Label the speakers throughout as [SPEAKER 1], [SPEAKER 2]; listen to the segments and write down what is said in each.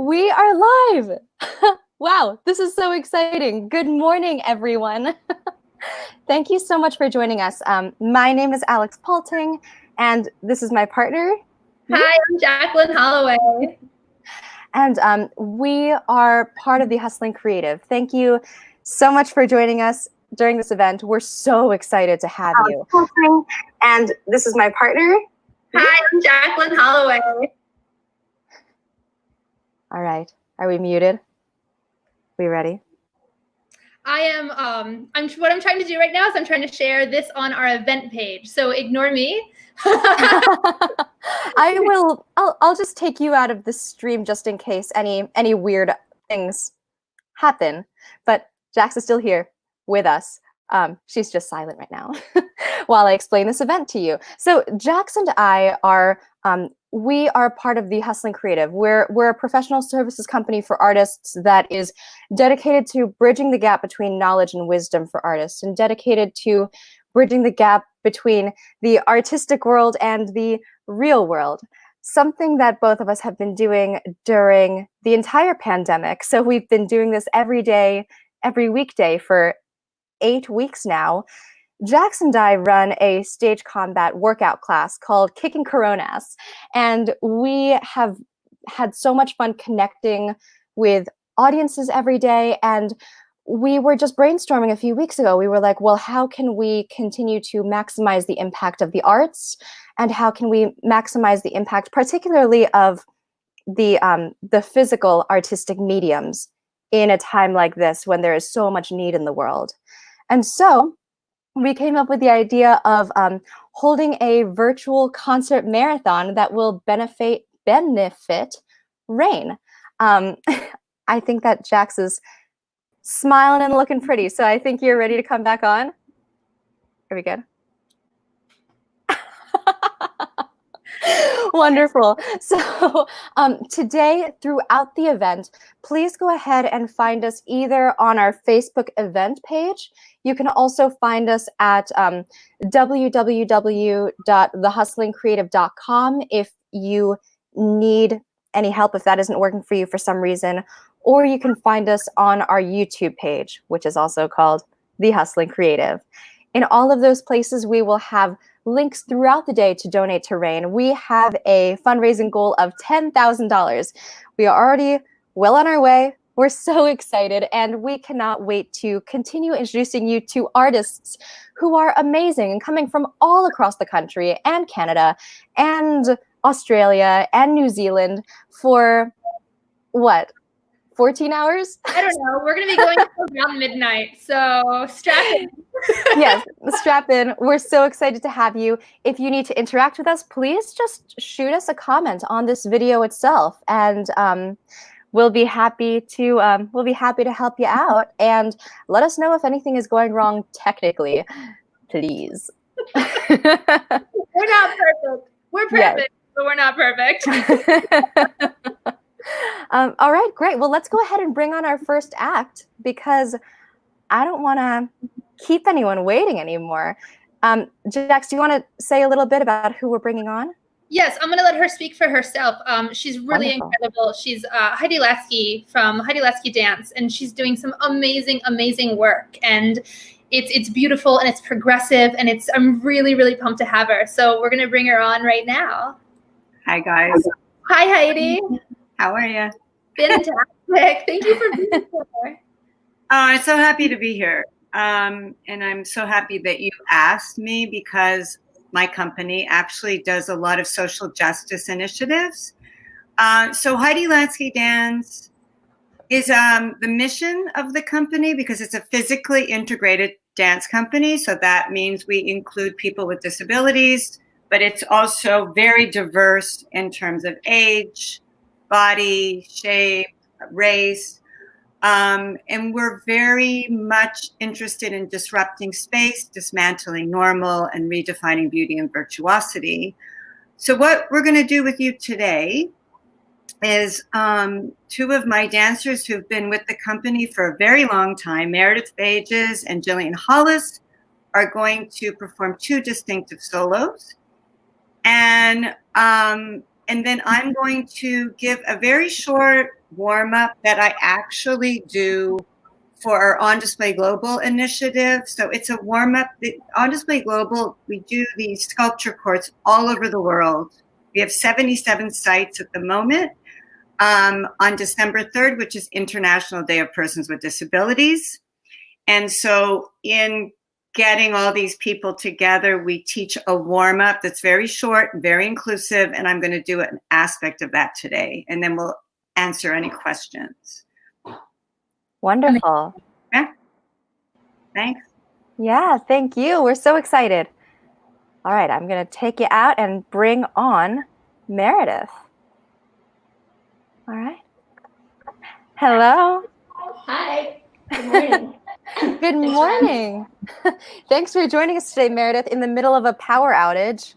[SPEAKER 1] We are live. Wow, this is so exciting. Good morning, everyone. Thank you so much for joining us. My name is Alex Palting, and this is my partner.
[SPEAKER 2] Hi, I'm Jacqueline Holloway.
[SPEAKER 1] And we are part of the Hustling Creative. Thank you so much for joining us during this event. We're so excited to have you. And this is my partner.
[SPEAKER 2] Hi, I'm Jacqueline Holloway.
[SPEAKER 1] All right. Are we muted? We ready?
[SPEAKER 2] I am, what I'm trying to do right now is I'm trying to share this on our event page. So ignore me.
[SPEAKER 1] I'll just take you out of the stream just in case any weird things happen. But Jax is still here with us. She's just silent right now while I explain this event to you. So Jax and I are we are part of the Hustling Creative. We're a professional services company for artists that is dedicated to bridging the gap between knowledge and wisdom for artists, and dedicated to bridging the gap between the artistic world and the real world. Something that both of us have been doing during the entire pandemic. So we've been doing this every day, every weekday for 8 weeks now. Jax and I run a stage combat workout class called Kicking Coronas, and we have had so much fun connecting with audiences every day. And we were just brainstorming a few weeks ago. We were like, well, how can we continue to maximize the impact of the arts, and how can we maximize the impact, particularly of the physical artistic mediums in a time like this when there is so much need in the world? And so we came up with the idea of holding a virtual concert marathon that will benefit RAINN. I think that Jax is smiling and looking pretty, so I think you're ready to come back on. Are we good? Wonderful. So today, throughout the event, please go ahead and find us either on our Facebook event page. You can also find us at www.thehustlingcreative.com if you need any help, if that isn't working for you for some reason. Or you can find us on our YouTube page, which is also called The Hustling Creative. In all of those places, we will have links throughout the day to donate to RAINN. We have a fundraising goal of $10,000. We are already well on our way. We're so excited, and we cannot wait to continue introducing you to artists who are amazing and coming from all across the country and Canada and Australia and New Zealand for what? 14 hours?
[SPEAKER 2] I don't know. We're going to be going around midnight, so strap in.
[SPEAKER 1] Yes, strap in. We're so excited to have you. If you need to interact with us, please just shoot us a comment on this video itself, and we'll be happy to help you out. And let us know if anything is going wrong technically, please.
[SPEAKER 2] We're not perfect. We're perfect, but we're not perfect.
[SPEAKER 1] All right, great. Well, let's go ahead and bring on our first act, because I don't want to keep anyone waiting anymore. Jax, do you want to say a little bit about who we're bringing on?
[SPEAKER 2] Yes, I'm going to let her speak for herself. She's really
[SPEAKER 1] Wonderful.
[SPEAKER 2] incredible. She's Heidi Lasky from Heidi Lasky Dance, and she's doing some amazing, amazing work. And it's beautiful, and it's progressive, and I'm really, really pumped to have her. So we're going to bring her on right now.
[SPEAKER 3] Hi, guys.
[SPEAKER 2] Hi, Heidi.
[SPEAKER 3] How are you?
[SPEAKER 2] Fantastic. Thank you for being here.
[SPEAKER 3] I'm so happy to be here. And I'm so happy that you asked me, because my company actually does a lot of social justice initiatives. So Heidi Lasky Dance is the mission of the company, because it's a physically integrated dance company. So that means we include people with disabilities, but it's also very diverse in terms of age, body, shape, race. And we're very much interested in disrupting space, dismantling normal, and redefining beauty and virtuosity. So what we're going to do with you today is two of my dancers who've been with the company for a very long time, Meredith Bages and Jillian Hollis, are going to perform two distinctive solos. And And then I'm going to give a very short warm-up that I actually do for our On Display Global initiative. So it's a warm-up. On Display Global, we do these sculpture courts all over the world. We have 77 sites at the moment. On December 3rd, which is International Day of Persons with Disabilities. And so in getting all these people together, we teach a warm-up that's very short, very inclusive, and I'm going to do an aspect of that today. And then we'll answer any questions.
[SPEAKER 1] Wonderful.
[SPEAKER 3] Yeah. Thanks.
[SPEAKER 1] Yeah, thank you. We're so excited. All right, I'm going to take you out and bring on Meredith. All right. Hello.
[SPEAKER 4] Hi. Good morning.
[SPEAKER 1] Good morning. Thanks for joining us today, Meredith, in the middle of a power outage.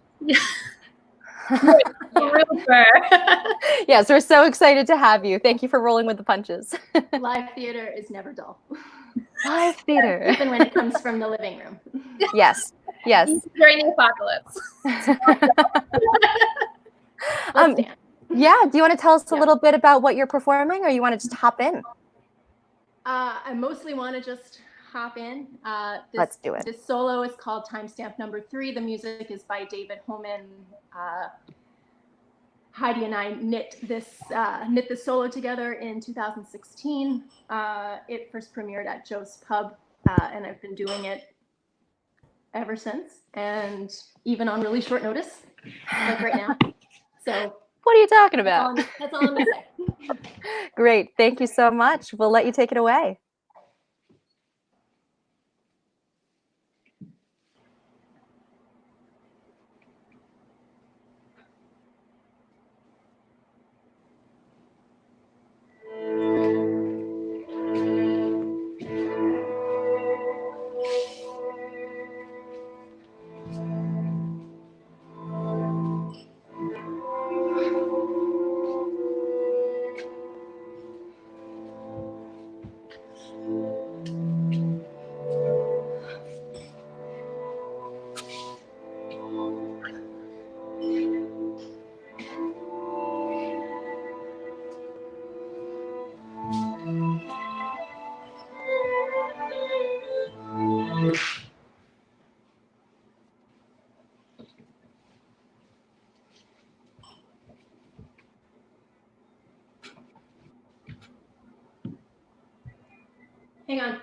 [SPEAKER 1] Yes, we're so excited to have you. Thank you for rolling with the punches.
[SPEAKER 4] Live theater is never dull.
[SPEAKER 1] Live theater.
[SPEAKER 4] Even when it comes from the living room.
[SPEAKER 1] Yes, yes.
[SPEAKER 2] During the apocalypse.
[SPEAKER 1] Yeah, do you want to tell us a little bit about what you're performing, or you want to just hop in?
[SPEAKER 4] I mostly want to just hop in.
[SPEAKER 1] Let's do it.
[SPEAKER 4] This solo is called Timestamp Number 3. The music is by David Holman. Heidi and I knit this solo together in 2016. It first premiered at Joe's Pub, and I've been doing it ever since, and even on really short notice, like right now. So
[SPEAKER 1] what are you talking about?
[SPEAKER 4] That's all I'm gonna say.
[SPEAKER 1] Great, thank you so much. We'll let you take it away.
[SPEAKER 4] Hang on.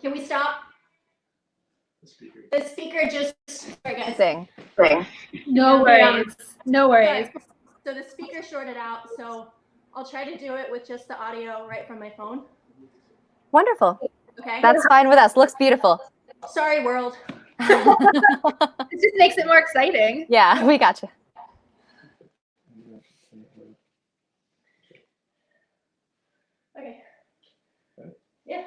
[SPEAKER 4] Can we stop? The speaker just. Sorry, guys.
[SPEAKER 1] Sing.
[SPEAKER 2] No worries. No worries.
[SPEAKER 4] So the speaker shorted out, so I'll try to do it with just the audio right from my phone.
[SPEAKER 1] Wonderful.
[SPEAKER 4] Okay.
[SPEAKER 1] That's fine with us. Looks beautiful.
[SPEAKER 4] Sorry, world.
[SPEAKER 2] It just makes it more exciting.
[SPEAKER 1] Yeah, we got you.
[SPEAKER 4] Okay. Yeah.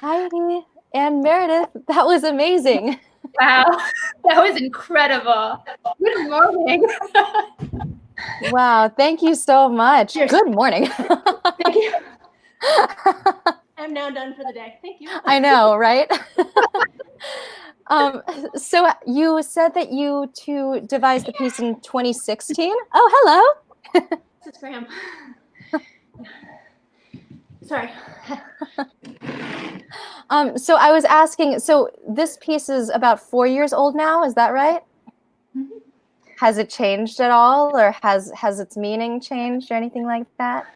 [SPEAKER 1] Heidi and Meredith, that was amazing.
[SPEAKER 2] Wow, that was incredible. Good morning.
[SPEAKER 1] Wow, thank you so much.
[SPEAKER 4] Cheers.
[SPEAKER 1] Good morning.
[SPEAKER 4] Thank you. I'm now done for the day. Thank you.
[SPEAKER 1] I know, right? So you said that you two devised the piece in 2016. Oh, hello.
[SPEAKER 4] This is Graham. Sorry.
[SPEAKER 1] So I was asking, so this piece is about 4 years old now, is that right?
[SPEAKER 4] Mhm.
[SPEAKER 1] Has it changed at all, or has its meaning changed or anything like that?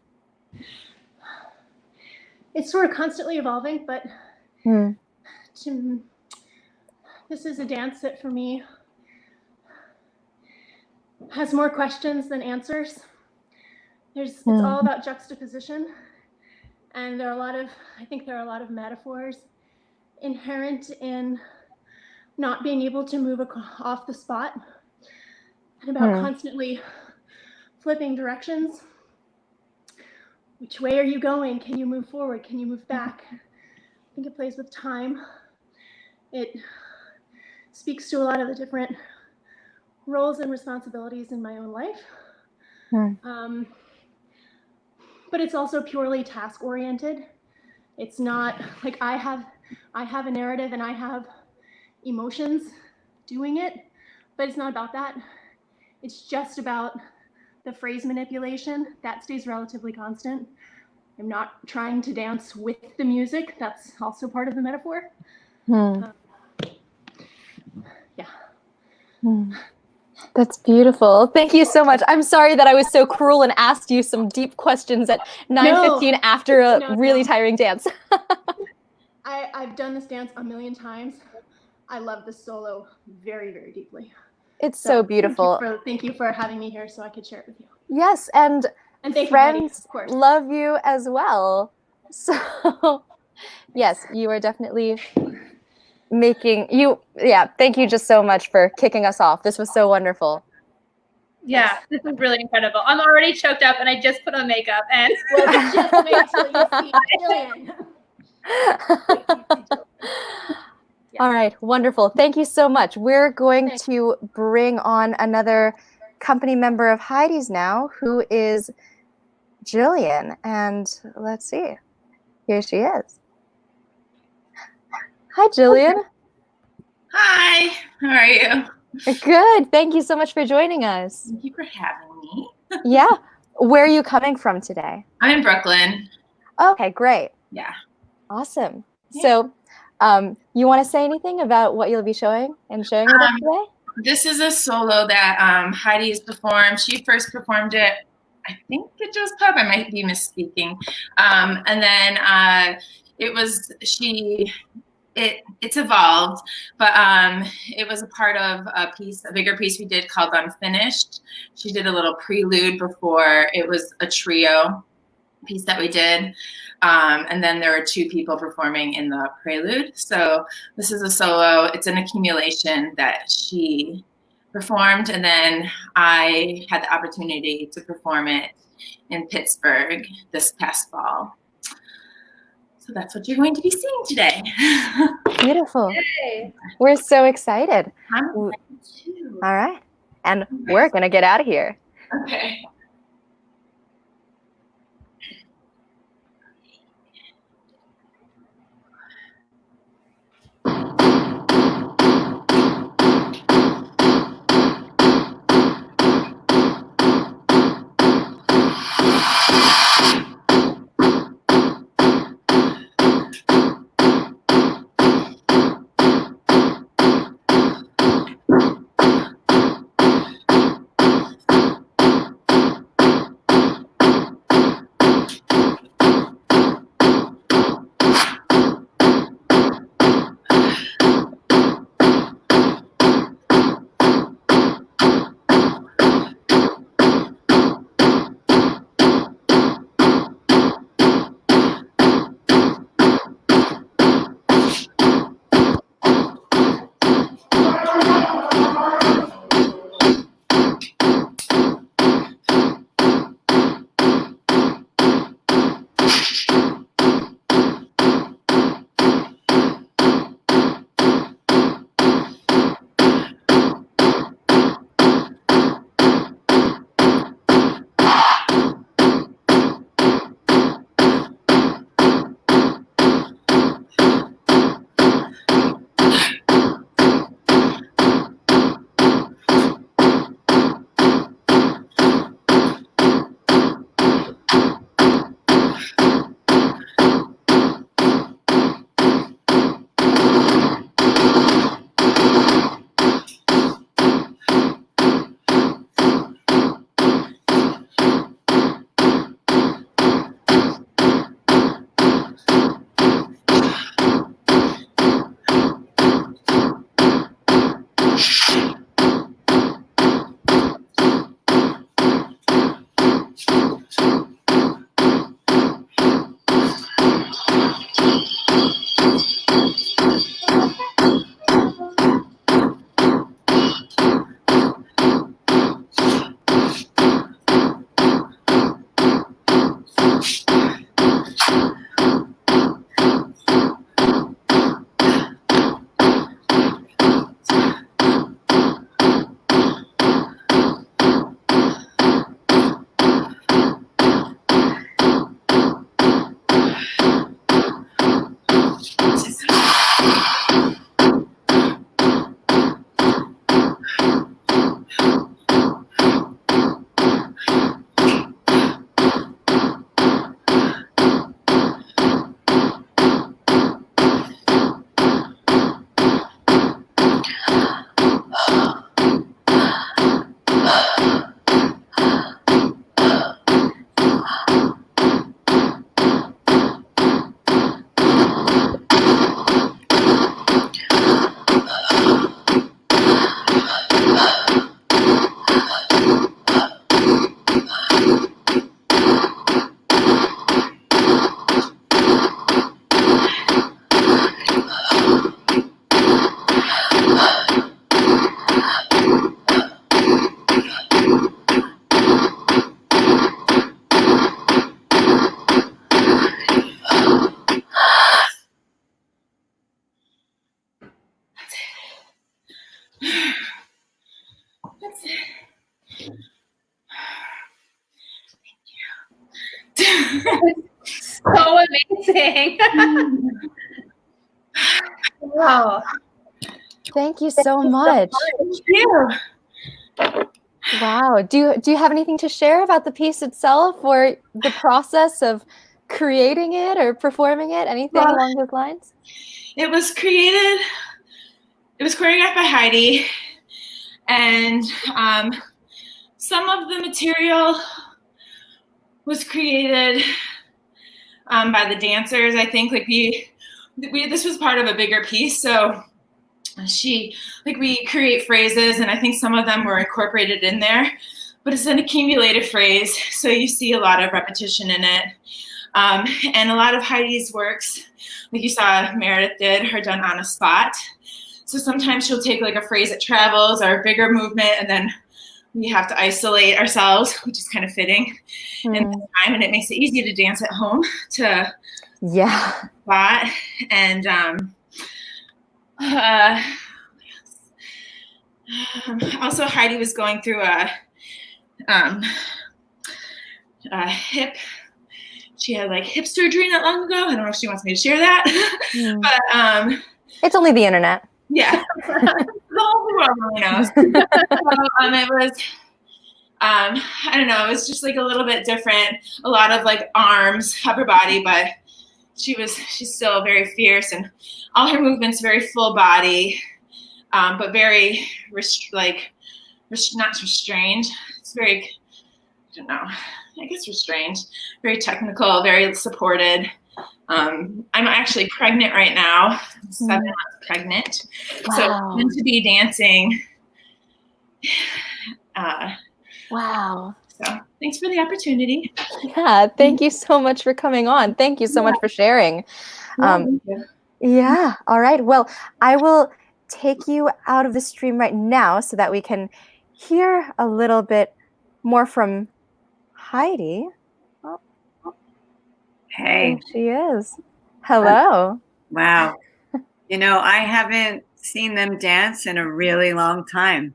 [SPEAKER 4] It's sort of constantly evolving, but this is a dance that for me has more questions than answers. It's all about juxtaposition, and I think there are a lot of metaphors inherent in not being able to move off the spot, and about constantly flipping directions. Which way are you going? Can you move forward? Can you move back? I think it plays with time. It speaks to a lot of the different roles and responsibilities in my own life. But it's also purely task oriented. It's not like I have a narrative and I have emotions doing it, but it's not about that. It's just about the phrase manipulation that stays relatively constant. I'm not trying to dance with the music. That's also part of the metaphor. Yeah.
[SPEAKER 1] That's beautiful. Thank you so much. I'm sorry that I was so cruel and asked you some deep questions at 9:15 after a really tiring dance.
[SPEAKER 4] I've done this dance a million times. I love this solo very, very deeply.
[SPEAKER 1] It's so beautiful.
[SPEAKER 4] Thank you for having me here so I could share it with you.
[SPEAKER 1] Yes, and
[SPEAKER 4] thank
[SPEAKER 1] friends
[SPEAKER 4] you, Heidi, of course.
[SPEAKER 1] love you as well. So yes, you are definitely making you. Yeah, thank you just so much for kicking us off. This was so wonderful.
[SPEAKER 2] Yeah, this is really incredible. I'm already choked up and I just put on makeup and
[SPEAKER 4] well, just wait till you see Jillian.
[SPEAKER 1] All right, wonderful. Thank you so much. We're going to bring on another company member of Heidi's now, who is Jillian. And let's see. Here she is. Hi, Jillian.
[SPEAKER 5] Hi, how are you?
[SPEAKER 1] Good. Thank you so much for joining us.
[SPEAKER 5] Thank you for having me.
[SPEAKER 1] Yeah. Where are you coming from today?
[SPEAKER 5] I'm in Brooklyn.
[SPEAKER 1] Okay, great.
[SPEAKER 5] Yeah.
[SPEAKER 1] Awesome.
[SPEAKER 5] Yeah.
[SPEAKER 1] So you want to say anything about what you'll be showing and sharing with us today?
[SPEAKER 5] This is a solo that Heidi has performed. She first performed it, I think, at Joe's Pub. I might be misspeaking. And then she it's evolved, but it was a part of a bigger piece we did called Unfinished. She did a little prelude before. It was a trio piece that we did. And then there were 2 people performing in the prelude. So this is a solo. It's an accumulation that she performed. And then I had the opportunity to perform it in Pittsburgh this past fall. So that's what you're going to be seeing today.
[SPEAKER 1] Beautiful.
[SPEAKER 2] Yay.
[SPEAKER 1] We're so excited.
[SPEAKER 5] I'm
[SPEAKER 1] All
[SPEAKER 5] excited too.
[SPEAKER 1] right. And we're going to get out of here.
[SPEAKER 5] Okay. That's it.
[SPEAKER 2] So amazing. Wow.
[SPEAKER 1] Thank you so much.
[SPEAKER 5] Thank you.
[SPEAKER 1] Wow. Do you have anything to share about the piece itself or the process of creating it or performing it? Anything along those lines?
[SPEAKER 5] It was choreographed by Heidi, and some of the material was created by the dancers. I think like we this was part of a bigger piece. So we create phrases, and I think some of them were incorporated in there, but it's an accumulated phrase. So you see a lot of repetition in it. And a lot of Heidi's works, like you saw Meredith did, are done on a spot. So sometimes she'll take like a phrase that travels or a bigger movement, and then we have to isolate ourselves, which is kind of fitting in this time, and it makes it easy to dance at home to spot. And also Heidi was going through a hip. She had like hip surgery not long ago. I don't know if she wants me to share that, but
[SPEAKER 1] it's only the internet.
[SPEAKER 5] Yeah, the whole world really knows. So, it was, I don't know, it was just like a little bit different. A lot of like arms, upper body, but she's still very fierce, and all her movements very full body, but very not restrained. It's very, I don't know, I guess restrained, very technical, very supported. I'm actually pregnant right now. I'm 7 months pregnant.
[SPEAKER 1] Wow.
[SPEAKER 5] So I'm going to be dancing.
[SPEAKER 1] Wow.
[SPEAKER 5] So thanks for the opportunity.
[SPEAKER 1] Yeah, thank you so much for coming on. Thank you so much for sharing. Yeah, all right. Well, I will take you out of the stream right now so that we can hear a little bit more from Heidi. Oh.
[SPEAKER 3] Hey.
[SPEAKER 1] There she is. Hello.
[SPEAKER 3] Wow. I haven't seen them dance in a really long time.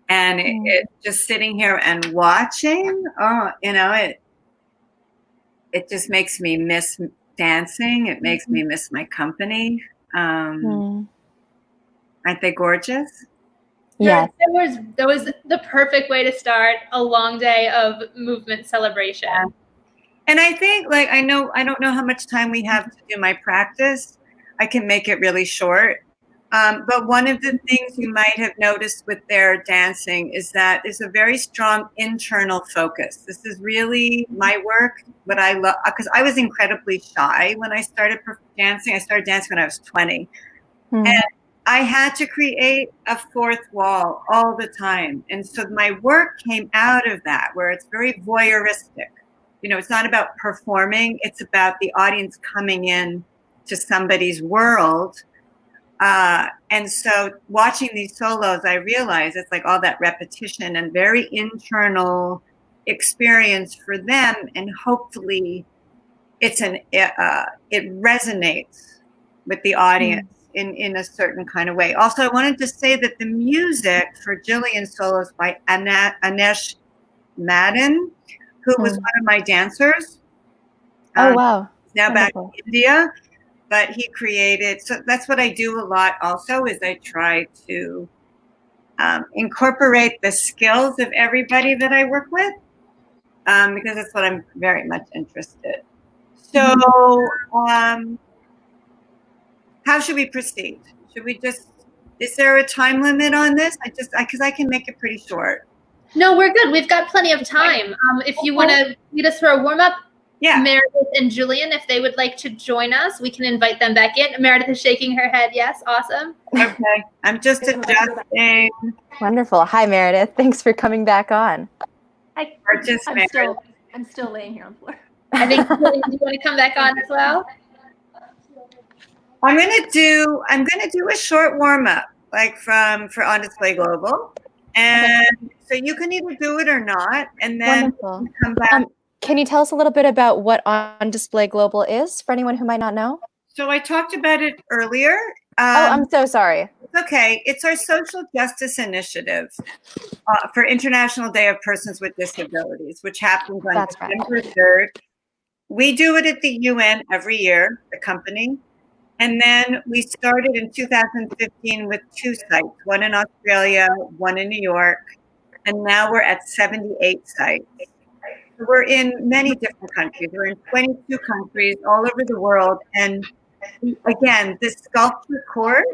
[SPEAKER 3] And it just sitting here and watching, it just makes me miss dancing. It makes me miss my company. Aren't they gorgeous?
[SPEAKER 1] Yes.
[SPEAKER 2] That was the perfect way to start a long day of movement celebration.
[SPEAKER 3] Yeah. And I think, like, I don't know how much time we have to do my practice. I can make it really short. But one of the things you might have noticed with their dancing is that there's a very strong internal focus. This is really my work, what I love, because I was incredibly shy when I started dancing. I started dancing when I was 20. And I had to create a fourth wall all the time. And so my work came out of that, where it's very voyeuristic. It's not about performing. It's about the audience coming in to somebody's world. And so watching these solos, I realized it's like all that repetition and very internal experience for them. And hopefully it resonates with the audience in a certain kind of way. Also, I wanted to say that the music for Jillian's solos by Anesh Madden, who was one of my dancers.
[SPEAKER 1] Oh, wow.
[SPEAKER 3] Now back in India, but he created, so that's what I do a lot also, is I try to incorporate the skills of everybody that I work with, because that's what I'm very much interested. So how should we proceed? Should we is there a time limit on this? Because I can make it pretty short.
[SPEAKER 2] No, we're good. We've got plenty of time. If you want to lead us through a warm-up, Meredith and Julian, if they would like to join us, we can invite them back in. Meredith is shaking her head. Yes, awesome.
[SPEAKER 3] Okay, I'm just adjusting.
[SPEAKER 1] Wonderful. Hi, Meredith. Thanks for coming back on.
[SPEAKER 4] I'm still laying here on the floor.
[SPEAKER 2] I think Julian, do you want to come back on as well?
[SPEAKER 3] I'm gonna do a short warm-up, like for On Display Global. And so you can either do it or not, and then come back.
[SPEAKER 1] Can you tell us a little bit about what On Display Global is for anyone who might not know?
[SPEAKER 3] So I talked about it earlier.
[SPEAKER 1] I'm so sorry.
[SPEAKER 3] Okay, it's our social justice initiative for International Day of Persons with Disabilities, which happens on December 3rd. We do it at the UN every year, the company. And then we started in 2015 with 2 sites, one in Australia, one in New York, and now we're at 78 sites. We're in many different countries. We're in 22 countries all over the world. And again, the sculpture court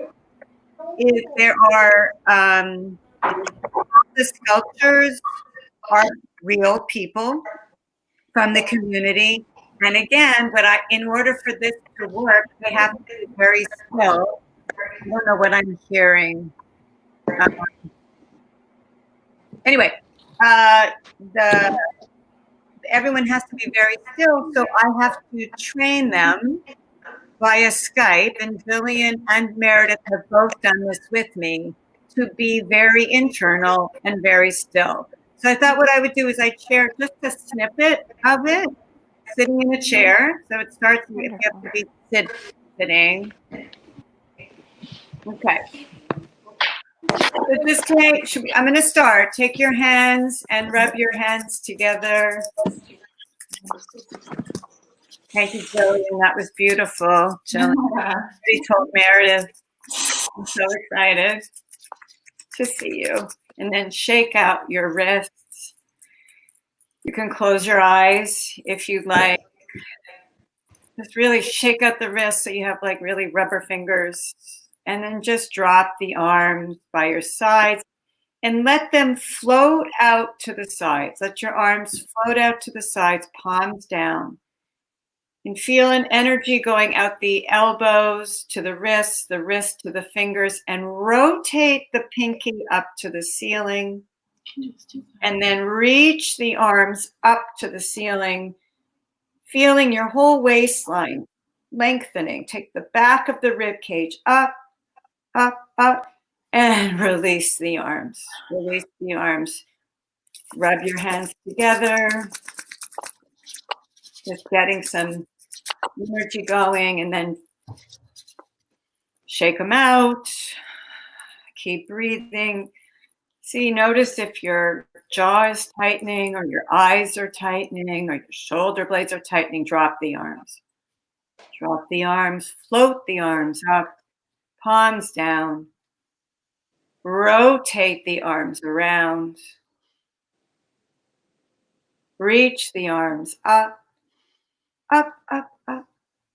[SPEAKER 3] the sculptures are real people from the community. And again, in order for this to work, they have to be very still. I don't know what I'm hearing. Anyway, everyone has to be very still, so I have to train them via Skype, and Jillian and Meredith have both done this with me, to be very internal and very still. So I thought what I would do is I'd share just a snippet of it, sitting in a chair. So it starts if you have to be sitting. Okay. So just I'm going to start. Take your hands and rub your hands together. Thank you, Jillian. That was beautiful. Jillian, she told Meredith. I'm so excited to see you. And then shake out your wrists. You can close your eyes if you'd like. Just really shake out the wrists so you have like really rubber fingers. And then just drop the arms by your sides and let them float out to the sides. Let your arms float out to the sides, palms down. And feel an energy going out the elbows to the wrist to the fingers, and rotate the pinky up to the ceiling. And then reach the arms up to the ceiling, feeling your whole waistline lengthening. Take the back of the rib cage up, up, up, and release the arms. Release the arms. Rub your hands together. Just getting some energy going, and then shake them out. Keep breathing. See, notice if your jaw is tightening or your eyes are tightening or your shoulder blades are tightening. Drop the arms. Drop the arms. Float the arms up. Palms down. Rotate the arms around. Reach the arms up, up, up, up.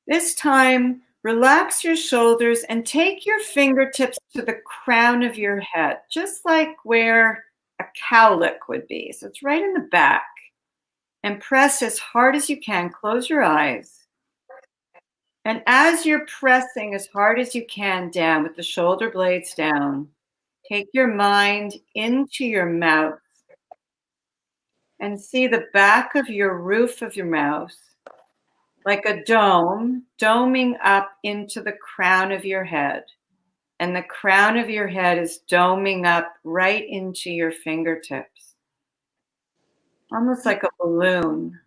[SPEAKER 3] This time, relax your shoulders and take your fingertips to the crown of your head, just like where a cowlick would be. So it's right in the back. And press as hard as you can. Close your eyes. And as you're pressing as hard as you can down with the shoulder blades down, take your mind into your mouth and see the back of your roof of your mouth like a dome, doming up into the crown of your head. And the crown of your head is doming up right into your fingertips, almost like a balloon.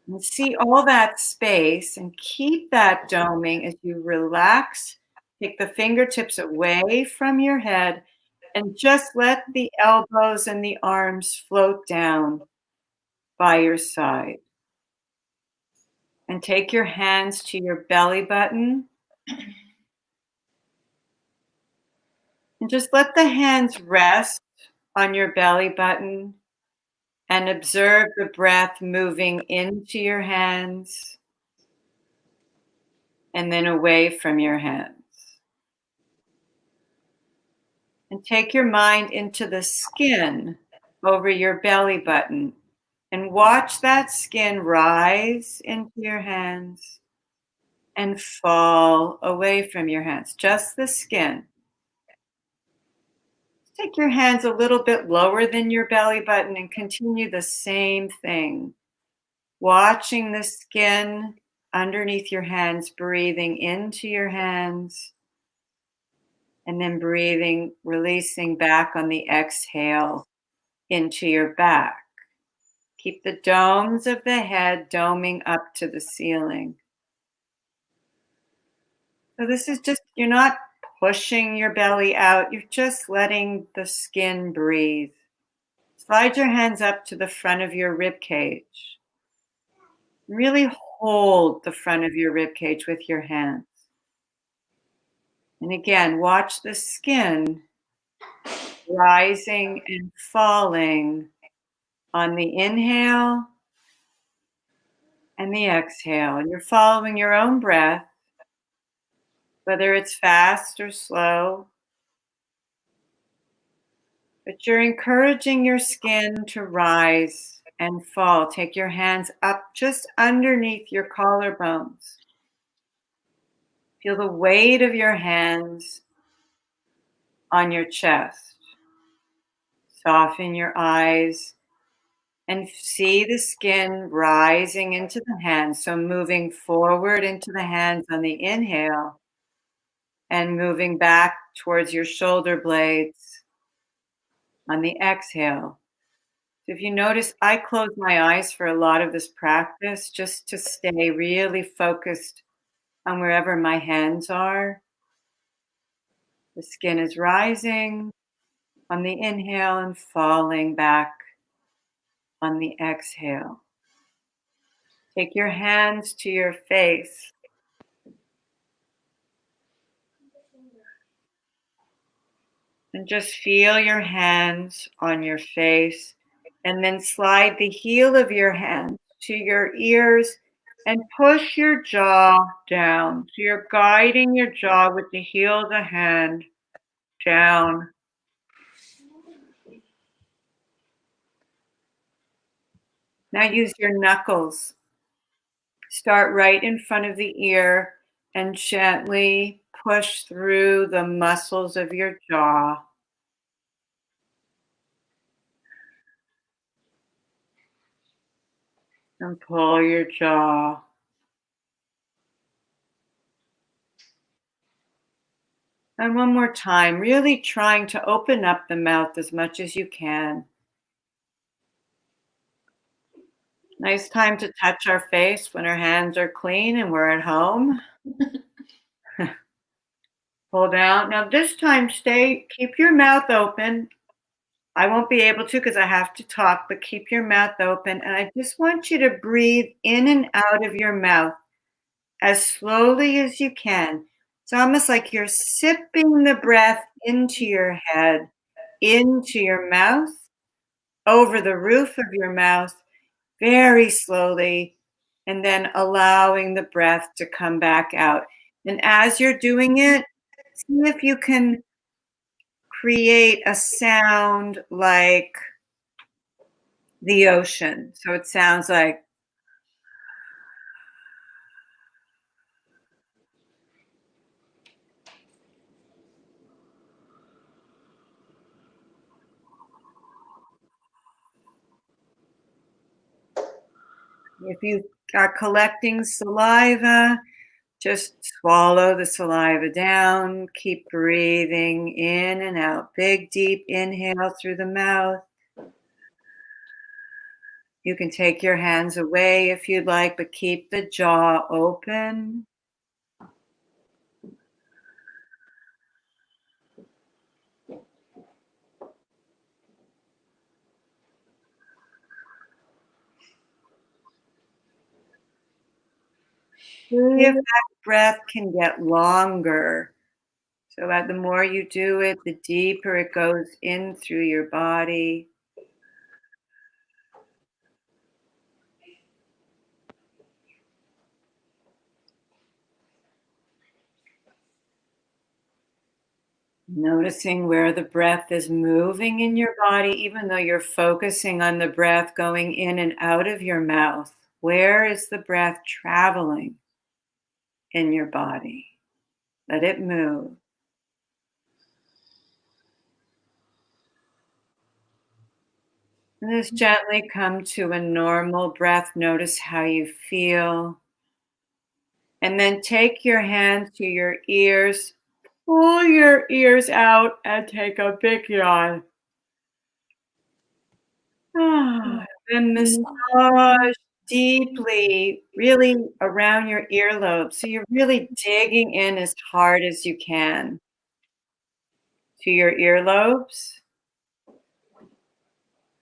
[SPEAKER 3] And see all that space and keep that doming as you relax. Take the fingertips away from your head and just let the elbows and the arms float down by your side. And take your hands to your belly button. And just let the hands rest on your belly button and observe the breath moving into your hands and then away from your hands. And take your mind into the skin over your belly button and watch that skin rise into your hands and fall away from your hands, just the skin. Take your hands a little bit lower than your belly button and continue the same thing. Watching the skin underneath your hands, breathing into your hands, and then breathing, releasing back on the exhale into your back. Keep the domes of the head doming up to the ceiling. So this is just, you're not pushing your belly out, you're just letting the skin breathe. Slide your hands up to the front of your rib cage. Really hold the front of your rib cage with your hands. And again, watch the skin rising and falling on the inhale and the exhale. And you're following your own breath, whether it's fast or slow. But you're encouraging your skin to rise and fall. Take your hands up just underneath your collarbones. Feel the weight of your hands on your chest. Soften your eyes and see the skin rising into the hands. So moving forward into the hands on the inhale and moving back towards your shoulder blades on the exhale. If you notice, I close my eyes for a lot of this practice just to stay really focused on wherever my hands are. The skin is rising on the inhale and falling back on the exhale. Take your hands to your face. And just feel your hands on your face. And then slide the heel of your hand to your ears and push your jaw down. So you're guiding your jaw with the heel of the hand down. Now use your knuckles. Start right in front of the ear and gently push through the muscles of your jaw. And pull your jaw. And one more time, really trying to open up the mouth as much as you can. Nice time to touch our face when our hands are clean and we're at home. Pull down. Now this time, keep your mouth open. I won't be able to because I have to talk, but keep your mouth open. And I just want you to breathe in and out of your mouth as slowly as you can. It's almost like you're sipping the breath into your head, into your mouth, over the roof of your mouth, very slowly, and then allowing the breath to come back out. And as you're doing it, see if you can create a sound like the ocean. So it sounds like if you are collecting saliva, just swallow the saliva down. Keep breathing in and out. Big, deep inhale through the mouth. You can take your hands away if you'd like, but keep the jaw open. See if that breath can get longer. So that the more you do it, the deeper it goes in through your body. Noticing where the breath is moving in your body, even though you're focusing on the breath going in and out of your mouth. Where is the breath traveling in your body? Let it move. And just gently come to a normal breath. Notice how you feel. And then take your hand to your ears. Pull your ears out and take a big yawn. Then massage deeply, really around your earlobes. So you're really digging in as hard as you can to your earlobes.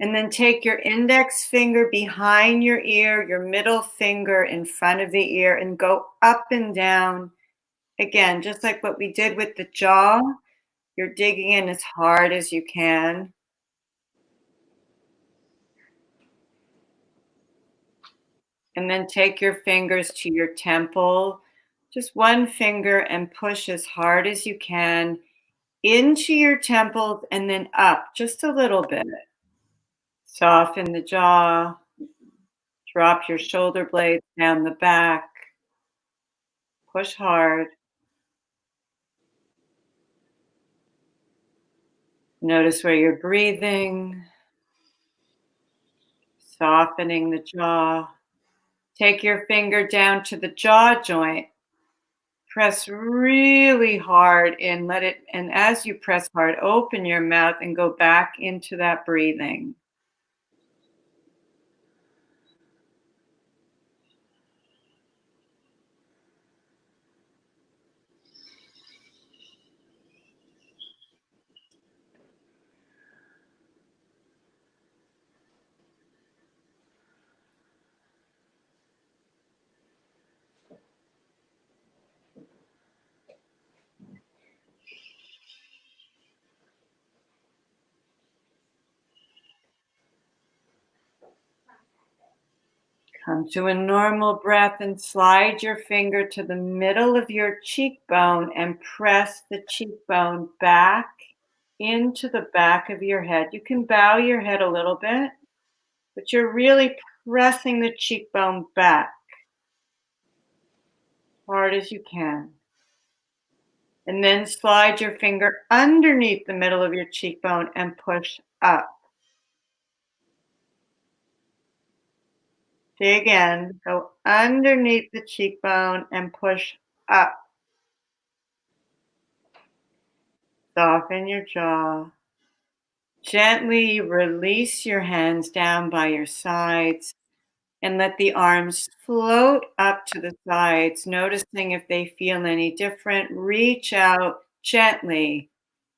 [SPEAKER 3] And then take your index finger behind your ear, your middle finger in front of the ear, and go up and down. Again, just like what we did with the jaw, you're digging in as hard as you can. And then take your fingers to your temple, just one finger, and push as hard as you can into your temples and then up just a little bit. Soften the jaw. Drop your shoulder blades down the back. Push hard. Notice where you're breathing. Softening the jaw. Take your finger down to the jaw joint. Press really hard and let it, and as you press hard, open your mouth and go back into that breathing. Come to a normal breath and slide your finger to the middle of your cheekbone and press the cheekbone back into the back of your head. You can bow your head a little bit, but you're really pressing the cheekbone back as hard as you can. And then slide your finger underneath the middle of your cheekbone and push up. Dig in, go underneath the cheekbone and push up. Soften your jaw. Gently release your hands down by your sides and let the arms float up to the sides, noticing if they feel any different. Reach out gently.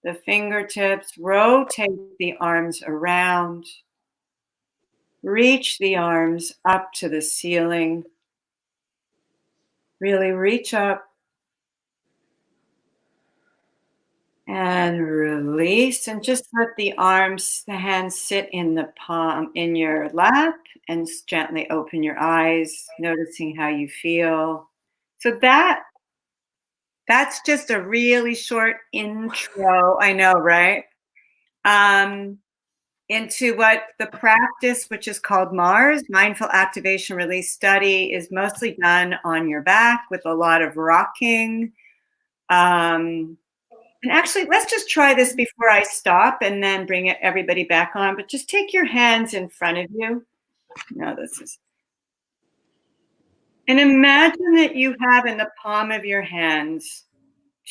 [SPEAKER 3] The fingertips, rotate the arms around. Reach the arms up to the ceiling. Really reach up and release, and just let the arms, the hands sit in the palm, in your lap, and gently open your eyes, noticing how you feel. So that's just a really short intro, I know, right? Into what the practice, which is called MARS, Mindful Activation Release Study, is mostly done on your back with a lot of rocking. And actually, let's just try this before I stop and then bring everybody back on. But just take your hands in front of you. No, this is. And imagine that you have in the palm of your hands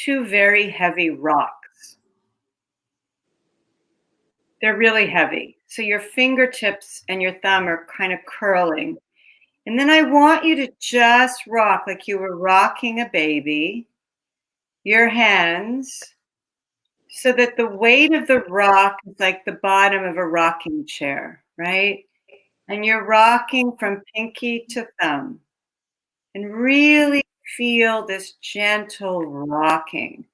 [SPEAKER 3] 2 very heavy rocks. They're really heavy. So your fingertips and your thumb are kind of curling. And then I want you to just rock like you were rocking a baby, your hands, so that the weight of the rock is like the bottom of a rocking chair, right? And you're rocking from pinky to thumb. And really feel this gentle rocking.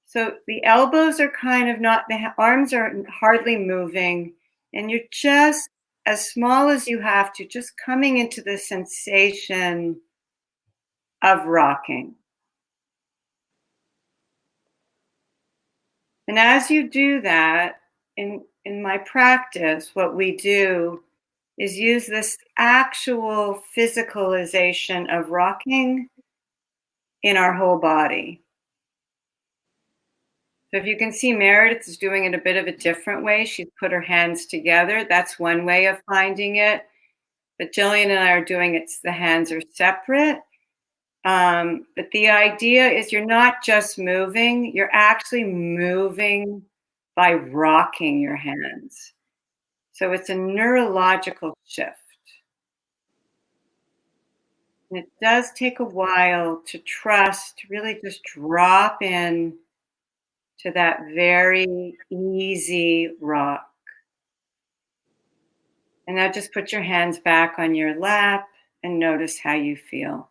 [SPEAKER 3] So the elbows are kind of not, the arms are hardly moving, and you're just as small as you have to, just coming into the sensation of rocking. And as you do that, in my practice, what we do is use this actual physicalization of rocking in our whole body. So if you can see, Meredith is doing it a bit of a different way. She's put her hands together. That's one way of finding it. But Jillian and I are doing it, the hands are separate. But the idea is you're not just moving, you're actually moving by rocking your hands. So it's a neurological shift. And it does take a while to trust, to really just drop in to that very easy rock. And now just put your hands back on your lap and notice how you feel.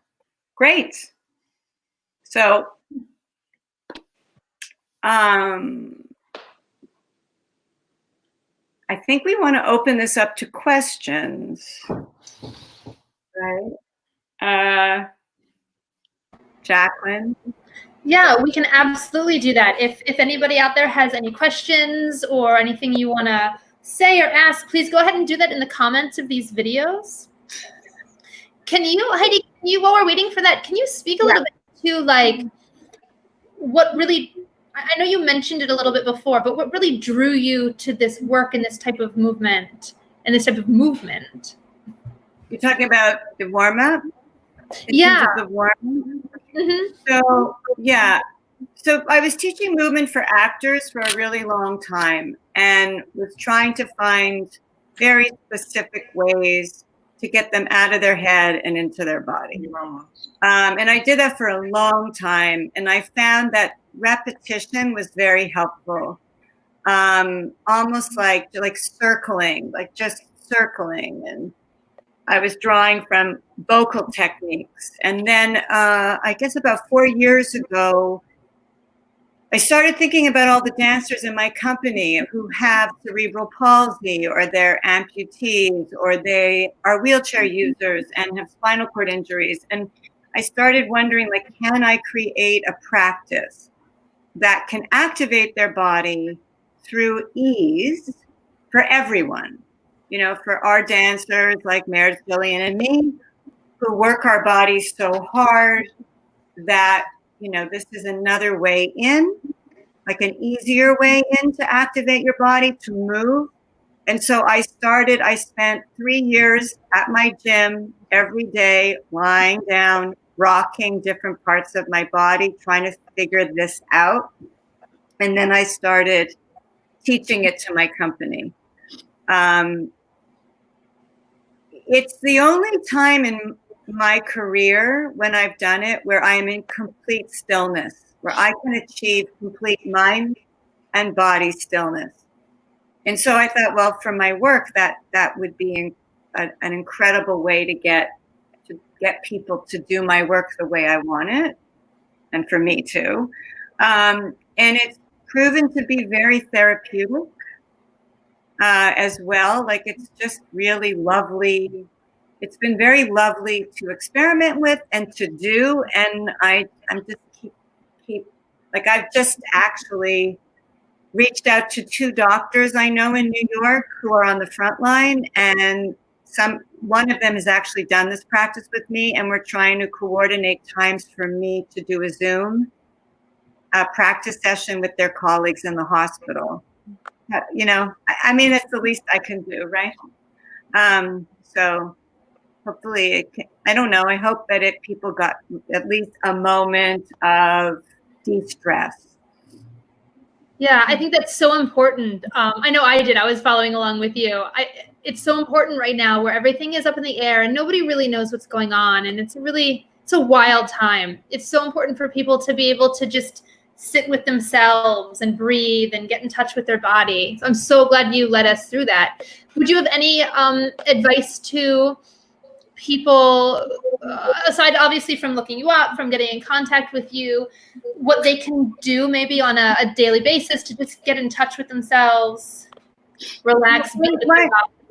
[SPEAKER 3] Great. So, I think we want to open this up to questions, right? Jacqueline?
[SPEAKER 2] Yeah, we can absolutely do that. If anybody out there has any questions or anything you want to say or ask, please go ahead and do that in the comments of these videos. Can you, Heidi, while we're waiting for that, can you speak a little bit to like what really, I know you mentioned it a little bit before, but what really drew you to this work and this type of movement and this type of movement?
[SPEAKER 3] You're talking about the warm-up?
[SPEAKER 2] Yeah.
[SPEAKER 3] The warm-up? So, yeah. So I was teaching movement for actors for a really long time and was trying to find very specific ways to get them out of their head and into their body. And I did that for a long time. And I found that repetition was very helpful. Almost like circling, like just circling. And I was drawing from vocal techniques. And then I guess about 4 years ago, I started thinking about all the dancers in my company who have cerebral palsy, or they're amputees, or they are wheelchair users and have spinal cord injuries. And I started wondering, like, can I create a practice that can activate their body through ease for everyone? You know, for our dancers like Meredith, Jillian, and me, who work our bodies so hard that, you know, this is another way in, like an easier way in to activate your body, to move. And so I spent 3 years at my gym every day, lying down, rocking different parts of my body, trying to figure this out. And then I started teaching it to my company. It's the only time in my career when I've done it where I'm in complete stillness, where I can achieve complete mind and body stillness. And so I thought, well, for my work, that would be an incredible way to get people to do my work the way I want it, and for me too. And it's proven to be very therapeutic as well. Like, it's just really lovely. It's been very lovely to experiment with and to do. And I'm just keep like, I've just actually reached out to 2 doctors I know in New York who are on the front line, and one of them has actually done this practice with me, and we're trying to coordinate times for me to do a Zoom practice session with their colleagues in the hospital. You know, I mean, it's the least I can do, right? So hopefully, I don't know. I hope that people got at least a moment of de-stress.
[SPEAKER 2] Yeah, I think that's so important. I know I did. I was following along with you. It's so important right now where everything is up in the air and nobody really knows what's going on. And it's a wild time. It's so important for people to be able to just sit with themselves and breathe and get in touch with their body. So I'm so glad you led us through that. Would you have any advice to people, aside obviously from looking you up, from getting in contact with you, what they can do maybe on a daily basis to just get in touch with themselves, relax?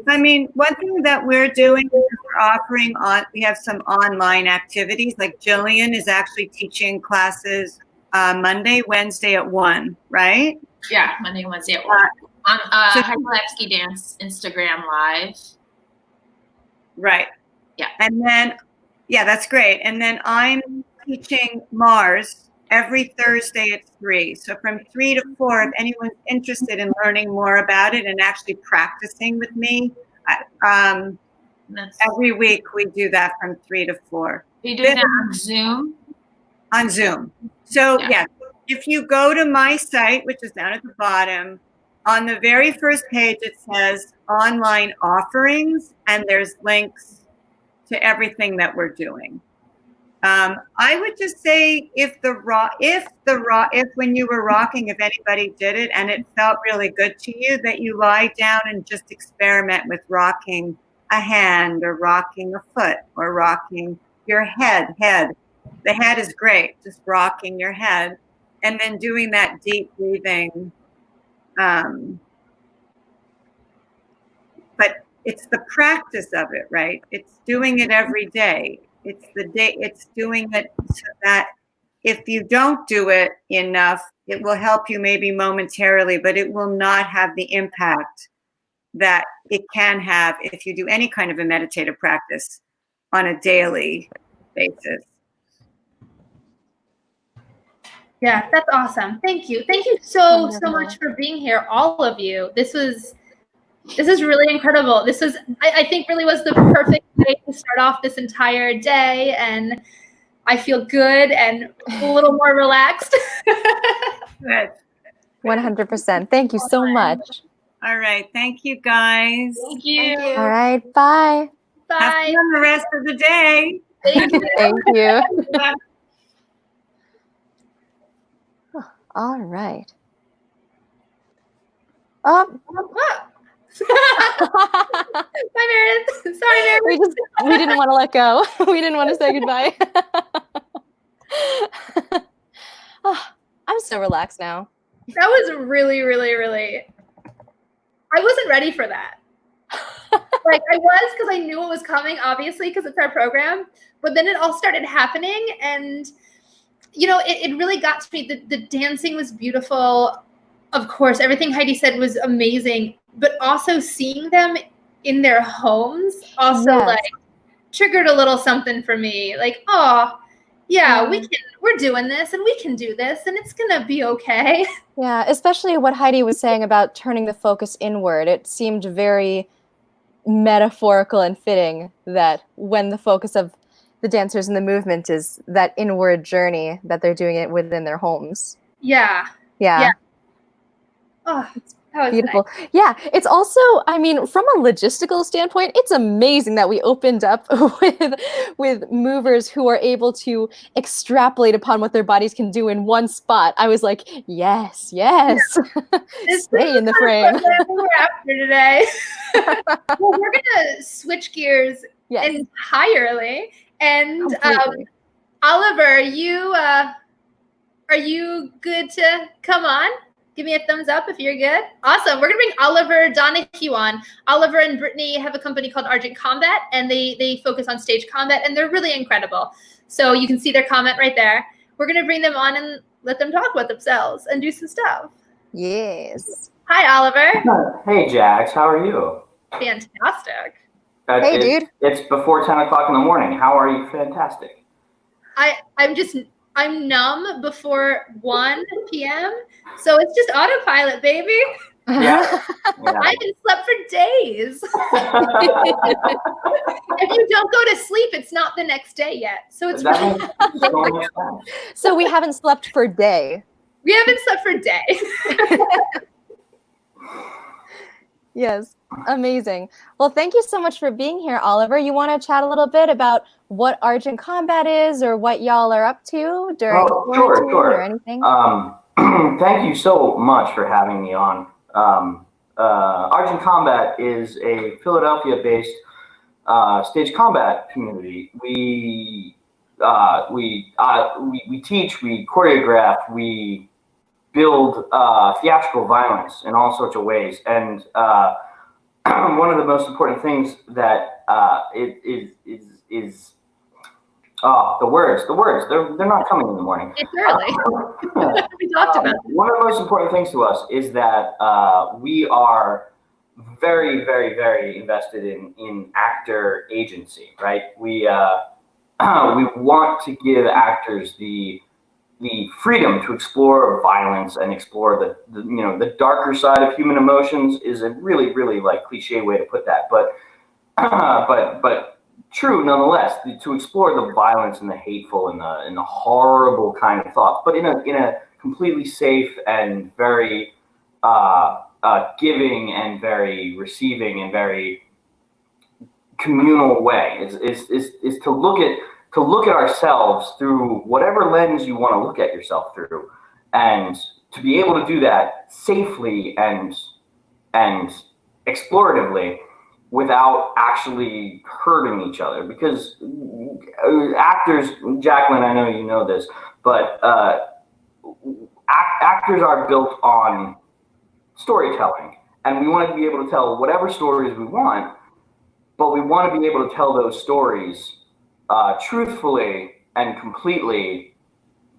[SPEAKER 3] I mean, one thing that we're doing is we're offering we have some online activities. Like, Jillian is actually teaching classes Monday, Wednesday at 1, right?
[SPEAKER 5] Yeah, Monday and Wednesday at 1. On Heidi Latsky Dance Instagram Live.
[SPEAKER 3] Right.
[SPEAKER 5] Yeah.
[SPEAKER 3] And then, yeah, that's great. And then I'm teaching Mars every Thursday at 3. So from 3 to 4, if anyone's interested in learning more about it and actually practicing with me, every week we do that from 3 to 4.
[SPEAKER 5] Are you doing that on Zoom?
[SPEAKER 3] On Zoom. So yeah, if you go to my site, which is down at the bottom, on the very first page, it says online offerings, and there's links to everything that we're doing. I would just say if when you were rocking, if anybody did it and it felt really good to you, that you lie down and just experiment with rocking a hand or rocking a foot or rocking your head. The head is great, just rocking your head and then doing that deep breathing. But it's the practice of it, right? It's doing it every day. It's doing it so that if you don't do it enough, it will help you maybe momentarily, but it will not have the impact that it can have if you do any kind of a meditative practice on a daily basis.
[SPEAKER 2] Yeah, that's awesome. Thank you. Thank you so much for being here, all of you. This is really incredible. This was, I think, really was the perfect way to start off this entire day, and I feel good and a little more relaxed.
[SPEAKER 3] Good.
[SPEAKER 1] 100%. Thank you so much.
[SPEAKER 3] All right. Thank you, guys.
[SPEAKER 2] Thank you.
[SPEAKER 4] Thank you.
[SPEAKER 1] All right. Bye.
[SPEAKER 3] Have
[SPEAKER 2] Bye.
[SPEAKER 3] fun the rest of the day.
[SPEAKER 2] Thank you.
[SPEAKER 1] Thank you. All right. Oh.
[SPEAKER 2] Bye, Meredith. Sorry, Meredith.
[SPEAKER 1] we didn't want to let go. We didn't want to say goodbye. Oh, I'm so relaxed now.
[SPEAKER 2] That was really, really, really. I wasn't ready for that. Like, I was, because I knew it was coming, obviously, because it's our program. But then it all started happening, and it really got to me. The dancing was beautiful. Of course, everything Heidi said was amazing. But also seeing them in their homes also like triggered a little something for me. Like, oh, yeah, we're doing this, and we can do this, and it's gonna be okay.
[SPEAKER 1] Yeah, especially what Heidi was saying about turning the focus inward. It seemed very metaphorical and fitting that when the focus of the dancers and the movement is that inward journey, that they're doing it within their homes.
[SPEAKER 2] Yeah. Oh, that was
[SPEAKER 1] beautiful.
[SPEAKER 2] Nice.
[SPEAKER 1] Yeah, it's also, I mean, from a logistical standpoint, it's amazing that we opened up with movers who are able to extrapolate upon what their bodies can do in one spot. I was like, yes.
[SPEAKER 2] Yeah.
[SPEAKER 1] Stay in the frame.
[SPEAKER 2] We're after today. Well, we're gonna switch gears entirely, and Oliver, are you good to come on? Give me a thumbs up if you're good. Awesome. We're going to bring Oliver Donahue on. Oliver and Brittany have a company called Argent Combat, and they focus on stage combat, and they're really incredible. So you can see their comment right there. We're going to bring them on and let them talk about themselves and do some stuff.
[SPEAKER 1] Yes.
[SPEAKER 2] Hi, Oliver.
[SPEAKER 6] Hey, Jax. How are you?
[SPEAKER 2] Fantastic.
[SPEAKER 1] Hey, dude.
[SPEAKER 6] It's before 10 o'clock in the morning. How are you? Fantastic.
[SPEAKER 2] I'm numb before 1 p.m., so it's just autopilot, baby.
[SPEAKER 6] Yeah.
[SPEAKER 2] I haven't slept for days. If you don't go to sleep, it's not the next day yet. So it's really
[SPEAKER 1] So we haven't slept for a day.
[SPEAKER 2] We haven't slept for a day.
[SPEAKER 1] Yes. Amazing. Well, thank you so much for being here, Oliver. You want to chat a little bit about what Argent Combat is, or what y'all are up to during quarantine or anything?
[SPEAKER 6] Thank you so much for having me on. Argent Combat is a Philadelphia-based stage combat community. We teach, we choreograph, we build theatrical violence in all sorts of ways, and one of the most important things that the words, they're not coming in the morning.
[SPEAKER 2] It's early. We talked about it.
[SPEAKER 6] One of the most important things to us is that we are very, very, very invested in actor agency, right? We want to give actors the freedom to explore violence and explore the darker side of human emotions. Is a really, really like cliche way to put that, but true nonetheless, to explore the violence and the hateful and the horrible kind of thoughts, but in a completely safe and very giving and very receiving and very communal way. Is to look at ourselves through whatever lens you want to look at yourself through, and to be able to do that safely and exploratively without actually hurting each other. Because actors, Jacqueline, I know you know this, but actors are built on storytelling, and we want to be able to tell whatever stories we want, but we want to be able to tell those stories truthfully and completely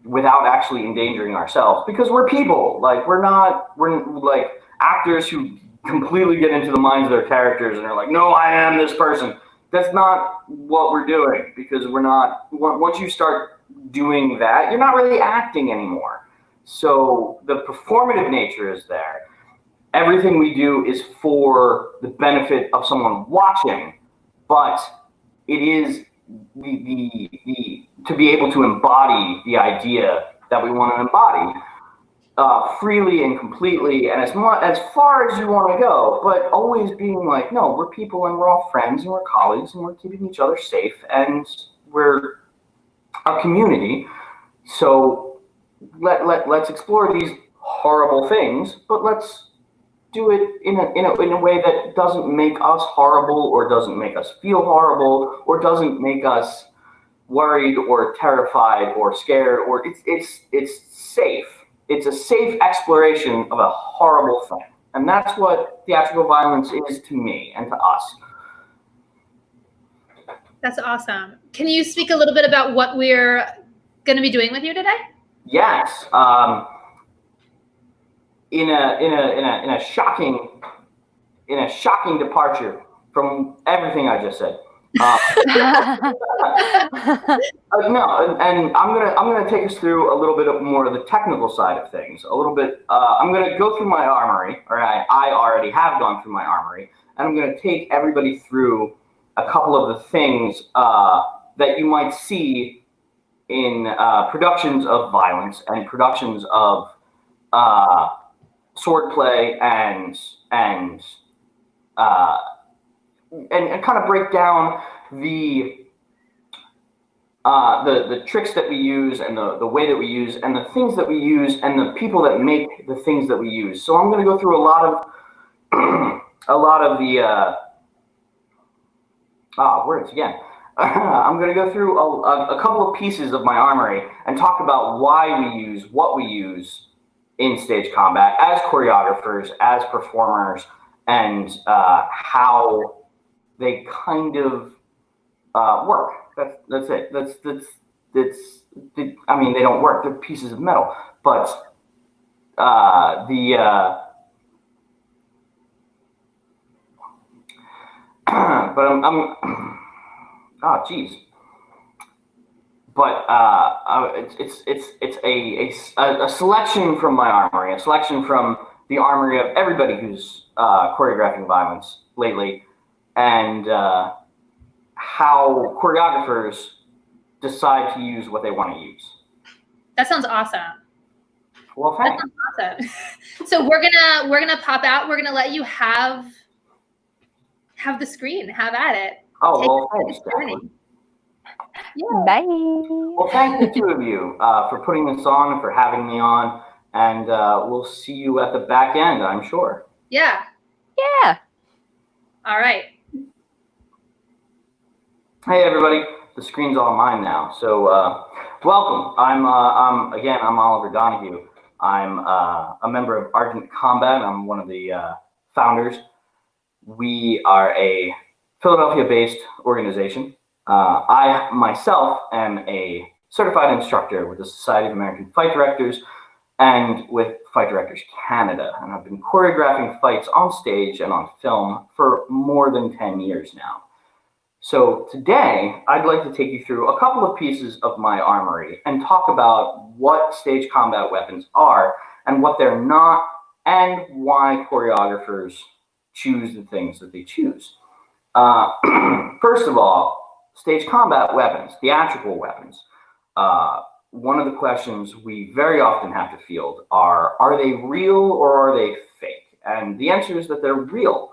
[SPEAKER 6] without actually endangering ourselves, because we're people. Like, we're like actors who completely get into the minds of their characters and are like, no, I am this person. that's not what we're doing, because we're not, once you start doing that, you're not really acting anymore. So the performative nature is there. Everything we do is for the benefit of someone watching, but it is to be able to embody the idea that we want to embody freely and completely, and as far as you want to go, but always being like, no, we're people and we're all friends and we're colleagues and we're keeping each other safe and we're a community. So let's explore these horrible things, but let's do it in a way that doesn't make us horrible, or doesn't make us feel horrible, or doesn't make us worried or terrified or scared, or it's safe. It's a safe exploration of a horrible thing. And that's what theatrical violence is to me and to us.
[SPEAKER 2] That's awesome. Can you speak a little bit about what we're going to be doing with you today?
[SPEAKER 6] Yes. In a shocking departure from everything I just said. No, and I'm gonna take us through a little bit of more of the technical side of things. A little bit. I'm gonna go through my armory, or I already have gone through my armory, and I'm gonna take everybody through a couple of the things that you might see in productions of violence and productions of swordplay and kind of break down the tricks that we use, and the way that we use, and the things that we use, and the people that make the things that we use. So I'm going to go through a lot of the words again. I'm going to go through a couple of pieces of my armory and talk about why we use what we use in stage combat as choreographers, as performers, and how they kind of work. That's it. I mean, they don't work. They're pieces of metal. But but I'm oh geez. But it's a selection from my armory, a selection from the armory of everybody who's choreographing violence lately, and how choreographers decide to use what they want to use.
[SPEAKER 2] That sounds awesome.
[SPEAKER 6] Well, thanks.
[SPEAKER 2] That sounds awesome. So we're gonna pop out. We're gonna let you have the screen. Have at it.
[SPEAKER 6] Oh, well, thanks, Jacqueline.
[SPEAKER 2] Yeah.
[SPEAKER 1] Bye.
[SPEAKER 6] Well, thank the two of you for putting this on and for having me on, and we'll see you at the back end, I'm sure.
[SPEAKER 2] Yeah.
[SPEAKER 1] Yeah.
[SPEAKER 2] All right.
[SPEAKER 6] Hey, everybody. The screen's all mine now. So, welcome. I'm Oliver Donahue. I'm a member of Ardent Combat. I'm one of the founders. We are a Philadelphia-based organization. I myself am a certified instructor with the Society of American Fight Directors and with Fight Directors Canada. And I've been choreographing fights on stage and on film for more than 10 years now. So today, I'd like to take you through a couple of pieces of my armory and talk about what stage combat weapons are and what they're not, and why choreographers choose the things that they choose. First of all, stage combat weapons, theatrical weapons. One of the questions we very often have to field are they real or are they fake? And the answer is that they're real.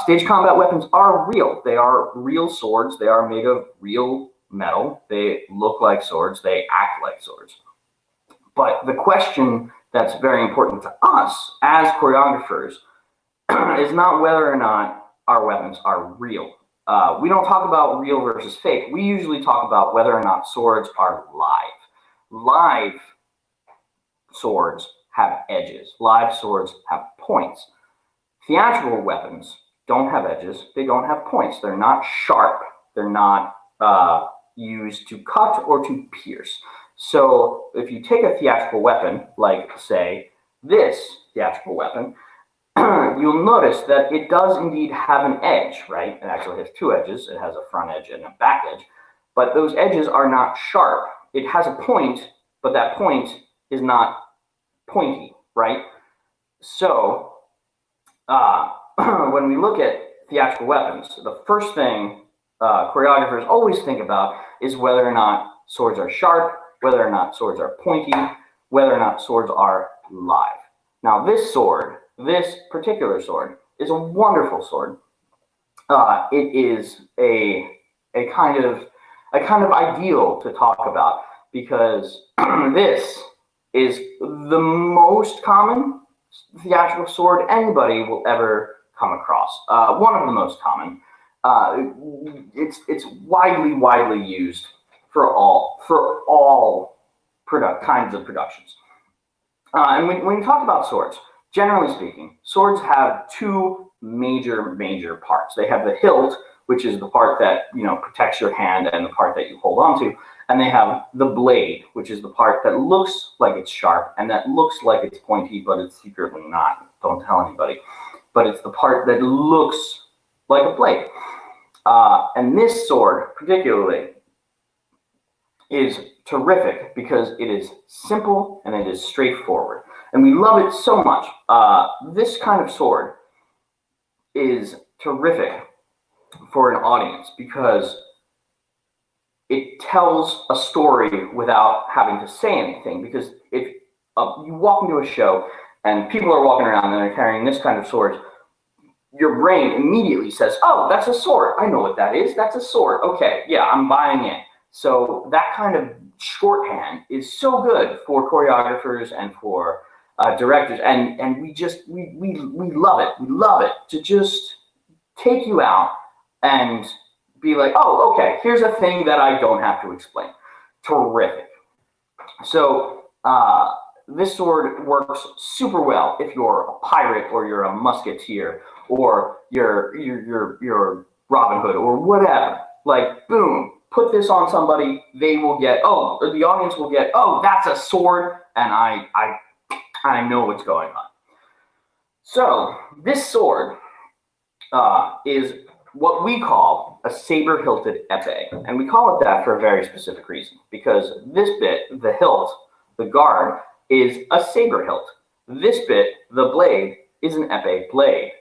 [SPEAKER 6] Stage combat weapons are real. They are real swords. They are made of real metal. They look like swords. They act like swords. But the question that's very important to us as choreographers is not whether or not our weapons are real. We don't talk about real versus fake. We usually talk about whether or not swords are live. Live swords have edges. Live swords have points. Theatrical weapons don't have edges. They don't have points. They're not sharp. They're not used to cut or to pierce. So if you take a theatrical weapon, like say this theatrical weapon, you'll notice that it does indeed have an edge, right? It actually has two edges. It has a front edge and a back edge, but those edges are not sharp. It has a point, but that point is not pointy, right? So when we look at theatrical weapons, the first thing choreographers always think about is whether or not swords are sharp, whether or not swords are pointy, whether or not swords are live. Now this sword, this particular sword, is a wonderful sword. It is a kind of ideal to talk about because this is the most common theatrical sword anybody will ever come across. One of the most common. It's widely used for all kinds of productions. And when you talk about swords, generally speaking, swords have two major parts. They have the hilt, which is the part that protects your hand and the part that you hold on to, and they have the blade, which is the part that looks like it's sharp and that looks like it's pointy, but it's secretly not. Don't tell anybody. But it's the part that looks like a blade. And this sword, particularly, is terrific because it is simple and it is straightforward. And we love it so much. This kind of sword is terrific for an audience because it tells a story without having to say anything. Because if you walk into a show and people are walking around and they're carrying this kind of sword, your brain immediately says, oh, that's a sword. I know what that is. That's a sword. Okay, yeah, I'm buying in. So that kind of shorthand is so good for choreographers and for directors, and we love it. We love it to just take you out and be like, oh, okay, here's a thing that I don't have to explain. Terrific. So this sword works super well if you're a pirate or you're a musketeer or you're Robin Hood or whatever. Like, boom. Put this on somebody, they will get, or the audience will get, oh, that's a sword, and I know what's going on. So this sword is what we call a saber-hilted epee, and we call it that for a very specific reason, because this bit, the hilt, the guard, is a saber hilt. This bit, the blade, is an epee blade.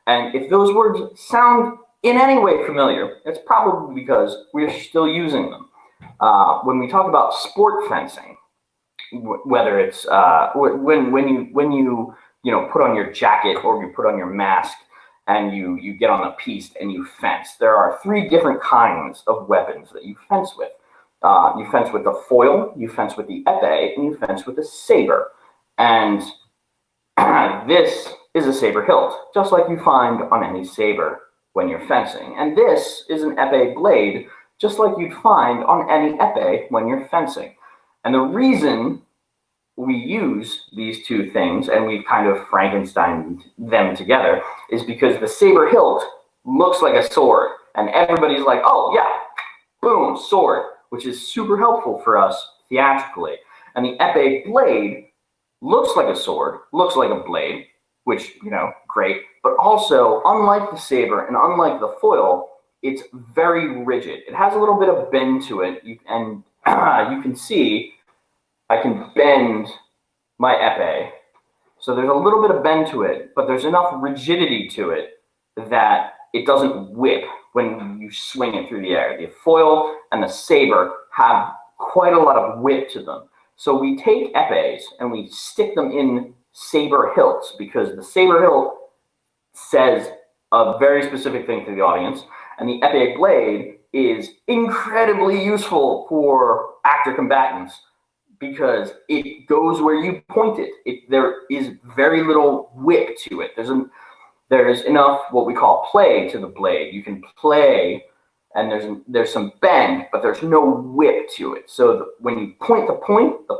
[SPEAKER 6] And if those words sound in any way familiar, it's probably because we're still using them. When we talk about sport fencing, whether it's when you put on your jacket or you put on your mask and you get on a piste and you fence, there are three different kinds of weapons that you fence with. You fence with the foil, you fence with the epee, and you fence with the saber. And this is a saber hilt, just like you find on any saber when you're fencing. And this is an epee blade, just like you'd find on any epee when you're fencing. And the reason we use these two things, and we've kind of Frankensteined them together, is because the saber hilt looks like a sword. And everybody's like, oh yeah, boom, sword, which is super helpful for us theatrically. And the epee blade looks like a sword, looks like a blade, which, great. But also, unlike the saber and unlike the foil, it's very rigid. It has a little bit of bend to it. You can see I can bend my epee. So there's a little bit of bend to it, but there's enough rigidity to it that it doesn't whip when you swing it through the air. The foil and the saber have quite a lot of whip to them. So we take epees and we stick them in saber hilts because the saber hilt says a very specific thing to the audience, and the epee blade is incredibly useful for actor combatants because it goes where you point it. There is very little whip to it. There's enough what we call play to the blade. You can play, and there's some bend, but there's no whip to it. So when you point the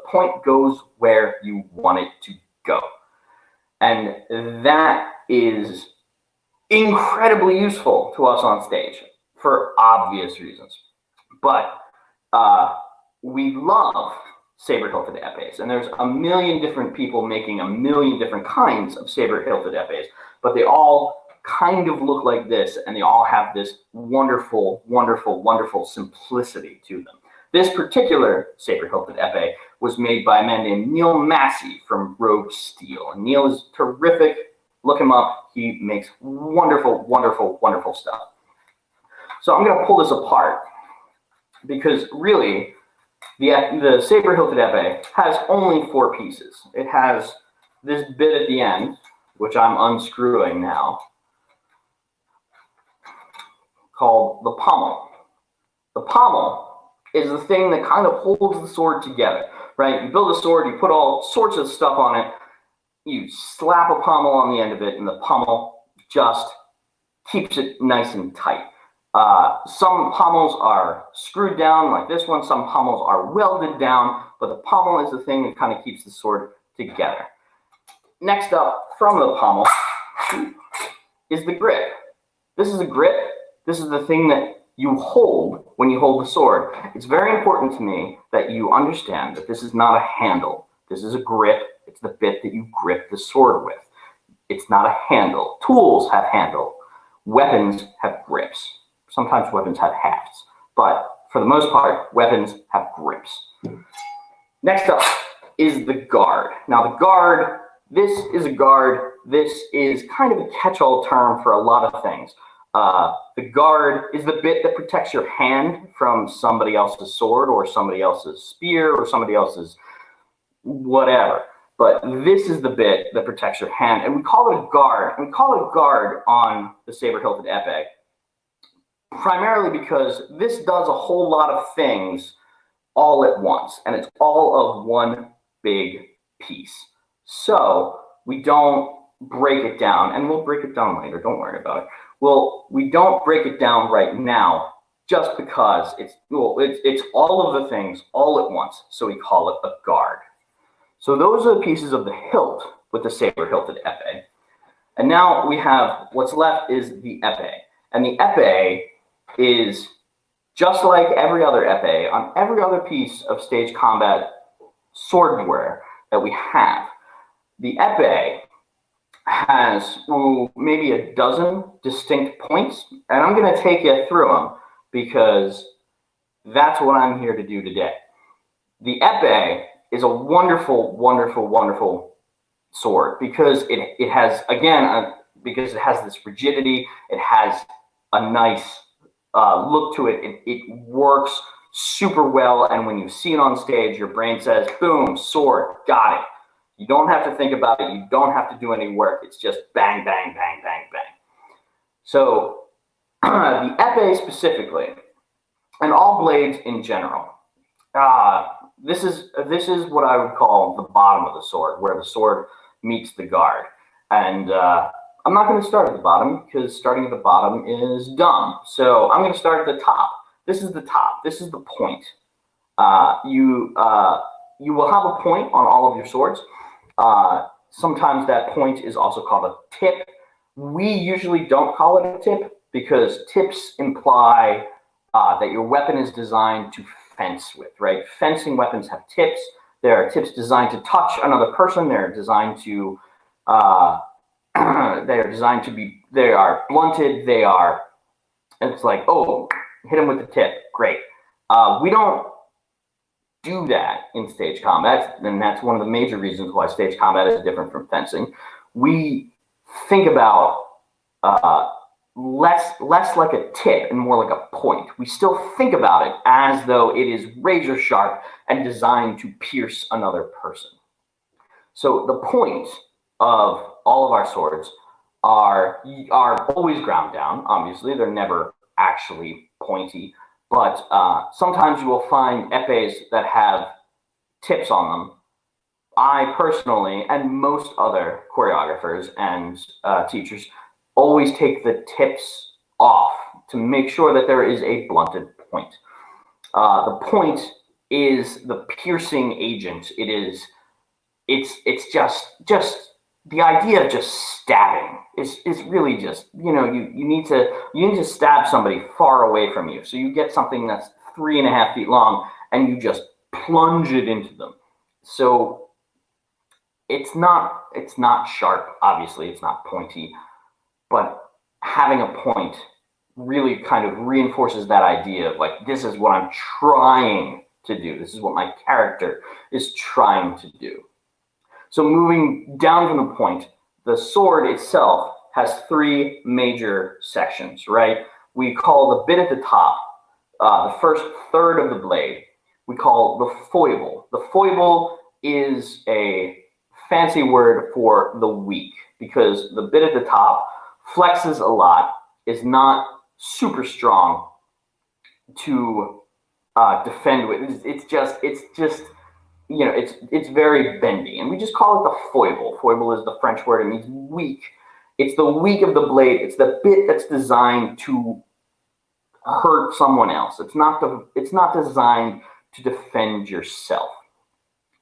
[SPEAKER 6] point goes where you want it to go. And that is incredibly useful to us on stage for obvious reasons. But we love saber-hilted epées, and there's a million different people making a million different kinds of saber-hilted epées, but they all kind of look like this, and they all have this wonderful, wonderful, wonderful simplicity to them. This particular saber-hilted épée was made by a man named Neil Massey from Rogue Steel, and Neil is terrific. Look him up. He makes wonderful, wonderful, wonderful stuff. So I'm going to pull this apart because really the saber-hilted épée has only 4 pieces. It has this bit at the end, which I'm unscrewing now, called the pommel. The pommel is the thing that kind of holds the sword together, right? You build a sword, you put all sorts of stuff on it, you slap a pommel on the end of it, and the pommel just keeps it nice and tight. Some pommels are screwed down like this one, some pommels are welded down, but the pommel is the thing that kind of keeps the sword together. Next up from the pommel is the grip. This is a grip. This is the thing that you hold when you hold the sword. It's very important to me that you understand that this is not a handle. This is a grip. It's the bit that you grip the sword with. It's not a handle. Tools have handle. Weapons have grips. Sometimes weapons have hafts, but for the most part, weapons have grips. Next up is the guard. Now the guard, this is a guard. This is kind of a catch-all term for a lot of things. The guard is the bit that protects your hand from somebody else's sword or somebody else's spear or somebody else's whatever. But this is the bit that protects your hand, and we call it a guard. And we call it a guard on the saber-hilted épée primarily because this does a whole lot of things all at once, and it's all of one big piece. So we don't break it down, and we'll break it down later. Don't worry about it. Well, we don't break it down right now just because it's all of the things all at once, so we call it a guard. So those are the pieces of the hilt with the saber-hilted épée. And now we have what's left is the épée. And the épée is just like every other épée on every other piece of stage combat swordware that we have. The épée has maybe a dozen distinct points, and I'm going to take you through them because that's what I'm here to do today. The épée is a wonderful, wonderful, wonderful sword because it has, again, because it has this rigidity, it has a nice look to it. It works super well, and when you see it on stage, your brain says, boom, sword, got it. You don't have to think about it. You don't have to do any work. It's just bang, bang, bang, bang, bang. So the épée specifically, and all blades in general, this is what I would call the bottom of the sword, where the sword meets the guard. And I'm not going to start at the bottom because starting at the bottom is dumb. So I'm going to start at the top. This is the top. This is the point. You will have a point on all of your swords. Sometimes that point is also called a tip. We usually don't call it a tip because tips imply that your weapon is designed to fence with, right? Fencing weapons have tips. There are tips designed to touch another person. They're designed to, they are blunted. It's like, oh, hit him with the tip. Great. We don't do that in stage combat, and that's one of the major reasons why stage combat is different from fencing. We think about less like a tip and more like a point. We still think about it as though it is razor sharp and designed to pierce another person. So the point of all of our swords are always ground down. Obviously, they're never actually pointy. But sometimes you will find épées that have tips on them. I personally, and most other choreographers and teachers, always take the tips off to make sure that there is a blunted point. The point is the piercing agent. It's just the idea of just stabbing is really just, you need to stab somebody far away from you. So you get something that's 3.5 feet long and you just plunge it into them. So it's not sharp, obviously, it's not pointy, but having a point really kind of reinforces that idea of like, this is what I'm trying to do. This is what my character is trying to do. So moving down from the point, the sword itself has three major sections, right? We call the bit at the top, the first third of the blade, we call the foible. The foible is a fancy word for the weak, because the bit at the top flexes a lot, is not super strong to defend with. It's just you know, it's very bendy, and we just call it the foible. Foible is the French word. It means weak. It's the weak of the blade. It's the bit that's designed to hurt someone else. It's not designed to defend yourself.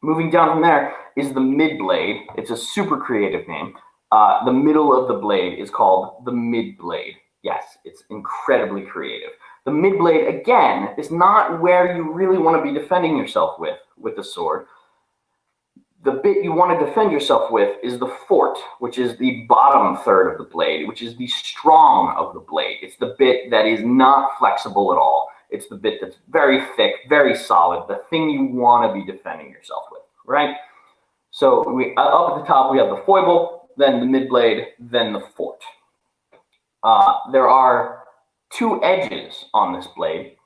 [SPEAKER 6] Moving down from there is the mid blade. It's a super creative name. The middle of the blade is called the mid blade. Yes, it's incredibly creative. The mid blade, again, is not where you really want to be defending yourself with the sword. The bit you want to defend yourself with is the fort, which is the bottom third of the blade, which is the strong of the blade. It's the bit that is not flexible at all. It's the bit that's very thick, very solid, the thing you want to be defending yourself with, right? So up at the top, we have the foible, then the mid blade, then the fort. There are two edges on this blade.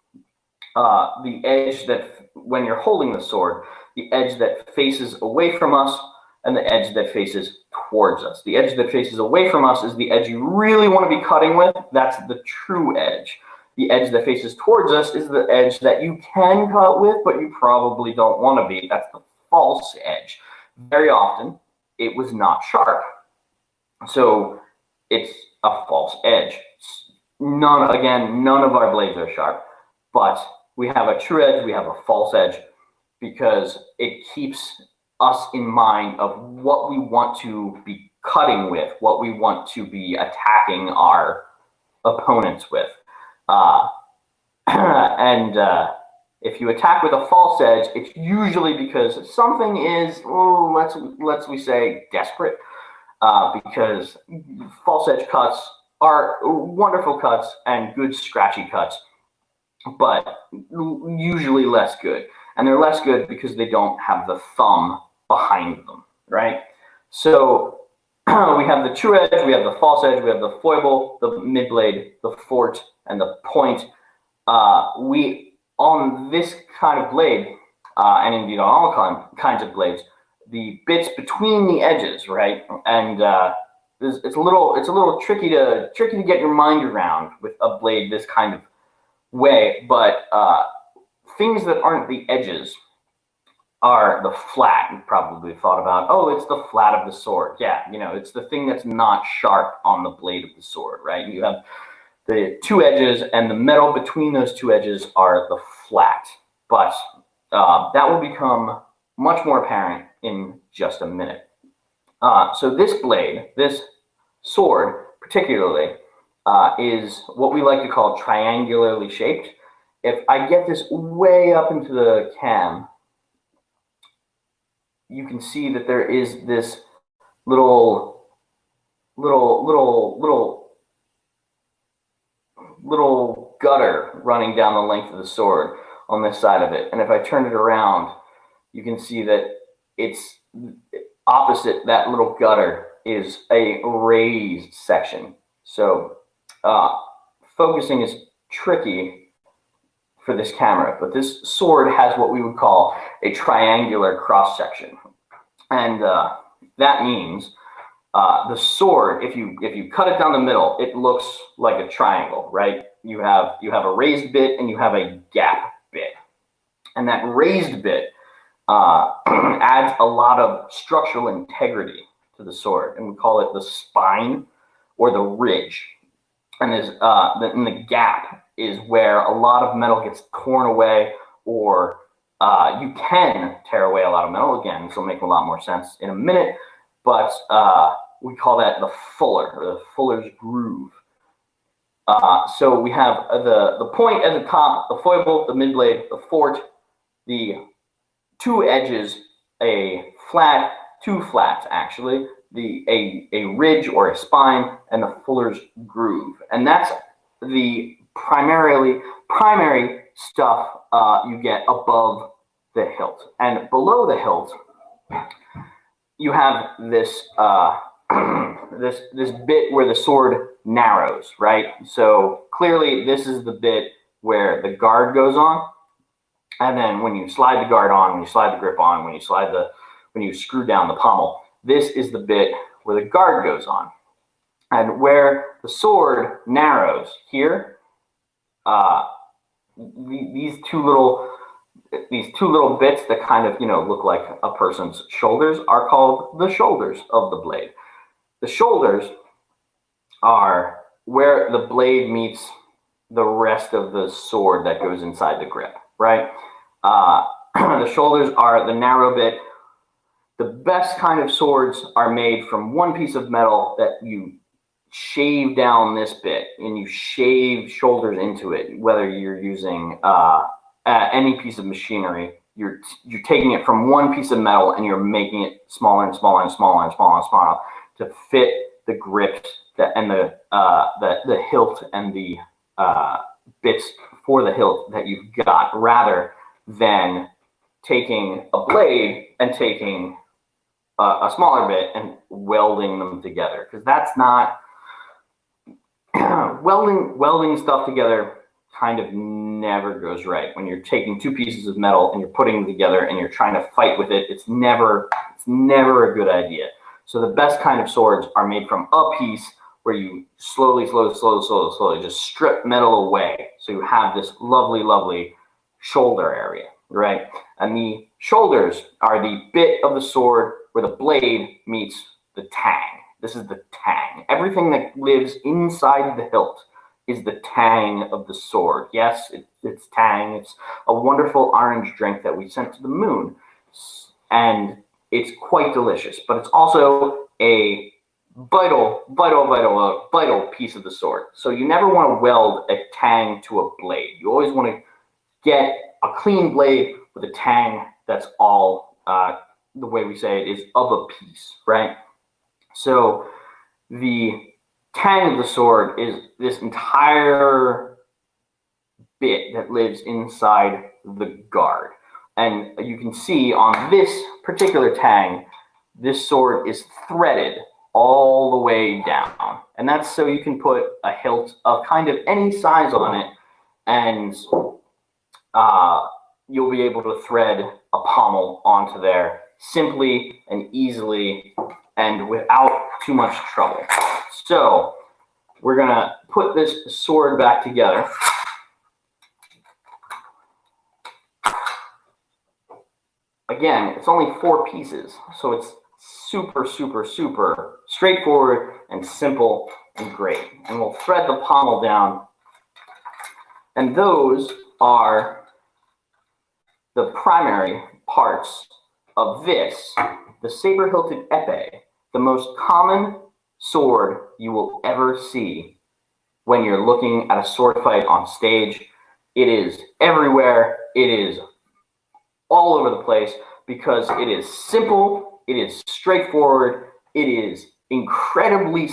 [SPEAKER 6] The edge that, when you're holding the sword, the edge that faces away from us, and the edge that faces towards us. The edge that faces away from us is the edge you really want to be cutting with. That's the true edge. The edge that faces towards us is the edge that you can cut with, but you probably don't want to be. That's the false edge. Very often, it was not sharp. So it's a false edge. None of our blades are sharp, but we have a true edge, we have a false edge, because it keeps us in mind of what we want to be cutting with, what we want to be attacking our opponents with. If you attack with a false edge, it's usually because something is, let's we say, desperate, because false edge cuts are wonderful cuts and good scratchy cuts, but usually less good. And they're less good because they don't have the thumb behind them, right? So we have the true edge, we have the false edge, we have the foible, the mid blade, the fort, and the point. On this kind of blade, and indeed on all kinds of blades, the bits between the edges, right? And it's a little tricky to get your mind around with a blade this kind of way, but things that aren't the edges are the flat. You probably thought about, oh, it's the flat of the sword. Yeah, you know, it's the thing that's not sharp on the blade of the sword, right? You have the two edges, and the metal between those two edges are the flat. But that will become much more apparent in just a minute. So this blade, this sword particularly, is what we like to call triangularly shaped. If I get this way up into the cam, you can see that there is this little gutter running down the length of the sword on this side of it. And if I turn it around, you can see that it's opposite that little gutter is a raised section. So focusing is tricky for this camera, but this sword has what we would call a triangular cross section. And that means the sword, if you cut it down the middle, it looks like a triangle, right? You have a raised bit and you have a gap bit. And that raised bit adds a lot of structural integrity to the sword, and we call it the spine or the ridge. And the gap is where a lot of metal gets torn away, or you can tear away a lot of metal. Again, this will make a lot more sense in a minute, but we call that the fuller, or the fuller's groove. So we have the point at the top, the foible, the mid blade, the fort, the two edges, a flat, two flats actually, a ridge or a spine, and the fuller's groove. And that's the primary stuff you get above the hilt. And below the hilt, you have this this bit where the sword narrows, right? So clearly this is the bit where the guard goes on. And then when you slide the guard on, when you slide the grip on, when you screw down the pommel, this is the bit where the guard goes on. And where the sword narrows here, these two little bits that kind of, look like a person's shoulders are called the shoulders of the blade. The shoulders are where the blade meets the rest of the sword that goes inside the grip, right? The shoulders are the narrow bit. The best kind of swords are made from one piece of metal that you shave down this bit and you shave shoulders into it, whether you're using any piece of machinery. You're taking it from one piece of metal and you're making it smaller and smaller and smaller and smaller and smaller to fit the grips and the hilt and the bits for the hilt that you've got, rather than taking a blade and taking a smaller bit and welding them together, because that's not welding stuff together kind of never goes right. When you're taking two pieces of metal and you're putting them together and you're trying to fight with it, it's never a good idea. So the best kind of swords are made from a piece where you slowly just strip metal away, so you have this lovely shoulder area, right? And the shoulders are the bit of the sword where the blade meets the tang. This is the tang. Everything that lives inside the hilt is the tang of the sword. Yes, it's tang. It's a wonderful orange drink that we sent to the moon. And it's quite delicious, but it's also a vital piece of the sword. So you never want to weld a tang to a blade. You always want to get a clean blade with a tang that's all, the way we say it, is of a piece, right? So the tang of the sword is this entire bit that lives inside the guard. And you can see on this particular tang, this sword is threaded all the way down. And that's so you can put a hilt of kind of any size on it, and you'll be able to thread a pommel onto there simply and easily and without too much trouble. So we're gonna put this sword back together. Again, it's only 4 pieces, so it's super straightforward and simple and great. And we'll thread the pommel down, and those are the primary parts of this, the saber-hilted épée, the most common sword you will ever see when you're looking at a sword fight on stage. It is everywhere. It is all over the place because it is simple, it is straightforward, it is incredibly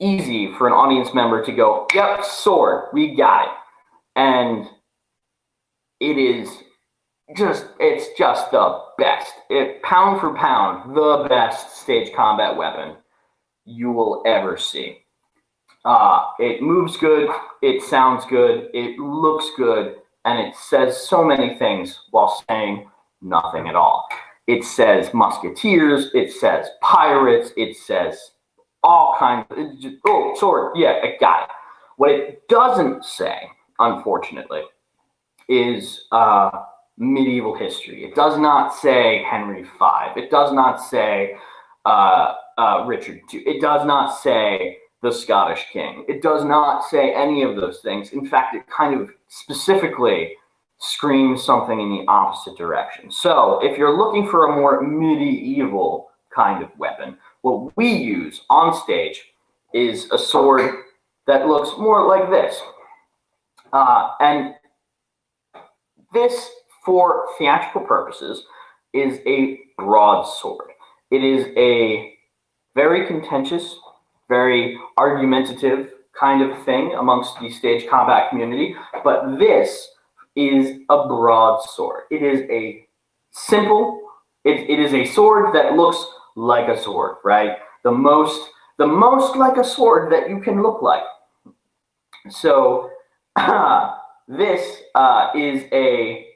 [SPEAKER 6] easy for an audience member to go, yep, sword, we got it. And it's just the best. Pound for pound, the best stage combat weapon you will ever see. It moves good, it sounds good, it looks good, and it says so many things while saying nothing at all. It says musketeers, it says pirates, it says all kinds of, sword, yeah, I got it. What it doesn't say, unfortunately, is medieval history. It does not say Henry V. It does not say Richard II. It does not say the Scottish king. It does not say any of those things. In fact, it kind of specifically screams something in the opposite direction. So if you're looking for a more medieval kind of weapon, what we use on stage is a sword that looks more like this. And This, for theatrical purposes, is a broadsword. It is a very contentious, very argumentative kind of thing amongst the stage combat community, but this is a broadsword. It is a simple, it is a sword that looks like a sword, right? The most like a sword that you can look like. So this is a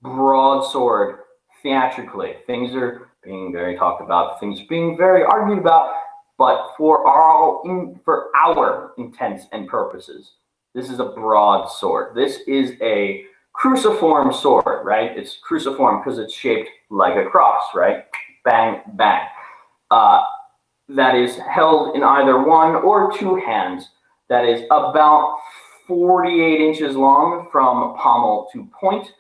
[SPEAKER 6] broadsword theatrically. Things are being very talked about, things are being very argued about, but for our intents and purposes, this is a broadsword. This is a cruciform sword, right? It's cruciform because it's shaped like a cross, right? Bang, bang. That is held in either one or two hands. That is about 48 inches long from pommel to point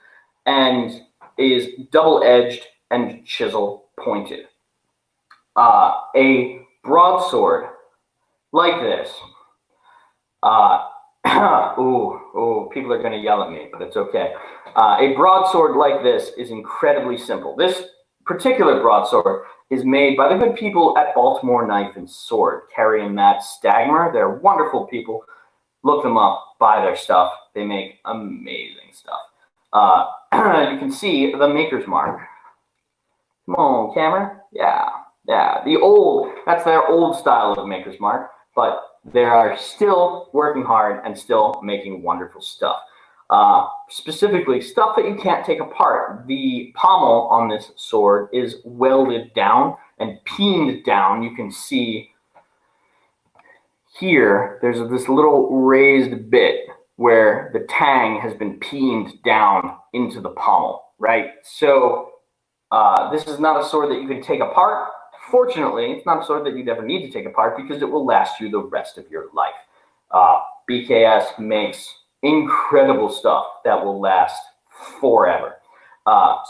[SPEAKER 6] and is double-edged and chisel pointed. A broadsword like this, people are going to yell at me, but it's okay. A broadsword like this is incredibly simple. This particular broadsword is made by the good people at Baltimore Knife and Sword, Kerry and Matt Stagmer. They're wonderful people. Look them up, buy their stuff. They make amazing stuff. You can see the maker's mark. Come on, camera. Yeah. That's their old style of maker's mark, but they are still working hard and still making wonderful stuff. Specifically, stuff that you can't take apart. The pommel on this sword is welded down and peened down. You can see here, there's this little raised bit where the tang has been peened down into the pommel, right? So this is not a sword that you can take apart. Fortunately, it's not a sword that you'd ever need to take apart because it will last you the rest of your life. BKS makes incredible stuff that will last forever.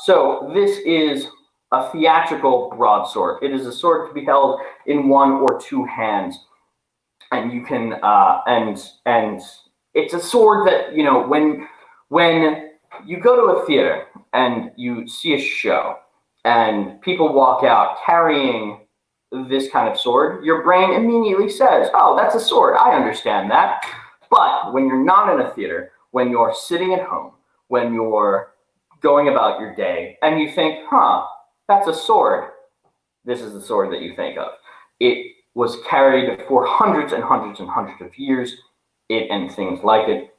[SPEAKER 6] So this is a theatrical broadsword. It is a sword to be held in one or two hands. And you can, and it's a sword that, you know, when you go to a theater and you see a show and people walk out carrying this kind of sword, your brain immediately says, oh, that's a sword. I understand that. But when you're not in a theater, when you're sitting at home, when you're going about your day and you think, that's a sword, this is the sword that you think of. It was carried for hundreds and hundreds and hundreds of years, it and things like it.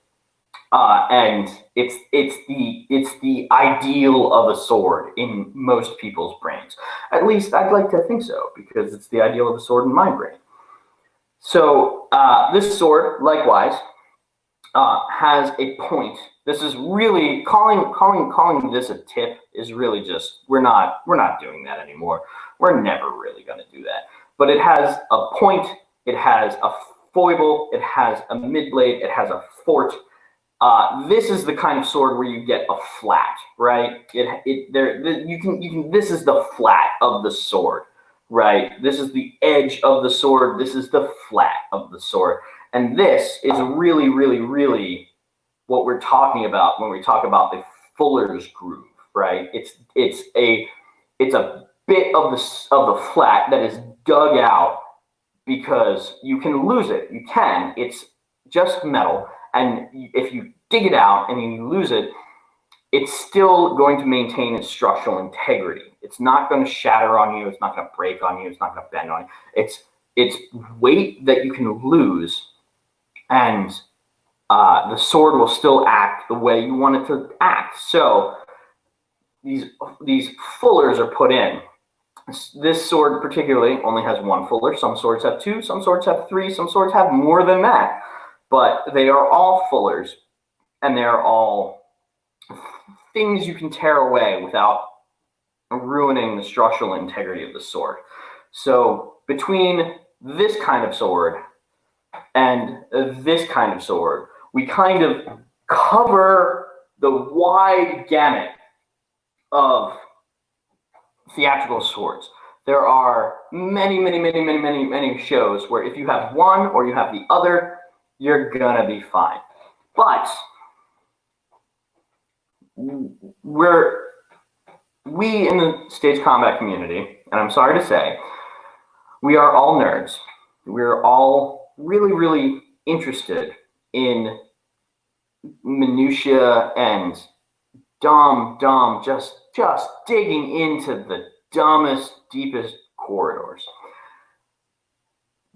[SPEAKER 6] And it's the ideal of a sword in most people's brains. At least I'd like to think so, because it's the ideal of a sword in my brain. So this sword, likewise, has a point. This is really calling this a tip is really just we're not doing that anymore. We're never really going to do that. But it has a point. It has a foible. It has a mid-blade. It has a fort. This is the kind of sword where you get a flat, right? This is the flat of the sword, right? This is the edge of the sword. This is the flat of the sword. And this is really, really, really what we're talking about when we talk about the fuller's groove, right? It's a bit of the flat that is dug out because you can lose it. You can. It's just metal. And if you dig it out and you lose it, it's still going to maintain its structural integrity. It's not going to shatter on you. It's not going to break on you. It's not going to bend on you. It's weight that you can lose, and the sword will still act the way you want it to act. So these fullers are put in. This sword particularly only has one fuller. Some swords have two. Some swords have three. Some swords have more than that. But they are all fullers, and they are all things you can tear away without ruining the structural integrity of the sword. So between this kind of sword and this kind of sword, we kind of cover the wide gamut of theatrical swords. There are many shows where if you have one or you have the other, you're gonna be fine. But we in the stage combat community, and I'm sorry to say, we are all nerds. We're all really, really interested in minutia and just digging into the dumbest, deepest corridors.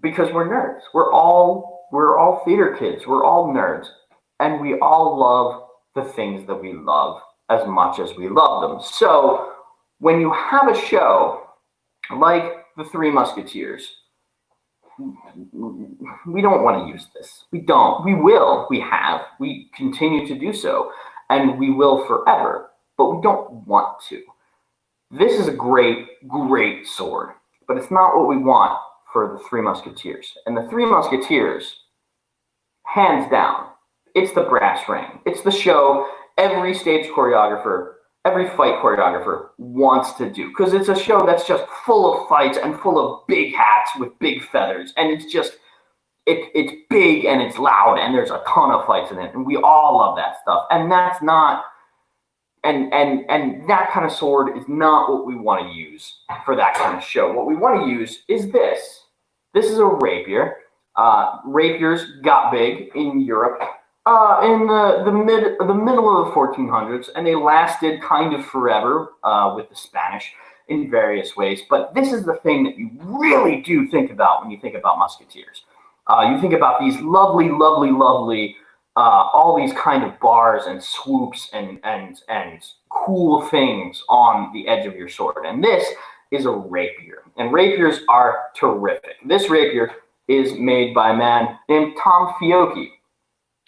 [SPEAKER 6] Because we're nerds. We're all theater kids. We're all nerds. And we all love the things that we love as much as we love them. So when you have a show like The Three Musketeers, we don't want to use this. We don't. We will. We have. We continue to do so. And we will forever. But we don't want to. This is a great, great sword. But it's not what we want for The Three Musketeers. And The Three Musketeers, hands down, it's the brass ring. It's the show every stage choreographer, every fight choreographer wants to do. Because it's a show that's just full of fights and full of big hats with big feathers. And it's just, it's big and it's loud and there's a ton of fights in it. And we all love that stuff. And that's not, and that kind of sword is not what we want to use for that kind of show. What we want to use is this. This is a rapier. Rapiers got big in Europe in the middle of the 1400s, and they lasted kind of forever with the Spanish in various ways. But this is the thing that you really do think about when you think about musketeers. You think about these lovely, lovely, lovely, all these kind of bars and swoops and cool things on the edge of your sword. And this is a rapier. And rapiers are terrific. This rapier is made by a man named Tom Fiocchi.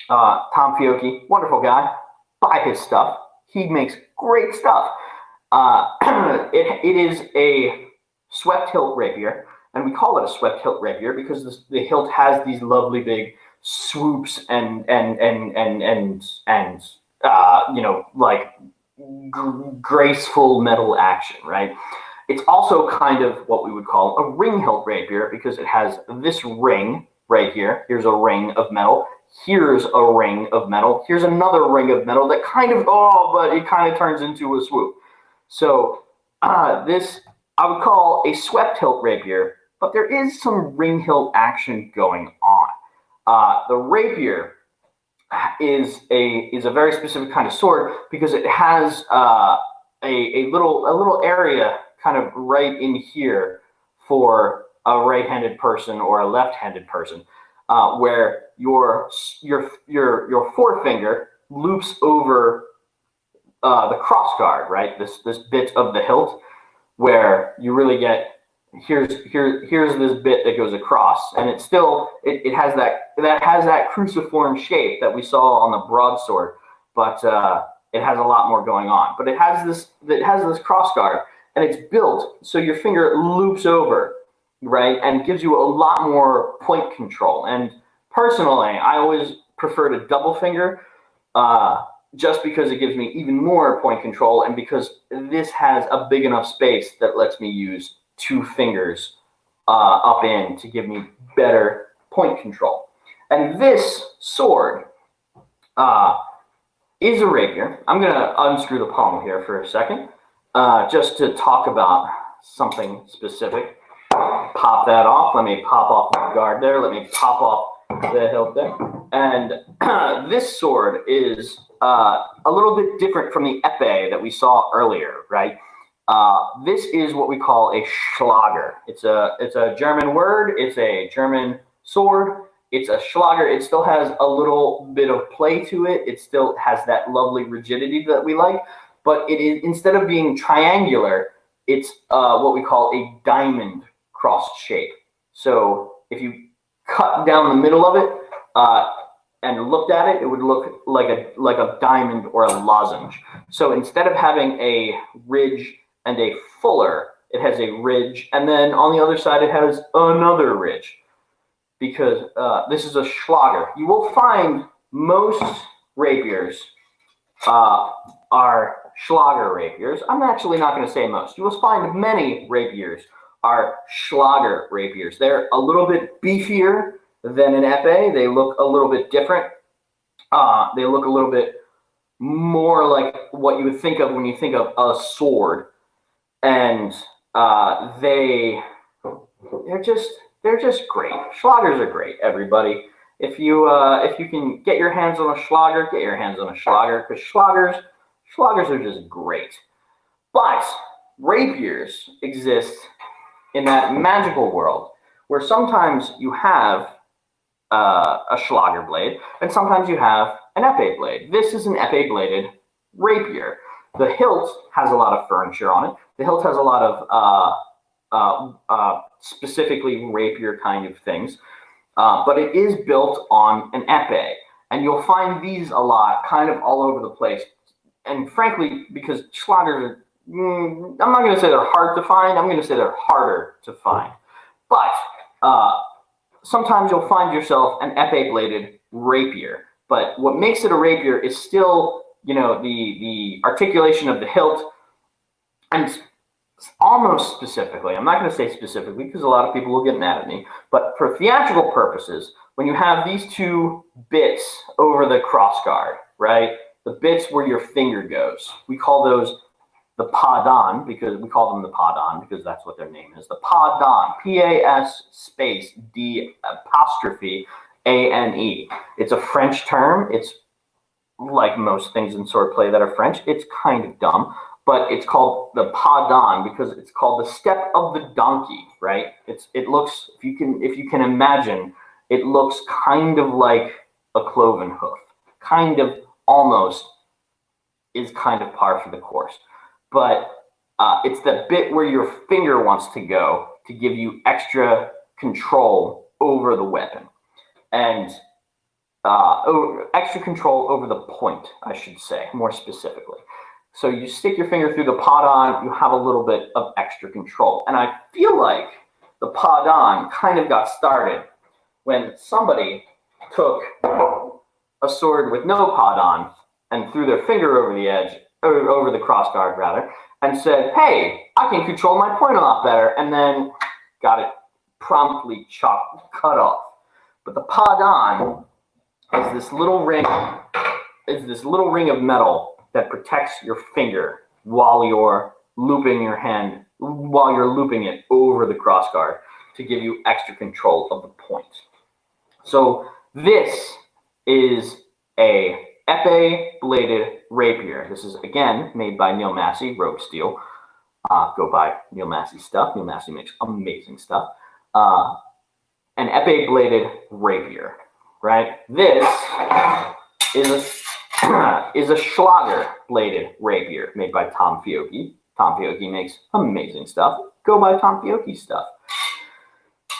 [SPEAKER 6] Tom Fiocchi, wonderful guy. Buy his stuff. He makes great stuff. It is a swept hilt rapier, and we call it a swept hilt rapier because the hilt has these lovely big swoops and you know, like graceful metal action, right? It's also kind of what we would call a ring hilt rapier because it has this ring right here. Here's a ring of metal. Here's a ring of metal. Here's another ring of metal that kind of, but it kind of turns into a swoop. So this I would call a swept hilt rapier, but there is some ring hilt action going on. The rapier is a very specific kind of sword because it has a little area kind of right in here for a right-handed person or a left-handed person, where your forefinger loops over the cross guard, right? This bit of the hilt where you really get here's this bit that goes across, and it has that cruciform shape that we saw on the broadsword, but it has a lot more going on. But it has this cross guard, and it's built so your finger loops over, right, and gives you a lot more point control. And personally, I always prefer to double finger, just because it gives me even more point control, and because this has a big enough space that lets me use two fingers up in to give me better point control. And this sword is a rapier. I'm going to unscrew the pommel here for a second, just to talk about something specific. Pop that off. Let me pop off the guard there. Let me pop off the hilt there. And this sword is a little bit different from the epee that we saw earlier, right? This is what we call a Schlager. It's a German word. It's a German sword. It's a Schlager. It still has a little bit of play to it. It still has that lovely rigidity that we like. But it is, instead of being triangular, it's what we call a diamond crossed shape. So if you cut down the middle of it and looked at it, it would look like a diamond or a lozenge. So instead of having a ridge and a fuller, it has a ridge, and then on the other side it has another ridge, because this is a Schlager. You will find most rapiers are Schlager rapiers. I'm actually not going to say most. You will find many rapiers are Schlager rapiers. They're a little bit beefier than an epee. They look a little bit different. They look a little bit more like what you would think of when you think of a sword, and they're just great. Schlagers are great, everybody. If you can get your hands on a Schlager, get your hands on a Schlager, because Schlagers are just great. But rapiers exist in that magical world where sometimes you have a Schlager blade, and sometimes you have an épée blade. This is an épée bladed rapier. The hilt has a lot of furniture on it. The hilt has a lot of specifically rapier kind of things, but it is built on an épée, and you'll find these a lot, kind of all over the place. And frankly, because Schlagers are, I'm not going to say they're hard to find. I'm going to say they're harder to find. But sometimes you'll find yourself an épée-bladed rapier. But what makes it a rapier is still, you know, the articulation of the hilt, and almost specifically, I'm not going to say specifically because a lot of people will get mad at me, but for theatrical purposes, when you have these two bits over the crossguard, right? The bits where your finger goes, we call those the padan, because we call them the padan because that's what their name is. The padan, P-A-S space D apostrophe A-N-E. It's a French term. It's like most things in swordplay that are French. It's kind of dumb, but it's called the padan because it's called the step of the donkey, right? It looks, if you can imagine, it looks kind of like a cloven hoof, kind of almost is kind of par for the course. But it's the bit where your finger wants to go to give you extra control over the weapon, and extra control over the point, I should say, more specifically. So you stick your finger through the padan, you have a little bit of extra control. And I feel like the padan kind of got started when somebody took a sword with no padan and threw their finger over the edge, or over the crossguard rather, and said, hey, I can control my point a lot better, and then got it promptly cut off. But the padan is this little ring of metal that protects your finger while you're looping your hand, while you're looping it over the crossguard to give you extra control of the point. So this is a épée-bladed rapier. This is, again, made by Neil Massey, Rogue Steel. Go buy Neil Massey stuff. Neil Massey makes amazing stuff. An épée-bladed rapier, right? This is a Schlager-bladed rapier made by Tom Fiocchi. Tom Fiocchi makes amazing stuff. Go buy Tom Fiocchi stuff.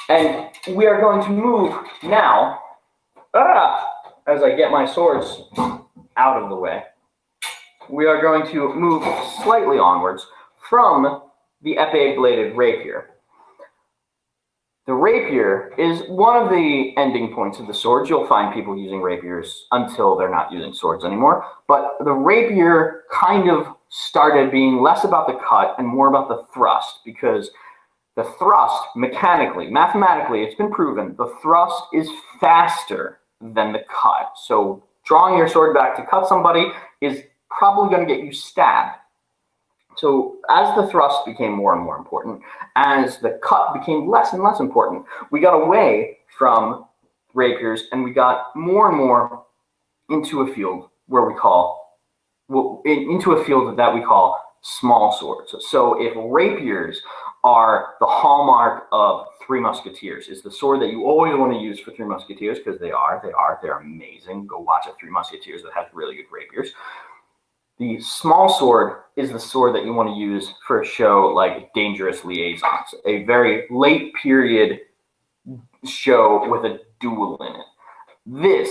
[SPEAKER 6] And we are going to move now, as I get my swords out of the way, we are going to move slightly onwards from the épée-bladed rapier. The rapier is one of the ending points of the swords. You'll find people using rapiers until they're not using swords anymore. But the rapier kind of started being less about the cut and more about the thrust, because the thrust, mechanically, mathematically, it's been proven, the thrust is faster than the cut. So drawing your sword back to cut somebody is probably going to get you stabbed. So as the thrust became more and more important, as the cut became less and less important, we got away from rapiers and we got more and more into a field where we call, into a field that we call small swords. So if rapiers are the hallmark of Three Musketeers, is the sword that you always want to use for Three Musketeers, because they're amazing. Go watch a Three Musketeers that has really good rapiers. The small sword is the sword that you want to use for a show like Dangerous Liaisons, a very late period show with a duel in it. This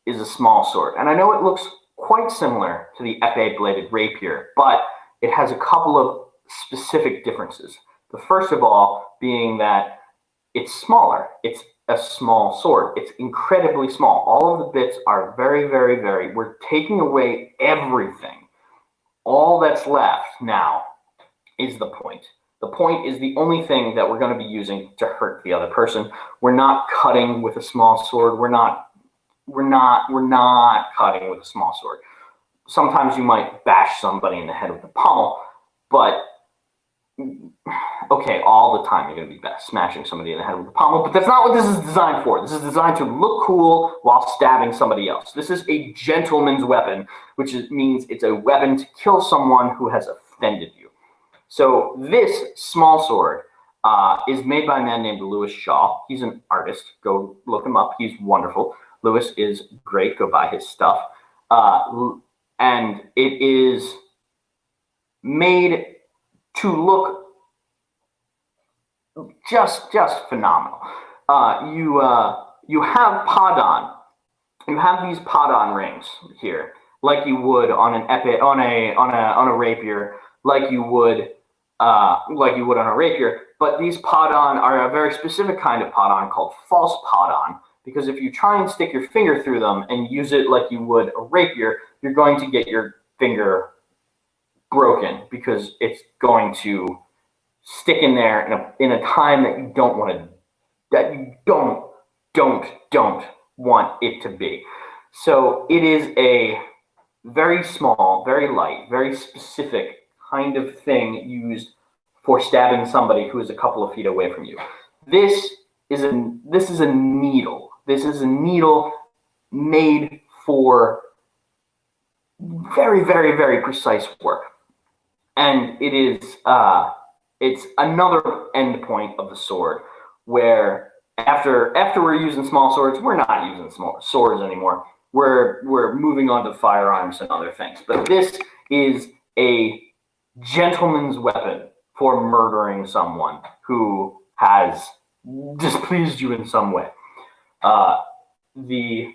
[SPEAKER 6] is a small sword, and I know it looks quite similar to the épée-bladed rapier, but it has a couple of specific differences. The first of all being that it's smaller. It's a small sword. It's incredibly small. All of the bits are very, very, very, we're taking away everything. All that's left now is the point. The point is the only thing that we're going to be using to hurt the other person. We're not cutting with a small sword. We're not cutting with a small sword. sometimes you might bash somebody in the head with the pommel, but okay, all the time you're going to be smashing somebody in the head with the pommel, but that's not what this is designed for. This is designed to look cool while stabbing somebody else. This is a gentleman's weapon, which means it's a weapon to kill someone who has offended you. So this small sword is made by a man named Lewis Shaw. He's an artist. Go look him up. He's wonderful. Lewis is great. Go buy his stuff. And it is made to look just phenomenal. You have padon. You have these padon rings here, like you would on an on a rapier, like you would on a rapier. But these padon are a very specific kind of padon called false padon, because if you try and stick your finger through them and use it like you would a rapier, you're going to get your finger broken, because it's going to stick in there in a time that you don't want to, that you don't want it to be. So it is a very small, very light, very specific kind of thing used for stabbing somebody who is a couple of feet away from you. This is a needle. This is a needle made for very, very, very precise work. And it is it's another end point of the sword, where after we're using small swords, we're not using small swords anymore. We're moving on to firearms and other things. But this is a gentleman's weapon for murdering someone who has displeased you in some way. The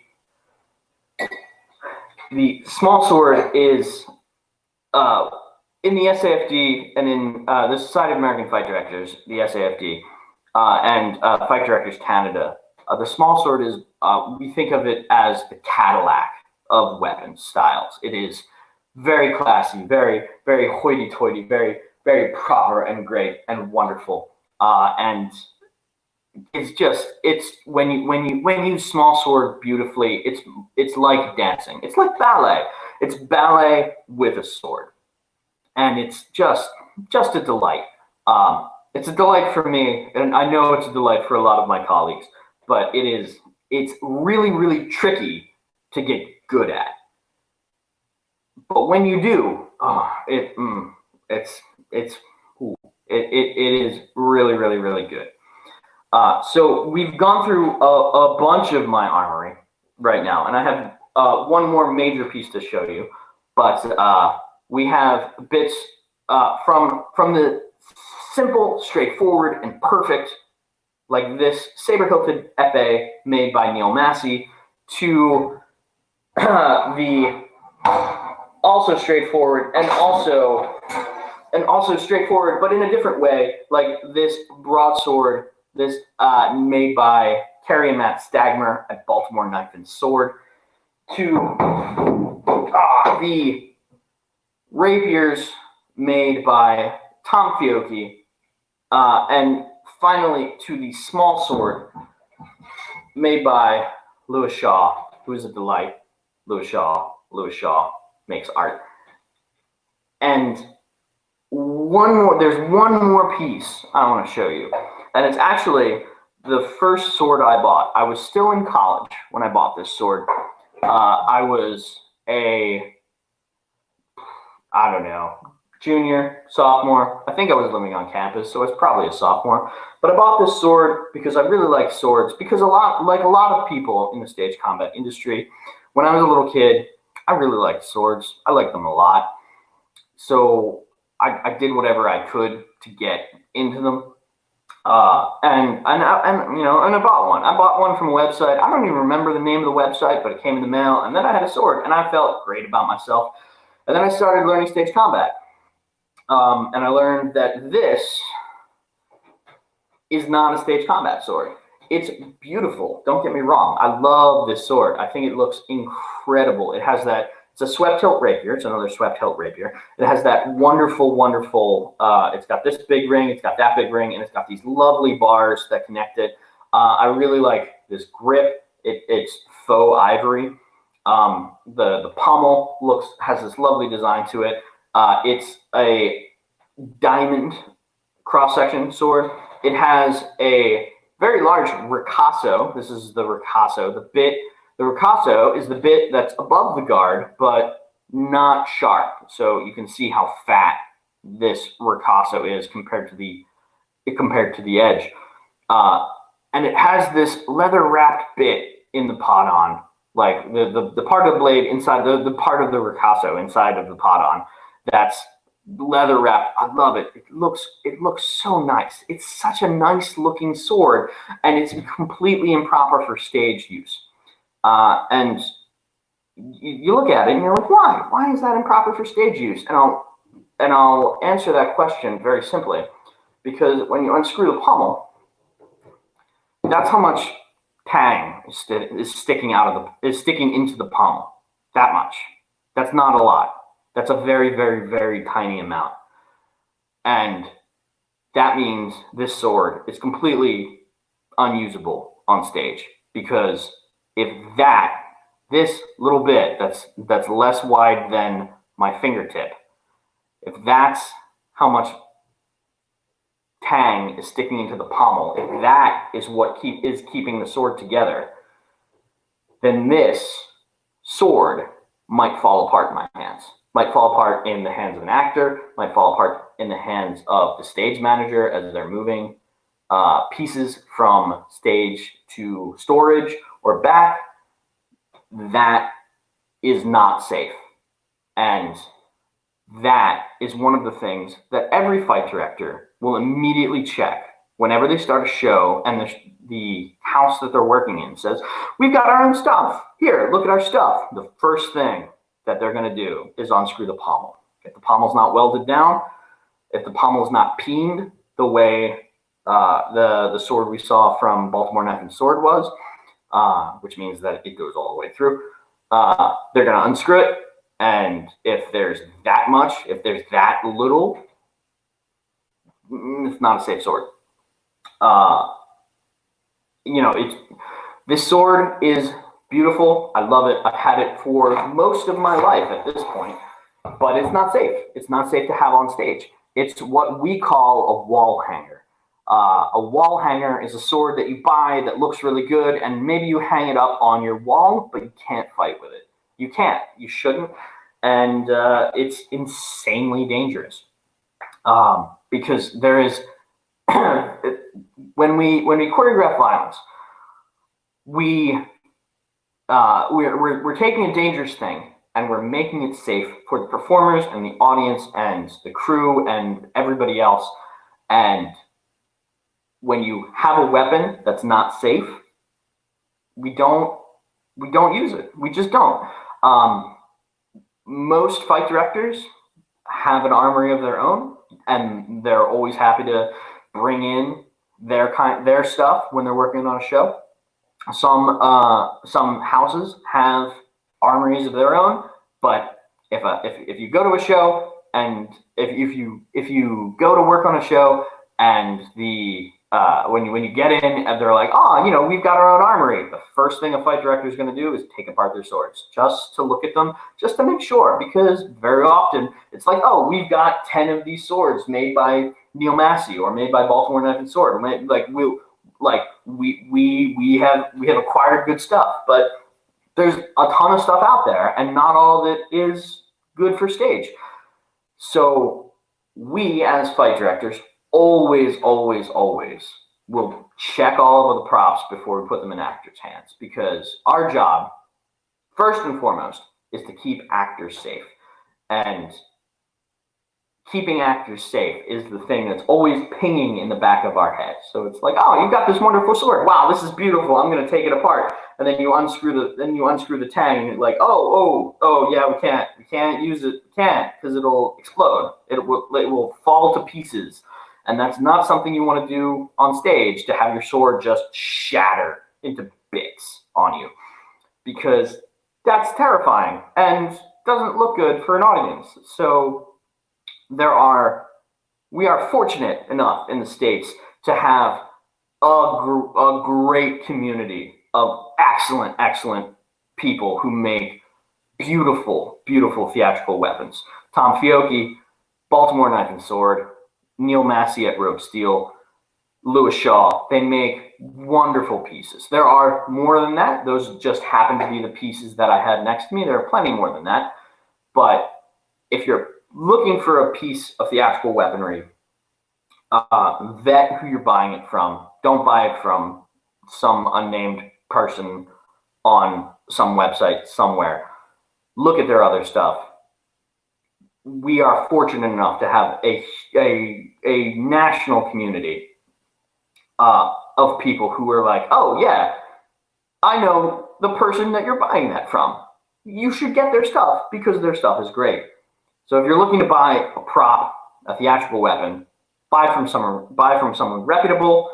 [SPEAKER 6] small sword is in the SAFD and in the Society of American Fight Directors, the SAFD, and Fight Directors Canada, the small sword is, we think of it as the Cadillac of weapon styles. It is very classy, very, very hoity-toity, very, very proper and great and wonderful. And it's when you use small sword beautifully, it's like dancing. It's like ballet. It's ballet with a sword. And it's just a delight. It's a delight for me, and I know it's a delight for a lot of my colleagues, but it's really, really tricky to get good at. But when you do, it is really, really, really good. So we've gone through a bunch of my armory right now, and I have one more major piece to show you, but we have bits from the simple, straightforward, and perfect, like this saber-hilted epee made by Neil Massey, to the also straightforward and also straightforward, but in a different way, like this broadsword, this made by Carrie and Matt Stagmer at Baltimore Knife and Sword, to the rapiers made by Tom Fiocchi, and finally to the small sword made by Lewis Shaw, who is a delight. Lewis Shaw makes art. And there's one more piece I want to show you, and it's actually the first sword I bought. I was still in college when I bought this sword. I was I don't know, junior, sophomore. I think I was living on campus, so I was probably a sophomore. But I bought this sword because I really like swords, because a lot of people in the stage combat industry, when I was a little kid, I really liked swords. I liked them a lot. So I did whatever I could to get into them. And I bought one. I bought one from a website. I don't even remember the name of the website, but it came in the mail, and then I had a sword, and I felt great about myself. And then I started learning stage combat. And I learned that this is not a stage combat sword. It's beautiful. Don't get me wrong. I love this sword. I think it looks incredible. It has that, it's a swept hilt rapier. It's another swept hilt rapier. It has that wonderful, wonderful, it's got this big ring, it's got that big ring, and it's got these lovely bars that connect it. I really like this grip. It's faux ivory. The pommel has this lovely design to it. It's a diamond cross-section sword. It has a very large ricasso. This is the ricasso. The ricasso is the bit that's above the guard, but not sharp. So you can see how fat this ricasso is compared to the edge. And it has this leather-wrapped bit in the podon, like the part of the blade inside the part of the ricasso inside of the podon that's leather wrapped. I love it. It looks so nice. It's such a nice looking sword, and it's completely improper for stage use. And you look at it and you're like, why? Why is that improper for stage use? And I'll answer that question very simply, because when you unscrew the pommel, that's how much tang is sticking into the pommel. That much. That's not a lot. That's a very, very, very tiny amount. And that means this sword is completely unusable on stage, because if this little bit that's less wide than my fingertip, if that's how much tang is sticking into the pommel, if that is what is keeping the sword together, then this sword might fall apart in my hands. Might fall apart in the hands of an actor, might fall apart in the hands of the stage manager as they're moving pieces from stage to storage or back. That is not safe. And that is one of the things that every fight director will immediately check whenever they start a show, and the house that they're working in says, we've got our own stuff. Here, look at our stuff. The first thing that they're going to do is unscrew the pommel. If the pommel's not welded down, if the pommel's not peened the way the sword we saw from Baltimore Knife and Sword was, which means that it goes all the way through, they're going to unscrew it. And if there's that much, if there's that little, it's not a safe sword. This sword is beautiful. I love it. I've had it for most of my life at this point, but it's not safe. It's not safe to have on stage. It's what we call a wall hanger. A wall hanger is a sword that you buy that looks really good, and maybe you hang it up on your wall, but you can't fight with it. You can't. You shouldn't. And it's insanely dangerous, because there is when we choreograph violence, we're taking a dangerous thing and we're making it safe for the performers and the audience and the crew and everybody else. And when you have a weapon that's not safe, we don't use it. We just don't. Most fight directors have an armory of their own, and they're always happy to bring in their stuff when they're working on a show. Some houses have armories of their own, but if you go to a show and if you go to work on a show and when you get in and they're like, oh, we've got our own armory, the first thing a fight director is going to do is take apart their swords just to look at them, just to make sure, because very often it's like, oh, we've got 10 of these swords made by Neil Massey or made by Baltimore Knife and Sword. We have acquired good stuff, but there's a ton of stuff out there, and not all of it is good for stage. So we, as fight directors, always will check all of the props before we put them in actors' hands, because our job, first and foremost, is to keep actors safe. And keeping actors safe is the thing that's always pinging in the back of our head. So it's like, oh, you've got this wonderful sword. Wow, this is beautiful. I'm going to take it apart. And then you unscrew the tang, and you're like, oh, yeah, we can't use it. We can't, because it'll explode. It will fall to pieces. And that's not something you want to do on stage, to have your sword just shatter into bits on you, because that's terrifying and doesn't look good for an audience. So we are fortunate enough in the States to have a great community of excellent people who make beautiful, beautiful theatrical weapons. Tom Fiocchi, Baltimore Knife and Sword, Neil Massey at Rogue Steel, Lewis Shaw. They make wonderful pieces. There are more than that. Those just happen to be the pieces that I had next to me. There are plenty more than that. But if you're looking for a piece of theatrical weaponry, vet who you're buying it from. Don't buy it from some unnamed person on some website somewhere. Look at their other stuff. We are fortunate enough to have a national community of people who are like, oh yeah, I know the person that you're buying that from. You should get their stuff because their stuff is great. So if you're looking to buy a prop, a theatrical weapon, buy from someone reputable,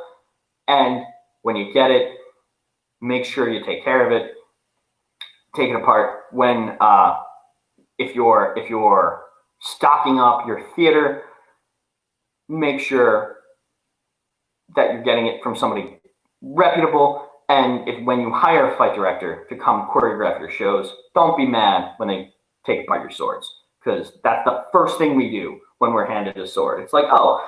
[SPEAKER 6] and when you get it, make sure you take care of it. Take it apart when if you're stocking up your theater, make sure that you're getting it from somebody reputable. And when you hire a fight director to come choreograph your shows, don't be mad when they take apart your swords, because that's the first thing we do when we're handed a sword. It's like, oh,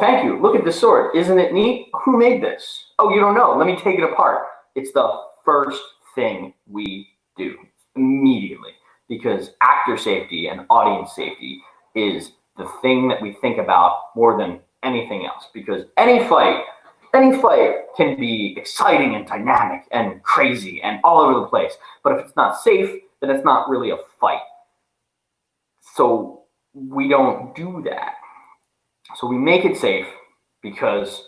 [SPEAKER 6] thank you. Look at this sword. Isn't it neat? Who made this? Oh, you don't know. Let me take it apart. It's the first thing we do immediately, because actor safety and audience safety is the thing that we think about more than anything else, because any fight can be exciting and dynamic and crazy and all over the place. But if it's not safe, then it's not really a fight. So we don't do that. So we make it safe because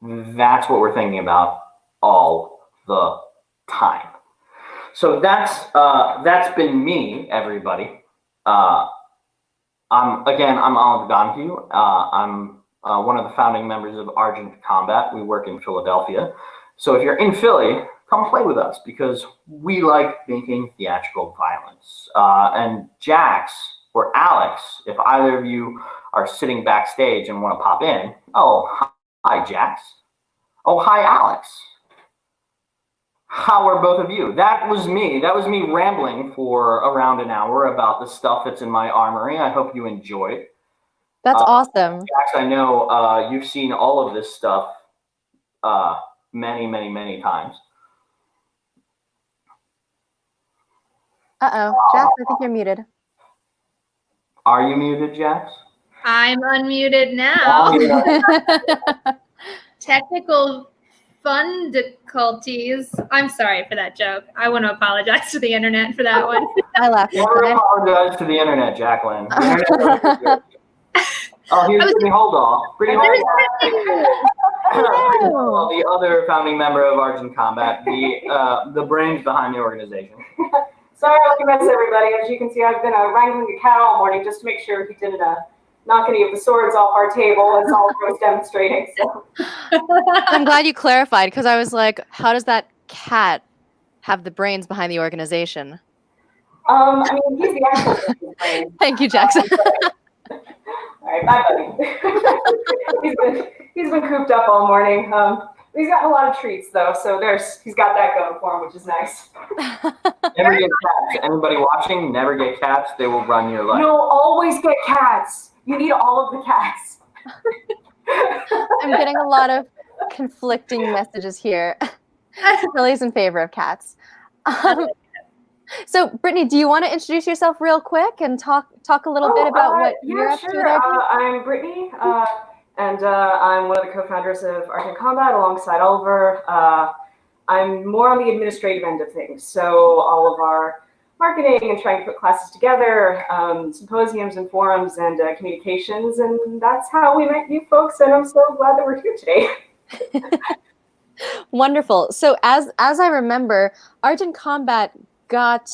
[SPEAKER 6] that's what we're thinking about all the time. So that's been me, everybody. I'm Oliver Donahue. I'm one of the founding members of Argent Combat. We work in Philadelphia. So if you're in Philly, come play with us, because we like making theatrical violence. And Jax or Alex, if either of you are sitting backstage and want to pop in, oh, hi, Jax. Oh, hi, Alex. How are both of you? That was me. That was me rambling for around an hour about the stuff that's in my armory. I hope you enjoyed.
[SPEAKER 1] That's awesome.
[SPEAKER 6] Jax, I know you've seen all of this stuff many, many, many times.
[SPEAKER 1] Uh-oh. Jax, I think you're muted.
[SPEAKER 6] Are you muted, Jax?
[SPEAKER 2] I'm unmuted now. Technical fun difficulties. I'm sorry for that joke. I want to apologize to the internet for that one.
[SPEAKER 1] I laughed.
[SPEAKER 6] Never apologize to the internet, Jacqueline. The oh, here's Brittany Holdall. Brittany Holdall, the other founding member of Argent Combat, the brains behind the organization.
[SPEAKER 7] Sorry to mess everybody. As you can see, I've been wrangling a cat all morning just to make sure he didn't knock any of the swords off our table as all was demonstrating. So.
[SPEAKER 1] I'm glad you clarified, because I was like, how does that cat have the brains behind the organization?
[SPEAKER 7] I mean, he's the actual brain.
[SPEAKER 1] Thank you, Jackson.
[SPEAKER 7] All right, bye, buddy. he's been cooped up all morning. He's gotten a lot of treats though, so he's got that going for him, which is nice.
[SPEAKER 6] Never get cats. Anybody watching, never get cats. They will run your life.
[SPEAKER 7] No, always get cats. You need all of the cats.
[SPEAKER 1] I'm getting a lot of conflicting messages here. Lily's in favor of cats. So, Brittany, do you want to introduce yourself real quick and talk a little bit about what you're up to with Argent?
[SPEAKER 7] I'm Brittany, and I'm one of the co-founders of Argent Combat alongside Oliver. I'm more on the administrative end of things, so all of our marketing and trying to put classes together, symposiums and forums and communications, and that's how we met you folks, and I'm so glad that we're here today.
[SPEAKER 1] Wonderful. So as I remember, Argent Combat got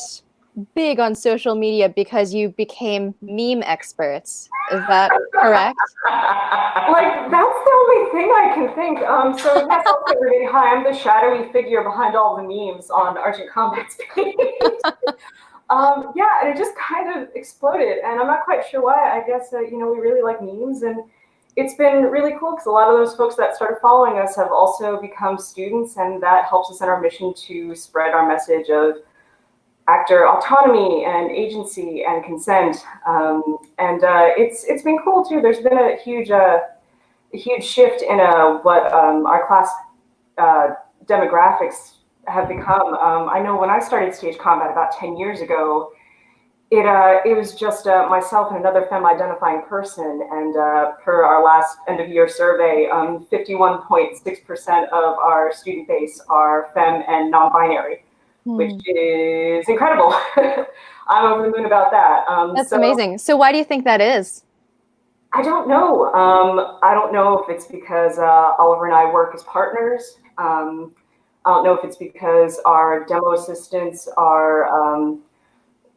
[SPEAKER 1] big on social media because you became meme experts. Is that correct?
[SPEAKER 7] Like, that's the only thing I can think. So that's also everybody. Hi, I'm the shadowy figure behind all the memes on Argent Combat's page. Yeah, and it just kind of exploded, and I'm not quite sure why. I guess we really like memes, and it's been really cool because a lot of those folks that started following us have also become students, and that helps us in our mission to spread our message of actor autonomy and agency and consent. It's been cool too. There's been a huge shift in what our class demographics have become. I know when I started stage combat about 10 years ago, it was just myself and another femme-identifying person, and per our last end-of-year survey, 51.6% of our student base are femme and non-binary, which is incredible. I'm over the moon about that.
[SPEAKER 1] That's amazing. So why do you think that is?
[SPEAKER 7] I don't know. I don't know if it's because Oliver and I work as partners. I don't know if it's because our demo assistants are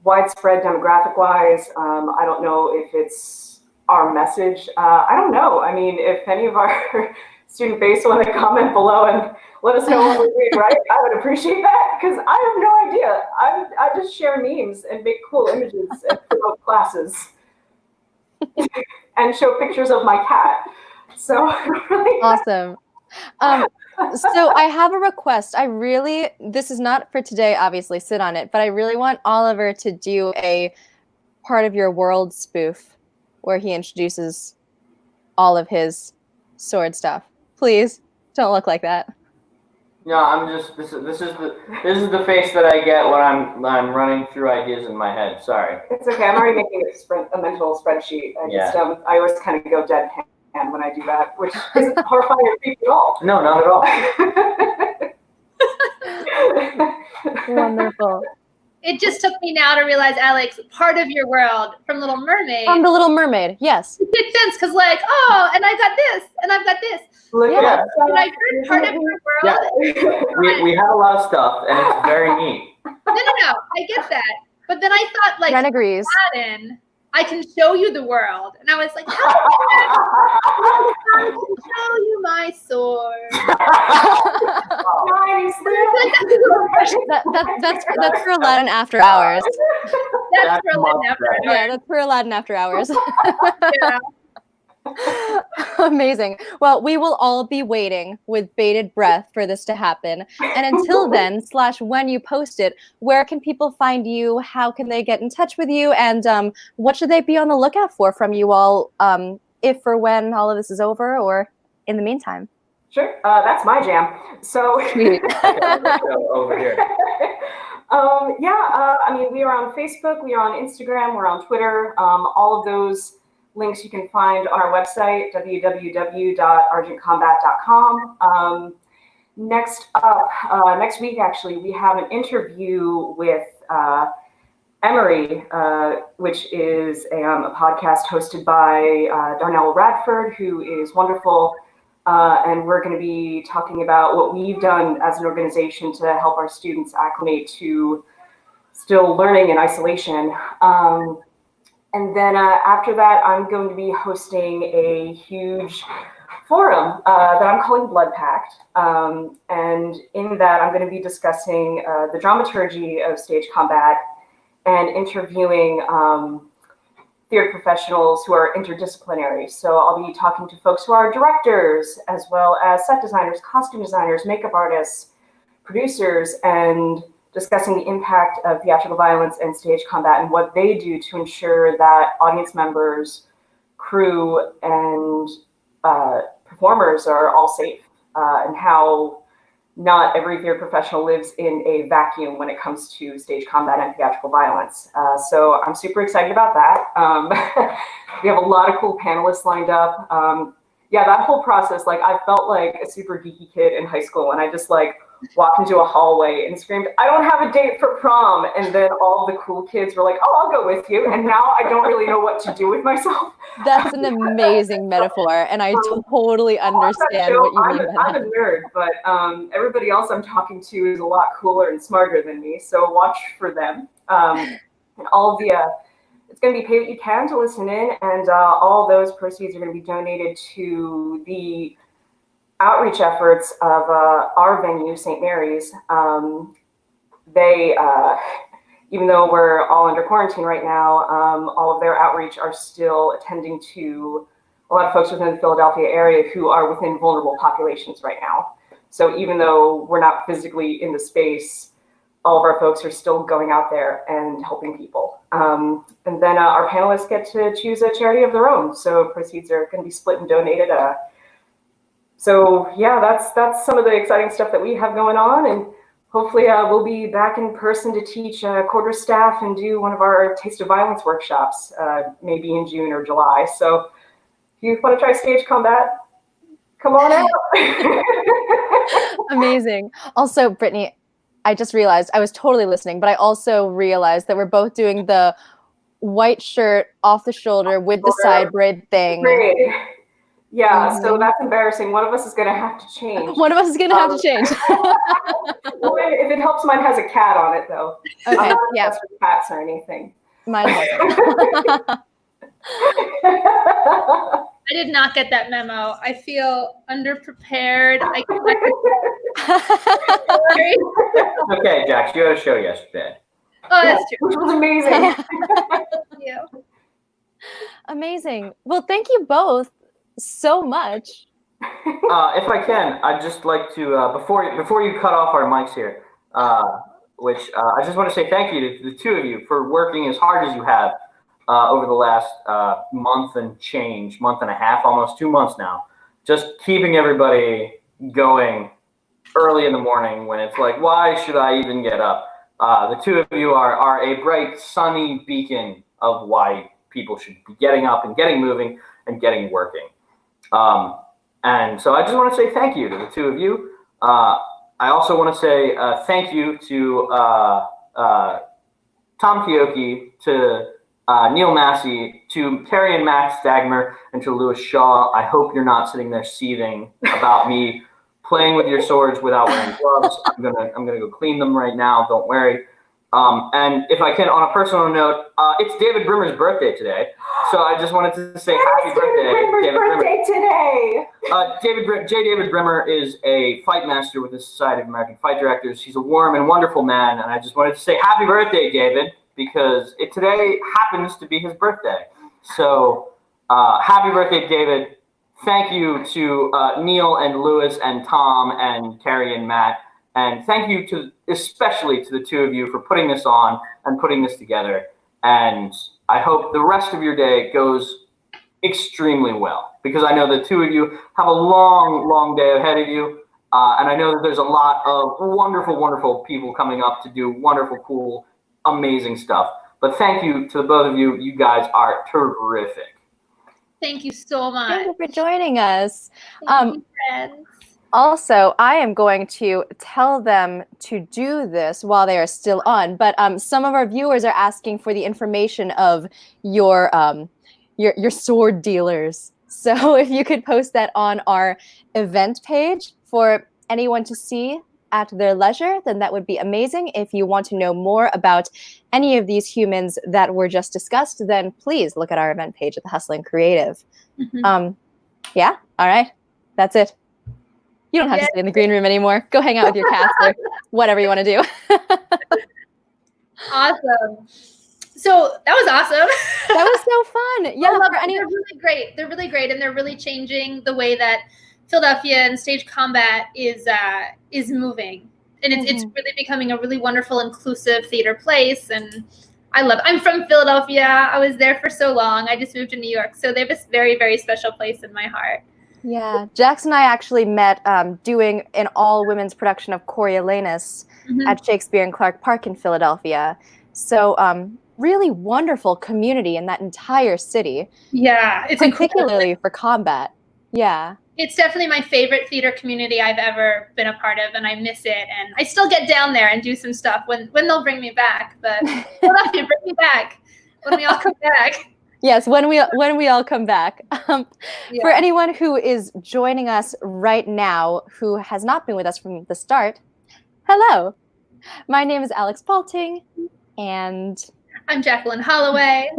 [SPEAKER 7] widespread demographic-wise. I don't know if it's our message. I don't know. I mean, if any of our student base want to comment below and let us know what we're doing right, I would appreciate that, because I have no idea. I just share memes and make cool images and promote classes and show pictures of my cat. So really
[SPEAKER 1] Awesome. So I have a request. This is not for today, obviously, sit on it, but I really want Oliver to do a part of your world spoof where he introduces all of his sword stuff. Please don't look like that.
[SPEAKER 6] No, I'm just this is the face that I get when I'm running through ideas in my head. Sorry.
[SPEAKER 7] It's okay. I'm already making a mental spreadsheet. I always kind of go deadpan when I do that, which isn't horrifying or creepy at all.
[SPEAKER 6] No, not at all.
[SPEAKER 1] Wonderful.
[SPEAKER 2] It just took me now to realize, Alex, part of your world from Little Mermaid.
[SPEAKER 1] From The Little Mermaid, yes.
[SPEAKER 2] It makes sense, because like, oh, and I got this, and I've got this.
[SPEAKER 7] Look
[SPEAKER 1] Yeah.
[SPEAKER 7] at that.
[SPEAKER 2] When I heard part of your world,
[SPEAKER 6] Yeah. We have a lot of stuff, and it's very neat.
[SPEAKER 2] no, I get that. But then I thought, like,
[SPEAKER 1] Jen agrees.
[SPEAKER 2] Aladdin, I can show you the world. And I was like, how can I show you my sword?
[SPEAKER 1] That's for Aladdin after hours.
[SPEAKER 2] That's for Aladdin after hours.
[SPEAKER 1] Yeah, that's for Aladdin after hours.
[SPEAKER 2] Yeah.
[SPEAKER 1] Amazing. Well, we will all be waiting with bated breath for this to happen. And until then, / when you post it, where can people find you? How can they get in touch with you? And what should they be on the lookout for from you all, if or when all of this is over, or in the meantime?
[SPEAKER 7] Sure, that's my jam. So
[SPEAKER 6] Over here.
[SPEAKER 7] I mean, we are on Facebook, we are on Instagram, we're on Twitter. All of those links you can find on our website, www.argentcombat.com. Next up, next week, actually, we have an interview with Emery, which is a podcast hosted by Darnell Radford, who is wonderful. And we're going to be talking about what we've done as an organization to help our students acclimate to still learning in isolation. And then after that, I'm going to be hosting a huge forum that I'm calling Blood Pact. And in that, I'm going to be discussing the dramaturgy of stage combat and interviewing theater professionals who are interdisciplinary. So I'll be talking to folks who are directors, as well as set designers, costume designers, makeup artists, producers, and discussing the impact of theatrical violence and stage combat and what they do to ensure that audience members, crew, and performers are all safe, and how not every theater professional lives in a vacuum when it comes to stage combat and theatrical violence. So I'm super excited about that. We have a lot of cool panelists lined up. Yeah, that whole process, like I felt like a super geeky kid in high school, and I just like walked into a hallway and screamed, "I don't have a date for prom." And then all the cool kids were like, "Oh, I'll go with you." And now I don't really know what to do with myself.
[SPEAKER 1] That's an amazing metaphor, and I totally understand what you mean by
[SPEAKER 7] I'm a nerd, but everybody else I'm talking to is a lot cooler and smarter than me, so watch for them. And all of the, it's going to be pay what you can to listen in, and all those proceeds are going to be donated to the outreach efforts of our venue, St. Mary's. They, even though we're all under quarantine right now, all of their outreach are still attending to a lot of folks within the Philadelphia area who are within vulnerable populations right now. So even though we're not physically in the space, all of our folks are still going out there and helping people. And then our panelists get to choose a charity of their own. So proceeds are going to be split and donated. So yeah, that's some of the exciting stuff that we have going on. And hopefully we'll be back in person to teach quarter staff and do one of our Taste of Violence workshops, maybe in June or July. So if you want to try stage combat, come on out.
[SPEAKER 1] Amazing. Also, Brittany, I just realized I was totally listening, but I also realized that we're both doing the white shirt off the shoulder with the side braid thing.
[SPEAKER 7] Great. Yeah, so that's embarrassing. One of us is going to have to change.
[SPEAKER 1] One of us is going to have to change.
[SPEAKER 7] Well, if it helps, mine has a cat on it, though.
[SPEAKER 1] Okay,
[SPEAKER 7] I'm not
[SPEAKER 1] yeah.
[SPEAKER 7] obsessed with cats or anything.
[SPEAKER 1] Mine doesn't.
[SPEAKER 2] I did not get that memo. I feel underprepared.
[SPEAKER 6] Okay, Jax, you had a show yesterday.
[SPEAKER 2] Oh, that's true.
[SPEAKER 7] Which was amazing.
[SPEAKER 2] Thank you.
[SPEAKER 1] Amazing. Well, thank you both so much.
[SPEAKER 6] If I can, I'd just like to, before you cut off our mics here, I just want to say thank you to the two of you for working as hard as you have over the last month and a half, almost 2 months now, just keeping everybody going early in the morning when it's like, why should I even get up? The two of you are a bright, sunny beacon of why people should be getting up and getting moving and getting working. And so I just want to say thank you to the two of you. I also want to say thank you to Tom Kioki, to Neil Massey, to Carrie and Max Stagmer, and to Lewis Shaw. I hope you're not sitting there seething about me playing with your swords without wearing gloves. I'm gonna go clean them right now. Don't worry. And if I can, on a personal note, it's David Brimmer's birthday today, so I just wanted to say happy birthday, David Brimmer.
[SPEAKER 7] Today.
[SPEAKER 6] David Brimmer is a fight master with the Society of American Fight Directors. He's a warm and wonderful man, and I just wanted to say happy birthday, David, because today happens to be his birthday. So happy birthday, David. Thank you to Neil and Lewis and Tom and Carrie and Matt. And thank you especially to the two of you for putting this on and putting this together. And I hope the rest of your day goes extremely well, because I know the two of you have a long, long day ahead of you. And I know that there's a lot of wonderful, wonderful people coming up to do wonderful, cool, amazing stuff. But thank you to the both of you. You guys are terrific.
[SPEAKER 2] Thank you so much.
[SPEAKER 1] Thank you for joining us.
[SPEAKER 2] Thank you, friends.
[SPEAKER 1] Also, I am going to tell them to do this while they are still on, but some of our viewers are asking for the information of your sword dealers. So if you could post that on our event page for anyone to see at their leisure, then that would be amazing. If you want to know more about any of these humans that were just discussed, then please look at our event page at the Hustling Creative.
[SPEAKER 2] Mm-hmm.
[SPEAKER 1] Yeah, all right, that's it. You don't have to stay in the green room anymore. Go hang out with your cats or whatever you want to do.
[SPEAKER 2] Awesome. So that was awesome.
[SPEAKER 1] That was so fun. Yeah,
[SPEAKER 2] they're really great. They're really great, and they're really changing the way that Philadelphia and stage combat is moving, and it's really becoming a really wonderful, inclusive theater place. And I love it. I'm from Philadelphia. I was there for so long. I just moved to New York, so they have this very, very special place in my heart.
[SPEAKER 1] Yeah, Jax and I actually met doing an all-women's production of Coriolanus at Shakespeare in Clark Park in Philadelphia. So really wonderful community in that entire city.
[SPEAKER 2] Yeah, it's
[SPEAKER 1] particularly for combat. Yeah.
[SPEAKER 2] It's definitely my favorite theater community I've ever been a part of, and I miss it. And I still get down there and do some stuff when they'll bring me back. But Philadelphia, bring me back when we all come back.
[SPEAKER 1] Yes, when we all come back. For anyone who is joining us right now, who has not been with us from the start, hello. My name is Alex Balting, and
[SPEAKER 2] I'm Jacqueline Holloway.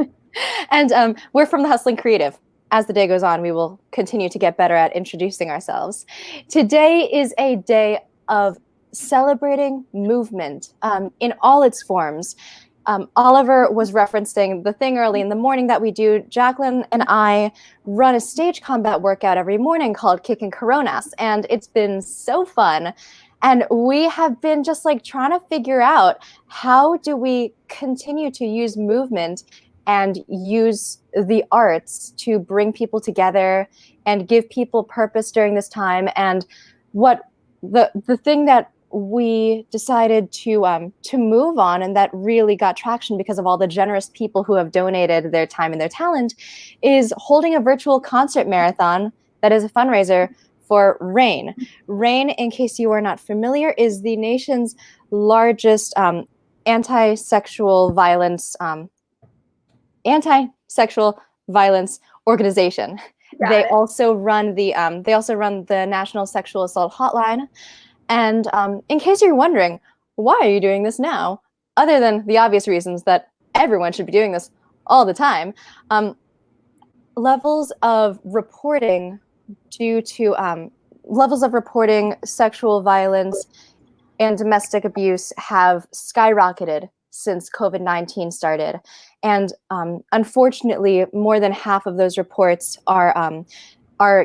[SPEAKER 1] And we're from the Hustling Creative. As the day goes on, we will continue to get better at introducing ourselves. Today is a day of celebrating movement in all its forms. Oliver was referencing the thing early in the morning that we do. Jacqueline and I run a stage combat workout every morning called Kicking Coronas, and it's been so fun. And we have been just like trying to figure out, how do we continue to use movement and use the arts to bring people together and give people purpose during this time. And what the thing that we decided to move on, and that really got traction because of all the generous people who have donated their time and their talent, is holding a virtual concert marathon that is a fundraiser for RAINN. RAINN, in case you are not familiar, is the nation's largest anti-sexual violence organization. They also run the National Sexual Assault Hotline. And in case you're wondering, why are you doing this now? Other than the obvious reasons that everyone should be doing this all the time, levels of reporting sexual violence and domestic abuse have skyrocketed since COVID-19 started. And unfortunately, more than half of those reports are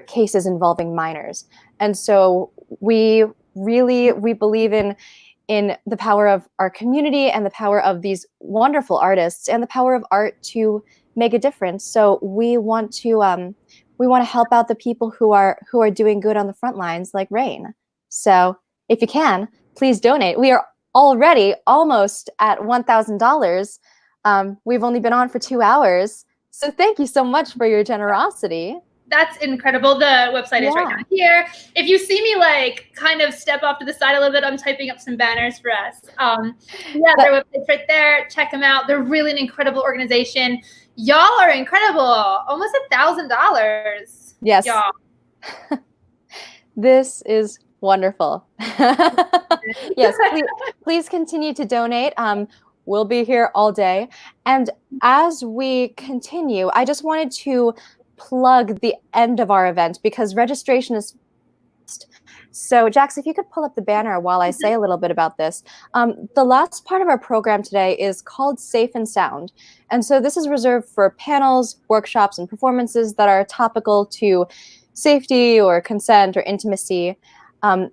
[SPEAKER 1] cases involving minors. And so we believe in the power of our community and the power of these wonderful artists and the power of art to make a difference. So we want to help out the people who are doing good on the front lines, like RAINN. So if you can, please donate. We are already almost at $1,000. We've only been on for 2 hours. So thank you so much for your generosity.
[SPEAKER 2] That's incredible. The website is right down here. If you see me like kind of step off to the side a little bit, I'm typing up some banners for us. Their website's right there. Check them out. They're really an incredible organization. Y'all are incredible. Almost $1,000.
[SPEAKER 1] Yes.
[SPEAKER 2] Y'all.
[SPEAKER 1] This is wonderful. Yes, please continue to donate. We'll be here all day. And as we continue, I just wanted to plug the end of our event because registration is fixed. So Jax, if you could pull up the banner while I say a little bit about this. The last part of our program today is called Safe and Sound. And so this is reserved for panels, workshops, and performances that are topical to safety or consent or intimacy.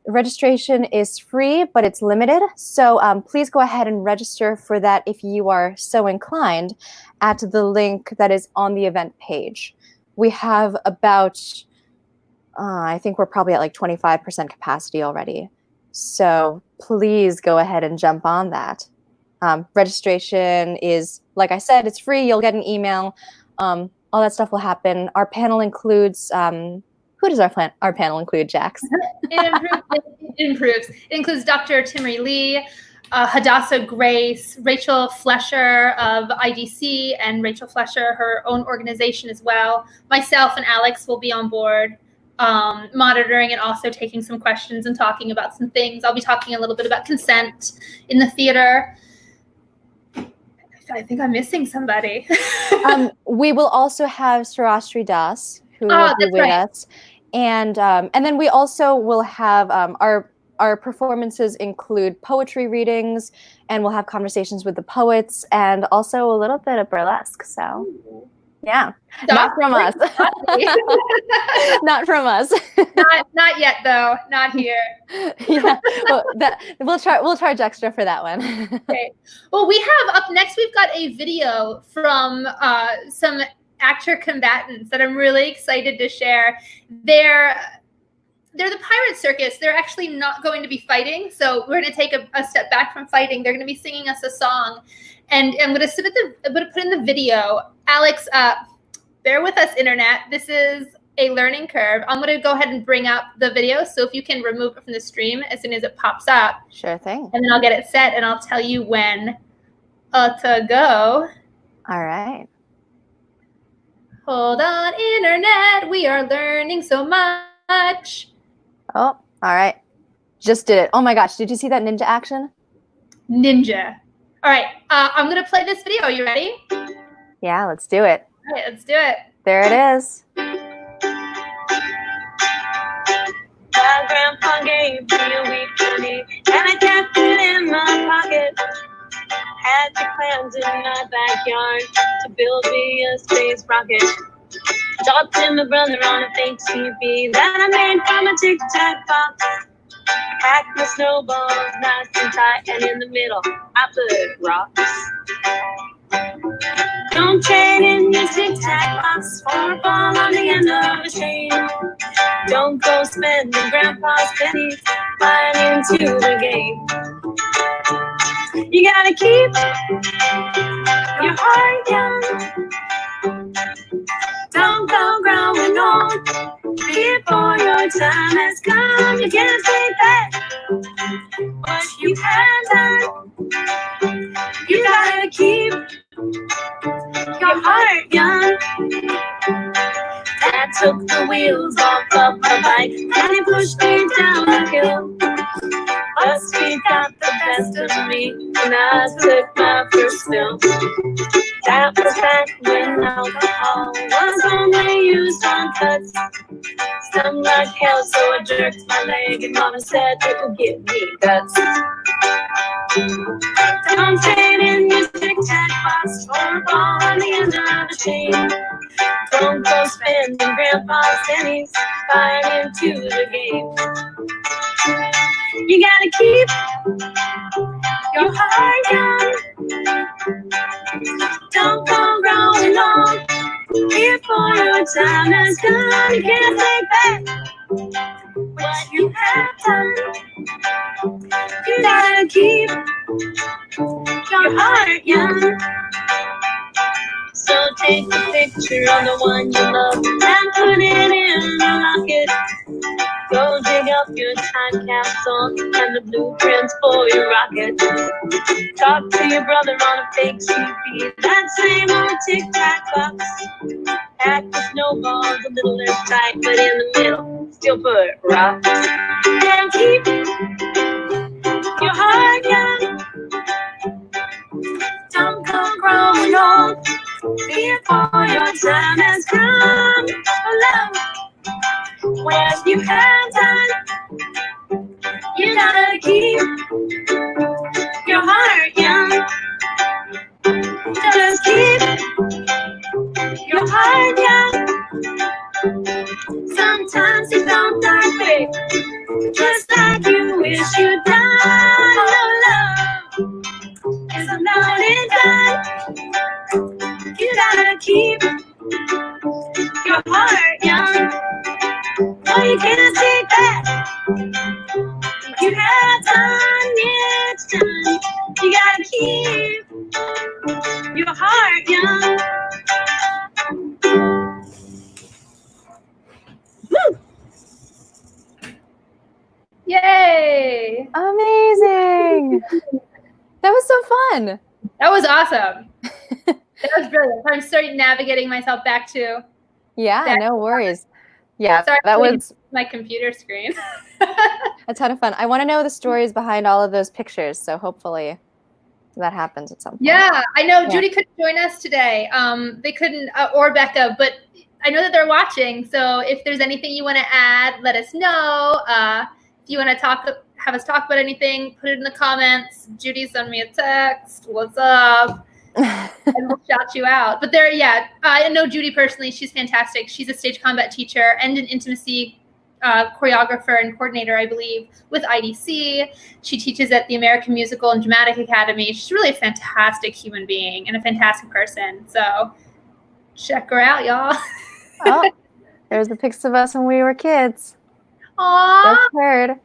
[SPEAKER 1] Registration is free, but it's limited. So please go ahead and register for that if you are so inclined at the link that is on the event page. We have about, I think we're probably at like 25% capacity already. So please go ahead and jump on that. Registration is, like I said, it's free. You'll get an email. All that stuff will happen. Our panel includes, who does our panel include, Jax?
[SPEAKER 2] It improves. It includes Dr. Timmy Lee, Hadassah Grace, Rachel Flesher of IDC, and Rachel Flesher, her own organization as well. Myself and Alex will be on board, monitoring and also taking some questions and talking about some things. I'll be talking a little bit about consent in the theater. I think I'm missing somebody.
[SPEAKER 1] We will also have Sarastri Das, who will be with us. And then we also will have our performances include poetry readings, and we'll have conversations with the poets and also a little bit of burlesque. So yeah, not from us. Not from us.
[SPEAKER 2] Not yet though. Not here.
[SPEAKER 1] Yeah, well, we'll charge extra for that one.
[SPEAKER 2] Okay. Well, we have up next, we've got a video from some actor combatants that I'm really excited to share. They're the Pirate Circus. They're actually not going to be fighting, so we're going to take a step back from fighting. They're going to be singing us a song, and I'm going to put in the video. Alex, bear with us, internet. This is a learning curve. I'm going to go ahead and bring up the video, so if you can remove it from the stream as soon as it pops up.
[SPEAKER 1] Sure thing.
[SPEAKER 2] And then I'll get it set, and I'll tell you when to go.
[SPEAKER 1] All right.
[SPEAKER 2] Hold on, internet. We are learning so much.
[SPEAKER 1] Oh, all right. Just did it. Oh my gosh. Did you see that ninja action?
[SPEAKER 2] Ninja. All right. I'm going to play this video. Are you ready?
[SPEAKER 1] Yeah, let's do it.
[SPEAKER 2] All right, let's do it.
[SPEAKER 1] There it is.
[SPEAKER 8] My grandpa gave me a wheat penny, and I kept it in my pocket. Had the plans in my backyard to build me a space rocket. Talked to my brother on a fake TV that I made from a Tic Tac box. Pack my snowballs nice and tight, and in the middle I put rocks. Don't trade in your tic-tac box for a ball on the end of a chain. Don't go spending grandpa's pennies buying into the game. You gotta keep your heart young. Don't go growing old before your time has come. You can't take back what you have done. You gotta keep your heart young. Dad took the wheels off of the bike and he pushed me down the hill. But he got the best of me when I took my first spill. That was back when alcohol was only used on cuts. Stung like hell, so I jerked my leg and Mama said it would give me guts. Don't trade in your tic-tac box for a ball on the end of the chain. Don't go spending grandpa's pennies buying into the game. You gotta keep your heart young. Don't go growing old before your time has come. You can't take back what you have done. You gotta keep your heart young. So take a picture of the one you love and put it in a locket. Go dig up your time capsule and the blueprints for your rocket. Talk to your brother on a fake TV, that same old tic-tac box. Pack the snowballs a little less tight, but in the middle, still put rocks. And keep your heart young. Don't go growing old before your time has come. Alone, when you have done, you gotta keep your heart young. Just keep your heart young. Sometimes you don't die quick, just like you wish you'd done. No love is a loaded gun. You gotta keep your heart young. Oh, you can't take that. You have done, it's done. You gotta keep your heart young. Woo!
[SPEAKER 2] Yay!
[SPEAKER 1] Amazing. That was so fun.
[SPEAKER 2] That was awesome. That was brilliant. I'm starting navigating myself back to
[SPEAKER 1] Yeah, no worries. Yeah,
[SPEAKER 2] Sorry,
[SPEAKER 1] that was
[SPEAKER 2] my computer screen.
[SPEAKER 1] a ton of fun. I want to know the stories behind all of those pictures, so hopefully that happens at some point.
[SPEAKER 2] Yeah, I know
[SPEAKER 1] Yeah.
[SPEAKER 2] Judy couldn't join us today. They couldn't, or Becca, but I know that they're watching. So if there's anything you want to add, let us know. If you want to have us talk about anything, put it in the comments. Judy, send me a text. What's up? And we'll shout you out. But I know Judy personally. She's fantastic. She's a stage combat teacher and an intimacy choreographer and coordinator, I believe, with IDC. She teaches at the American Musical and Dramatic Academy. She's really a fantastic human being and a fantastic person. So check her out, y'all.
[SPEAKER 1] Oh, there's the pics of us when we were kids.
[SPEAKER 2] Aww.
[SPEAKER 1] Just heard.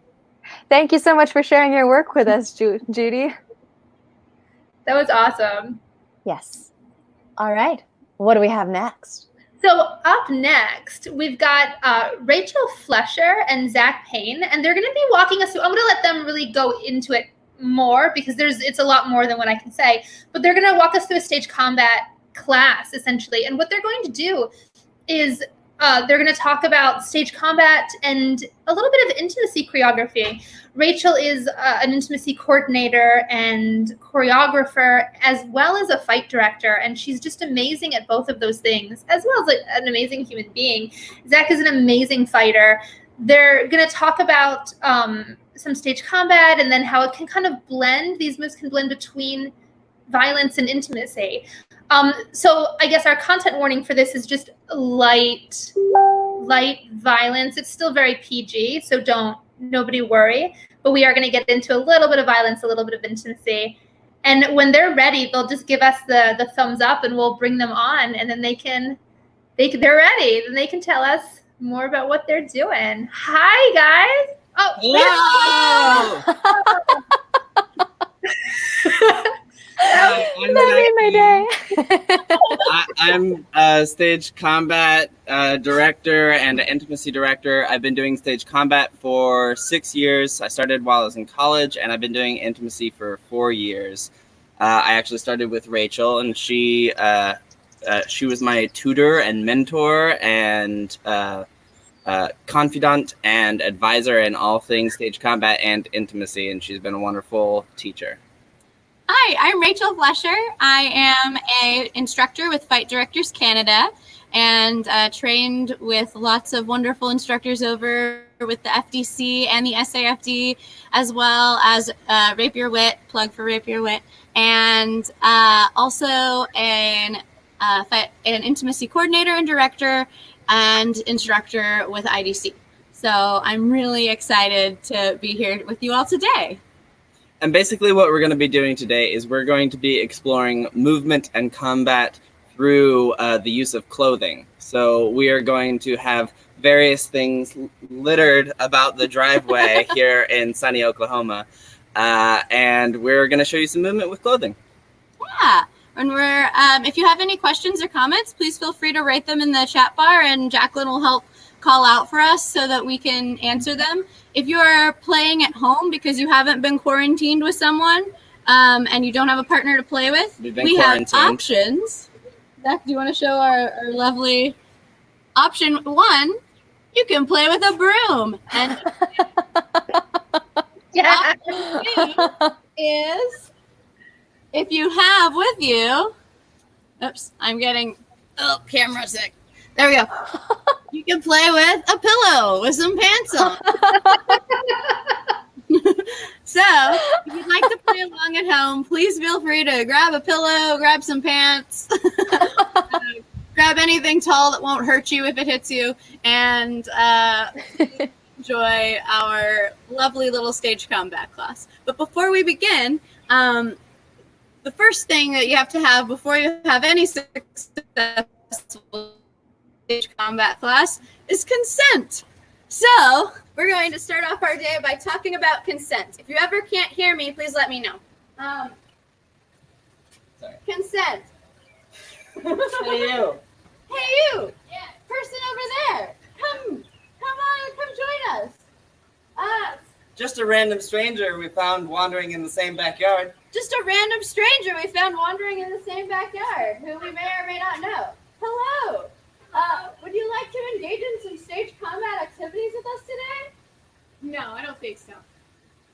[SPEAKER 1] Thank you so much for sharing your work with us, Judy.
[SPEAKER 2] That was awesome.
[SPEAKER 1] Yes. All right. What do we have next?
[SPEAKER 2] So up next, we've got Rachel Flesher and Zach Payne, and they're going to be walking us through. I'm going to let them really go into it more because it's a lot more than what I can say. But they're going to walk us through a stage combat class, essentially. And what they're going to do is they're going to talk about stage combat and a little bit of intimacy choreography. Rachel is an intimacy coordinator and choreographer, as well as a fight director, and she's just amazing at both of those things, as well as an amazing human being. Zach is an amazing fighter. They're going to talk about some stage combat and then how it can kind of blend, these moves can blend between violence and intimacy. So I guess our content warning for this is just light violence. It's still very PG, so don't nobody worry. But we are going to get into a little bit of violence, a little bit of intimacy. And when they're ready, they'll just give us the thumbs up and we'll bring them on. And then they're ready. Then they can tell us more about what they're doing. Hi, guys. Oh,
[SPEAKER 9] I'm
[SPEAKER 1] That made my day.
[SPEAKER 9] I'm a stage combat director and an intimacy director. I've been doing stage combat for 6 years. I started while I was in college, and I've been doing intimacy for 4 years. I actually started with Rachel, and she was my tutor and mentor and confidant and advisor in all things stage combat and intimacy, and she's been a wonderful teacher.
[SPEAKER 10] Hi, I'm Rachel Flesher. I am an instructor with Fight Directors Canada and trained with lots of wonderful instructors over with the FDC and the SAFD, as well as Rapier Wit, plug for Rapier Wit, and also an intimacy coordinator and director and instructor with IDC. So I'm really excited to be here with you all today.
[SPEAKER 9] And basically what we're going to be doing today is we're going to be exploring movement and combat through the use of clothing. So we are going to have various things littered about the driveway here in sunny Oklahoma. And we're going to show you some movement with clothing.
[SPEAKER 10] Yeah. And we're, if you have any questions or comments, please feel free to write them in the chat bar and Jacqueline will help call out for us so that we can answer them. If you are playing at home because you haven't been quarantined with someone and you don't have a partner to play with, we have options. Zach, do you want to show our lovely option 1? You can play with a broom. And option 2 is if you have with you, oops, I'm getting, camera sick. There we go. You can play with a pillow with some pants on. So, if you'd like to play along at home, please feel free to grab a pillow, grab some pants, grab anything tall that won't hurt you if it hits you, and enjoy our lovely little stage combat class. But before we begin, the first thing that you have to have before you have any successful stage combat class is consent. So we're going to start off our day by talking about consent. If you ever can't hear me, please let me know.
[SPEAKER 9] Sorry.
[SPEAKER 10] Consent.
[SPEAKER 9] Hey you.
[SPEAKER 10] Hey you. Yeah. Person over there. Come on, come join us.
[SPEAKER 9] Just a random stranger we found wandering in the same backyard.
[SPEAKER 10] Just a random stranger we found wandering in the same backyard, who we may or may not know. Hello. Would you like to engage in some stage combat activities with us today?
[SPEAKER 2] No, I don't think so.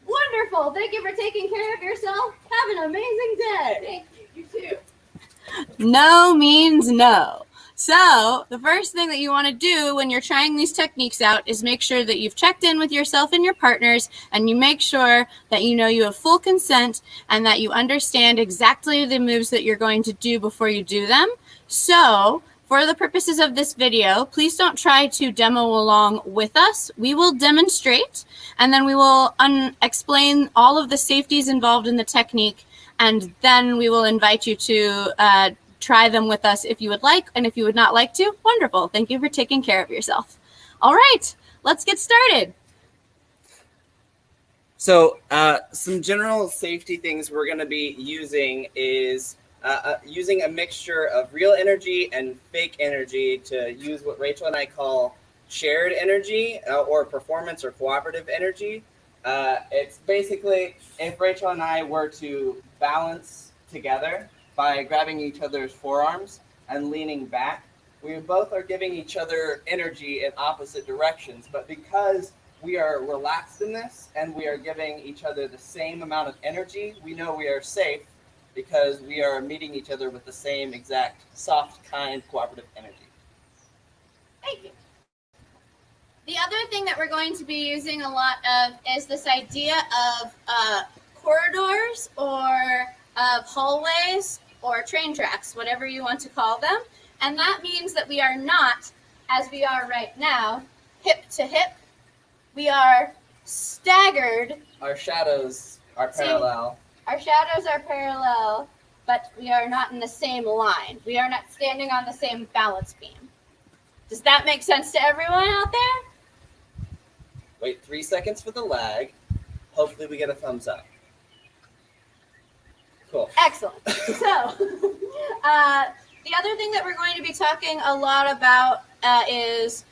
[SPEAKER 10] Wonderful. Thank you for taking care of yourself. Have an amazing day.
[SPEAKER 2] Thank you. You too.
[SPEAKER 10] No means no. So the first thing that you want to do when you're trying these techniques out is make sure that you've checked in with yourself and your partners, and you make sure that you know you have full consent and that you understand exactly the moves that you're going to do before you do them. So for the purposes of this video, please don't try to demo along with us. We will demonstrate, and then we will explain all of the safeties involved in the technique, and then we will invite you to try them with us if you would like, and if you would not like to, wonderful. Thank you for taking care of yourself. All right, let's get started.
[SPEAKER 9] So some general safety things we're going to be using is using a mixture of real energy and fake energy to use what Rachel and I call shared energy or performance or cooperative energy. It's basically if Rachel and I were to balance together by grabbing each other's forearms and leaning back, we both are giving each other energy in opposite directions. But because we are relaxed in this and we are giving each other the same amount of energy, we know we are safe because we are meeting each other with the same exact soft, kind, cooperative energy.
[SPEAKER 10] Thank you. The other thing that we're going to be using a lot of is this idea of corridors or of hallways or train tracks, whatever you want to call them. And that means that we are not, as we are right now, hip to hip. We are staggered.
[SPEAKER 9] Our shadows are
[SPEAKER 10] See?
[SPEAKER 9] parallel.
[SPEAKER 10] Our shadows are parallel, but we are not in the same line. We are not standing on the same balance beam. Does that make sense to everyone out there?
[SPEAKER 9] Wait 3 seconds for the lag. Hopefully we get a thumbs up. Cool.
[SPEAKER 10] Excellent. So, the other thing that we're going to be talking a lot about is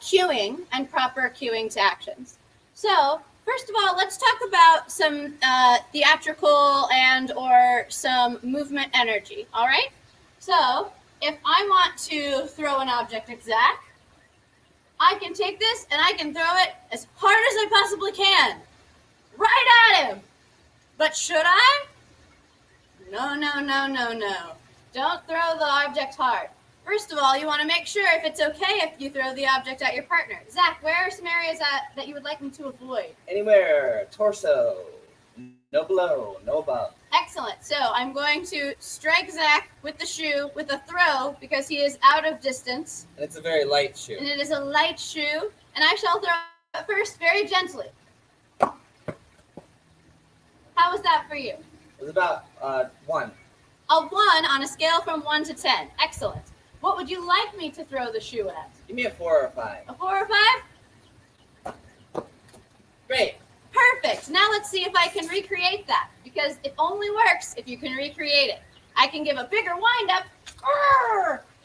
[SPEAKER 10] cueing and proper cueing to actions. So, first of all, let's talk about some theatrical and or some movement energy, all right? So, if I want to throw an object at Zach, I can take this and I can throw it as hard as I possibly can. Right at him. But should I? No. Don't throw the object hard. First of all, you want to make sure if it's okay if you throw the object at your partner. Zach, where are some areas that you would like me to avoid?
[SPEAKER 9] Anywhere. Torso. No below. No above.
[SPEAKER 10] Excellent. So I'm going to strike Zach with the shoe with a throw because he is out of distance.
[SPEAKER 9] And it's a very light shoe.
[SPEAKER 10] And it is a light shoe. And I shall throw it first very gently. How was that for you?
[SPEAKER 9] It was about 1.
[SPEAKER 10] A 1 on a scale from 1 to 10. Excellent. What would you like me to throw the shoe at?
[SPEAKER 9] Give me a 4 or a 5.
[SPEAKER 10] A 4 or 5?
[SPEAKER 9] Great.
[SPEAKER 10] Perfect. Now let's see if I can recreate that, because it only works if you can recreate it. I can give a bigger wind-up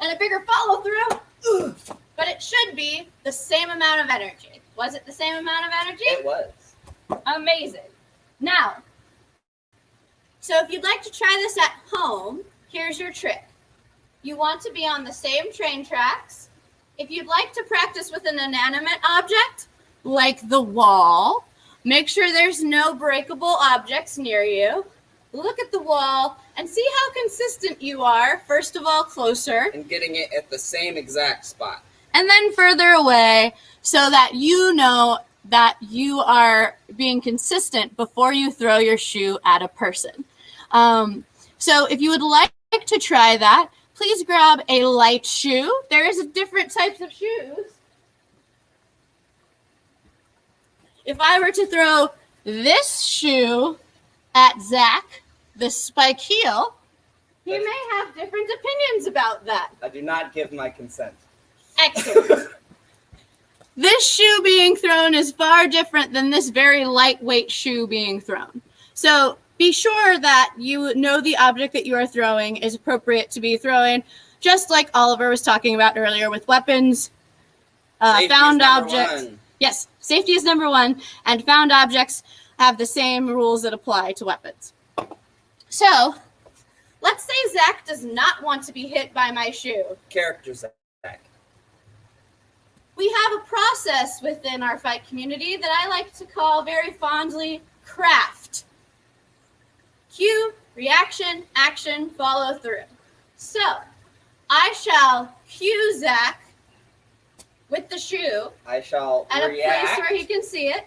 [SPEAKER 10] and a bigger follow-through, but it should be the same amount of energy. Was it the same amount of energy?
[SPEAKER 9] It was.
[SPEAKER 10] Amazing. Now, so if you'd like to try this at home, here's your trick. You want to be on the same train tracks. If you'd like to practice with an inanimate object, like the wall, make sure there's no breakable objects near you. Look at the wall and see how consistent you are. First of all, closer.
[SPEAKER 9] And getting it at the same exact spot.
[SPEAKER 10] And then further away so that you know that you are being consistent before you throw your shoe at a person. So if you would like to try that, please grab a light shoe. There is different types of shoes. If I were to throw this shoe at Zach, the spike heel, he may have different opinions about that.
[SPEAKER 9] I do not give my consent.
[SPEAKER 10] Excellent. This shoe being thrown is far different than this very lightweight shoe being thrown. So be sure that you know the object that you are throwing is appropriate to be throwing, just like Oliver was talking about earlier with weapons, found objects. Yes, safety is number 1, and found objects have the same rules that apply to weapons. So, let's say Zach does not want to be hit by my shoe.
[SPEAKER 9] Character Zach.
[SPEAKER 10] We have a process within our fight community that I like to call very fondly craft. Cue, reaction, action, follow through. So, I shall cue Zach with the shoe.
[SPEAKER 9] I shall
[SPEAKER 10] at
[SPEAKER 9] react.
[SPEAKER 10] A place where he can see it.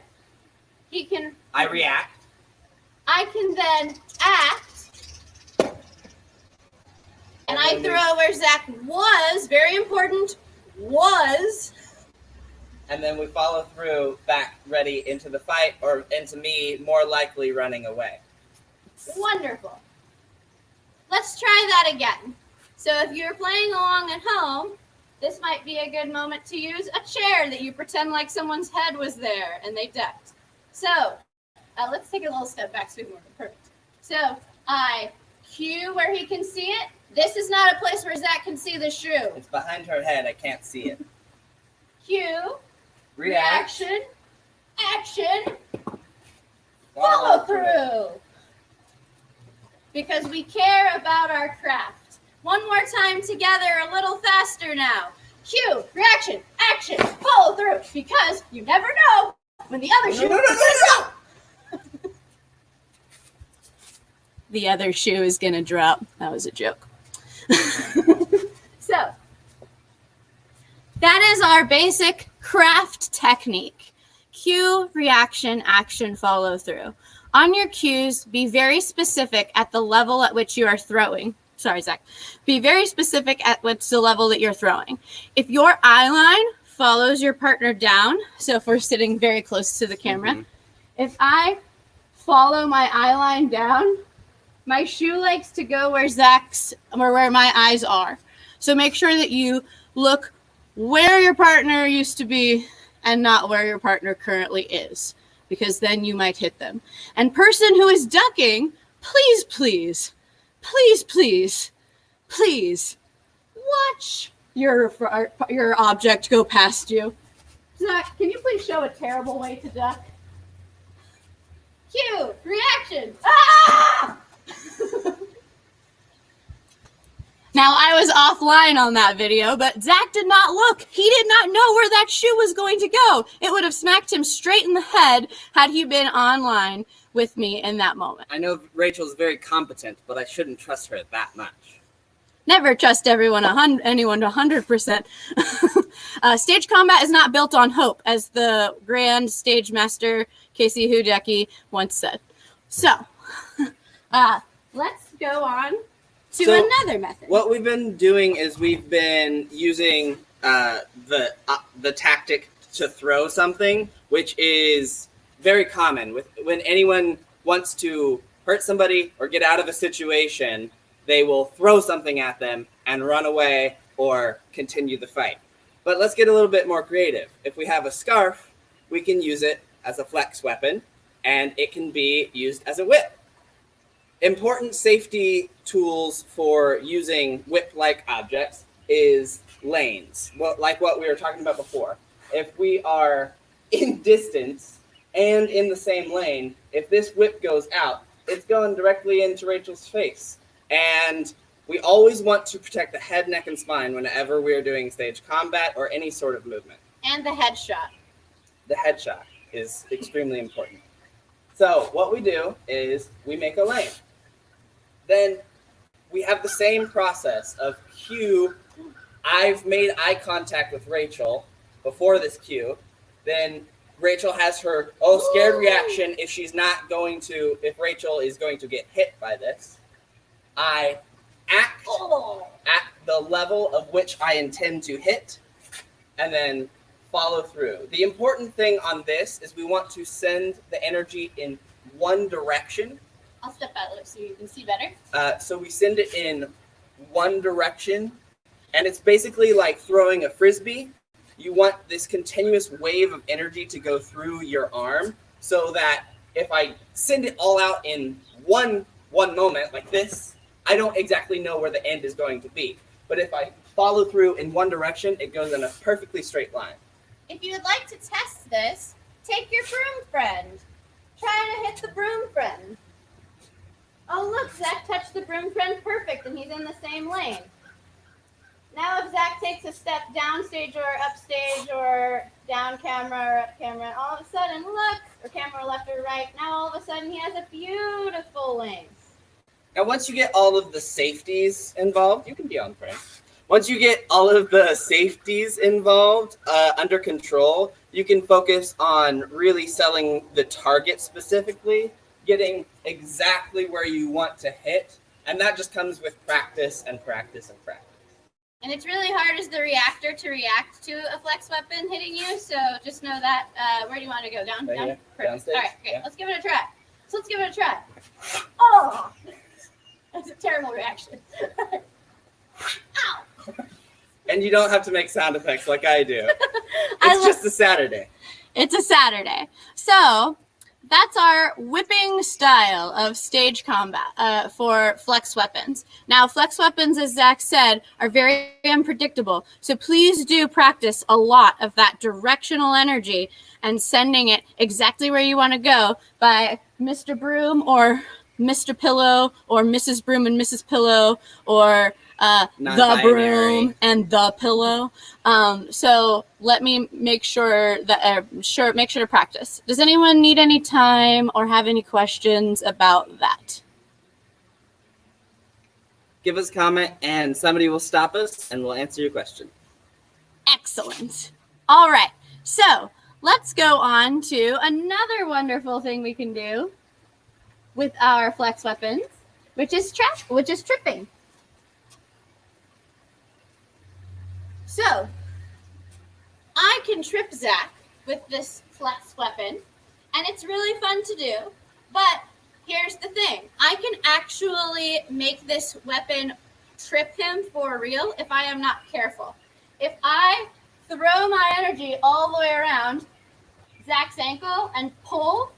[SPEAKER 10] He can.
[SPEAKER 9] I react.
[SPEAKER 10] I can then act. And I throw where Zach was. Very important. Was.
[SPEAKER 9] And then we follow through back ready into the fight or into me more likely running away.
[SPEAKER 10] Wonderful. Let's try that again. So if you're playing along at home, this might be a good moment to use a chair that you pretend like someone's head was there and they ducked. So let's take a little step back so we can perfect. So I cue where he can see it. This is not a place where Zach can see the shoe.
[SPEAKER 9] It's behind her head. I can't see it.
[SPEAKER 10] Cue.
[SPEAKER 9] React.
[SPEAKER 10] Reaction. Action. Follow through. Because we care about our craft. One more time together, a little faster now. Cue, reaction, action, follow through. Because you never know when the other shoe is gonna drop. The other shoe is gonna drop. That was a joke. So, that is our basic craft technique. Cue, reaction, action, follow through. On your cues, be very specific at the level at which you are throwing. Sorry, Zach. Be very specific at what's the level that you're throwing. If your eye line follows your partner down, so if we're sitting very close to the camera, if I follow my eye line down, my shoe likes to go where Zach's or where my eyes are. So make sure that you look where your partner used to be and not where your partner currently is, because then you might hit them. And person who is ducking, please, please, please, please, please watch your object go past you. Zach, can you please show a terrible way to duck? Cue, reaction. Ah! Now, I was offline on that video, but Zach did not look. He did not know where that shoe was going to go. It would have smacked him straight in the head had he been online with me in that moment.
[SPEAKER 9] I know Rachel's very competent, but I shouldn't trust her that much.
[SPEAKER 10] Never trust anyone 100%. Stage combat is not built on hope, as the grand stage master Casey Hudecki once said. So, let's go on to another method.
[SPEAKER 9] What we've been doing is we've been using the tactic to throw something, which is very common. When anyone wants to hurt somebody or get out of a situation, they will throw something at them and run away or continue the fight. But let's get a little bit more creative. If we have a scarf, we can use it as a flex weapon, and it can be used as a whip. Important safety tools for using whip-like objects is lanes, like what we were talking about before. If we are in distance and in the same lane, if this whip goes out, it's going directly into Rachel's face. And we always want to protect the head, neck, and spine whenever we are doing stage combat or any sort of movement.
[SPEAKER 10] And the headshot.
[SPEAKER 9] The headshot is extremely important. So what we do is we make a lane. Then we have the same process of cue. I've made eye contact with Rachel before this cue. Then Rachel has her scared reaction if if Rachel is going to get hit by this. I act at the level of which I intend to hit, and then follow through. The important thing on this is we want to send the energy in one direction.
[SPEAKER 10] I'll step out so you can see better.
[SPEAKER 9] So we send it in one direction, and it's basically like throwing a frisbee. You want this continuous wave of energy to go through your arm, so that if I send it all out in one moment like this, I don't exactly know where the end is going to be. But if I follow through in one direction, it goes in a perfectly straight line.
[SPEAKER 10] If you would like to test this, take your broom friend. Try to hit the broom friend. Oh, look, Zach touched the broom friend perfect, and he's in the same lane. Now if Zach takes a step downstage or upstage or down camera or up camera, and all of a sudden, look, or camera left or right, now all of a sudden he has a beautiful lane.
[SPEAKER 9] Now, once you get all of the safeties involved, you can be on frame. Once you get all of the safeties involved under control, you can focus on really selling the target specifically, getting exactly where you want to hit. And that just comes with practice and practice and practice.
[SPEAKER 10] And it's really hard as the reactor to react to a flex weapon hitting you. So just know that. Where do you want to go? Down?
[SPEAKER 9] Right
[SPEAKER 10] Down?
[SPEAKER 9] here.
[SPEAKER 10] Perfect.
[SPEAKER 9] Downstage.
[SPEAKER 10] All right, great.
[SPEAKER 9] Yeah.
[SPEAKER 10] Let's give it a try. So let's give it a try. Oh! That's a terrible reaction. Ow!
[SPEAKER 9] And you don't have to make sound effects like I do. It's just a Saturday.
[SPEAKER 10] It's a Saturday. So that's our whipping style of stage combat for flex weapons. Now, flex weapons, as Zach said, are very unpredictable. So please do practice a lot of that directional energy and sending it exactly where you want to go by Mr. Broom or Mr. Pillow or Mrs. Broom and Mrs. Pillow or the broom and the pillow. So let me make sure that make sure to practice. Does anyone need any time or have any questions about that?
[SPEAKER 9] Give us a comment and somebody will stop us and we'll answer your question.
[SPEAKER 10] Excellent. All right. So let's go on to another wonderful thing we can do with our flex weapons, which is tripping. So, I I can trip Zach with this flex weapon, and it's really fun to do. But here's the thing. I can actually make this weapon trip him for real if I am not careful. If I throw my energy all the way around Zach's ankle and pull,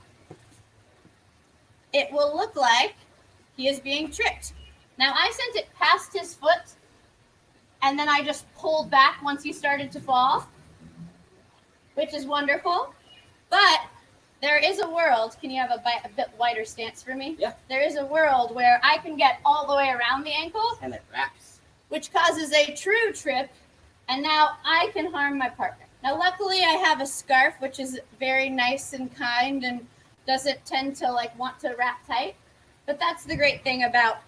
[SPEAKER 10] it will look like he is being tripped. Now, I sent it past his foot, and then I just pulled back once he started to fall, which is wonderful. But there is a world, can you have a bit wider stance for me?
[SPEAKER 9] Yeah.
[SPEAKER 10] There is a world where I can get all the way around the ankle,
[SPEAKER 9] And it wraps.
[SPEAKER 10] which causes a true trip, and now I can harm my partner. Now, luckily, I have a scarf, which is very nice and kind and doesn't tend to want to wrap tight. But that's the great thing about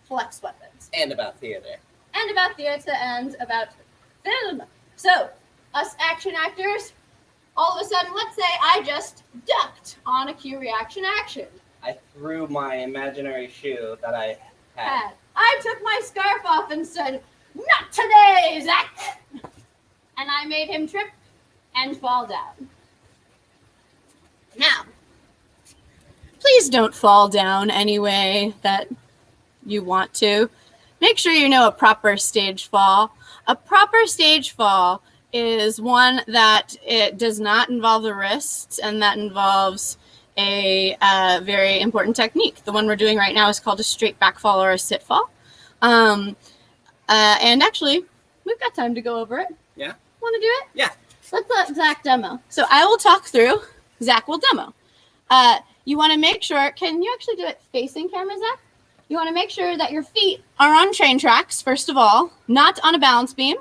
[SPEAKER 10] flex weapons.
[SPEAKER 9] And about theater.
[SPEAKER 10] And about theater and about film. So, us action actors, all of a sudden, let's say I just ducked on a cue reaction action.
[SPEAKER 9] I threw my imaginary shoe that I had.
[SPEAKER 10] I took my scarf off and said, "Not today, Zach!" And I made him trip and fall down. Now, please don't fall down any way that you want to. Make sure you know a proper stage fall. A proper stage fall is one that it does not involve the wrists, and that involves a very important technique. The one we're doing right now is called a straight back fall or a sit fall. And actually, we've got time to go over it.
[SPEAKER 9] Yeah.
[SPEAKER 10] Want to do it?
[SPEAKER 9] Yeah.
[SPEAKER 10] Let's let Zach demo. So I will talk through. Zach will demo. You want to make sure, can you actually do it facing camera, Zach? You want to make sure that your feet are on train tracks, first of all, not on a balance beam,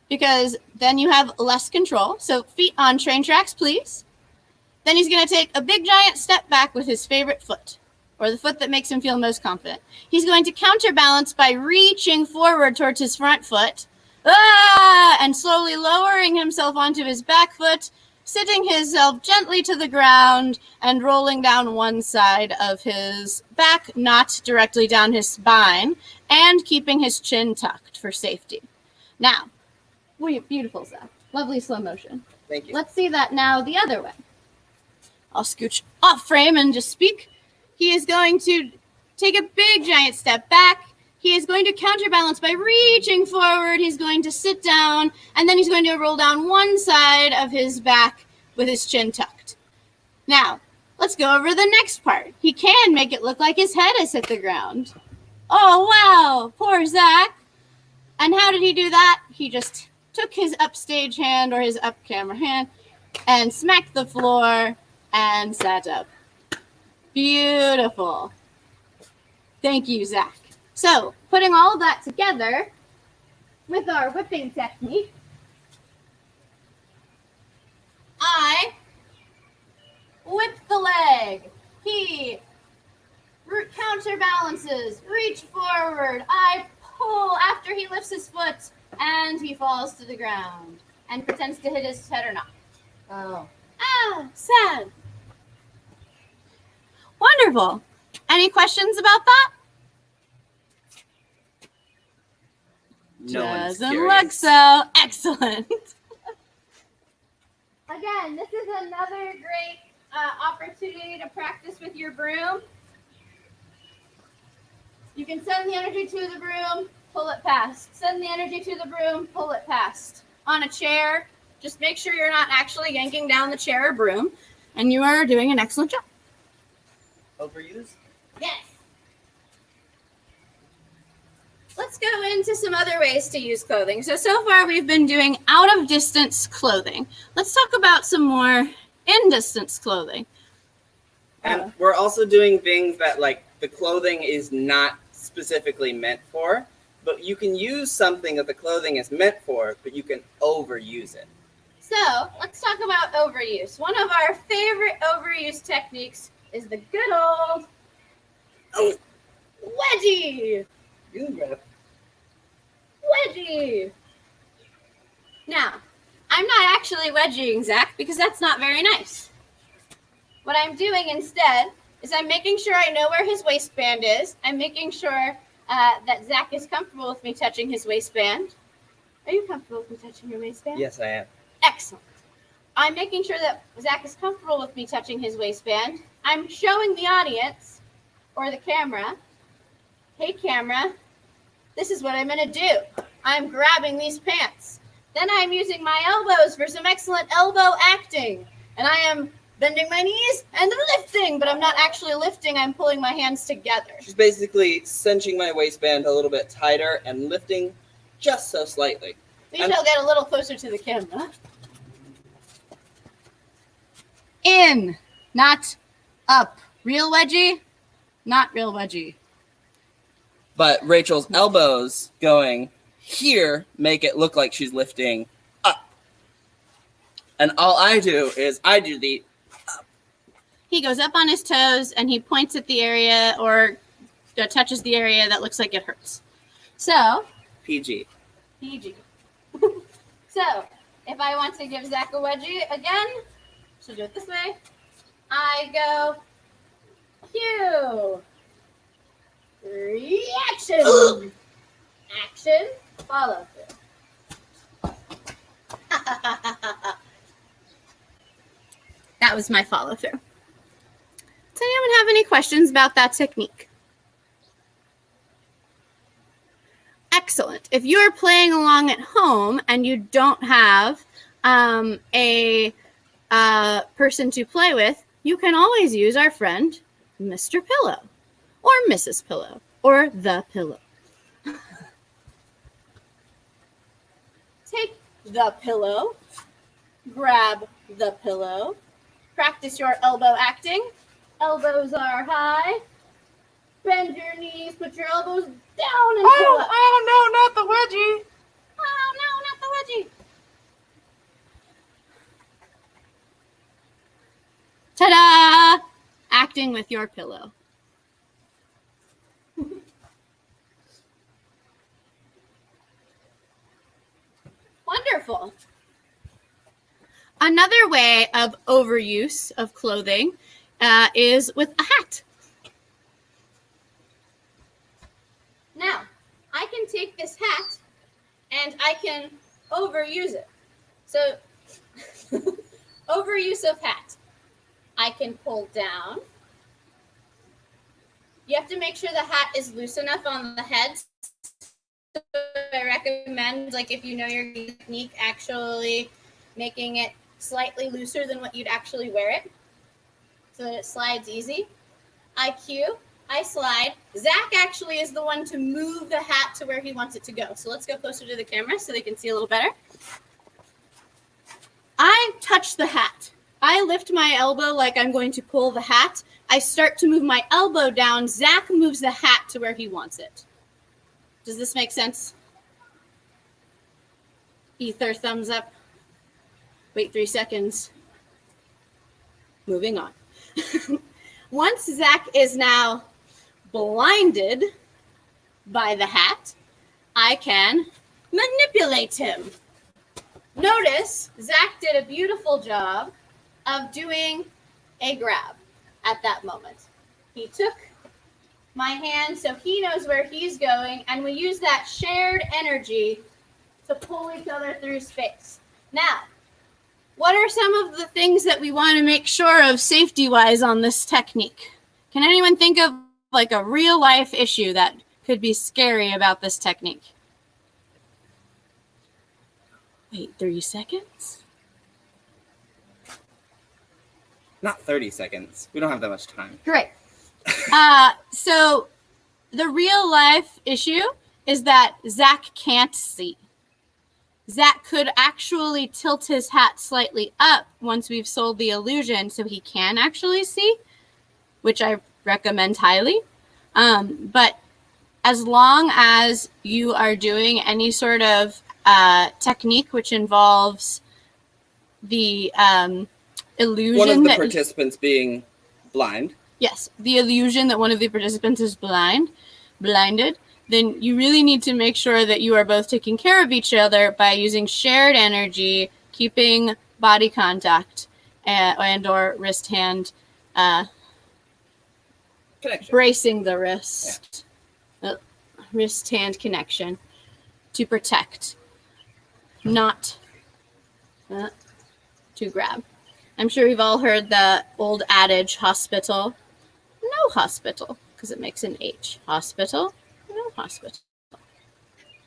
[SPEAKER 10] because then you have less control. So feet on train tracks, please. Then he's going to take a big giant step back with his favorite foot, or the foot that makes him feel most confident. He's going to counterbalance by reaching forward towards his front foot, and slowly lowering himself onto his back foot, sitting himself gently to the ground and rolling down one side of his back, not directly down his spine, and keeping his chin tucked for safety. Now, beautiful, Zach. Lovely slow motion.
[SPEAKER 9] Thank you.
[SPEAKER 10] Let's see that now the other way. I'll scooch off frame and just speak. He is going to take a big giant step back. He is going to counterbalance by reaching forward. He's going to sit down, and then he's going to roll down one side of his back with his chin tucked. Now, let's go over the next part. He can make it look like his head has hit the ground. Oh, wow, poor Zach. And how did he do that? He just took his upstage hand or his up camera hand and smacked the floor and sat up. Beautiful. Thank you, Zach. So, putting all of that together with our whipping technique, I whip the leg. He counterbalances, reach forward. I pull after he lifts his foot, and he falls to the ground and pretends to hit his head or not.
[SPEAKER 9] Oh.
[SPEAKER 10] Sad. Wonderful. Any questions about that?
[SPEAKER 9] No one's
[SPEAKER 10] Doesn't
[SPEAKER 9] curious.
[SPEAKER 10] look so. Excellent. Again, this is another great opportunity to practice with your broom. You can send the energy to the broom, pull it past. Send the energy to the broom, pull it past. On a chair, just make sure you're not actually yanking down the chair or broom, and you are doing an excellent job.
[SPEAKER 9] Overused?
[SPEAKER 10] Yes. Let's go into some other ways to use clothing. So far we've been doing out of distance clothing. Let's talk about some more in distance clothing.
[SPEAKER 9] And we're also doing things that the clothing is not specifically meant for, but you can use something that the clothing is meant for, but you can overuse it.
[SPEAKER 10] So let's talk about overuse. One of our favorite overuse techniques is the good old wedgie. Wedgie. Now, I'm not actually wedging Zach because that's not very nice. What I'm doing instead is I'm making sure I know where his waistband is. I'm making sure that Zach is comfortable with me touching his waistband. Are you comfortable with me touching your waistband?
[SPEAKER 9] Yes, I am.
[SPEAKER 10] Excellent. I'm making sure that Zach is comfortable with me touching his waistband. I'm showing the audience, or the camera, hey camera, this is what I'm going to do. I'm grabbing these pants. Then I'm using my elbows for some excellent elbow acting. And I am bending my knees and lifting, but I'm not actually lifting, I'm pulling my hands together.
[SPEAKER 9] She's basically cinching my waistband a little bit tighter and lifting just so slightly.
[SPEAKER 10] We shall get a little closer to the camera. In, not up. Real wedgie, not real wedgie.
[SPEAKER 9] But Rachel's elbows going here make it look like she's lifting up. And all I do is I do the up.
[SPEAKER 10] He goes up on his toes and he points at the area or touches the area that looks like it hurts. So,
[SPEAKER 9] PG.
[SPEAKER 10] PG. So, if I want to give Zach a wedgie again, she'll do it this way. I go, cue. Reaction. Action. Follow through. That was my follow through. Does anyone have any questions about that technique? Excellent. If you're playing along at home and you don't have a person to play with, you can always use our friend, Mr. Pillow, or Mrs. Pillow, or the Pillow. Take the pillow, grab the pillow, practice your elbow acting. Elbows are high. Bend your knees, put your elbows down and pull up.
[SPEAKER 9] Oh, no, not the wedgie.
[SPEAKER 10] Oh, no, not the wedgie. Ta-da! Acting with your pillow. Wonderful. Another way of overuse of clothing is with a hat. Now, I can take this hat and I can overuse it. So, overuse of hat. I can pull down. You have to make sure the hat is loose enough on the head. So I recommend, like, if you know your technique, actually making it slightly looser than what you'd actually wear it, so that it slides easy. I cue, I slide. Zach actually is the one to move the hat to where he wants it to go. So let's go closer to the camera so they can see a little better. I touch the hat. I lift my elbow like I'm going to pull the hat. I start to move my elbow down. Zach moves the hat to where he wants it. Does this make sense? Ether, thumbs up. Wait 3 seconds. Moving on. Once Zach is now blinded by the hat, I can manipulate him. Notice Zach did a beautiful job of doing a grab at that moment. He took my hand so he knows where he's going, and we use that shared energy to pull each other through space. Now, what are some of the things that we want to make sure of safety-wise on this technique? Can anyone think of like a real-life issue that could be scary about this technique? Wait 3 seconds.
[SPEAKER 9] Not 30 seconds. We don't have that much time.
[SPEAKER 10] Great. So the real life issue is that Zach can't see. Zach could actually tilt his hat slightly up once we've sold the illusion so he can actually see, which I recommend highly. But as long as you are doing any sort of technique which involves the illusion
[SPEAKER 9] one of the
[SPEAKER 10] that
[SPEAKER 9] participants being blind.
[SPEAKER 10] Yes, the illusion that one of the participants is blinded, then you really need to make sure that you are both taking care of each other by using shared energy, keeping body contact and or wrist hand, bracing the wrist, wrist hand connection to protect. not to grab. I'm sure we've all heard the old adage, hospital, no hospital, because it makes an H. Hospital, no hospital.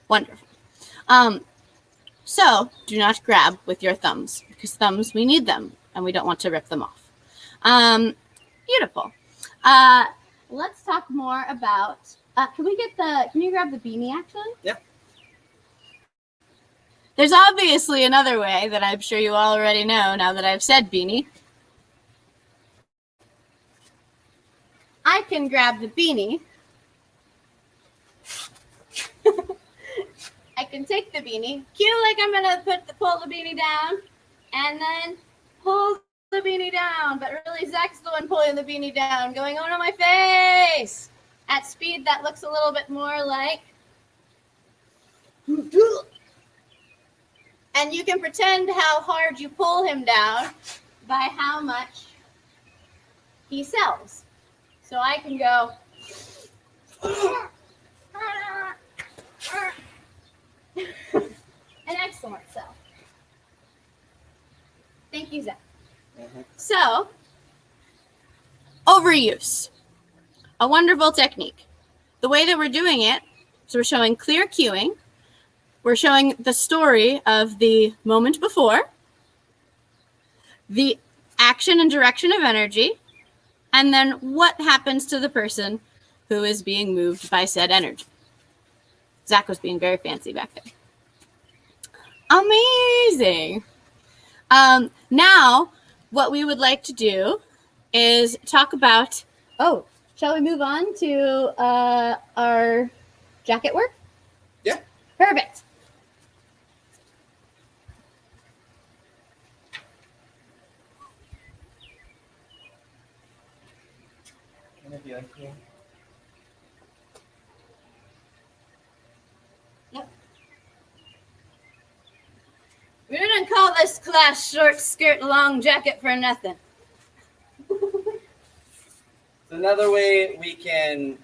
[SPEAKER 10] Wonderful. So do not grab with your thumbs, because thumbs, we need them, and we don't want to rip them off. Beautiful. Let's talk more about, can you grab the beanie action?
[SPEAKER 9] Yeah.
[SPEAKER 10] There's obviously another way that I'm sure you all already know now that I've said beanie. I can grab the beanie. I can take the beanie, cue like I'm gonna pull the beanie down, and then pull the beanie down. But really, Zach's the one pulling the beanie down, going, "Oh no, my face!" At speed that looks a little bit more like. And you can pretend how hard you pull him down by how much he sells. So I can go. An excellent sell. Thank you, Zach. So, overuse. A wonderful technique. The way that we're doing it, so we're showing clear cueing. We're showing the story of the moment before, the action and direction of energy, and then what happens to the person who is being moved by said energy. Zach was being very fancy back there. Amazing. Now, what we would like to do is talk about, shall we move on to our jacket work?
[SPEAKER 9] Yeah.
[SPEAKER 10] Perfect. Yep. We didn't call this class short skirt, long jacket for nothing.
[SPEAKER 9] So another way we can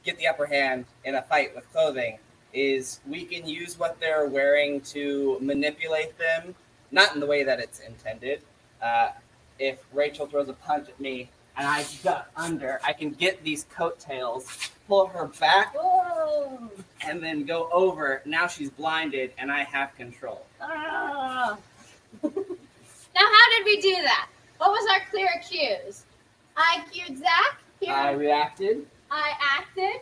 [SPEAKER 9] get the upper hand in a fight with clothing is we can use what they're wearing to manipulate them, not in the way that it's intended. If Rachel throws a punch at me and I duck under, I can get these coattails, pull her back, and then go over. Now she's blinded and I have control.
[SPEAKER 10] Now, how did we do that? What was our clear cues? I cued Zach.
[SPEAKER 9] I reacted.
[SPEAKER 10] I acted.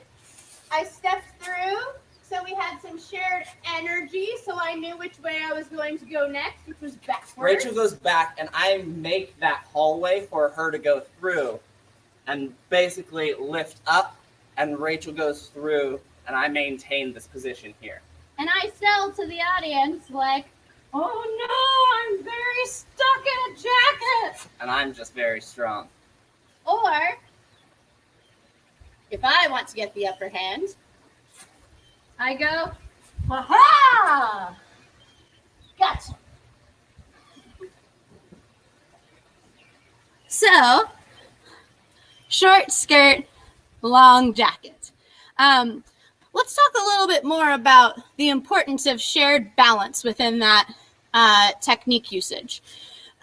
[SPEAKER 10] I stepped through. So we had some shared energy. So I knew which way I was going to go next, which was backwards.
[SPEAKER 9] Rachel goes back, and I make that hallway for her to go through and basically lift up, and Rachel goes through, and I maintain this position here.
[SPEAKER 10] And I sell to the audience like, "Oh no, I'm very stuck in a jacket."
[SPEAKER 9] And I'm just very strong.
[SPEAKER 10] Or, if I want to get the upper hand, I go, "Ha-ha! Gotcha." So, short skirt, long jacket. Let's talk a little bit more about the importance of shared balance within that technique usage.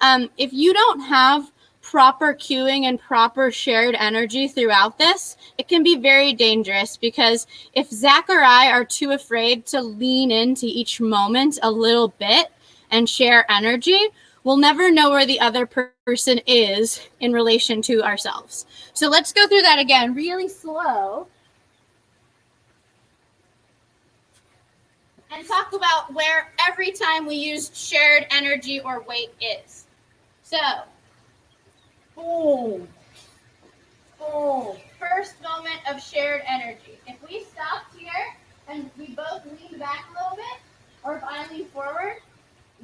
[SPEAKER 10] If you don't have proper cueing and proper shared energy throughout this, it can be very dangerous, because if Zach or I are too afraid to lean into each moment a little bit and share energy, we'll never know where the other person is in relation to ourselves. So let's go through that again really slow and talk about where every time we use shared energy or weight is. So, boom, boom. First moment of shared energy. If we stopped here and we both leaned back a little bit, or if I lean forward,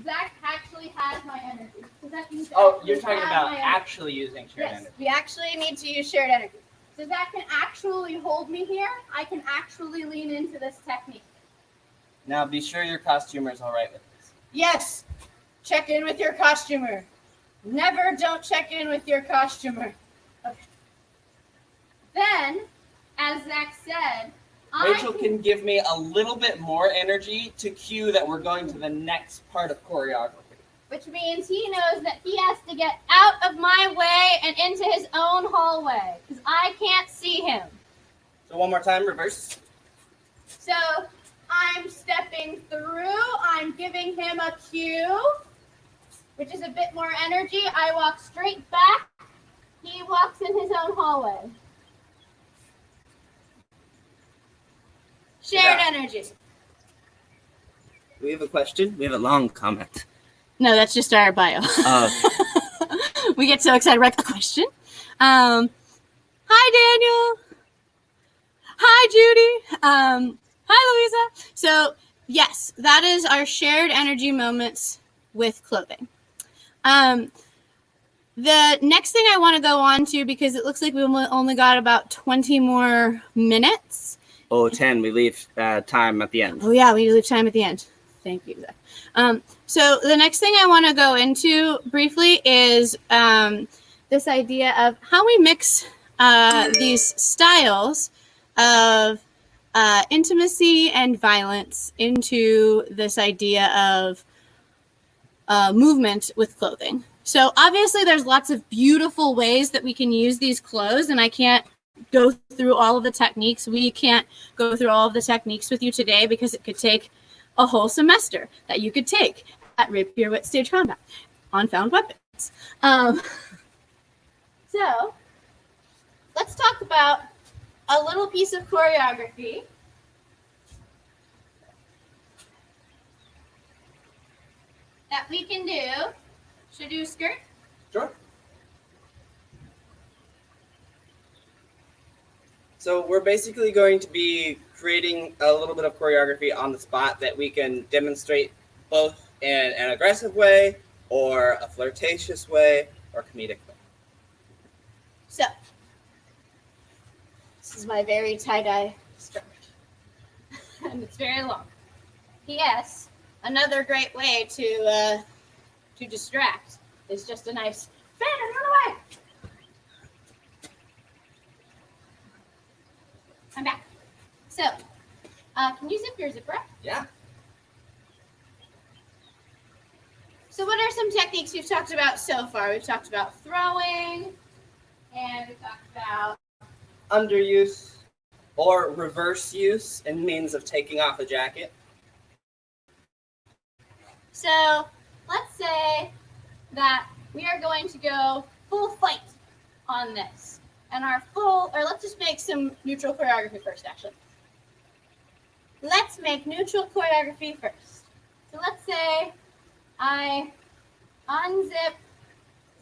[SPEAKER 10] Zach actually has my energy. So that means
[SPEAKER 9] You're talking about actually using shared energy.
[SPEAKER 10] Yes, we actually need to use shared energy. So Zach can actually hold me here. I can actually lean into this technique.
[SPEAKER 9] Now be sure your costumer is all right with this.
[SPEAKER 10] Yes, check in with your costumer. Never don't check in with your costumer. Okay. Then, as Zach said,
[SPEAKER 9] Rachel can give me a little bit more energy to cue that we're going to the next part of choreography.
[SPEAKER 10] Which means he knows that he has to get out of my way and into his own hallway, because I can't see him.
[SPEAKER 9] So one more time, reverse.
[SPEAKER 10] So I'm stepping through, I'm giving him a cue, which is a bit more energy. I walk straight back, he walks in his own hallway. Shared energy.
[SPEAKER 9] We have a question. We have a long comment.
[SPEAKER 10] No, that's just our bio.
[SPEAKER 9] Oh.
[SPEAKER 10] We get so excited about the question. Hi, Daniel. Hi, Judy. Hi, Louisa. So, yes, that is our shared energy moments with clothing. The next thing I want to go on to, because it looks like we only got about 20 more minutes.
[SPEAKER 9] Oh, 10. We leave time at the end.
[SPEAKER 10] Oh, yeah, we leave time at the end. Thank you, Zach. So the next thing I want to go into briefly is this idea of how we mix these styles of intimacy and violence into this idea of movement with clothing. So obviously there's lots of beautiful ways that we can use these clothes, and I can't go through all of the techniques. We can't go through all of the techniques with you today because it could take a whole semester that you could take at Rapier Wit Stage Combat on Found Weapons. So let's talk about a little piece of choreography that we can do. Should I do a skirt?
[SPEAKER 9] Sure. So we're basically going to be creating a little bit of choreography on the spot that we can demonstrate both in an aggressive way or a flirtatious way or comedic way.
[SPEAKER 10] So this is my very tie-dye skirt. And it's very long. P.S. Another great way to distract is just a nice fan and run away. I'm back. So, can you zip your zipper up?
[SPEAKER 9] Yeah.
[SPEAKER 10] So what are some techniques we've talked about so far? We've talked about throwing, and we've talked about
[SPEAKER 9] Underuse or reverse use in means of taking off a jacket.
[SPEAKER 10] So let's say that we are going to go full fight on this. And let's just make some neutral choreography first, actually. Let's make neutral choreography first. So let's say I unzip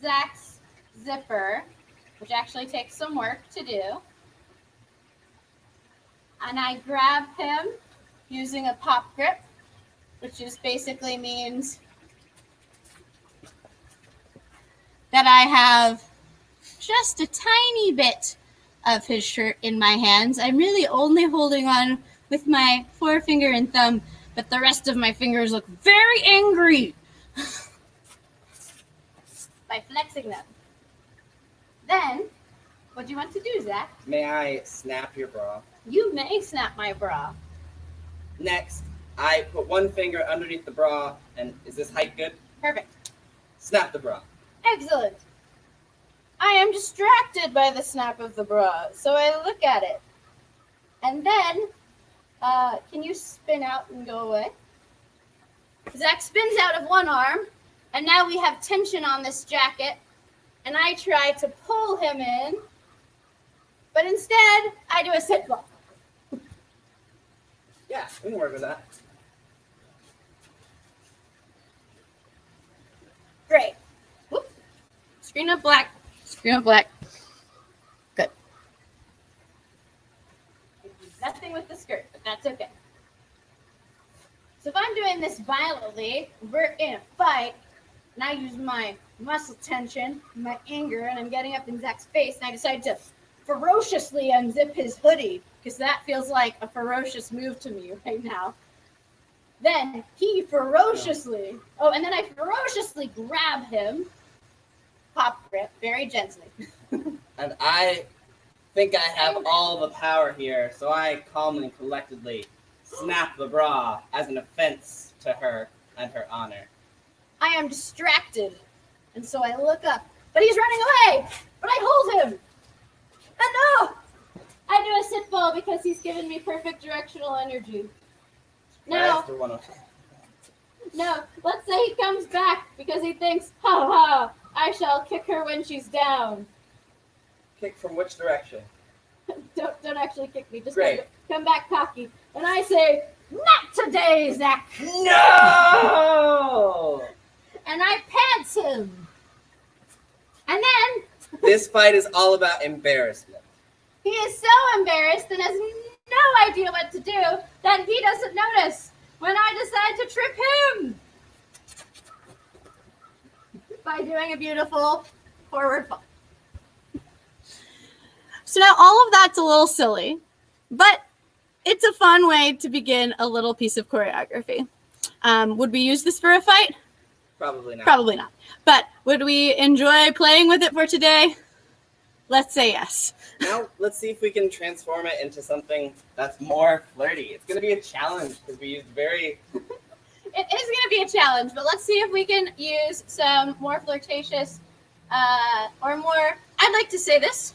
[SPEAKER 10] Zach's zipper, which actually takes some work to do. And I grab him using a pop grip, which just basically means that I have just a tiny bit of his shirt in my hands. I'm really only holding on with my forefinger and thumb, but the rest of my fingers look very angry by flexing them. Then, what do you want to do, Zach?
[SPEAKER 9] May I snap your bra?
[SPEAKER 10] You may snap my bra.
[SPEAKER 9] Next, I put one finger underneath the bra, and is this height good?
[SPEAKER 10] Perfect.
[SPEAKER 9] Snap the bra.
[SPEAKER 10] Excellent. I am distracted by the snap of the bra, so I look at it. And then, can you spin out and go away? Zach spins out of one arm, and now we have tension on this jacket, and I try to pull him in, but instead, I do a sit block.
[SPEAKER 9] Yeah, we can work with that.
[SPEAKER 10] Great. Whoop. Screen up black. Screen up black. Good. Nothing with the skirt, but that's okay. So if I'm doing this violently, we're in a fight, and I use my muscle tension, my anger, and I'm getting up in Zach's face, and I decide to ferociously unzip his hoodie, because that feels like a ferocious move to me right now. Then he ferociously, and then I ferociously grab him, pop grip, very gently.
[SPEAKER 9] And I think I have all the power here, so I calmly and collectedly snap the bra as an offense to her and her honor.
[SPEAKER 10] I am distracted, and so I look up, but he's running away, but I hold him. And no! I do a sit ball because he's given me perfect directional energy. No, let's say he comes back because he thinks, ha ha, I shall kick her when she's down.
[SPEAKER 9] Kick from which direction?
[SPEAKER 10] Don't actually kick me, just
[SPEAKER 9] Great.
[SPEAKER 10] come back cocky. And I say, not today, Zach.
[SPEAKER 9] No!
[SPEAKER 10] And I pants him. And then
[SPEAKER 9] This fight is all about embarrassment.
[SPEAKER 10] he is so embarrassed and has no idea what to do that he doesn't notice when I decide to trip him by doing a beautiful forward fall. So now all of that's a little silly, but it's a fun way to begin a little piece of choreography. Would we use this for a fight?
[SPEAKER 9] Probably not.
[SPEAKER 10] Probably not. But would we enjoy playing with it for today? Let's say yes.
[SPEAKER 9] Now let's see if we can transform it into something that's more flirty. It's going to be a challenge because we used very...
[SPEAKER 10] It is going to be a challenge, but let's see if we can use some more flirtatious or more, I'd like to say this,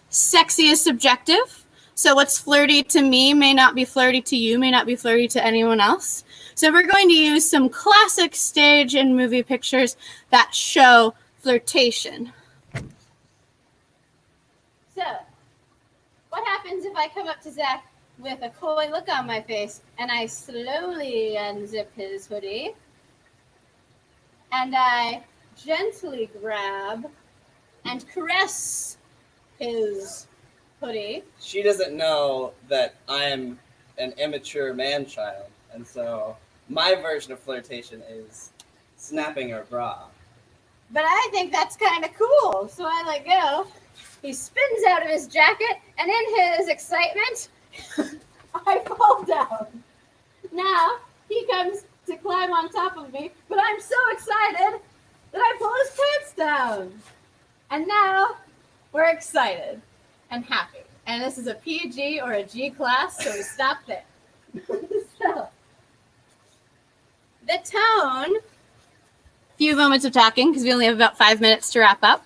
[SPEAKER 10] sexy is subjective. So what's flirty to me may not be flirty to you, may not be flirty to anyone else. So we're going to use some classic stage and movie pictures that show flirtation. So, what happens if I come up to Zach with a coy look on my face and I slowly unzip his hoodie and I gently grab and caress his hoodie?
[SPEAKER 9] She doesn't know that I am an immature man-child, and so my version of flirtation is snapping her bra.
[SPEAKER 10] But I think that's kind of cool, so I let go. He spins out of his jacket, and in his excitement, I fall down. Now, he comes to climb on top of me, but I'm so excited that I pull his pants down. And now, we're excited and happy. And this is a PG or a G class, so we stop there. So, the tone, few moments of talking, because we only have about 5 minutes to wrap up.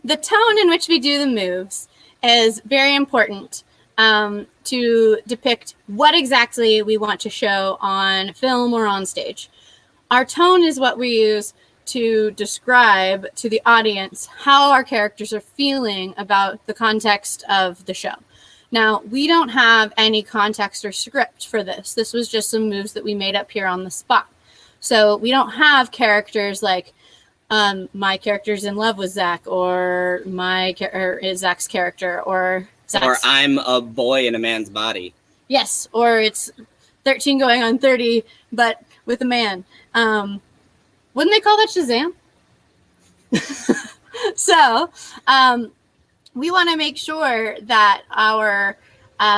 [SPEAKER 10] The tone in which we do the moves is very important to depict what exactly we want to show on film or on stage. Our tone is what we use to describe to the audience how our characters are feeling about the context of the show. Now, we don't have any context or script for this. This was just some moves that we made up here on the spot. So we don't have characters like my character's in love with Zach, or Zach's character, or Zach's.
[SPEAKER 9] Or I'm a boy in a man's body.
[SPEAKER 10] Yes, or it's 13 going on 30, but with a man. Wouldn't they call that Shazam? So we want to make sure that our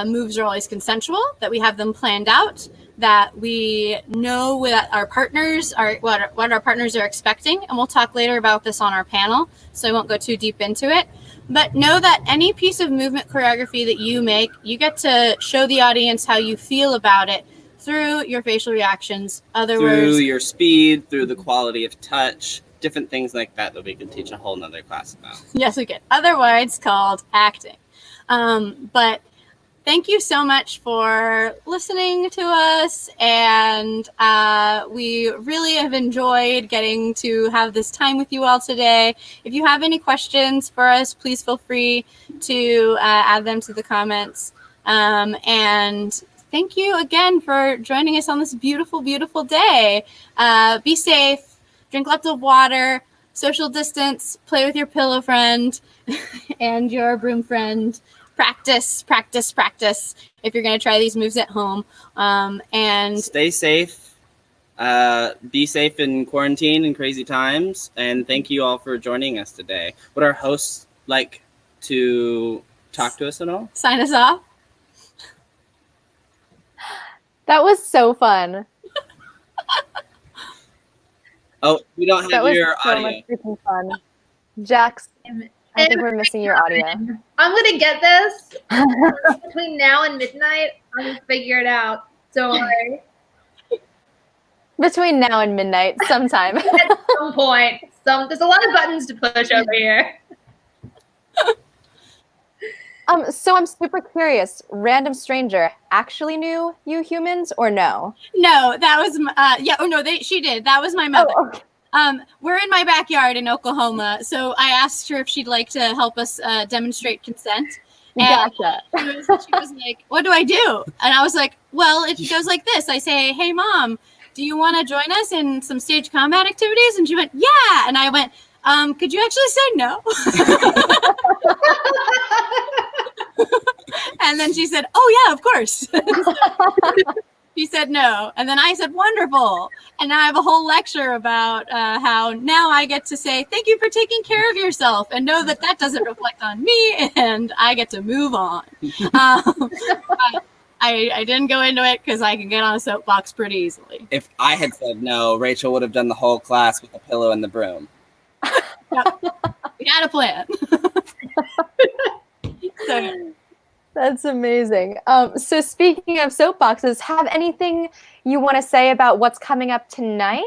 [SPEAKER 10] moves are always consensual, that we have them planned out, that we know what our partners are, what our partners are expecting, and we'll talk later about this on our panel, so I won't go too deep into it. But know that any piece of movement choreography that you make, you get to show the audience how you feel about it through your facial reactions.
[SPEAKER 9] Through your speed, through the quality of touch, different things like that we could teach a whole nother class about.
[SPEAKER 10] Yes, we could. Other words called acting. But thank you so much for listening to us, and we really have enjoyed getting to have this time with you all today. If you have any questions for us, please feel free to add them to the comments. And thank you again for joining us on this beautiful, beautiful day. Be safe, drink lots of water, social distance, play with your pillow friend and your broom friend. Practice, practice, practice if you're going to try these moves at home. And
[SPEAKER 9] stay safe. Be safe in quarantine and crazy times. And thank you all for joining us today. Would our hosts like to talk to us at all?
[SPEAKER 10] Sign us off.
[SPEAKER 1] That was so fun.
[SPEAKER 9] Oh, we don't have your
[SPEAKER 1] so
[SPEAKER 9] audio.
[SPEAKER 1] Much freaking fun. Jax, I think we're missing your audio.
[SPEAKER 2] I'm gonna get this between now and midnight. I'm gonna figure it out. Don't worry.
[SPEAKER 1] Between now and midnight, sometime.
[SPEAKER 2] At some point, there's a lot of buttons to push over here.
[SPEAKER 1] So I'm super curious. Random stranger actually knew you humans or no?
[SPEAKER 10] No, that was yeah. Oh no, she did. That was my mother.
[SPEAKER 1] Oh, okay.
[SPEAKER 10] We're in my backyard in Oklahoma, so I asked her if she'd like to help us demonstrate consent. And
[SPEAKER 1] Gotcha.
[SPEAKER 10] she was like, "What do I do?" And I was like, "Well, it goes like this. I say, hey, Mom, do you want to join us in some stage combat activities?" And she went, "Yeah." And I went, "Could you actually say no?" And then she said, "Oh yeah, of course." She said no. And then I said, "Wonderful." And now I have a whole lecture about how now I get to say, "Thank you for taking care of yourself," and know that that doesn't reflect on me, and I get to move on. I didn't go into it because I can get on a soapbox pretty easily.
[SPEAKER 9] If I had said no, Rachel would have done the whole class with the pillow and the broom.
[SPEAKER 10] Yep. We had a plan. So,
[SPEAKER 1] That's amazing. So speaking of soapboxes, have anything you want to say about what's coming up tonight?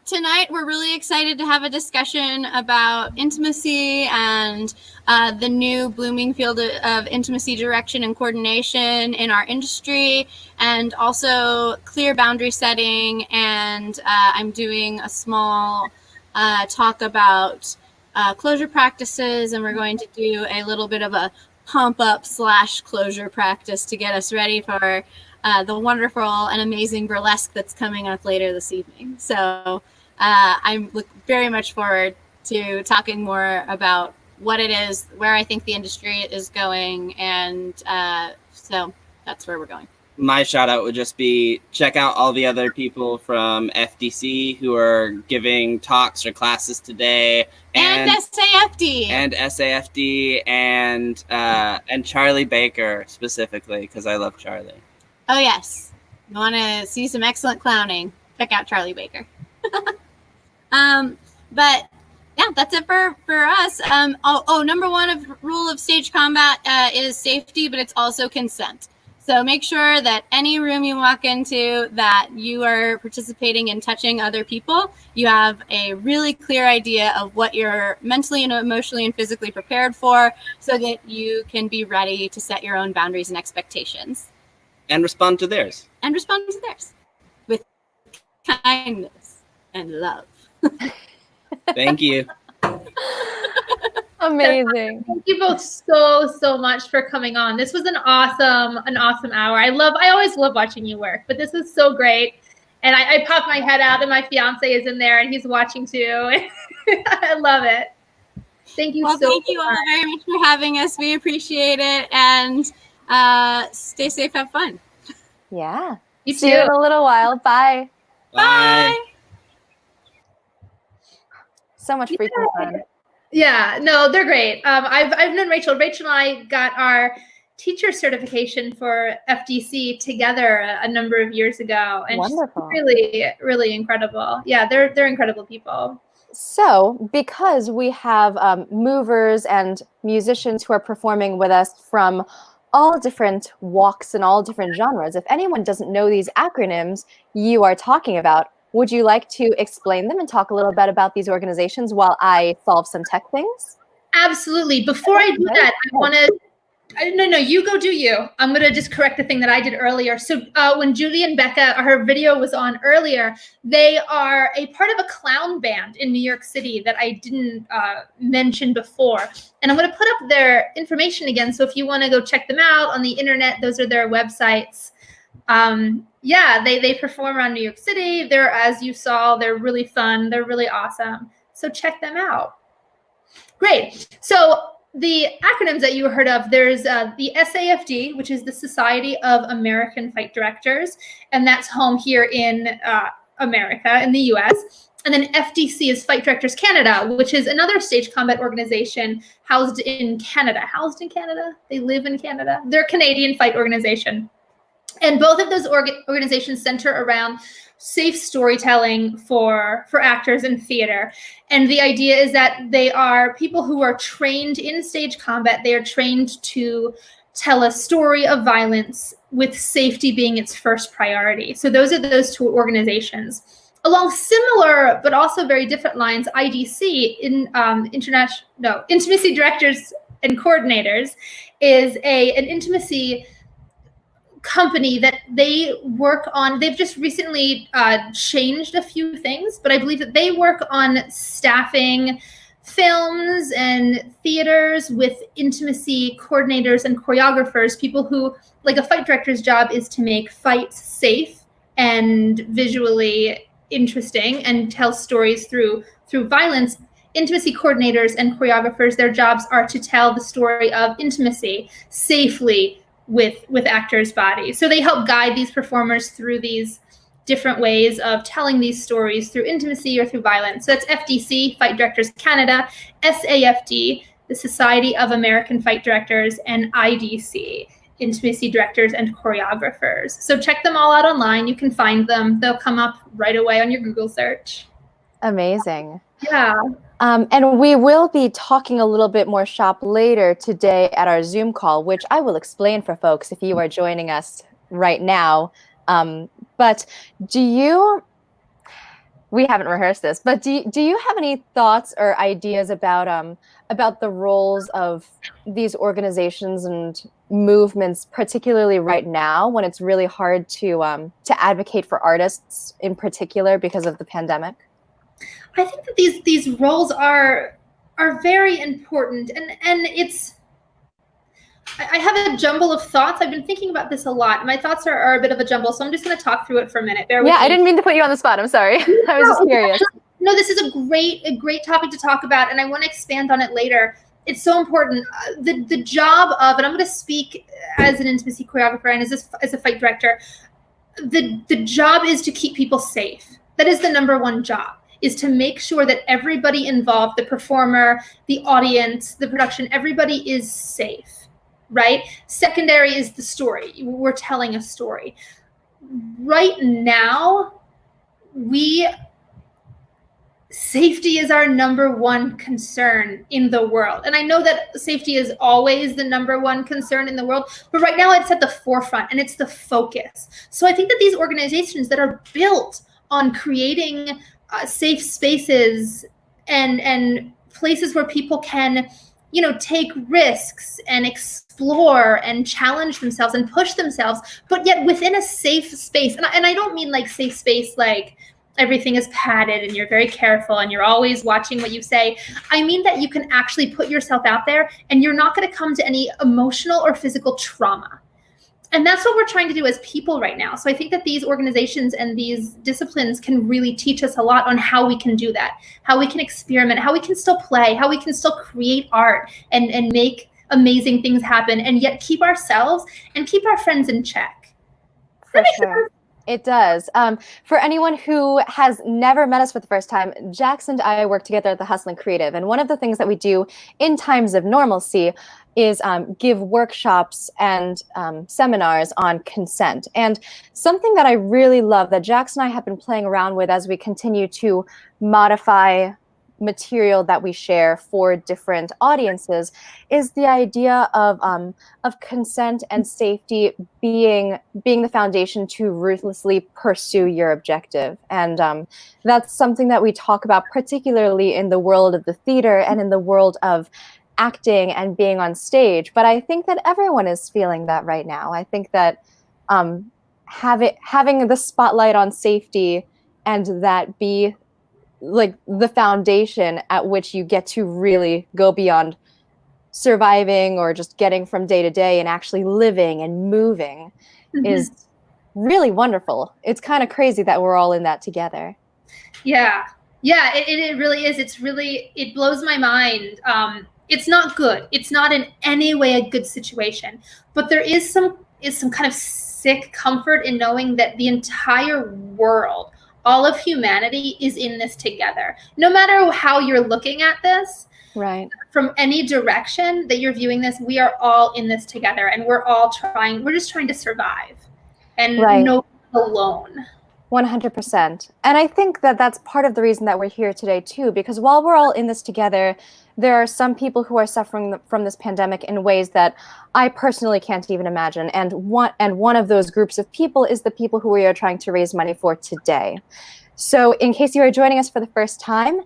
[SPEAKER 10] Tonight, we're really excited to have a discussion about intimacy and the new blooming field of intimacy direction and coordination in our industry, and also clear boundary setting. And I'm doing a small talk about closure practices, and we're going to do a little bit of a pump up / closure practice to get us ready for the wonderful and amazing burlesque that's coming up later this evening. So I'm very much forward to talking more about what it is, where I think the industry is going, and so that's where we're going.
[SPEAKER 9] My shout out would just be check out all the other people from FDC who are giving talks or classes today,
[SPEAKER 10] and SAFD
[SPEAKER 9] and Charlie Baker specifically, because I love Charlie.
[SPEAKER 10] Oh yes, you want to see some excellent clowning? Check out Charlie Baker. But yeah, that's it for us. Number one rule of stage combat is safety, but it's also consent. So make sure that any room you walk into that you are participating in touching other people, you have a really clear idea of what you're mentally and emotionally and physically prepared for, so that you can be ready to set your own boundaries and expectations.
[SPEAKER 9] And respond to theirs.
[SPEAKER 10] With kindness and love.
[SPEAKER 2] Thank you.
[SPEAKER 1] Amazing.
[SPEAKER 2] Thank you both so much for coming on. This was an awesome hour. I always love watching you work, but this was so great. And I popped my head out, and my fiance is in there, and he's watching too. I love it. Thank you so much.
[SPEAKER 10] Thank you all very much for having us. We appreciate it, and stay safe, have fun.
[SPEAKER 1] Yeah.
[SPEAKER 2] You
[SPEAKER 1] See you in a little while. Bye.
[SPEAKER 10] Bye.
[SPEAKER 1] So much freaking fun.
[SPEAKER 2] Yeah, no, they're great. I've known Rachel. Rachel and I got our teacher certification for FDC together a number of years ago, and
[SPEAKER 1] Wonderful.
[SPEAKER 2] She's really incredible. Yeah, they're incredible people.
[SPEAKER 1] So, because we have movers and musicians who are performing with us from all different walks and all different genres, if anyone doesn't know these acronyms you are talking about, would you like to explain them and talk a little bit about these organizations while I solve some tech things?
[SPEAKER 2] Absolutely. Before I do that, I want to... No, you go do you. I'm going to just correct the thing that I did earlier. So when Julie and Becca, her video was on earlier, they are a part of a clown band in New York City that I didn't mention before. And I'm going to put up their information again. So if you want to go check them out on the internet, those are their websites. Yeah, they perform around New York City. They're, as you saw, they're really fun. They're really awesome. So check them out. Great. So the acronyms that you heard of, there's the SAFD, which is the Society of American Fight Directors, and that's home here in America, in the US. And then FDC is Fight Directors Canada, which is another stage combat organization housed in Canada. Housed in Canada? They live in Canada. They're a Canadian fight organization. And both of those organizations center around safe storytelling for actors in theater. And the idea is that they are people who are trained in stage combat. They are trained to tell a story of violence with safety being its first priority. So those are those two organizations. Along similar but also very different lines, IDC, Intimacy Directors and Coordinators, is an intimacy company that they work on. They've just recently changed a few things, but I believe that they work on staffing films and theaters with intimacy coordinators and choreographers, people who, like, a fight director's job is to make fights safe and visually interesting and tell stories through violence. Intimacy coordinators and choreographers, their jobs are to tell the story of intimacy safely with actors' bodies. So they help guide these performers through these different ways of telling these stories through intimacy or through violence. So that's FDC, Fight Directors Canada, SAFD, the Society of American Fight Directors, and IDC, Intimacy Directors and Choreographers. So check them all out online. You can find them. They'll come up right away on your Google search.
[SPEAKER 1] Amazing.
[SPEAKER 2] Yeah.
[SPEAKER 1] And we will be talking a little bit more shop later today at our Zoom call, which I will explain for folks if you are joining us right now. But we haven't rehearsed this, but do you have any thoughts or ideas about the roles of these organizations and movements, particularly right now when it's really hard to advocate for artists in particular because of the pandemic?
[SPEAKER 2] I think that these roles are very important, and it's, I have a jumble of thoughts. I've been thinking about this a lot. My thoughts are a bit of a jumble, so I'm just going to talk through it for a minute. Bear with me.
[SPEAKER 1] I didn't mean to put you on the spot. I'm sorry. I was just curious.
[SPEAKER 2] No, this is a great topic to talk about, and I want to expand on it later. It's so important. The job of, and I'm going to speak as an intimacy choreographer and as a fight director, the job is to keep people safe. That is the number one job, is to make sure that everybody involved, the performer, the audience, the production, everybody is safe, right? Secondary is the story. We're telling a story. Right now, safety is our number one concern in the world. And I know that safety is always the number one concern in the world, but right now it's at the forefront and it's the focus. So I think that these organizations that are built on creating safe spaces and places where people can, take risks and explore and challenge themselves and push themselves, but yet within a safe space. And I don't mean like safe space like everything is padded and you're very careful and you're always watching what you say. I mean that you can actually put yourself out there and you're not going to come to any emotional or physical trauma. And that's what we're trying to do as people right now. So I think that these organizations and these disciplines can really teach us a lot on how we can do that, how we can experiment, how we can still play, how we can still create art and make amazing things happen, and yet keep ourselves and keep our friends in check.
[SPEAKER 1] For sure. It does. For anyone who has never met us for the first time, Jax and I work together at the Hustle and Creative. And one of the things that we do in times of normalcy is give workshops and seminars on consent. And something that I really love that Jax and I have been playing around with as we continue to modify material that we share for different audiences is the idea of consent and safety being the foundation to ruthlessly pursue your objective. And that's something that we talk about particularly in the world of the theater and in the world of acting and being on stage. But I think that everyone is feeling that right now. I think that having the spotlight on safety and that be like the foundation at which you get to really go beyond surviving or just getting from day to day and actually living and moving is really wonderful. It's kind of crazy that we're all in that together.
[SPEAKER 2] Yeah, it really is. It blows my mind. It's not good. It's not in any way a good situation, but there is some kind of sick comfort in knowing that the entire world, all of humanity, is in this together. No matter how you're looking at this,
[SPEAKER 1] right,
[SPEAKER 2] from any direction that you're viewing this, we are all in this together, and we're just trying to survive and no alone.
[SPEAKER 1] 100%. And I think that that's part of the reason that we're here today too, because while we're all in this together, there are some people who are suffering from this pandemic in ways that I personally can't even imagine. And one of those groups of people is the people who we are trying to raise money for today. So in case you are joining us for the first time,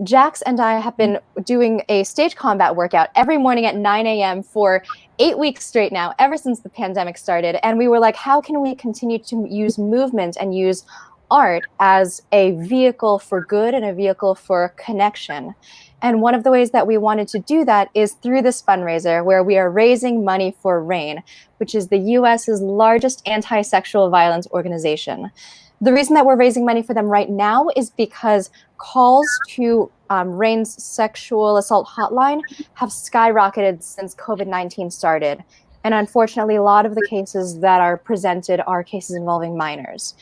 [SPEAKER 1] Jax and I have been doing a stage combat workout every morning at 9 a.m. for 8 weeks straight now, ever since the pandemic started. And we were like, how can we continue to use movement and use art as a vehicle for good and a vehicle for connection? And one of the ways that we wanted to do that is through this fundraiser where we are raising money for RAINN, which is the US's largest anti-sexual violence organization. The reason that we're raising money for them right now is because calls to RAINN's sexual assault hotline have skyrocketed since COVID-19 started. And unfortunately, a lot of the cases that are presented are cases involving minors.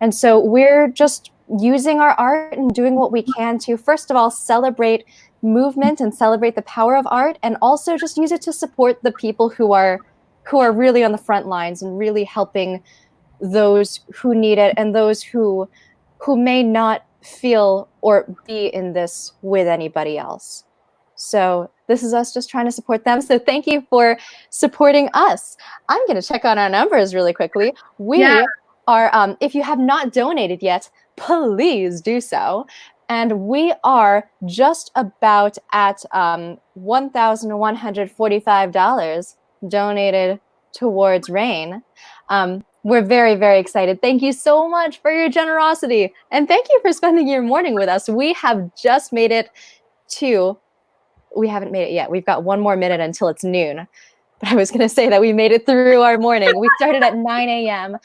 [SPEAKER 1] And so we're just using our art and doing what we can to, first of all, celebrate movement and celebrate the power of art, and also just use it to support the people who are really on the front lines and really helping those who need it and those who may not feel or be in this with anybody else. So this is us just trying to support them. So thank you for supporting us. I'm going to check on our numbers really quickly. We are, if you have not donated yet, please do so. And we are just about at $1,145 donated towards RAINN. We're very, very excited. Thank you so much for your generosity. And thank you for spending your morning with us. We have just made it to, we haven't made it yet. We've got one more minute until it's noon. But I was going to say that we made it through our morning. We started at 9 a.m.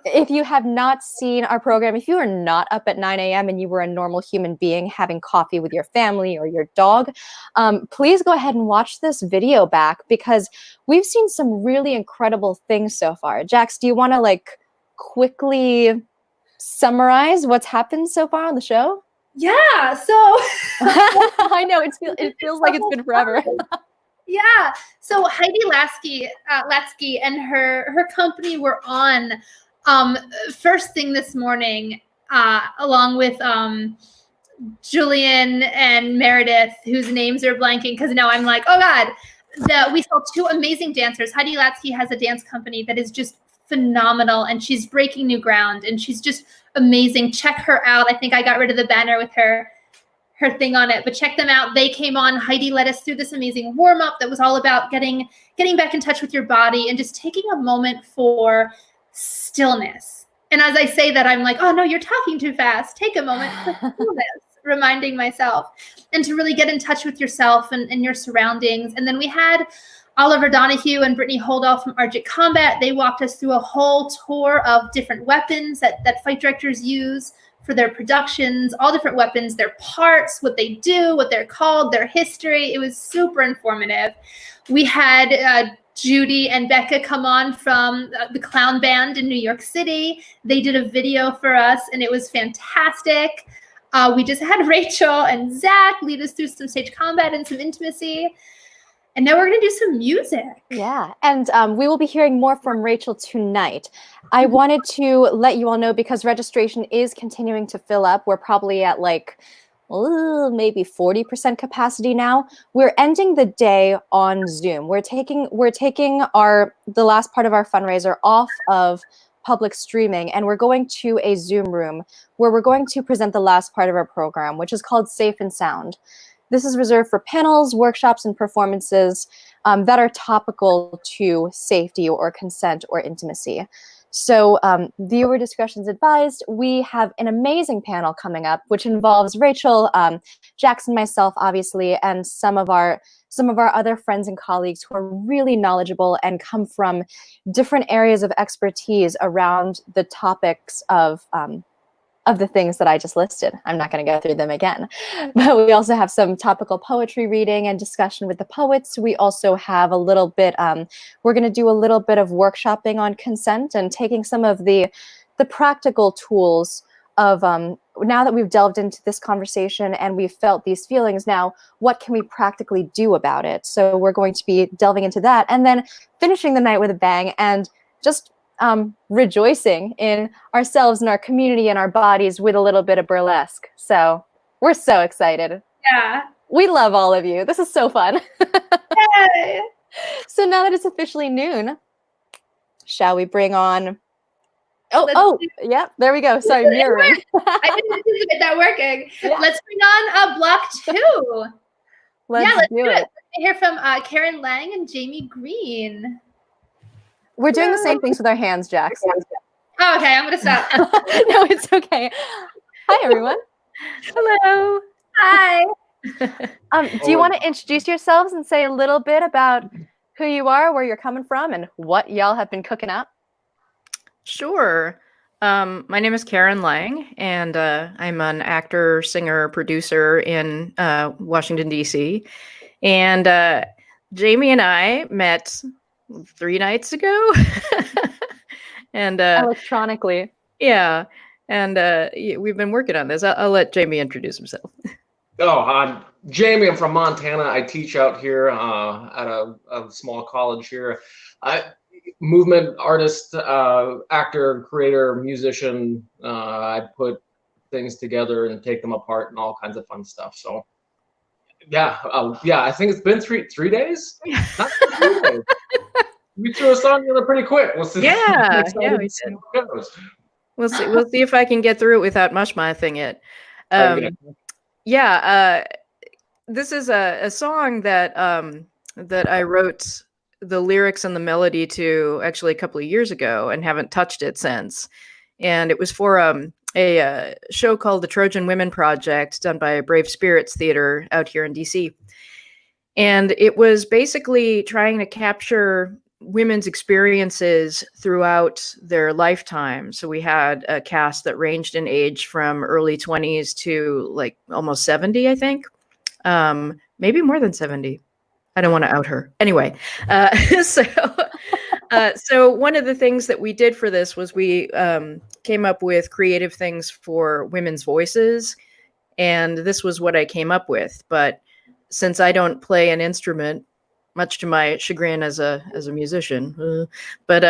[SPEAKER 1] If you have not seen our program, if you are not up at 9 a.m. and you were a normal human being having coffee with your family or your dog, please go ahead and watch this video back because we've seen some really incredible things so far. Jax, do you want to like quickly summarize what's happened so far on the show?
[SPEAKER 2] Yeah, so
[SPEAKER 1] I know it feels like it's been forever.
[SPEAKER 2] Yeah, so Heidi Lasky and her company were on first thing this morning, along with Julian and Meredith, whose names are blanking because now I'm like, oh God, we saw two amazing dancers. Heidi Lasky has a dance company that is just phenomenal, and she's breaking new ground, and she's just amazing. Check her out. I think I got rid of the banner with her thing on it, but check them out. They came on. Heidi led us through this amazing warm-up that was all about getting back in touch with your body and just taking a moment for stillness. And as I say that, I'm like, oh no, you're talking too fast. Take a moment for stillness, reminding myself, and to really get in touch with yourself and your surroundings. And then we had Oliver Donahue and Brittany Holdall from Arctic Combat. They walked us through a whole tour of different weapons that fight directors use for their productions, all different weapons, their parts, what they do, what they're called, their history. It was super informative. We had Judy and Becca come on from the Clown Band in New York City. They did a video for us, and it was fantastic. We just had Rachel and Zach lead us through some stage combat and some intimacy. And now we're going to do some music.
[SPEAKER 1] Yeah, and we will be hearing more from Rachel tonight. I wanted to let you all know because registration is continuing to fill up. We're probably at like maybe 40% capacity now. We're ending the day on Zoom. We're taking the last part of our fundraiser off of public streaming, and we're going to a Zoom room where we're going to present the last part of our program, which is called Safe and Sound. This is reserved for panels, workshops, and performances that are topical to safety or consent or intimacy. So viewer discretion is advised. We have an amazing panel coming up, which involves Rachel, Jackson, myself, obviously, and some of our other friends and colleagues who are really knowledgeable and come from different areas of expertise around the topics of the things that I just listed. I'm not going to go through them again. But we also have some topical poetry reading and discussion with the poets. We also have a little bit, we're going to do a little bit of workshopping on consent and taking some of the practical tools of, now that we've delved into this conversation and we've felt these feelings, now what can we practically do about it? So we're going to be delving into that and then finishing the night with a bang and just rejoicing in ourselves and our community and our bodies with a little bit of burlesque. So we're so excited.
[SPEAKER 2] Yeah.
[SPEAKER 1] We love all of you. This is so fun.
[SPEAKER 2] Yay.
[SPEAKER 1] So now that it's officially noon, shall we bring on... Yeah, there we go. Sorry, mirroring.
[SPEAKER 2] I didn't anticipate that working.
[SPEAKER 1] Yeah.
[SPEAKER 2] Let's bring on block 2.
[SPEAKER 1] Let's do it.
[SPEAKER 2] Let's hear from Karen Lang and Jamie Green.
[SPEAKER 1] We're doing the same things with our hands, Jax.
[SPEAKER 2] Oh, okay, I'm gonna stop.
[SPEAKER 1] No, it's okay. Hi, everyone.
[SPEAKER 11] Hello.
[SPEAKER 2] Hi.
[SPEAKER 1] Do you want to introduce yourselves and say a little bit about who you are, where you're coming from, and what y'all have been cooking up?
[SPEAKER 11] Sure. My name is Karen Lang, and I'm an actor, singer, producer in Washington, D.C. And Jamie and I met 3 nights ago. And
[SPEAKER 1] electronically.
[SPEAKER 11] Yeah. And we've been working on this. I'll let Jamie introduce himself.
[SPEAKER 12] Oh, I'm Jamie. I'm from Montana. I teach out here at a small college here. Movement artist, actor, creator, musician. I put things together and take them apart and all kinds of fun stuff. So, yeah, I think it's been three days. Not 3 days. We threw a song together pretty quick. We'll see.
[SPEAKER 11] Yeah, we did. We'll see. We'll see if I can get through it without mushmouthing it. This is a song that that I wrote the lyrics and the melody to actually a couple of years ago and haven't touched it since. And it was for a show called the Trojan Women Project, done by Brave Spirits Theater out here in DC. And it was basically trying to capture women's experiences throughout their lifetime. So we had a cast that ranged in age from early 20s to like almost 70, I think. Maybe more than 70. I don't want to out her. Anyway, so one of the things that we did for this was we came up with creative things for women's voices. And this was what I came up with. But since I don't play an instrument, much to my chagrin as a musician, but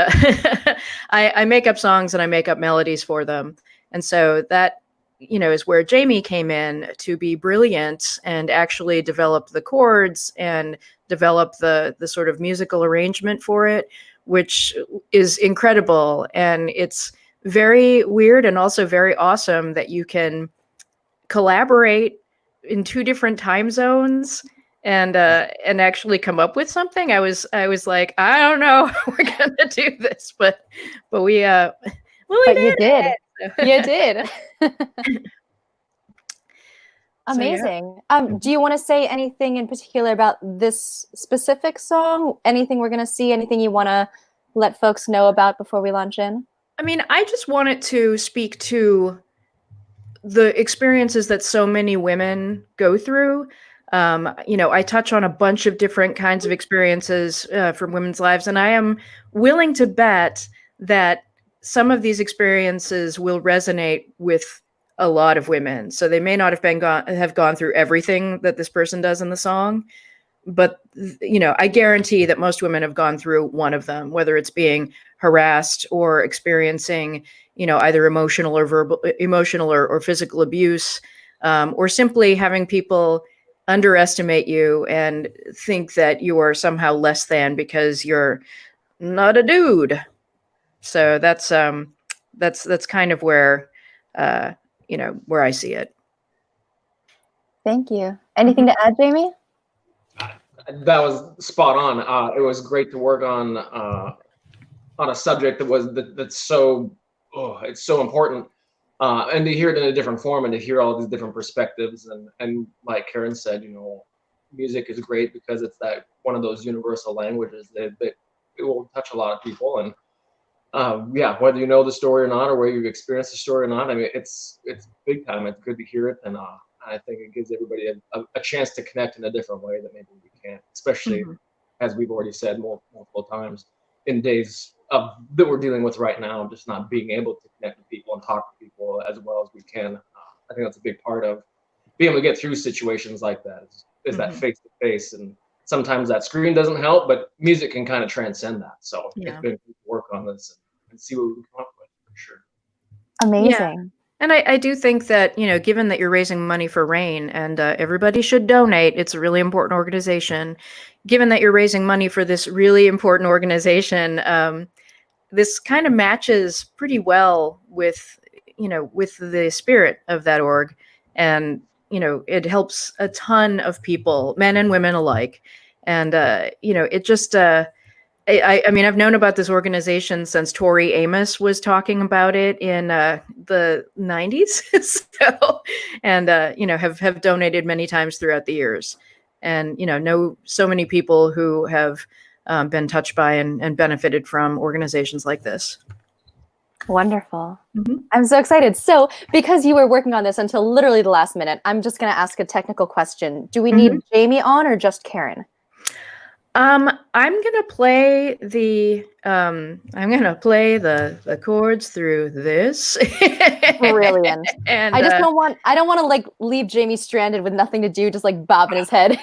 [SPEAKER 11] I make up songs and I make up melodies for them. And so that, is where Jamie came in to be brilliant and actually develop the chords and develop the sort of musical arrangement for it, which is incredible. And it's very weird and also very awesome that you can collaborate in 2 different time zones and actually come up with something. I was like, I don't know, we're gonna do this, but we
[SPEAKER 1] you did. You did. Amazing.
[SPEAKER 11] So, yeah.
[SPEAKER 1] Do you want to say anything in particular about this specific song? Anything we're gonna see? Anything you want to let folks know about before we launch in?
[SPEAKER 11] I mean, I just wanted to speak to the experiences that so many women go through. I touch on a bunch of different kinds of experiences from women's lives, and I am willing to bet that some of these experiences will resonate with a lot of women. So they may not have gone through everything that this person does in the song, but I guarantee that most women have gone through one of them, whether it's being harassed or experiencing, either emotional or physical abuse, or simply having people underestimate you and think that you are somehow less than because you're not a dude. So that's kind of where where I see it.
[SPEAKER 1] Thank you. Anything to add, Jamie?
[SPEAKER 12] That was spot on. It was great to work on a subject that's so it's so important, and to hear it in a different form and to hear all these different perspectives and like Karen said, music is great because it's that one of those universal languages that it will touch a lot of people. And whether you know the story or not, or whether you've experienced the story or not, I mean, it's big time. It's good to hear it, and I think it gives everybody a chance to connect in a different way that maybe we can't, especially as we've already said multiple times, in days that we're dealing with right now, just not being able to connect with people and talk to people as well as we can. I think that's a big part of being able to get through situations like that is that face to face. And sometimes that screen doesn't help, but music can kind of transcend that. So it's been good to work on this and see what we can come up with for sure.
[SPEAKER 1] Amazing.
[SPEAKER 11] And I do think that, given that you're raising money for RAINN and everybody should donate, it's a really important organization. Given that you're raising money for this really important organization, this kind of matches pretty well with, with the spirit of that org. And, it helps a ton of people, men and women alike. And, it just, I mean, I've known about this organization since Tori Amos was talking about it in the 90s. So, and, have donated many times throughout the years. And, know so many people who have been touched by and benefited from organizations like this.
[SPEAKER 1] Wonderful. I'm so excited. So, because you were working on this until literally the last minute, I'm just going to ask a technical question. Do we need Jamie on or just Karen?
[SPEAKER 11] I'm gonna play the chords through this.
[SPEAKER 1] Brilliant.
[SPEAKER 11] And
[SPEAKER 1] I don't want to like leave Jamie stranded with nothing to do, just like bobbing his head.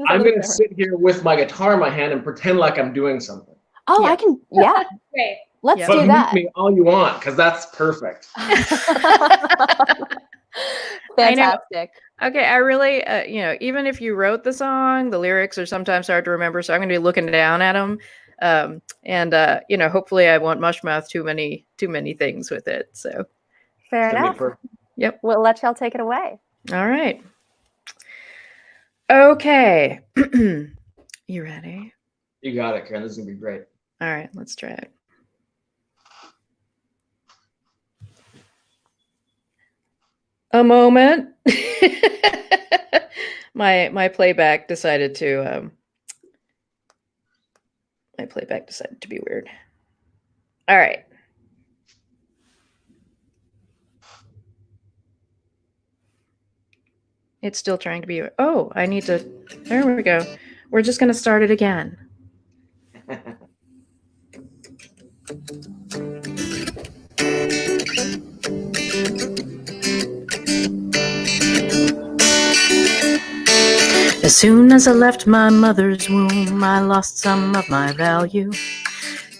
[SPEAKER 12] I'm gonna sit here with my guitar in my hand and pretend like I'm doing something.
[SPEAKER 1] Oh, yeah. I can. Yeah.
[SPEAKER 2] Great.
[SPEAKER 1] Let's
[SPEAKER 12] But
[SPEAKER 1] do that.
[SPEAKER 12] mute me all you want, because that's perfect.
[SPEAKER 1] Fantastic.
[SPEAKER 11] Okay, I really, even if you wrote the song, the lyrics are sometimes hard to remember, so I'm going to be looking down at them, and hopefully I won't mushmouth too many things with it. So,
[SPEAKER 1] fair enough.
[SPEAKER 11] Yep.
[SPEAKER 1] We'll let y'all take it away.
[SPEAKER 11] All right. Okay. You ready?
[SPEAKER 12] You got it, Karen. This is gonna be great.
[SPEAKER 11] All right, let's try it. A moment. My playback decided to be weird. All right. It's still trying to be. Oh, I need to. There we go. We're just going to start it again. As soon as I left my mother's womb, I lost some of my value.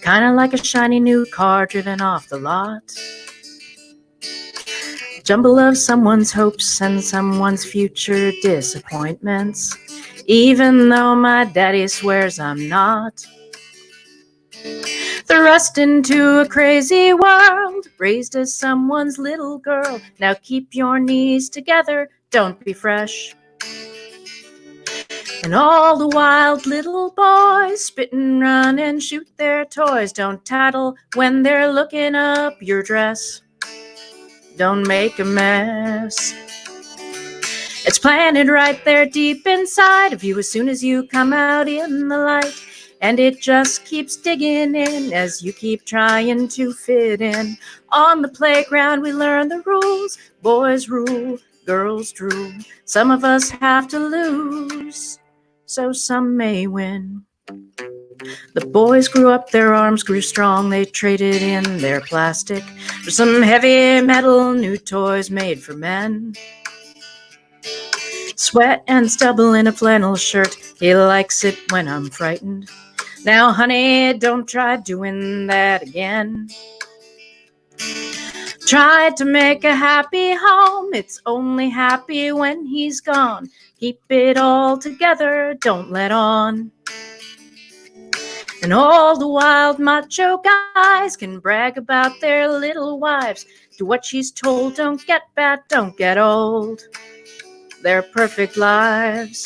[SPEAKER 11] Kinda like a shiny new car driven off the lot. Jumble of someone's hopes and someone's future disappointments, even though my daddy swears I'm not. Thrust into a crazy world, raised as someone's little girl. Now keep your knees together, don't be fresh. And all the wild little boys spit and run and shoot their toys. Don't tattle when they're looking up your dress. Don't make a mess. It's planted right there deep inside of you as soon as you come out in the light. And it just keeps digging in as you keep trying to fit in. On the playground we learn the rules. Boys rule, girls drool. Some of us have to lose, so some may win. The boys grew up, their arms grew strong. They traded in their plastic for some heavy metal, new toys made for men. Sweat and stubble in a flannel shirt. He likes it when I'm frightened. Now, honey, don't try doing that again. Tried to make a happy home. It's only happy when he's gone. Keep it all together, don't let on. And all the wild macho guys can brag about their little wives. Do what she's told, don't get fat, don't get old. Their perfect lives.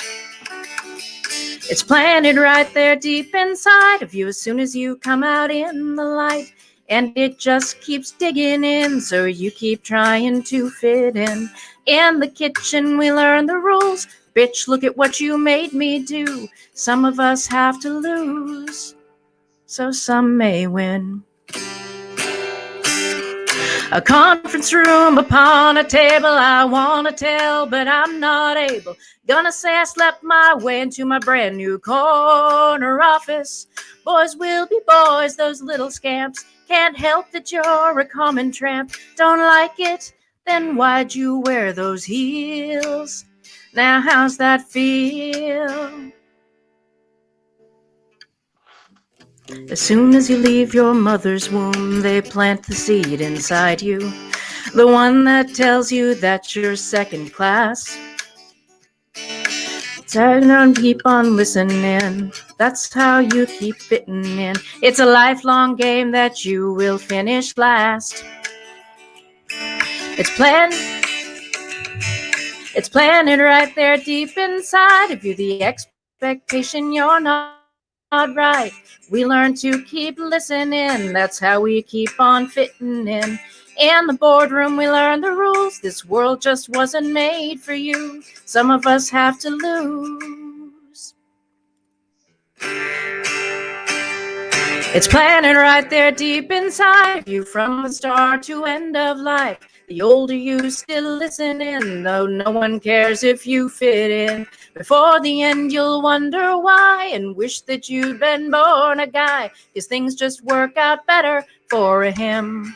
[SPEAKER 11] It's planted right there deep inside of you as soon as you come out in the light. And it just keeps digging in, so you keep trying to fit in. In the kitchen we learn the rules. Bitch, look at what you made me do. Some of us have to lose, so some may win. A conference room upon a table, I want to tell, but I'm not able. Gonna say I slept my way into my brand new corner office. Boys will be boys, those little scamps. Can't help that you're a common tramp. Don't like it? Then why'd you wear those heels? Now how's that feel? As soon as you leave your mother's womb, they plant the seed inside you, the one that tells you that you're second class. Turn on, keep on listening. That's how you keep fitting in. It's a lifelong game that you will finish last. It's planted right there deep inside of you. The expectation you're not right. We learn to keep listening. That's how we keep on fitting in. In the boardroom, we learn the rules. This world just wasn't made for you. Some of us have to lose. It's planted right there deep inside of you from the start to end of life. The older you still listening, though no one cares if you fit in. Before the end, you'll wonder why and wish that you'd been born a guy, 'cause things just work out better for him.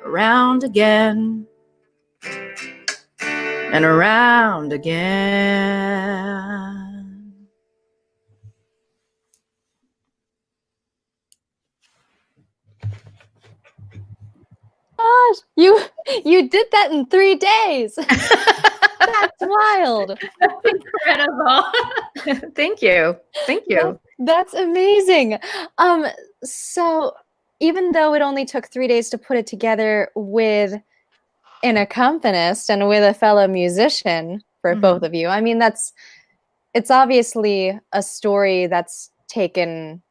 [SPEAKER 11] Around again and around again.
[SPEAKER 1] Gosh, you did that in 3 days. That's wild.
[SPEAKER 2] Incredible.
[SPEAKER 11] Thank you. Thank you.
[SPEAKER 1] That's amazing. So even though it only took 3 days to put it together with an accompanist and with a fellow musician for both of you, I mean, it's obviously a story that's taken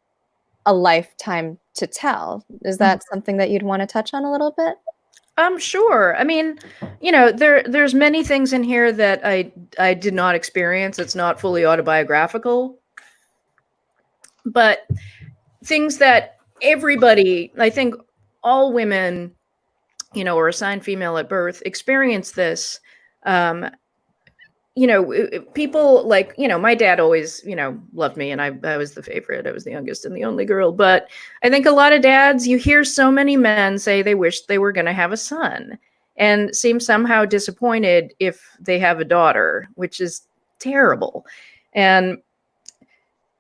[SPEAKER 1] a lifetime to tell. Is that something that you'd want to touch on a little bit?
[SPEAKER 11] Sure. I mean, you know, there's many things in here that I did not experience. It's not fully autobiographical, but things that everybody, I think all women, you know, or assigned female at birth experience this. You know, people like, you know, my dad always, you know, loved me, and I was the favorite. I was the youngest and the only girl. But I think a lot of dads, you hear so many men say they wish they were going to have a son and seem somehow disappointed if they have a daughter, which is terrible. And,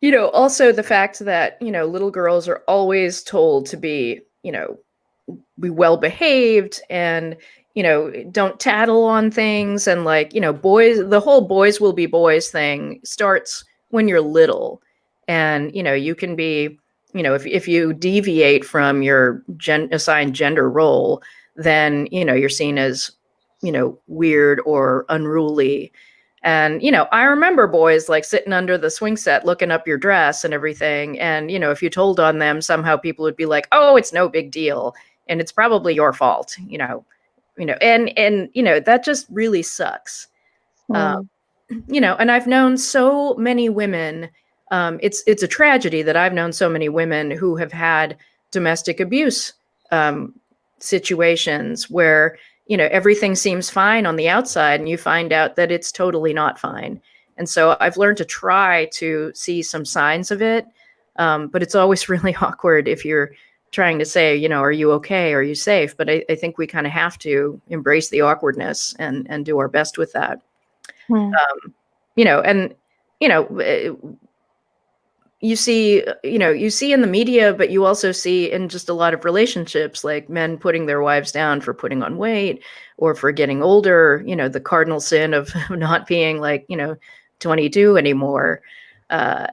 [SPEAKER 11] you know, also the fact that, you know, little girls are always told to be, you know, be well behaved and, you know, don't tattle on things. And like, you know, boys, the whole boys will be boys thing starts when you're little. And, you know, you can be, you know, if you deviate from your assigned gender role, then, you know, you're seen as, you know, weird or unruly. And, you know, I remember boys like sitting under the swing set, looking up your dress and everything. And, you know, if you told on them, somehow people would be like, oh, it's no big deal. And it's probably your fault, you know, and, you know, that just really sucks. You know, and I've known so many women, it's a tragedy that I've known so many women who have had domestic abuse situations where, you know, everything seems fine on the outside and you find out that it's totally not fine. And so I've learned to try to see some signs of it. But it's always really awkward if you're trying to say, you know, are you okay? Are you safe? But I think we kind of have to embrace the awkwardness and do our best with that. You know, and, you know, you see in the media, but you also see in just a lot of relationships, like men putting their wives down for putting on weight or for getting older, you know, the cardinal sin of not being like, you know, 22 anymore. And,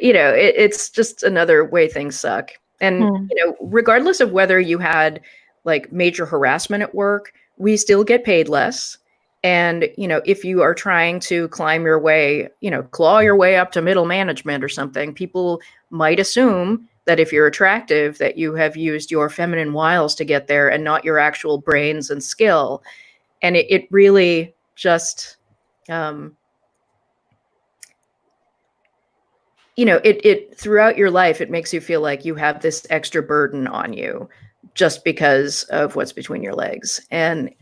[SPEAKER 11] you know, it's just another way things suck. And, you know, regardless of whether you had like major harassment at work, we still get paid less. And, you know, if you are trying to climb your way, you know, claw your way up to middle management or something, people might assume that if you're attractive, that you have used your feminine wiles to get there and not your actual brains and skill. And it really just, you know, it throughout your life, it makes you feel like you have this extra burden on you just because of what's between your legs. And,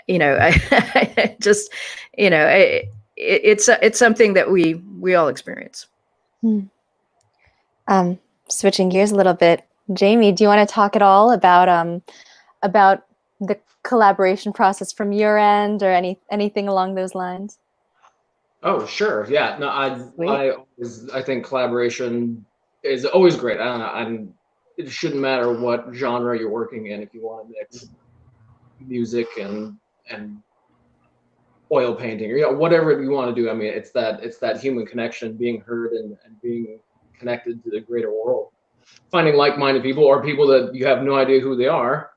[SPEAKER 11] you know, I just, you know, it's something that we all experience.
[SPEAKER 1] Switching gears a little bit, Jamie, do you want to talk at all about the collaboration process from your end or anything along those lines?
[SPEAKER 12] Oh, sure. Yeah. No, I think collaboration is always great. It shouldn't matter what genre you're working in if you want to mix music and oil painting or whatever you want to do. I mean, it's that human connection, being heard and being connected to the greater world, finding like-minded people or people that you have no idea who they are.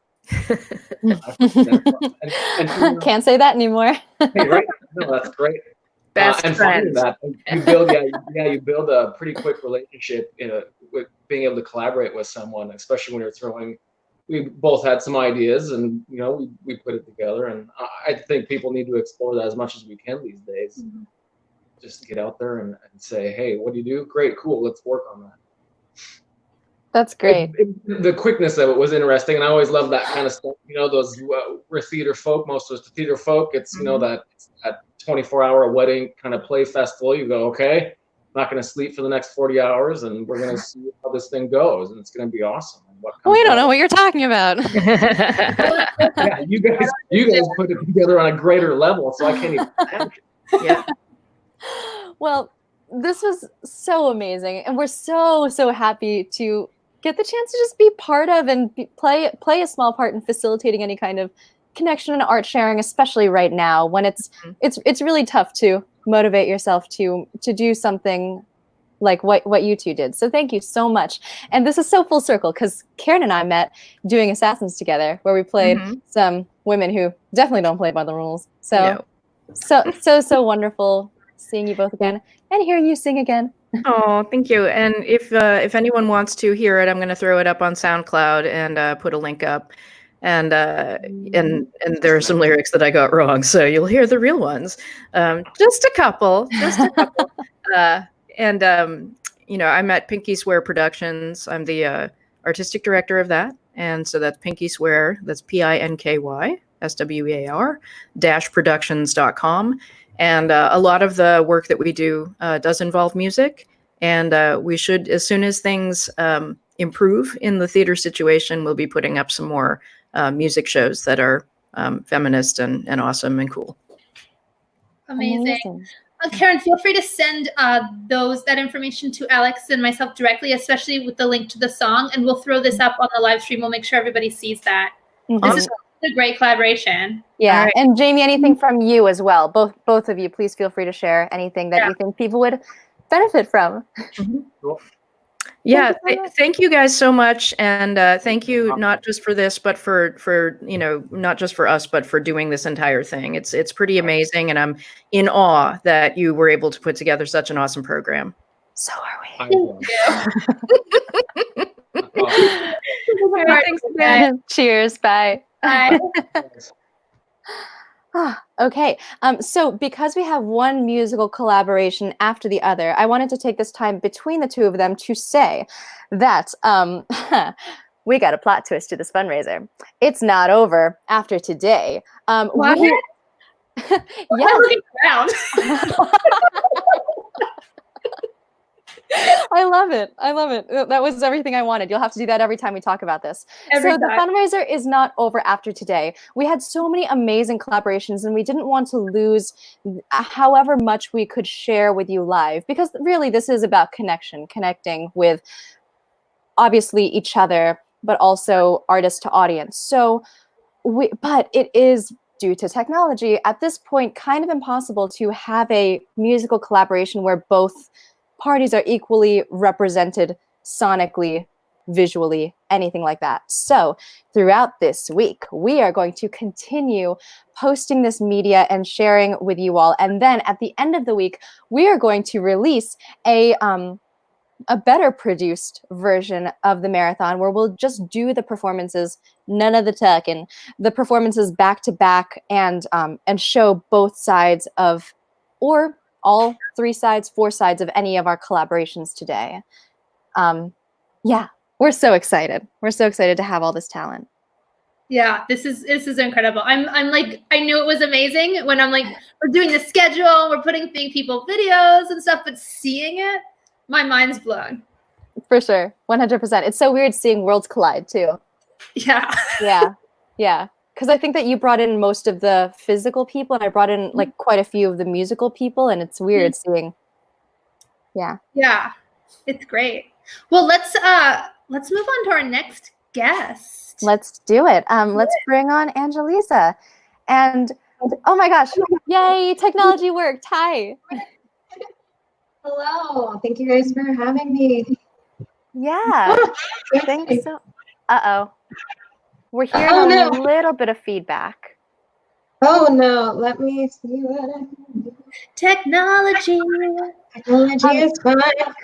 [SPEAKER 1] Can't say that anymore.
[SPEAKER 12] Hey, right? No, that's great.
[SPEAKER 11] Best
[SPEAKER 12] and finding that you build, you build a pretty quick relationship with being able to collaborate with someone, especially when you're throwing. We both had some ideas, and we put it together. And I think people need to explore that as much as we can these days. Mm-hmm. Just get out there and say, "Hey, what do you do? Great, cool. Let's work on that."
[SPEAKER 1] That's great.
[SPEAKER 12] The quickness of it was interesting, and I always love that kind of stuff. Those we're theater folk. Most of us theater folk. It's that 24-hour wedding kind of play festival. You go, okay, I'm not going to sleep for the next 40 hours, and we're going to see how this thing goes, and it's going to be awesome.
[SPEAKER 1] We don't know what you're talking about.
[SPEAKER 12] Yeah, you guys put it together on a greater level, so I can't even imagine.
[SPEAKER 11] Yeah.
[SPEAKER 1] Well, this was so amazing, and we're so happy to get the chance to just be part of and play a small part in facilitating any kind of connection and art sharing, especially right now when it's really tough to motivate yourself to do something like what you two did. So thank you so much. And this is so full circle because Karen and I met doing Assassins together, where we played some women who definitely don't play by the rules. So so wonderful seeing you both again and hearing you sing again.
[SPEAKER 11] Oh, thank you. And if anyone wants to hear it, I'm going to throw it up on SoundCloud and put a link up. And there are some lyrics that I got wrong, so you'll hear the real ones. Just a couple. I'm at Pinky Swear Productions. I'm the artistic director of that. And so that's Pinky Swear, that's PINKY SWEAR -productions.com. And a lot of the work that we do does involve music. And we should, as soon as things improve in the theater situation, we'll be putting up some more music shows that are feminist and awesome and cool.
[SPEAKER 2] Amazing. Karen, feel free to send that information to Alex and myself directly, especially with the link to the song, and we'll throw this up on the live stream. We'll make sure everybody sees that. This is a great collaboration.
[SPEAKER 1] Yeah, right. And Jamie, anything from you as well? Both of you, please feel free to share anything that you think people would benefit from.
[SPEAKER 12] Cool.
[SPEAKER 11] Yeah, thank you guys so much, and thank you not just for this, but for not just for us, but for doing this entire thing. It's pretty amazing, and I'm in awe that you were able to put together such an awesome program.
[SPEAKER 1] So are we.
[SPEAKER 11] Thanks again.
[SPEAKER 1] Cheers. Bye.
[SPEAKER 2] Bye.
[SPEAKER 1] Okay, so because we have one musical collaboration after the other, I wanted to take this time between the two of them to say that we got a plot twist to this fundraiser. It's not over after today.
[SPEAKER 2] What?
[SPEAKER 1] Yeah.
[SPEAKER 2] Looking around.
[SPEAKER 1] I love it. That was everything I wanted. You'll have to do that every time we talk about this. The fundraiser is not over after today. We had so many amazing collaborations, and we didn't want to lose however much we could share with you live, because really this is about connecting with obviously each other, but also artist to audience. But it is, due to technology, at this point kind of impossible to have a musical collaboration where both parties are equally represented sonically, visually, anything like that. So throughout this week, we are going to continue posting this media and sharing with you all. And then at the end of the week, we are going to release a better produced version of the marathon, where we'll just do the performances, none of the talking, the performances back to back, and show both sides of, or all 3 sides, 4 sides of any of our collaborations today. Yeah, we're so excited. We're so excited to have all this talent.
[SPEAKER 2] Yeah, this is incredible. I'm like, I knew it was amazing when I'm like, we're doing the schedule, we're putting people videos and stuff, but seeing it, my mind's blown.
[SPEAKER 1] For sure, 100%. It's so weird seeing worlds collide too.
[SPEAKER 2] Yeah.
[SPEAKER 1] Yeah. Because I think that you brought in most of the physical people, and I brought in like quite a few of the musical people, and it's weird seeing. Yeah.
[SPEAKER 2] Yeah, it's great. Well, let's move on to our next guest.
[SPEAKER 1] Let's do it. Let's bring on Angelisa. And oh my gosh, yay, technology worked. Hi.
[SPEAKER 13] Hello. Thank you guys for having me.
[SPEAKER 1] Yeah. Thanks so. Uh-oh. We're hearing
[SPEAKER 13] Oh,
[SPEAKER 1] a
[SPEAKER 13] no.
[SPEAKER 1] little bit of feedback.
[SPEAKER 13] Oh no, let me see what I can do.
[SPEAKER 2] Technology.
[SPEAKER 13] Technology is fine.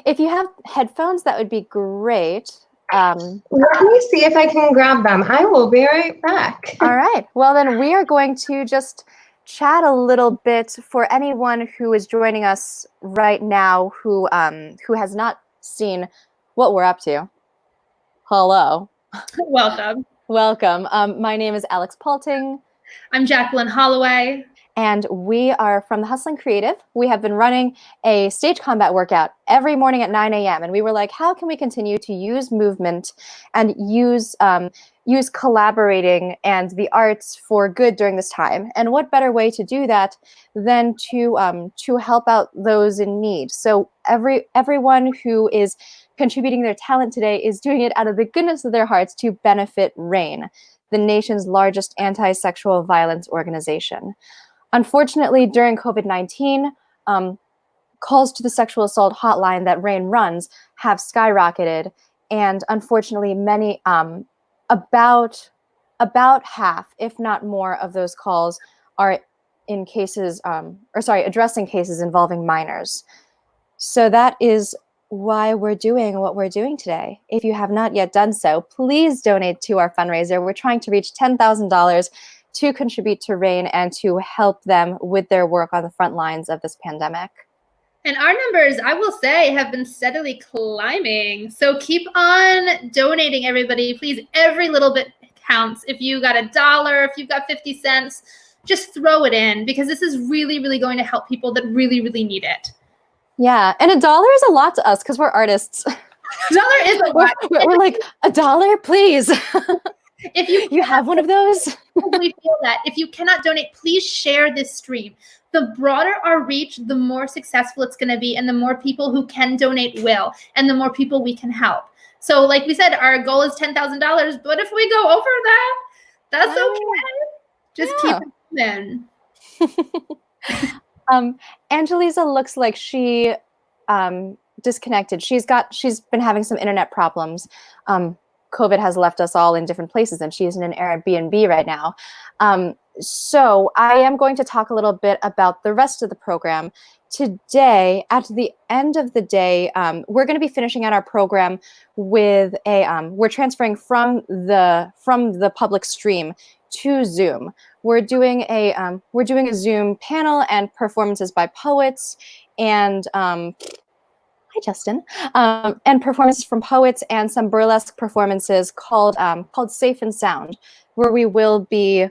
[SPEAKER 1] If you have headphones, that would be great.
[SPEAKER 13] Let me see if I can grab them. I will be right back.
[SPEAKER 1] All right. Well, then we are going to just chat a little bit for anyone who is joining us right now who has not seen what we're up to. Hello.
[SPEAKER 2] Welcome.
[SPEAKER 1] Welcome. My name is Alex Palting.
[SPEAKER 2] I'm Jacqueline Holloway.
[SPEAKER 1] And we are from the Hustling Creative. We have been running a stage combat workout every morning at 9 a.m. And we were like, how can we continue to use movement and use collaborating and the arts for good during this time? And what better way to do that than to help out those in need? So everyone who is contributing their talent today is doing it out of the goodness of their hearts to benefit RAINN, the nation's largest anti-sexual violence organization. Unfortunately, during COVID-19, calls to the sexual assault hotline that RAINN runs have skyrocketed, and unfortunately, many, about half, if not more, of those calls are in cases, addressing cases involving minors. So that is why we're doing what we're doing today. If you have not yet done so, please donate to our fundraiser. We're trying to reach $10,000 to contribute to RAINN and to help them with their work on the front lines of this pandemic.
[SPEAKER 2] And our numbers, I will say, have been steadily climbing. So keep on donating, everybody. Please, every little bit counts. If you got $1, if you've got 50 cents, just throw it in, because this is really, really going to help people that really, really need it.
[SPEAKER 1] Yeah, and $1 is a lot to us because we're artists.
[SPEAKER 2] $1 is a lot.
[SPEAKER 1] We're like, $1, please.
[SPEAKER 2] If
[SPEAKER 1] you have one of those,
[SPEAKER 2] we feel that. If you cannot donate, please share this stream. The broader our reach, the more successful it's going to be, and the more people who can donate will, and the more people we can help. So, like we said, our goal is $10,000. But if we go over that, that's okay. Just keep it in.
[SPEAKER 1] Angelisa looks like she disconnected. She's been having some internet problems. COVID has left us all in different places, and she's in an Airbnb right now. So I am going to talk a little bit about the rest of the program. Today, at the end of the day, we're going to be finishing out our program with we're transferring from the public stream to Zoom. We're doing a Zoom panel and performances by poets and hi, Justin. And performances from poets and some burlesque performances called Safe and Sound, where we will be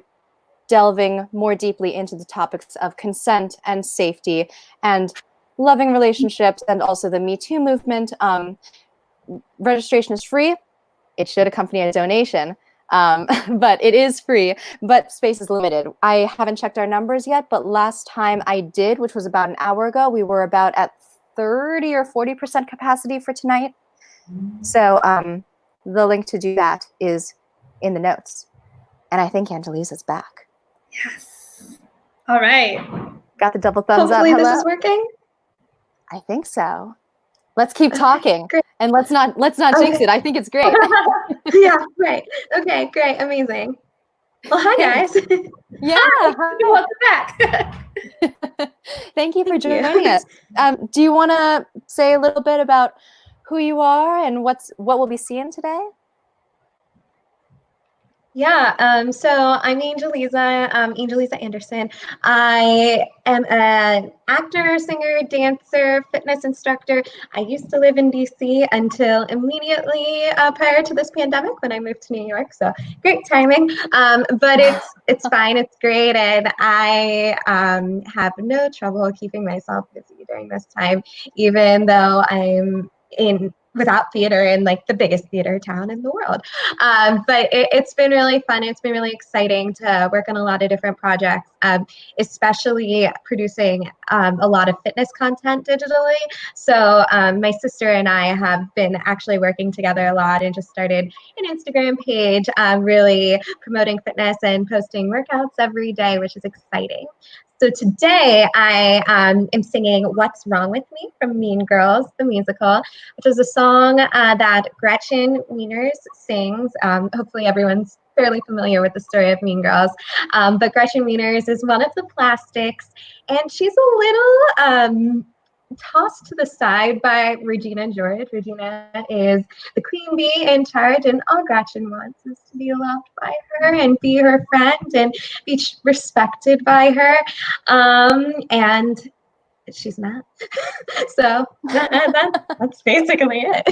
[SPEAKER 1] delving more deeply into the topics of consent and safety and loving relationships, and also the Me Too movement. Registration is free. It should accompany a donation, but it is free, but space is limited. I haven't checked our numbers yet, but last time I did, which was about an hour ago, we were about at 30 or 40% capacity for tonight. So the link to do that is in the notes. And I think Angelisa's back.
[SPEAKER 2] Yes. All right.
[SPEAKER 1] Got the double thumbs
[SPEAKER 13] Hopefully
[SPEAKER 1] up.
[SPEAKER 13] this
[SPEAKER 1] Hello?
[SPEAKER 13] is working.
[SPEAKER 1] I think so. Let's keep talking. And let's not jinx it. I think it's great.
[SPEAKER 13] Yeah, right. Okay, great. Amazing. Well, hi guys.
[SPEAKER 1] Yeah.
[SPEAKER 2] Welcome back.
[SPEAKER 1] Thank you for joining us. Do you want to say a little bit about who you are and what we'll be seeing today?
[SPEAKER 13] Yeah, so I'm Angelisa Anderson. I am an actor, singer, dancer, fitness instructor. I used to live in DC until immediately prior to this pandemic when I moved to New York. So great timing, but it's fine. It's great, and I have no trouble keeping myself busy during this time, even though I'm in without theater in like the biggest theater town in the world. But it's been really fun. It's been really exciting to work on a lot of different projects, especially producing a lot of fitness content digitally. So my sister and I have been actually working together a lot and just started an Instagram page, really promoting fitness and posting workouts every day, which is exciting. So today I am singing What's Wrong With Me from Mean Girls, the musical, which is a song that Gretchen Wieners sings. Hopefully everyone's fairly familiar with the story of Mean Girls. But Gretchen Wieners is one of the plastics, and she's a little tossed to the side by Regina George. Regina is the queen bee in charge, and all Gretchen wants is to be loved by her and be her friend and be respected by her. And she's not. So that's basically it.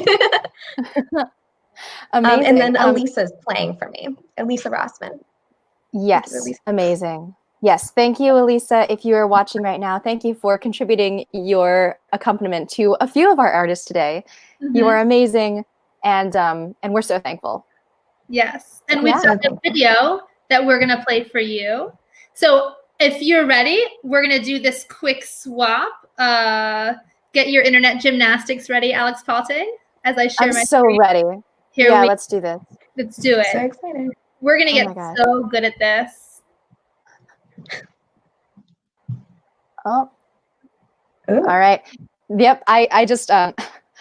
[SPEAKER 1] Amazing.
[SPEAKER 13] And then Elisa's playing for me, Elisa Rossman.
[SPEAKER 1] Yes,
[SPEAKER 13] Elisa.
[SPEAKER 1] amazing. Yes, thank you, Elisa. If you are watching right now, thank you for contributing your accompaniment to a few of our artists today. You are amazing, and we're so thankful.
[SPEAKER 2] Yes, and we've got a video that we're gonna play for you. So if you're ready, we're gonna do this quick swap. Get your internet gymnastics ready, Alex Palte, as I share
[SPEAKER 1] I'm
[SPEAKER 2] my
[SPEAKER 1] so
[SPEAKER 2] screen.
[SPEAKER 1] ready.
[SPEAKER 2] Here
[SPEAKER 1] yeah,
[SPEAKER 2] we
[SPEAKER 1] let's do this.
[SPEAKER 2] Let's do it.
[SPEAKER 13] So excited.
[SPEAKER 2] We're gonna
[SPEAKER 1] Oh
[SPEAKER 2] get
[SPEAKER 1] my God.
[SPEAKER 2] so good at this.
[SPEAKER 1] Oh,
[SPEAKER 13] Ooh.
[SPEAKER 1] all right. Yep, I just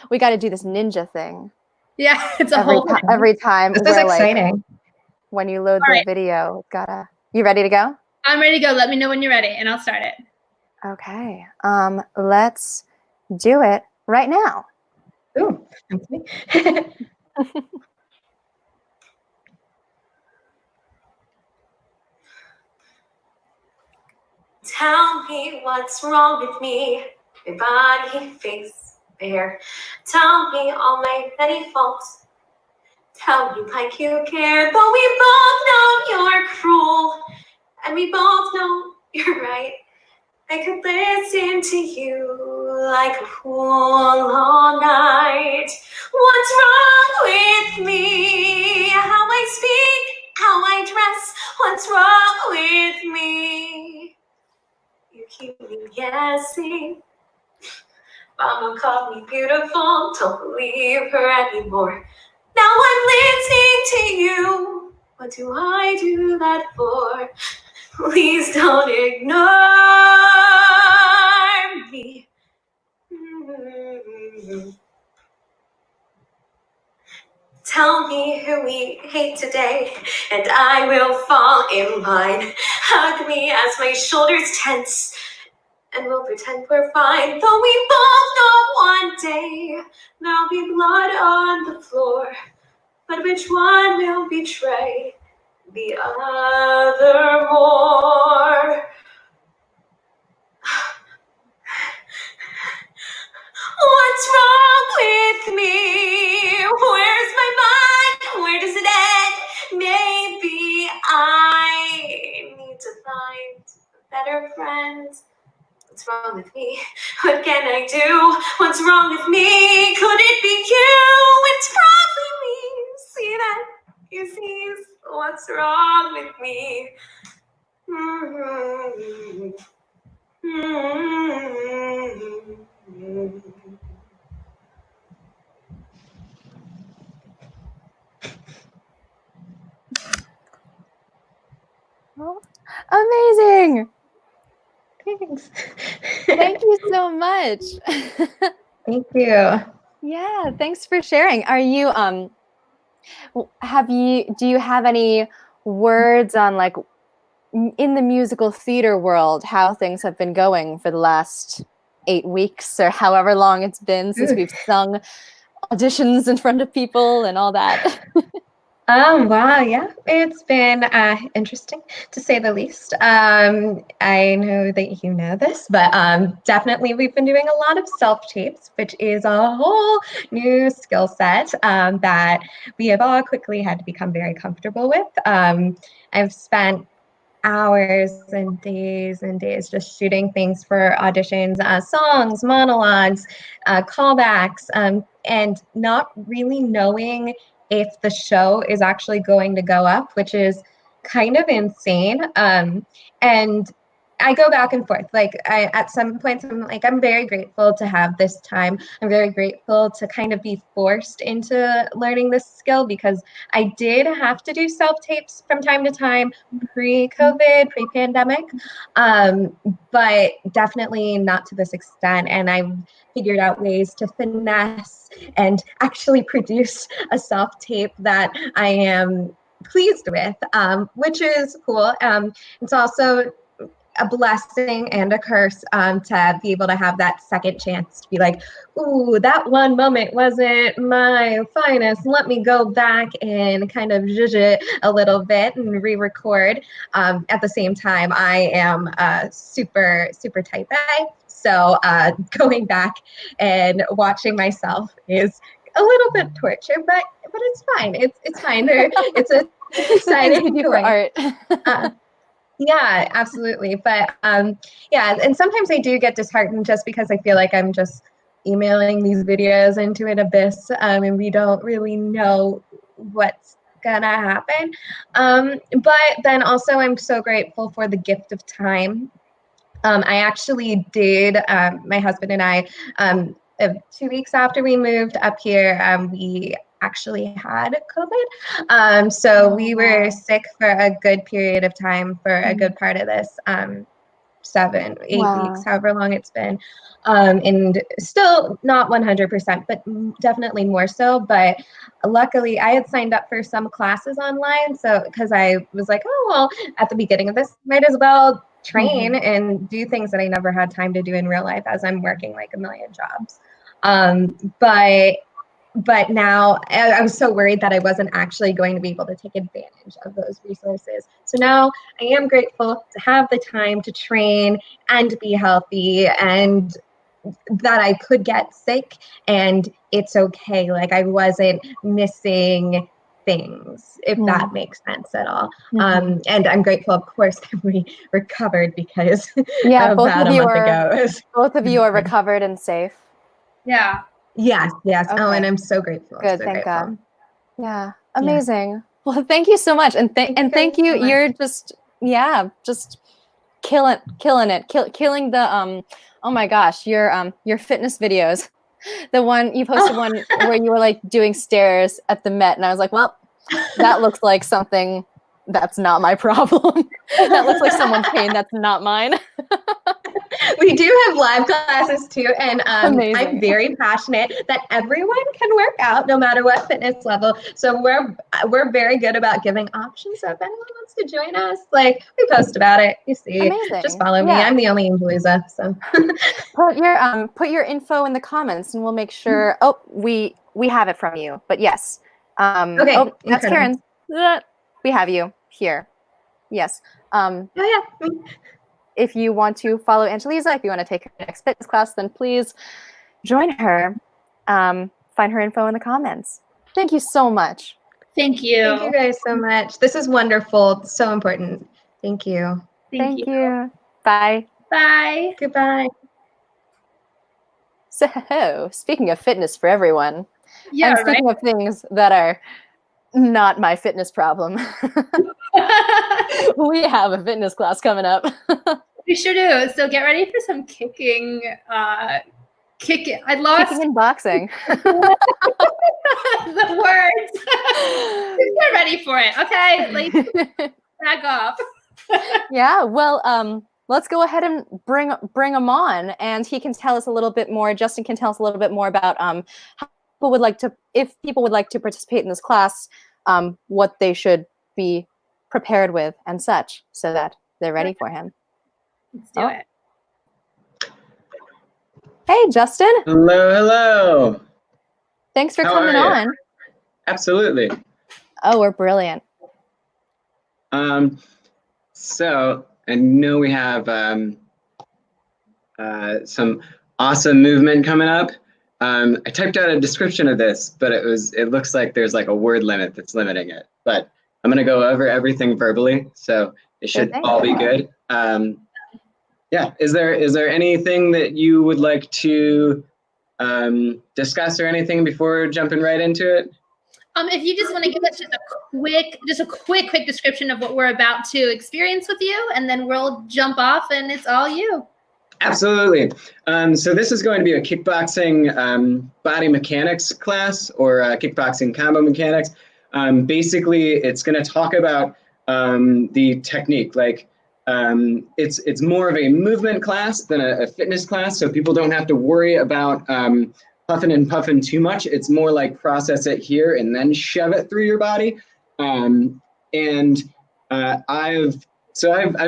[SPEAKER 1] we got to do this ninja thing.
[SPEAKER 2] Yeah, it's a
[SPEAKER 1] every
[SPEAKER 2] whole thing.
[SPEAKER 1] every time.
[SPEAKER 13] This is exciting.
[SPEAKER 1] Like, when you load
[SPEAKER 2] All
[SPEAKER 1] the
[SPEAKER 2] right.
[SPEAKER 1] video, you ready to go?
[SPEAKER 2] I'm ready to go. Let me know when you're ready, and I'll start it.
[SPEAKER 1] Okay. Let's do it right now.
[SPEAKER 13] Ooh, that's me.
[SPEAKER 8] Tell me what's wrong with me, my body, face, hair. Tell me all my many faults. Tell me like you care, but we both know you're cruel, and we both know you're right. I could listen to you like a fool all night. What's wrong with me? How I speak, how I dress. What's wrong with me? You keep me guessing. Mama called me beautiful, don't believe her anymore. Now I'm listening to you. What do I do that for? Please don't ignore me. Tell me who we hate today, and I will fall in line. Hug me as my shoulders tense, and we'll pretend we're fine. Though we both know one day there'll be blood on the floor. But which one will betray the other more? What's wrong with me? Where's my mind? Where does it end? Maybe I need to find a better friend. What's wrong with me? What can I do? What's wrong with me? Could it be you? It's probably me. See that? You see what's wrong with me?
[SPEAKER 1] Oh, amazing.
[SPEAKER 13] Thanks.
[SPEAKER 1] Thank you so much.
[SPEAKER 13] Thank you.
[SPEAKER 1] Yeah, thanks for sharing. Are you do you have any words on like in the musical theater world how things have been going for the last 8 weeks or however long it's been since we've sung auditions in front of people and all that?
[SPEAKER 13] Wow, yeah, it's been interesting to say the least. I know that you know this, but definitely we've been doing a lot of self-tapes, which is a whole new skill set that we have all quickly had to become very comfortable with. I've spent hours and days just shooting things for auditions, songs, monologues, callbacks, and not really knowing if the show is actually going to go up, which is kind of insane. And I go back and forth. Like at some points, I'm like, I'm very grateful to have this time. I'm very grateful to kind of be forced into learning this skill, because I did have to do self-tapes from time to time, pre-COVID, pre-pandemic, but definitely not to this extent. And I've figured out ways to finesse and actually produce a self-tape that I am pleased with, which is cool. It's also a blessing and a curse to be able to have that second chance to be like, ooh, that one moment wasn't my finest. Let me go back and kind of zhuzh it a little bit and re-record. At the same time, I am super, super type A. So going back and watching myself is a little bit torture, but it's fine. It's fine. It's a exciting
[SPEAKER 1] for art.
[SPEAKER 13] Yeah, absolutely. But yeah, and sometimes I do get disheartened just because I feel like I'm just emailing these videos into an abyss, and we don't really know what's gonna happen. But then also I'm so grateful for the gift of time. I actually did, my husband and I, 2 weeks after we moved up here, we actually had COVID. So we were sick for a good period of time for a good part of this 7, 8 weeks, however long it's been. And still not 100%, but definitely more so. But luckily I had signed up for some classes online. So, because I was like, oh, well, at the beginning of this, might as well train and do things that I never had time to do in real life as I'm working like a million jobs. But now I was so worried that I wasn't actually going to be able to take advantage of those resources. So now I am grateful to have the time to train and be healthy, and that I could get sick and it's okay. Like I wasn't missing things, if that makes sense at all. And I'm grateful, of course, that we recovered, because
[SPEAKER 1] both
[SPEAKER 13] about
[SPEAKER 1] of
[SPEAKER 13] a
[SPEAKER 1] you
[SPEAKER 13] month ago.
[SPEAKER 1] Both of you are recovered and safe.
[SPEAKER 2] Yeah.
[SPEAKER 13] Yes.
[SPEAKER 1] Okay.
[SPEAKER 13] Oh, and I'm so grateful.
[SPEAKER 1] Good,
[SPEAKER 13] so
[SPEAKER 1] thank
[SPEAKER 13] grateful.
[SPEAKER 1] God. Yeah, amazing. Well, thank you so much, and thank you. You're just just killing it, killing the Oh my gosh, your fitness videos. The one you posted one where you were like doing stairs at the Met, and I was like, well, that looks like something that's not my problem. That looks like someone's pain that's not mine.
[SPEAKER 13] We do have live classes too, and I'm very passionate that everyone can work out no matter what fitness level. So we're very good about giving options. So if anyone wants to join us, like, we post about it. You see, just follow me. I'm the only Angelisa. So
[SPEAKER 1] put your info in the comments, and we'll make sure. Oh, we have it from you, but yes.
[SPEAKER 13] Okay.
[SPEAKER 1] Oh, that's Karen's. We have you here. Yes. If you want to follow Angelisa, if you want to take her next fitness class, then please join her. Find her info in the comments. Thank you so much.
[SPEAKER 2] Thank you.
[SPEAKER 13] Thank you guys so much. This is wonderful. It's so important. Thank you.
[SPEAKER 2] Thank you.
[SPEAKER 1] Bye.
[SPEAKER 2] Bye.
[SPEAKER 13] Goodbye.
[SPEAKER 1] So, speaking of fitness for everyone,
[SPEAKER 2] yeah,
[SPEAKER 1] and speaking of things that are not my fitness problem, we have a fitness class coming up.
[SPEAKER 2] We sure do. So get ready for some kicking. Kicking. I lost.
[SPEAKER 1] Kicking and boxing.
[SPEAKER 2] The words. Get ready for it. Okay. Like, back off.
[SPEAKER 1] Yeah. Well, let's go ahead and bring him on, and he can tell us a little bit more. Justin can tell us a little bit more about how people would like to, if people would like to participate in this class, what they should be prepared with and such, so that they're ready for him.
[SPEAKER 2] Let's do it.
[SPEAKER 1] Hey, Justin.
[SPEAKER 14] Hello.
[SPEAKER 1] Thanks for coming on.
[SPEAKER 14] Absolutely.
[SPEAKER 1] Oh, we're brilliant.
[SPEAKER 14] So I know we have some awesome movement coming up. I typed out a description of this, but it looks like there's like a word limit that's limiting it. But I'm gonna go over everything verbally, so it should all be good. Yeah. Is there anything that you would like to discuss or anything before jumping right into it?
[SPEAKER 2] If you just want to give us just a quick description of what we're about to experience with you, and then we'll jump off and it's all you.
[SPEAKER 14] Absolutely. So this is going to be a kickboxing body mechanics class, or kickboxing combo mechanics. Basically, it's going to talk about the technique. Like, it's more of a movement class than a fitness class, so people don't have to worry about puffing and puffing too much. It's more like process it here and then shove it through your body. I've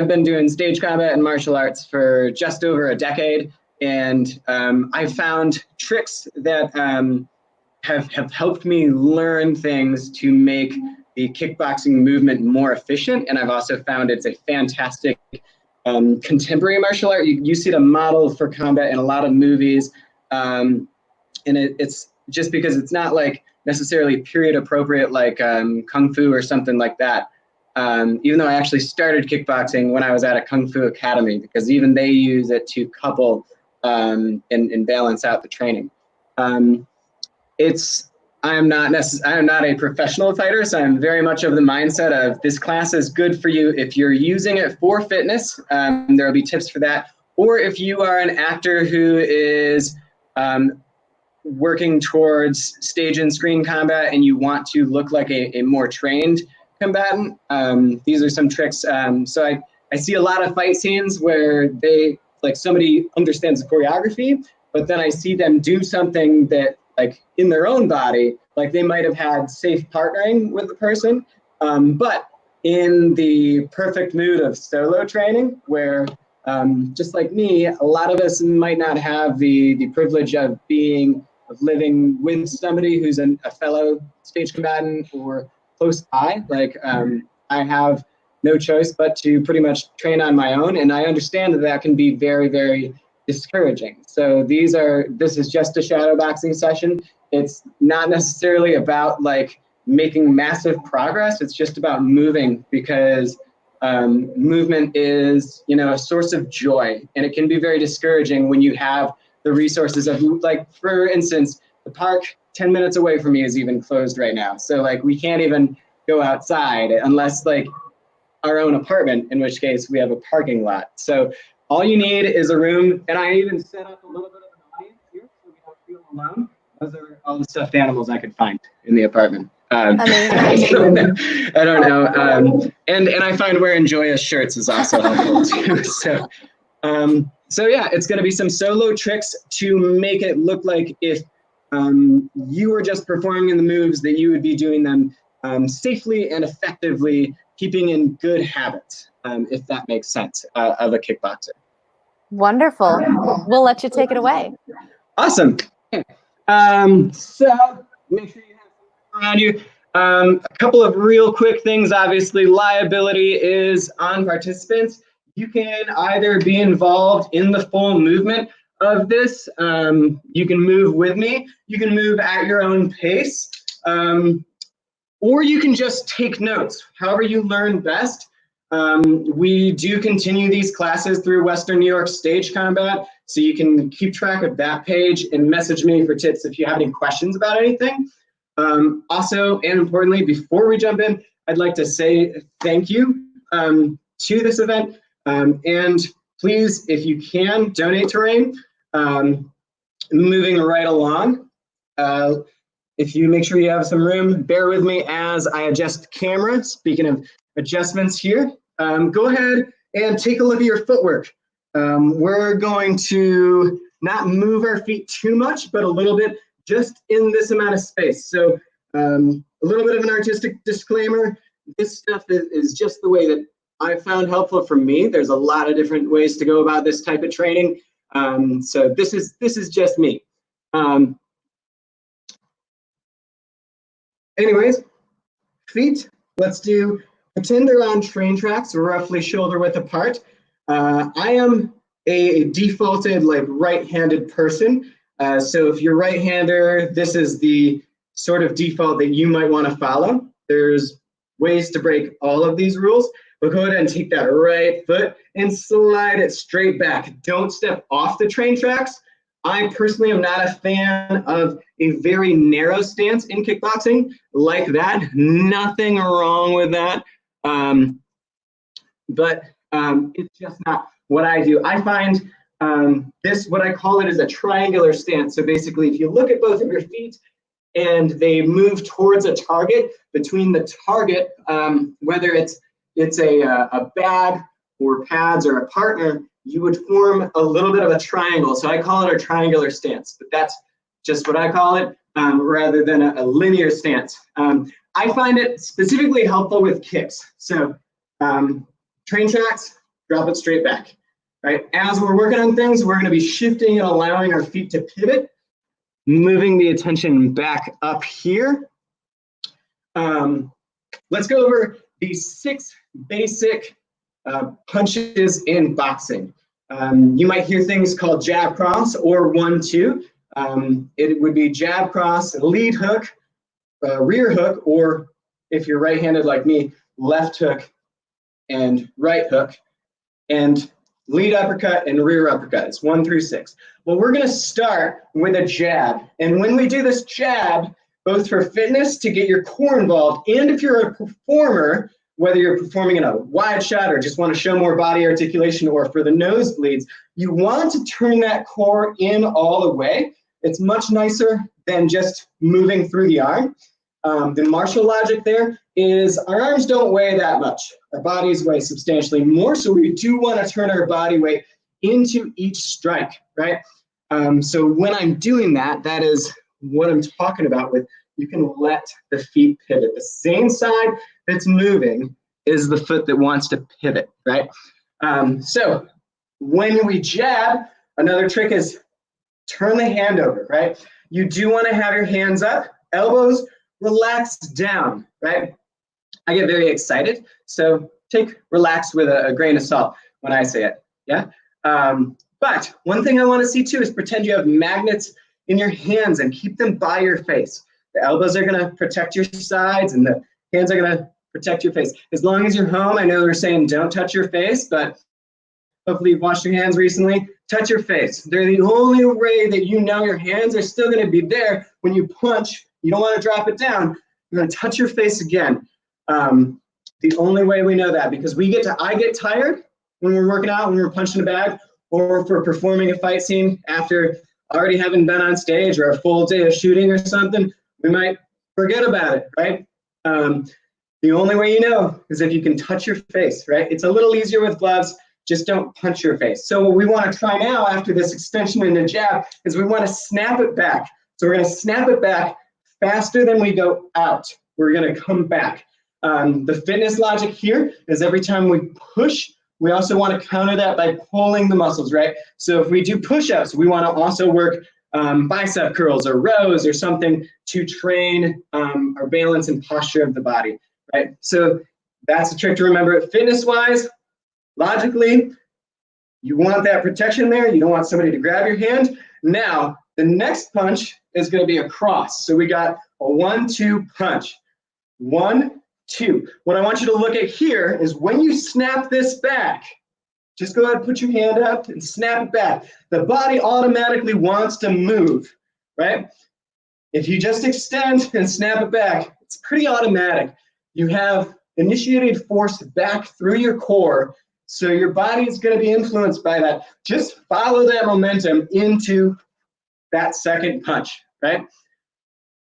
[SPEAKER 14] been doing stage combat and martial arts for just over a decade, and I've found tricks that have helped me learn things to make the kickboxing movement more efficient. And I've also found it's a fantastic contemporary martial art. You see the model for combat in a lot of movies, and it's just because it's not like necessarily period appropriate like Kung Fu or something like that. Even though I actually started kickboxing when I was at a Kung Fu academy, because even they use it to couple and balance out the training. I am not a professional fighter, so I'm very much of the mindset of this class is good for you if you're using it for fitness. There will be tips for that. Or if you are an actor who is working towards stage and screen combat and you want to look like a more trained combatant, these are some tricks. So I see a lot of fight scenes where somebody understands the choreography, but then I see them do something that, like, in their own body, like they might have had safe partnering with the person, but in the perfect mood of solo training, where just like me, a lot of us might not have the privilege of living with somebody who's a fellow stage combatant or close by. Like, I have no choice but to pretty much train on my own, and I understand that can be very, very discouraging. So this is just a shadow boxing session. It's not necessarily about like making massive progress. It's just about moving, because movement is, a source of joy, and it can be very discouraging when you have the resources of, like, for instance, the park 10 minutes away from me is even closed right now. So like we can't even go outside unless like our own apartment, in which case we have a parking lot. So all you need is a room, and I even set up a little bit of an audience here so we don't feel alone. Those are all the stuffed animals I could find in the apartment. I don't know. And I find wearing joyous shirts is also helpful too. So yeah, it's going to be some solo tricks to make it look like if you were just performing the moves, that you would be doing them safely and effectively, keeping in good habits, if that makes sense, of a kickboxer.
[SPEAKER 1] Wonderful. We'll let you take it away.
[SPEAKER 14] Awesome. So make sure you have something around you. A couple of real quick things. Obviously, liability is on participants. You can either be involved in the full movement of this. You can move with me. You can move at your own pace. Or you can just take notes, however you learn best. We do continue these classes through Western New York Stage Combat, so you can keep track of that page and message me for tips if you have any questions about anything. Also, and importantly, before we jump in, I'd like to say thank you to this event. And please, if you can, donate to RAINN. Moving right along. If you make sure you have some room, bear with me as I adjust camera. Speaking of adjustments here, go ahead and take a look at your footwork. We're going to not move our feet too much, but a little bit, just in this amount of space. So a little bit of an artistic disclaimer. This stuff is just the way that I found helpful for me. There's a lot of different ways to go about this type of training. So this is just me. Anyways, feet, let's do, pretend they're on train tracks, roughly shoulder width apart. I am a defaulted like right-handed person. So if you're right-hander, this is the sort of default that you might want to follow. There's ways to break all of these rules, but go ahead and take that right foot and slide it straight back. Don't step off the train tracks. I personally am not a fan of a very narrow stance in kickboxing like that. Nothing wrong with that. But it's just not what I do. I find this, what I call it, is a triangular stance. So basically, if you look at both of your feet and they move towards a target, between the target, whether it's a bag or pads or a partner, you would form a little bit of a triangle. So I call it a triangular stance, but that's just what I call it, rather than a linear stance. I find it specifically helpful with kicks. So train tracks, drop it straight back, right? As we're working on things, we're gonna be shifting and allowing our feet to pivot, moving the attention back up here. Let's go over the 6 basic punches in boxing. You might hear things called jab cross or 1-2. It would be jab cross, lead hook, rear hook, or if you're right-handed like me, left hook and right hook, and lead uppercut and rear uppercut. It's 1 through 6. Well, we're gonna start with a jab. And when we do this jab, both for fitness to get your core involved, and if you're a performer, whether you're performing in a wide shot or just want to show more body articulation, or for the nosebleeds, you want to turn that core in all the way. It's much nicer than just moving through the arm. The martial logic there is our arms don't weigh that much. Our bodies weigh substantially more, so we do want to turn our body weight into each strike, right? So when I'm doing that, that is what I'm talking about with you can let the feet pivot. The same side that's moving is the foot that wants to pivot, right? So when we jab, another trick is turn the hand over, right? You do want to have your hands up, elbows relaxed down, right? I get very excited, so take relax with a grain of salt when I say it, yeah? But one thing I want to see too is pretend you have magnets in your hands and keep them by your face. The elbows are going to protect your sides and the hands are going to protect your face. As long as you're home, I know they're saying don't touch your face, but hopefully you've washed your hands recently. Touch your face. They're the only way that you know your hands are still going to be there when you punch. You don't want to drop it down. You're going to touch your face again. The only way we know that, because I get tired when we're working out, when we're punching a bag, or if we're performing a fight scene after already having been on stage or a full day of shooting or something, we might forget about it, right? The only way you know is if you can touch your face, right? It's a little easier with gloves, just don't punch your face. So what we want to try now after this extension and a jab is we want to snap it back. So we're going to snap it back faster than we go out. We're going to come back. The fitness logic here is every time we push, we also want to counter that by pulling the muscles, right? So if we do push-ups, we want to also work bicep curls or rows or something to train our balance and posture of the body, right? So that's a trick to remember. Fitness-wise, logically, you want that protection there. You don't want somebody to grab your hand. Now, the next punch is going to be a cross. So we got a 1-2 punch. 1, 2. What I want you to look at here is when you snap this back, just go ahead and put your hand up and snap it back. The body automatically wants to move, right? If you just extend and snap it back, it's pretty automatic. You have initiated force back through your core, so your body is going to be influenced by that. Just follow that momentum into that second punch, right?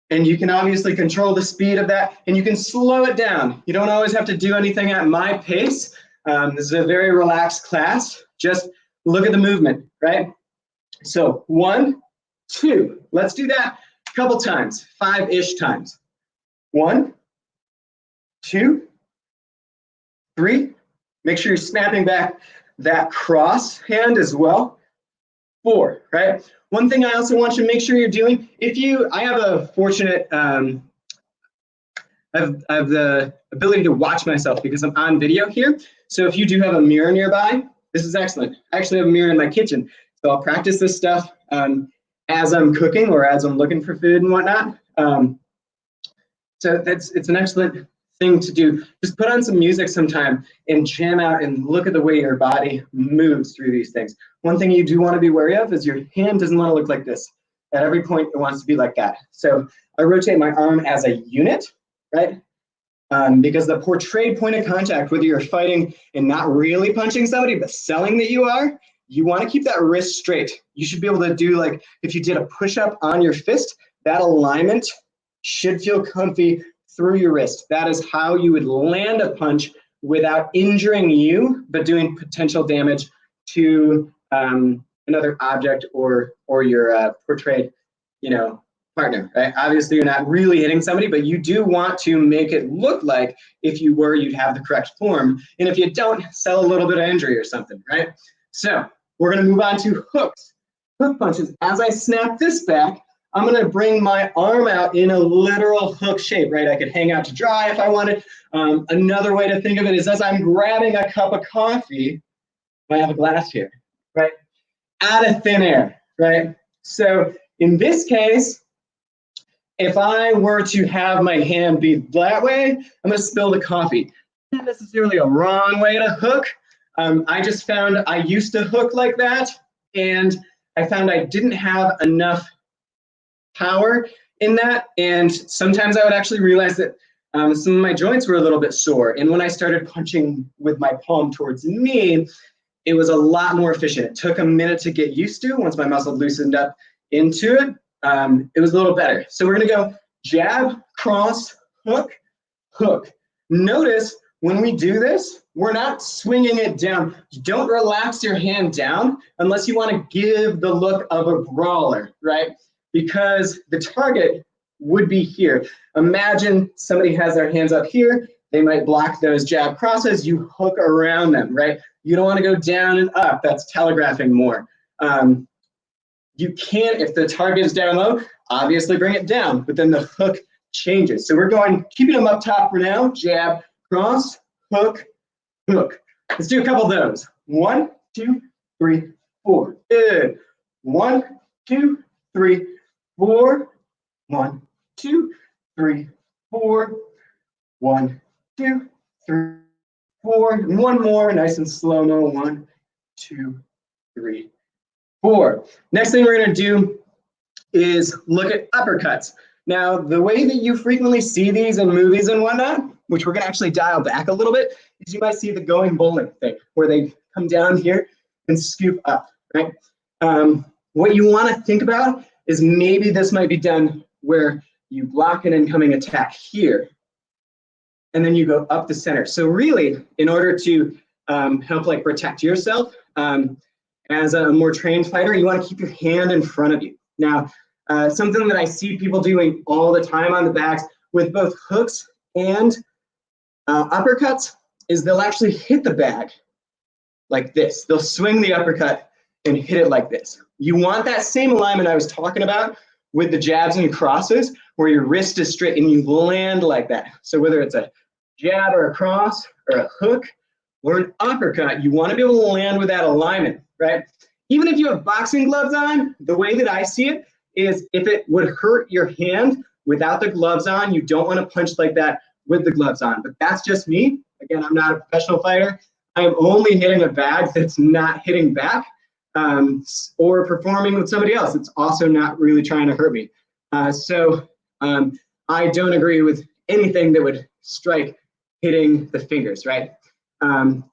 [SPEAKER 14] And you can obviously control the speed of that, and you can slow it down. You don't always have to do anything at my pace. This is a very relaxed class. Just look at the movement, right? So 1, 2. Let's do that a couple times, 5-ish times. 1, 2, 3. Make sure you're snapping back that cross hand as well. 4, right? One thing I also want you to make sure you're doing, I have a fortunate, I have the ability to watch myself because I'm on video here. So if you do have a mirror nearby, this is excellent. I actually have a mirror in my kitchen. So I'll practice this stuff as I'm cooking or as I'm looking for food and whatnot. So it's an excellent thing to do. Just put on some music sometime and jam out and look at the way your body moves through these things. One thing you do want to be wary of is your hand doesn't want to look like this. At every point, it wants to be like that. So I rotate my arm as a unit, right? Because the portrayed point of contact, whether you're fighting and not really punching somebody, but selling that you are, you want to keep that wrist straight. You should be able to do, like, if you did a push-up on your fist, that alignment should feel comfy through your wrist. That is how you would land a punch without injuring you, but doing potential damage to another object or your portrayed, partner, right? Obviously, you're not really hitting somebody, but you do want to make it look like if you were, you'd have the correct form. And if you don't, sell a little bit of injury or something, right? So we're going to move on to hooks. Hook punches. As I snap this back, I'm going to bring my arm out in a literal hook shape, right? I could hang out to dry if I wanted. Another way to think of it is as I'm grabbing a cup of coffee, I have a glass here, right? Out of thin air, right? So in this case, if I were to have my hand be that way, I'm going to spill the coffee. Not necessarily a wrong way to hook. I just found I used to hook like that, and I found I didn't have enough power in that, and sometimes I would actually realize that some of my joints were a little bit sore, and when I started punching with my palm towards me, it was a lot more efficient. It took a minute to get used to. Once my muscle loosened up into it, it was a little better. So we're gonna go jab, cross, hook, hook. Notice when we do this, we're not swinging it down. Don't relax your hand down unless you want to give the look of a brawler, right? Because the target would be here. Imagine somebody has their hands up here. They might block those jab crosses. You hook around them, right? You don't want to go down and up. That's telegraphing more. You can, if the target is down low, obviously bring it down, but then the hook changes. So we're going, keeping them up top for now. Jab, cross, hook, hook. Let's do a couple of those. 1, 2, 3, 4. Good. 1, 2, 3, 4. 1, 2, 3, 4. 1, 2, 3, 4. And one more, nice and slow-mo. 1, 2, 3, 4. Next thing we're going to do is look at uppercuts. Now, the way that you frequently see these in movies and whatnot, which we're going to actually dial back a little bit, is you might see the going bowling thing, where they come down here and scoop up, right? What you want to think about is maybe this might be done where you block an incoming attack here, and then you go up the center. So really, in order to help like protect yourself, as a more trained fighter, you want to keep your hand in front of you. Now, something that I see people doing all the time on the backs with both hooks and uppercuts is they'll actually hit the bag like this. They'll swing the uppercut and hit it like this. You want that same alignment I was talking about with the jabs and crosses, where your wrist is straight and you land like that. So whether it's a jab or a cross or a hook or an uppercut, you want to be able to land with that alignment, right? Even if you have boxing gloves on, the way that I see it is if it would hurt your hand without the gloves on, you don't want to punch like that with the gloves on. But that's just me. Again, I'm not a professional fighter. I am only hitting a bag that's not hitting back, or performing with somebody else. It's also not really trying to hurt me. So I don't agree with anything that would strike hitting the fingers, right? And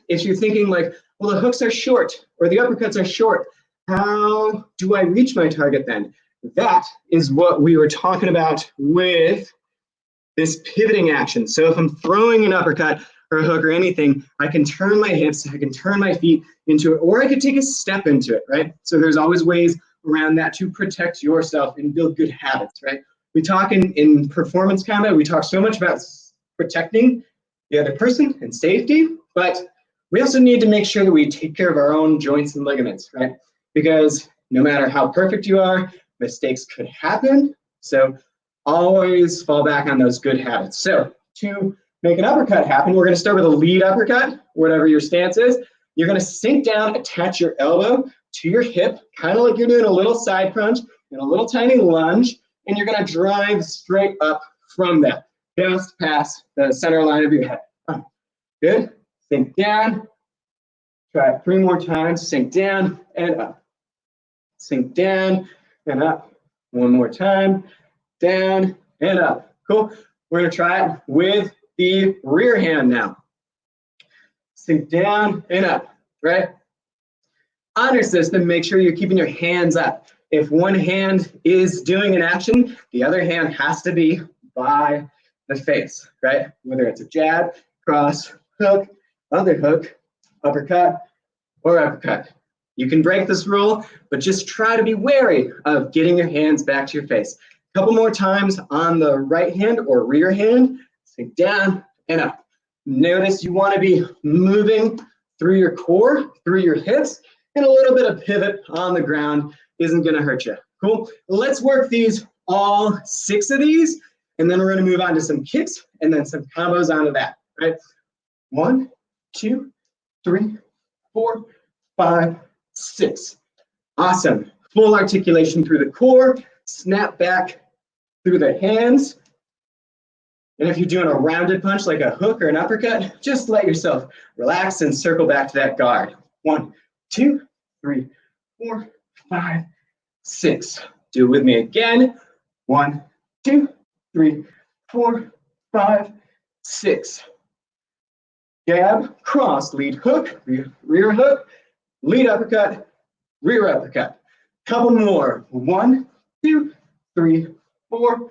[SPEAKER 14] if you're thinking like, well, the hooks are short or the uppercuts are short, how do I reach my target then? That is what we were talking about with this pivoting action. So if I'm throwing an uppercut or a hook or anything, I can turn my hips, I can turn my feet into it, or I could take a step into it, right? So there's always ways around that to protect yourself and build good habits, right? We talk in performance combat, we talk so much about protecting the other person and safety, but we also need to make sure that we take care of our own joints and ligaments, right? Because no matter how perfect you are, mistakes could happen. So always fall back on those good habits. So to make an uppercut happen, we're going to start with a lead uppercut, whatever your stance is. You're going to sink down, attach your elbow to your hip, kind of like you're doing a little side crunch and a little tiny lunge, and you're going to drive straight up from that. just past the center line of your head. Good. Sink down. Try it 3 more times. Sink down and up. Sink down and up. 1 more time. Down and up. Cool. We're going to try it with the rear hand now. Sink down and up, right? On your system, make sure you're keeping your hands up. If one hand is doing an action, the other hand has to be by the face, right? Whether it's a jab, cross, hook, other hook, uppercut, or uppercut. You can break this rule, but just try to be wary of getting your hands back to your face. A couple more times on the right hand or rear hand, sink down and up. Notice you want to be moving through your core, through your hips, and a little bit of pivot on the ground isn't going to hurt you. Cool. Let's work these, all 6 of these, and then we're going to move on to some kicks and then some combos onto that. Right? 1, 2, 3, 4, 5, 6. Awesome. Full articulation through the core. Snap back through the hands. And if you're doing a rounded punch like a hook or an uppercut, just let yourself relax and circle back to that guard. 1, 2, 3, 4, 5, 6. Do it with me again. 1, 2, 3, 4, 5, 6. Jab, cross, lead hook, rear hook, lead uppercut, rear uppercut. Couple more. 1, 2, 3, 4,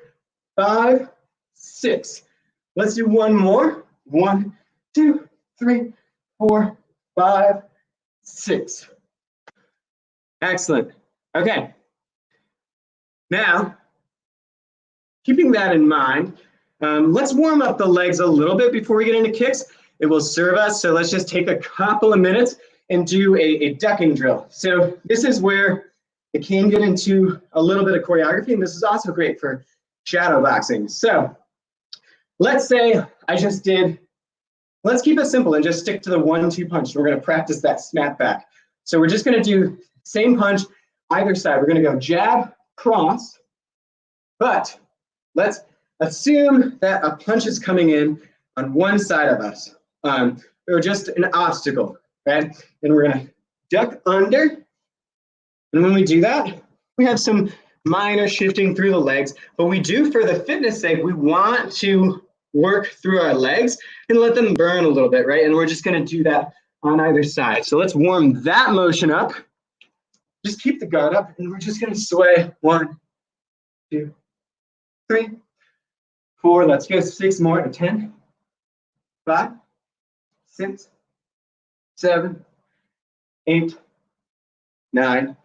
[SPEAKER 14] 5, 6. Let's do one more. 1, 2, 3, 4, 5, 6. Excellent. Okay. Now, keeping that in mind, let's warm up the legs a little bit before we get into kicks. It will serve us. So let's just take a couple of minutes and do a ducking drill. So this is where it can get into a little bit of choreography, and this is also great for shadow boxing. So let's say I just did, let's keep it simple and just stick to the 1-2 punch. We're going to practice that snap back. So we're just going to do same punch either side. We're going to go jab, cross, but let's assume that a punch is coming in on one side of us, or just an obstacle, right? And we're going to duck under. And when we do that, we have some minor shifting through the legs, but we do, for the fitness sake, we want to work through our legs and let them burn a little bit, right? And we're just going to do that on either side. So let's warm that motion up. Just keep the guard up, and we're just going to sway. 1, 2, 3, 4. Let's go 6 more to 10, 5, 6, 7, 8, 9,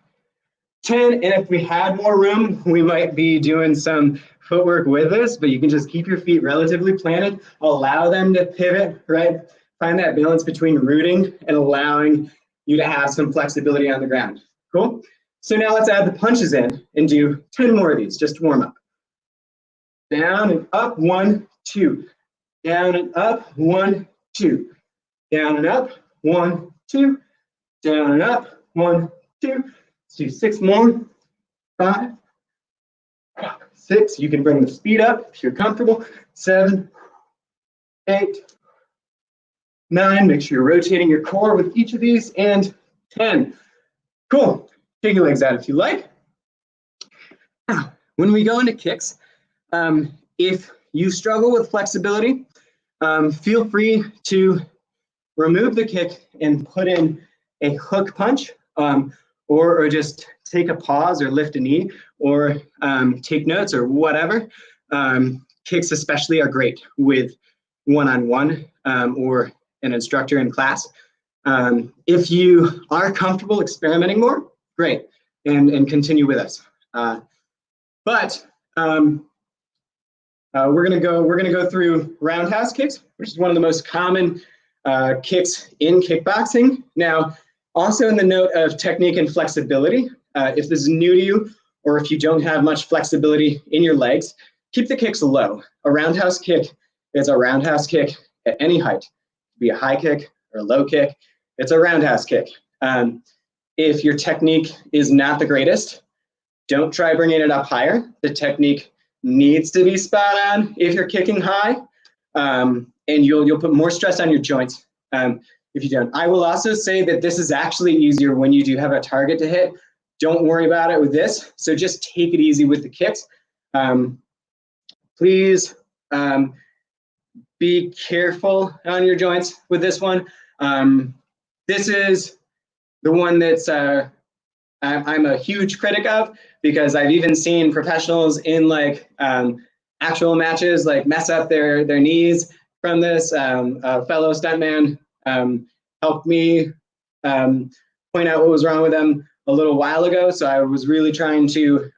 [SPEAKER 14] 10. And if we had more room, we might be doing some footwork with this, but you can just keep your feet relatively planted, allow them to pivot, right? Find that balance between rooting and allowing you to have some flexibility on the ground. Cool? So now let's add the punches in and do 10 more of these, just to warm up. Down and up, 1, 2. Down and up, 1, 2. Down and up, 1, 2. Down and up, 1, 2. Let's do 6 more. 5, 6. You can bring the speed up if you're comfortable. 7, 8, 9. Make sure you're rotating your core with each of these. And 10. Cool. Take your legs out if you like. Now, when we go into kicks, if you struggle with flexibility, feel free to remove the kick and put in a hook punch, or just take a pause or lift a knee, or take notes or whatever. Kicks especially are great with one-on-one or an instructor in class. If you are comfortable experimenting more, great, and continue with us. But we're gonna go through roundhouse kicks, which is one of the most common kicks in kickboxing. Now, also in the note of technique and flexibility, if this is new to you, or if you don't have much flexibility in your legs, keep the kicks low. A roundhouse kick is a roundhouse kick at any height. It could be a high kick or a low kick. It's a roundhouse kick. If your technique is not the greatest, don't try bringing it up higher. The technique needs to be spot on if you're kicking high, and you'll put more stress on your joints if you don't. I will also say that this is actually easier when you do have a target to hit. Don't worry about it with this. So just take it easy with the kicks. Please be careful on your joints with this one. This is the one that's I'm a huge critic of, because I've even seen professionals in like actual matches like mess up their knees from this. A fellow stuntman helped me point out what was wrong with them a little while ago. So I was really trying to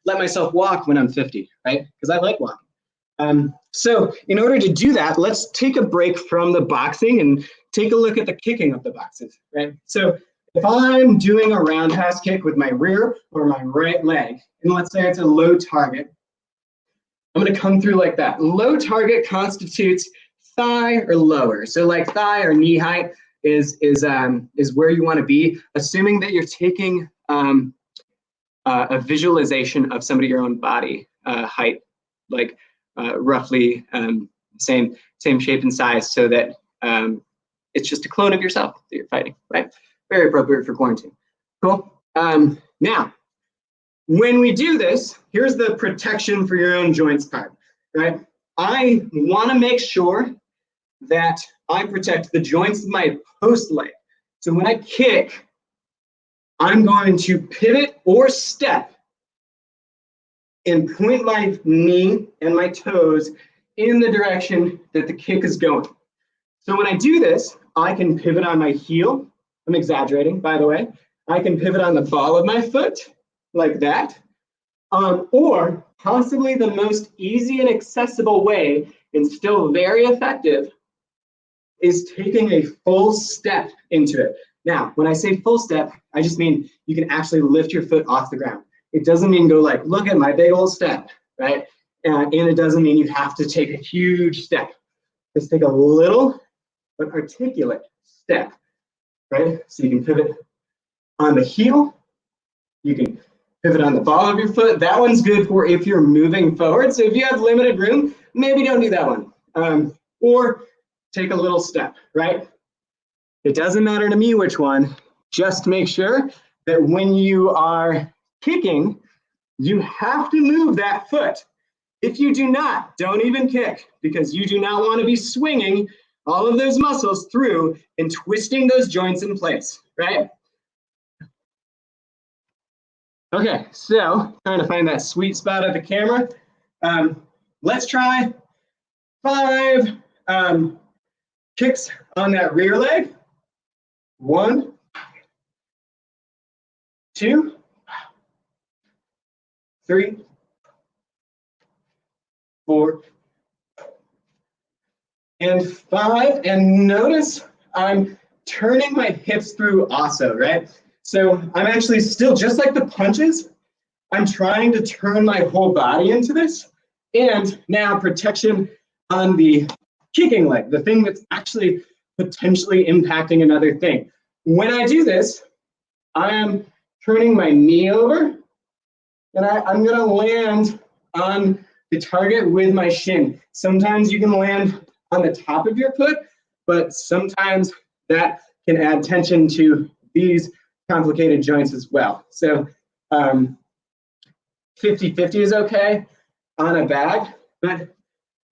[SPEAKER 14] let myself walk when I'm 50, right? Because I like walking. So in order to do that, let's take a break from the boxing and take a look at the kicking of the boxes, right? So if I'm doing a roundhouse kick with my rear or my right leg, and let's say it's a low target, I'm gonna come through like that. Low target constitutes thigh or lower. So like thigh or knee height is where you wanna be, assuming that you're taking a visualization of somebody your own body height, like roughly same shape and size, so that it's just a clone of yourself that you're fighting, right? Very appropriate for quarantine. Cool. Now, when we do this, here's the protection for your own joints part, right? I want to make sure that I protect the joints of my post leg. So when I kick, I'm going to pivot or step and point my knee and my toes in the direction that the kick is going. So when I do this, I can pivot on my heel. I'm exaggerating, by the way. I can pivot on the ball of my foot like that. Or possibly the most easy and accessible way, and still very effective, is taking a full step into it. Now, when I say full step, I just mean you can actually lift your foot off the ground. It doesn't mean go like, look at my big old step, right? And it doesn't mean you have to take a huge step. Just take a little but articulate step, right? So you can pivot on the heel, you can pivot on the ball of your foot. That one's good for if you're moving forward. So if you have limited room, maybe don't do that one. Or take a little step, right? It doesn't matter to me which one. Just make sure that when you are kicking, you have to move that foot. If you do not, don't even kick, because you do not want to be swinging all of those muscles through and twisting those joints in place, right? Okay, so trying to find that sweet spot of the camera. Let's try 5 kicks on that rear leg. 1, 2, 3, 4, and 5. And notice I'm turning my hips through also, right? So I'm actually still, just like the punches, I'm trying to turn my whole body into this. And now protection on the kicking leg, the thing that's actually potentially impacting another thing. When I do this, I am turning my knee over, and I'm gonna land on the target with my shin. Sometimes you can land on the top of your foot, but sometimes that can add tension to these complicated joints as well. So 50-50 is okay on a bag, but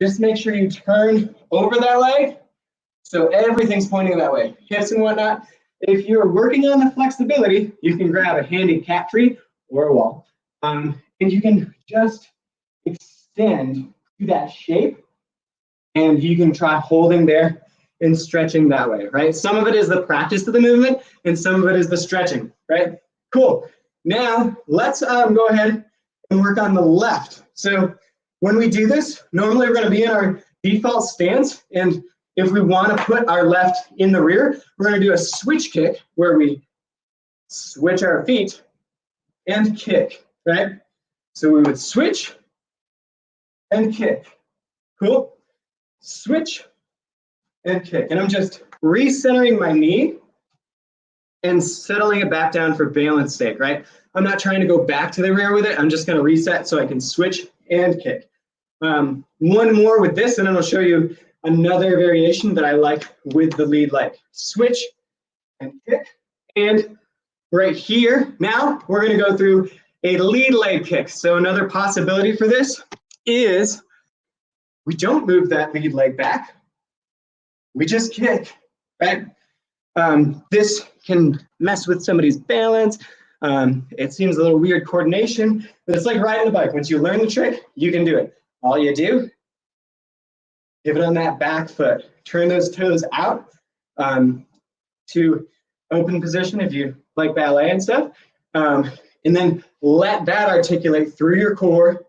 [SPEAKER 14] just make sure you turn over that leg so everything's pointing that way, hips and whatnot. If you're working on the flexibility, you can grab a handy cat tree or a wall, and you can just extend to that shape, and you can try holding there and stretching that way, right? Some of it is the practice of the movement, and some of it is the stretching, right? Cool. Now, let's go ahead and work on the left. So when we do this, normally we're going to be in our default stance, and if we want to put our left in the rear, we're going to do a switch kick where we switch our feet and kick, right? So we would switch and kick. Cool. Switch and kick. And I'm just recentering my knee and settling it back down for balance sake, right? I'm not trying to go back to the rear with it. I'm just going to reset so I can switch
[SPEAKER 15] and kick. One more with this, and then I'll show you another variation that I like with the lead leg. Switch and kick. And right here, now we're going to go through a lead leg kick. So another possibility for this is we don't move that lead leg back. We just kick, right? This can mess with somebody's balance. It seems a little weird coordination, but it's like riding a bike. Once you learn the trick, you can do it. All you do, pivot on that back foot, turn those toes out to open position if you like ballet and stuff, and then let that articulate through your core,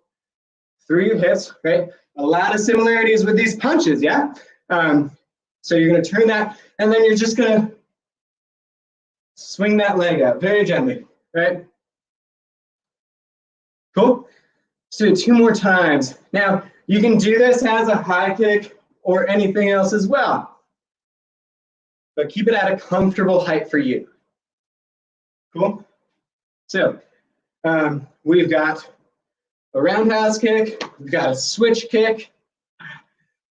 [SPEAKER 15] through your hips, right? A lot of similarities with these punches, yeah? So you're gonna turn that, and then you're just gonna swing that leg out very gently, right? Cool? Let's do it 2 more times. Now, you can do this as a high kick or anything else as well, but keep it at a comfortable height for you. Cool? So, we've got a roundhouse kick, we've got a switch kick,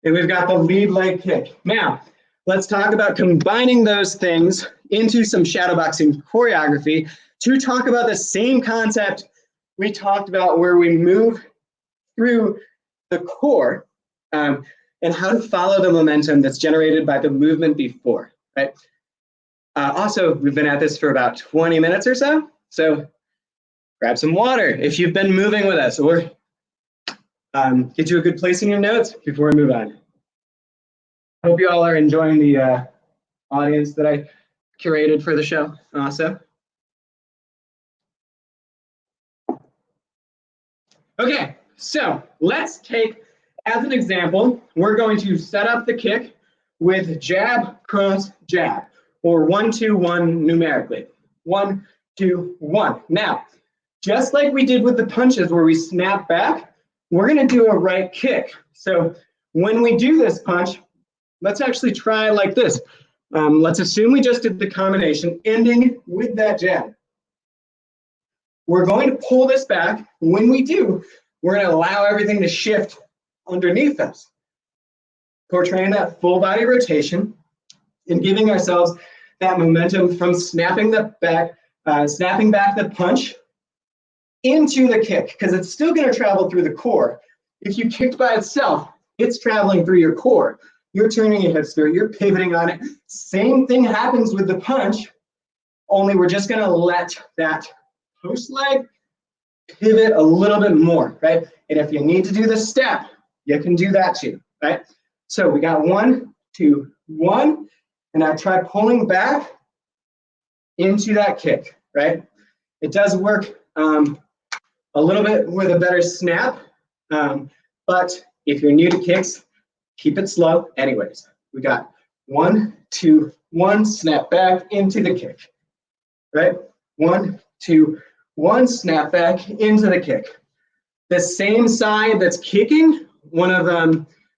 [SPEAKER 15] and we've got the lead leg kick. Now, let's talk about combining those things into some shadowboxing choreography to talk about the same concept we talked about where we move through the core and how to follow the momentum that's generated by the movement before, right? Also, we've been at this for about 20 minutes or so, so grab some water if you've been moving with us, or get you a good place in your notes before we move on. Hope you all are enjoying the audience that I curated for the show also. Okay, so let's take, as an example, we're going to set up the kick with jab, cross, jab, or 1, 2, 1 numerically. 1, 2, 1. Now, just like we did with the punches where we snap back, we're gonna do a right kick. So when we do this punch, let's actually try like this. Let's assume we just did the combination ending with that jab. We're going to pull this back. When we do, we're going to allow everything to shift underneath us, portraying that full body rotation and giving ourselves that momentum from snapping back the punch into the kick, because it's still going to travel through the core. If you kicked by itself, it's traveling through your core. You're turning your hips through, you're pivoting on it. Same thing happens with the punch, only we're just gonna let that post leg pivot a little bit more, right? And if you need to do the step, you can do that too, right? So we got 1, 2, 1, and I try pulling back into that kick, right? It does work a little bit with a better snap, but if you're new to kicks, keep it slow anyways. We got 1, 2, 1, snap back into the kick, right? 1, 2, 1, snap back into the kick. The same side that's kicking, one of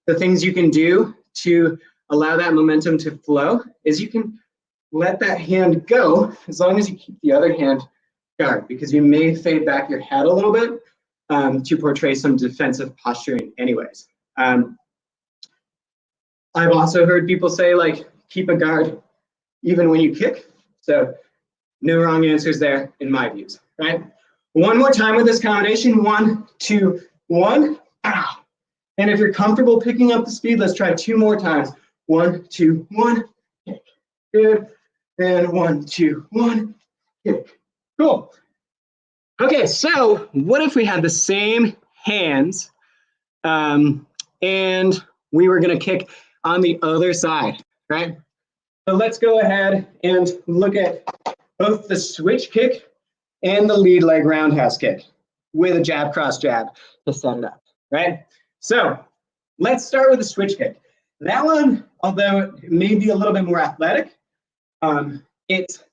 [SPEAKER 15] the things you can do to allow that momentum to flow is you can let that hand go as long as you keep the other hand guard, because you may fade back your head a little bit to portray some defensive posturing anyways. I've also heard people say, like, keep a guard even when you kick. So no wrong answers there in my views, right? One more time with this combination. 1, 2, 1. Ow. And if you're comfortable picking up the speed, let's try 2 more times. 1, 2, 1, kick. Good. And 1, 2, 1, kick. Cool. Okay, so what if we had the same hands and we were gonna kick on the other side, right? So let's go ahead and look at both the switch kick and the lead leg roundhouse kick with a jab, cross, jab to set it up, right? So let's start with the switch kick. That one, although it may be a little bit more athletic, it's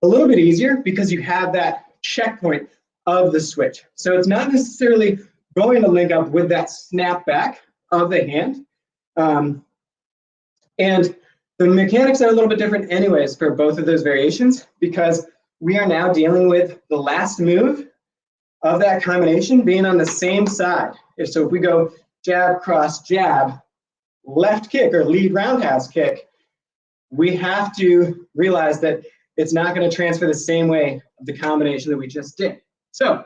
[SPEAKER 15] a little bit easier because you have that checkpoint of the switch. So it's not necessarily going to link up with that snap back of the hand. And the mechanics are a little bit different anyways for both of those variations, because we are now dealing with the last move of that combination being on the same side. If we go jab, cross, jab, left kick or lead roundhouse kick, we have to realize that it's not going to transfer the same way of the combination that we just did. So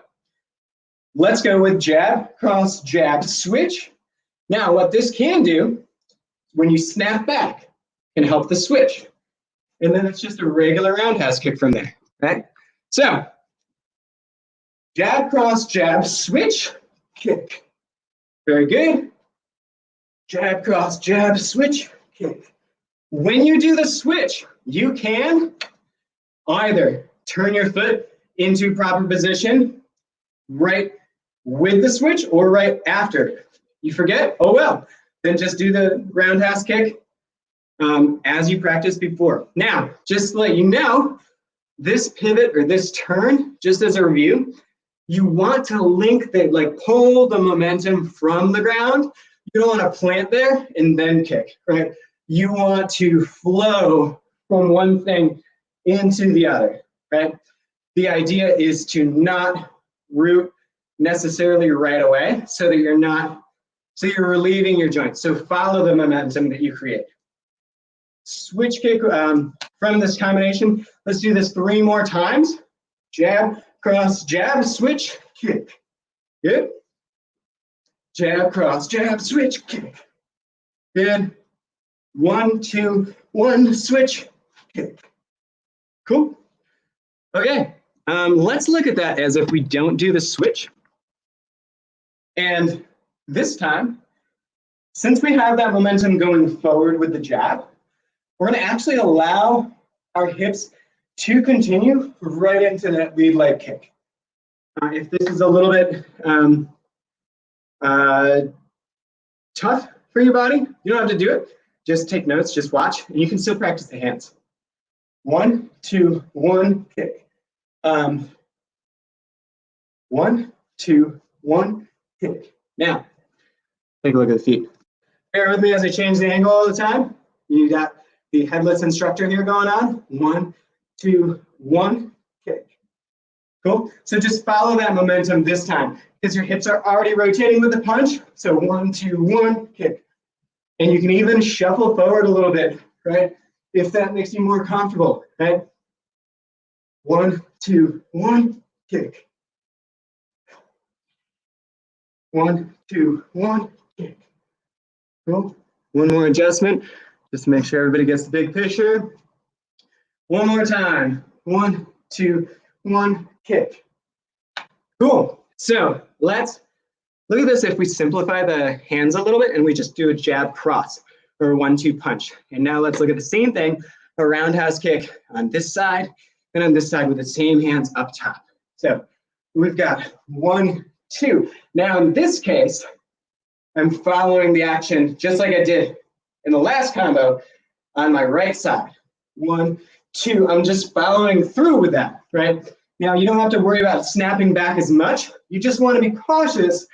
[SPEAKER 15] let's go with jab, cross, jab, switch. Now what this can do, when you snap back, can help the switch. And then it's just a regular roundhouse kick from there, right? So jab, cross, jab, switch, kick. Very good. Jab, cross, jab, switch, kick. When you do the switch, you can either turn your foot into proper position right with the switch or right after. You forget? Oh well, then just do the roundhouse kick as you practiced before. Now, just to let you know, this pivot or this turn, just as a review, you want to link the, like pull the momentum from the ground. You don't want to plant there and then kick, right? You want to flow from one thing into the other, right? The idea is to not root necessarily right away so that you're relieving your joints. So follow the momentum that you create. Switch kick from this combination. Let's do this 3 more times. Jab, cross, jab, switch, kick. Good. Jab, cross, jab, switch, kick. Good. 1, 2, 1, switch, kick. Cool. Okay. Let's look at that as if we don't do the switch. And this time, since we have that momentum going forward with the jab, we're going to actually allow our hips to continue right into that lead leg kick. If this is a little bit tough for your body, you don't have to do it. Just take notes, just watch, and you can still practice the hands. 1, 2, 1, kick. 1, 2, 1, kick. Now, take a look at the feet. Bear with me as I change the angle all the time. You got the headless instructor here going on. 1, 2, 1, kick. Cool. So just follow that momentum this time because your hips are already rotating with the punch. So 1, 2, 1, kick. And you can even shuffle forward a little bit, right? If that makes you more comfortable, right? 1, 2, 1, kick. 1, 2, 1, kick. Cool. One more adjustment, just to make sure everybody gets the big picture. One more time. 1, 2, 1, kick. Cool. So let's look at this if we simplify the hands a little bit and we just do a jab cross or a 1-2 punch. And now let's look at the same thing, a roundhouse kick on this side and on this side with the same hands up top. So we've got 1, 2. Now in this case, I'm following the action just like I did in the last combo on my right side. 1, 2, I'm just following through with that, right? Now you don't have to worry about snapping back as much. You just want to be cautious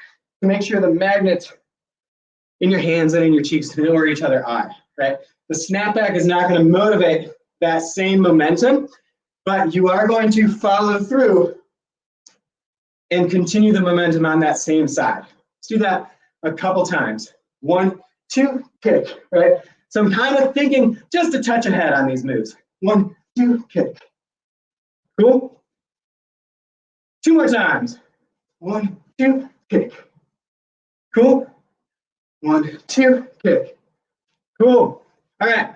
[SPEAKER 15] to make sure the magnets in your hands and in your cheeks know where each other are, right? The snapback is not going to motivate that same momentum, but you are going to follow through and continue the momentum on that same side. Let's do that a couple times. 1, 2, kick, right? So I'm kind of thinking just a touch ahead on these moves. 1, 2, kick. Cool? 2 more times. 1, 2, kick. Cool? 1, 2, kick. Cool. All right.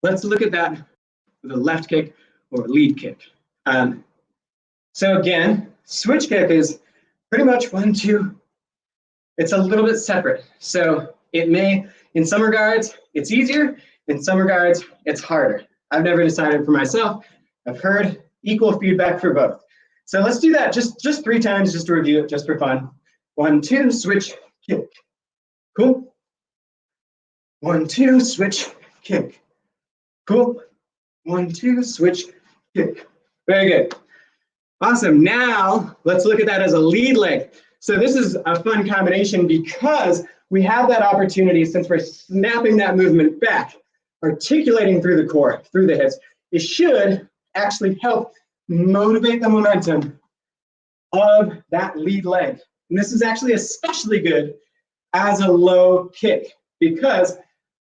[SPEAKER 15] Let's look at that with a left kick or a lead kick. So again, switch kick is pretty much 1, 2. It's a little bit separate. So it may, in some regards, it's easier. In some regards, it's harder. I've never decided for myself. I've heard equal feedback for both. So let's do that just 3 times just to review it, just for fun. 1, 2, switch, kick. Cool. 1, 2, switch, kick. Cool. 1, 2, switch, kick. Very good. Awesome. Now let's look at that as a lead leg. So this is a fun combination because we have that opportunity, since we're snapping that movement back, articulating through the core, through the hips. It should actually help motivate the momentum of that lead leg. And this is actually especially good as a low kick because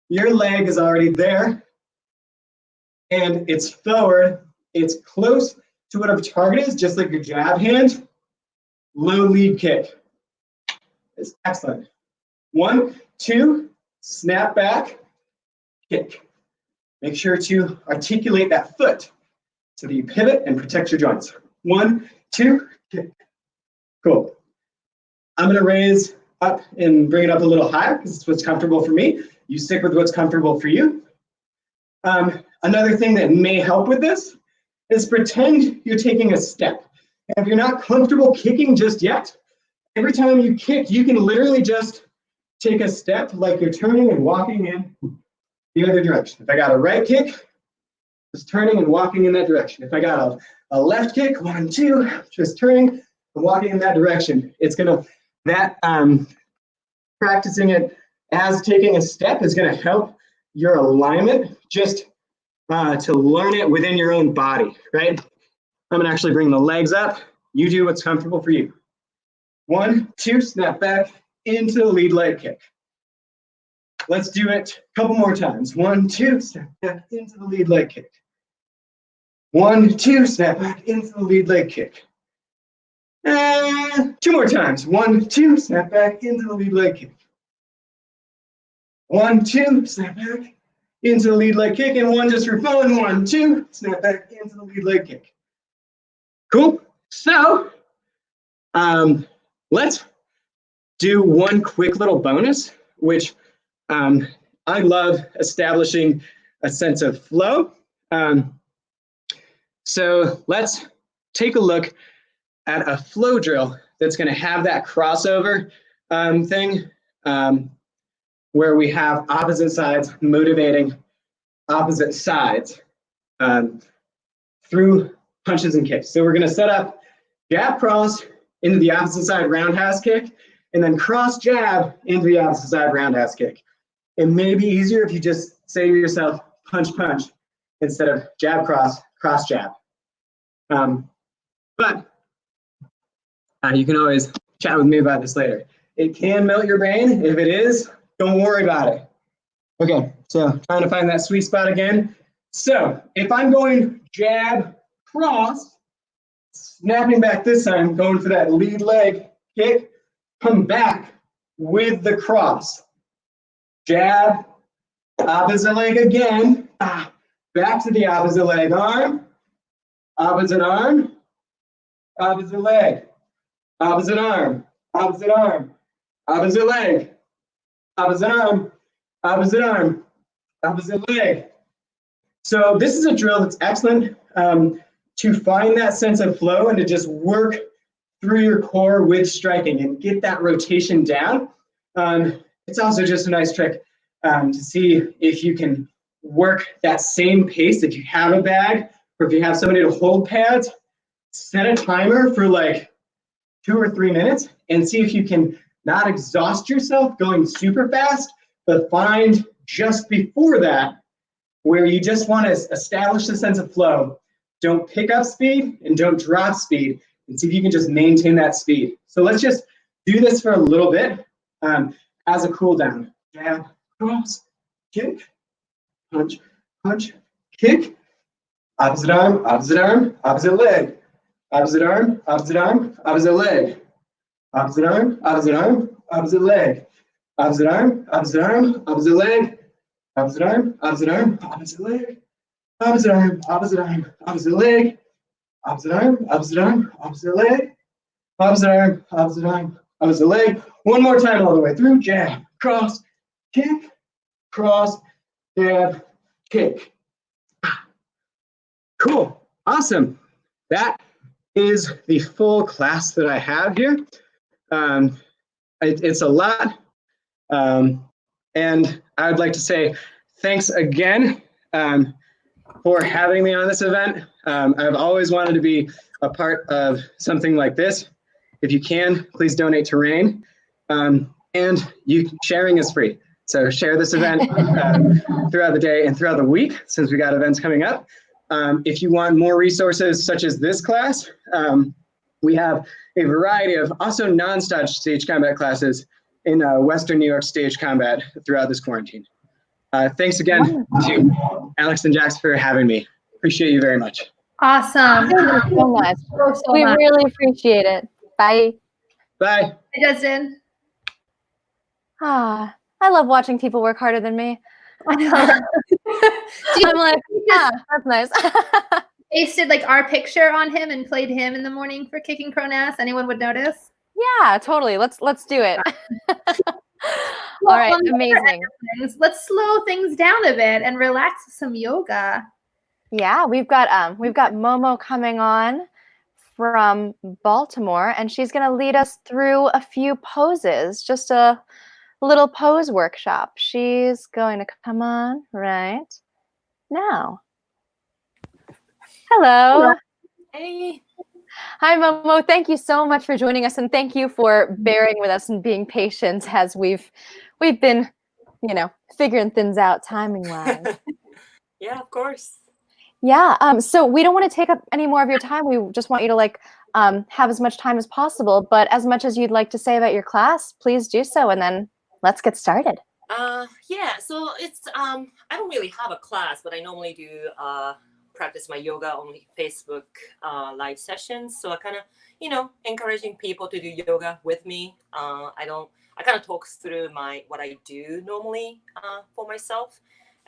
[SPEAKER 15] your leg is already there and it's forward, it's close to whatever target is, just like your jab hand. Low lead kick is excellent. 1, 2, snap back, kick. Make sure to articulate that foot so that you pivot and protect your joints. 1, 2, kick. Cool. I'm gonna raise up and bring it up a little higher because it's what's comfortable for me. You stick with what's comfortable for you. Another thing that may help with this is pretend you're taking a step. And if you're not comfortable kicking just yet, every time you kick, you can literally just take a step like you're turning and walking in the other direction. If I got a right kick, just turning and walking in that direction. If I got a left kick, 1, 2, just turning and walking in that direction. It's gonna, practicing it as taking a step is gonna help your alignment just to learn it within your own body, right? I'm gonna actually bring the legs up. You do what's comfortable for you. 1, 2, snap back into the lead leg kick. Let's do it a couple more times. 1, 2, snap back into the lead leg kick. 1, 2, snap back into the lead leg kick. And 2 more times. 1, 2, snap back into the lead leg kick. 1, 2, snap back into the lead leg kick, and 1 just for fun. 1, 2, snap back into the lead leg kick. Cool. So let's do one quick little bonus, which I love establishing a sense of flow. So let's take a look at a flow drill that's going to have that crossover thing where we have opposite sides motivating opposite sides through punches and kicks. So we're going to set up jab cross into the opposite side roundhouse kick, and then cross jab into the opposite side roundhouse kick. It may be easier if you just say to yourself, punch, punch, instead of jab cross, cross jab. But you can always chat with me about this later. It can melt your brain. If it is, don't worry about it. Okay, so trying to find that sweet spot again. So if I'm going jab, cross, snapping back this time, going for that lead leg kick, come back with the cross. Jab, opposite leg again, back to the opposite leg, arm, opposite arm, opposite leg, opposite arm, opposite arm, opposite leg, opposite arm, opposite arm, opposite leg. So this is a drill that's excellent to find that sense of flow and to just work through your core with striking and get that rotation down. It's also just a nice trick to see if you can work that same pace. If you have a bag or if you have somebody to hold pads, set a timer for like 2 or 3 minutes and see if you can not exhaust yourself going super fast, but find just before that where you just want to establish a sense of flow. Don't pick up speed and don't drop speed, and see if you can just maintain that speed. So let's just do this for a little bit as a cool down. Jab, cross, kick, punch, punch, kick, opposite arm, opposite arm, opposite leg, opposite arm, opposite arm, opposite leg, opposite arm, opposite arm, opposite leg, opposite arm, opposite arm, opposite leg, opposite arm, opposite arm, opposite leg, opposite arm, opposite arm, opposite leg, opposite arm, opposite arm, opposite leg, opposite arm, opposite arm, opposite leg. One more time all the way through. Jab, cross, kick, cross, jab, kick. Cool, awesome. That is the full class that I have here. It's a lot. And I would like to say thanks again for having me on this event. I've always wanted to be a part of something like this. If you can, please donate to RAINN. And sharing is free. So share this event throughout the day and throughout the week, since we got events coming up. If you want more resources such as this class, We have a variety of also non-stage combat classes in Western New York stage combat throughout this quarantine. Thanks again to Alex and Jax for having me. Appreciate you very much.
[SPEAKER 2] Awesome.
[SPEAKER 1] Thank you so much.
[SPEAKER 2] So
[SPEAKER 1] We
[SPEAKER 2] much.
[SPEAKER 1] really appreciate it. Bye.
[SPEAKER 15] Bye.
[SPEAKER 2] Hey, Justin.
[SPEAKER 1] Ah, I love watching people work harder than me. I'm like, that's nice.
[SPEAKER 2] Pasted like our picture on him and played him in the morning for kicking crone ass. Anyone would notice?
[SPEAKER 1] Yeah, totally. Let's do it. All right, amazing.
[SPEAKER 2] Let's slow things down a bit and relax with some yoga.
[SPEAKER 1] Yeah, we've got Momo coming on from Baltimore, and she's going to lead us through a few poses, just a little pose workshop. She's going to come on right now. Hello.
[SPEAKER 16] Hey.
[SPEAKER 1] Hi, Momo. Thank you so much for joining us, and thank you for bearing with us and being patient as we've been, figuring things out timing-wise.
[SPEAKER 16] Yeah, of course.
[SPEAKER 1] Yeah. So we don't want to take up any more of your time. We just want you to have as much time as possible. But as much as you'd like to say about your class, please do so, and then let's get started.
[SPEAKER 16] Yeah. So it's I don't really have a class, but I normally do practice my yoga on Facebook live sessions. So I kind of encouraging people to do yoga with me. I kind of talk through what I do normally for myself.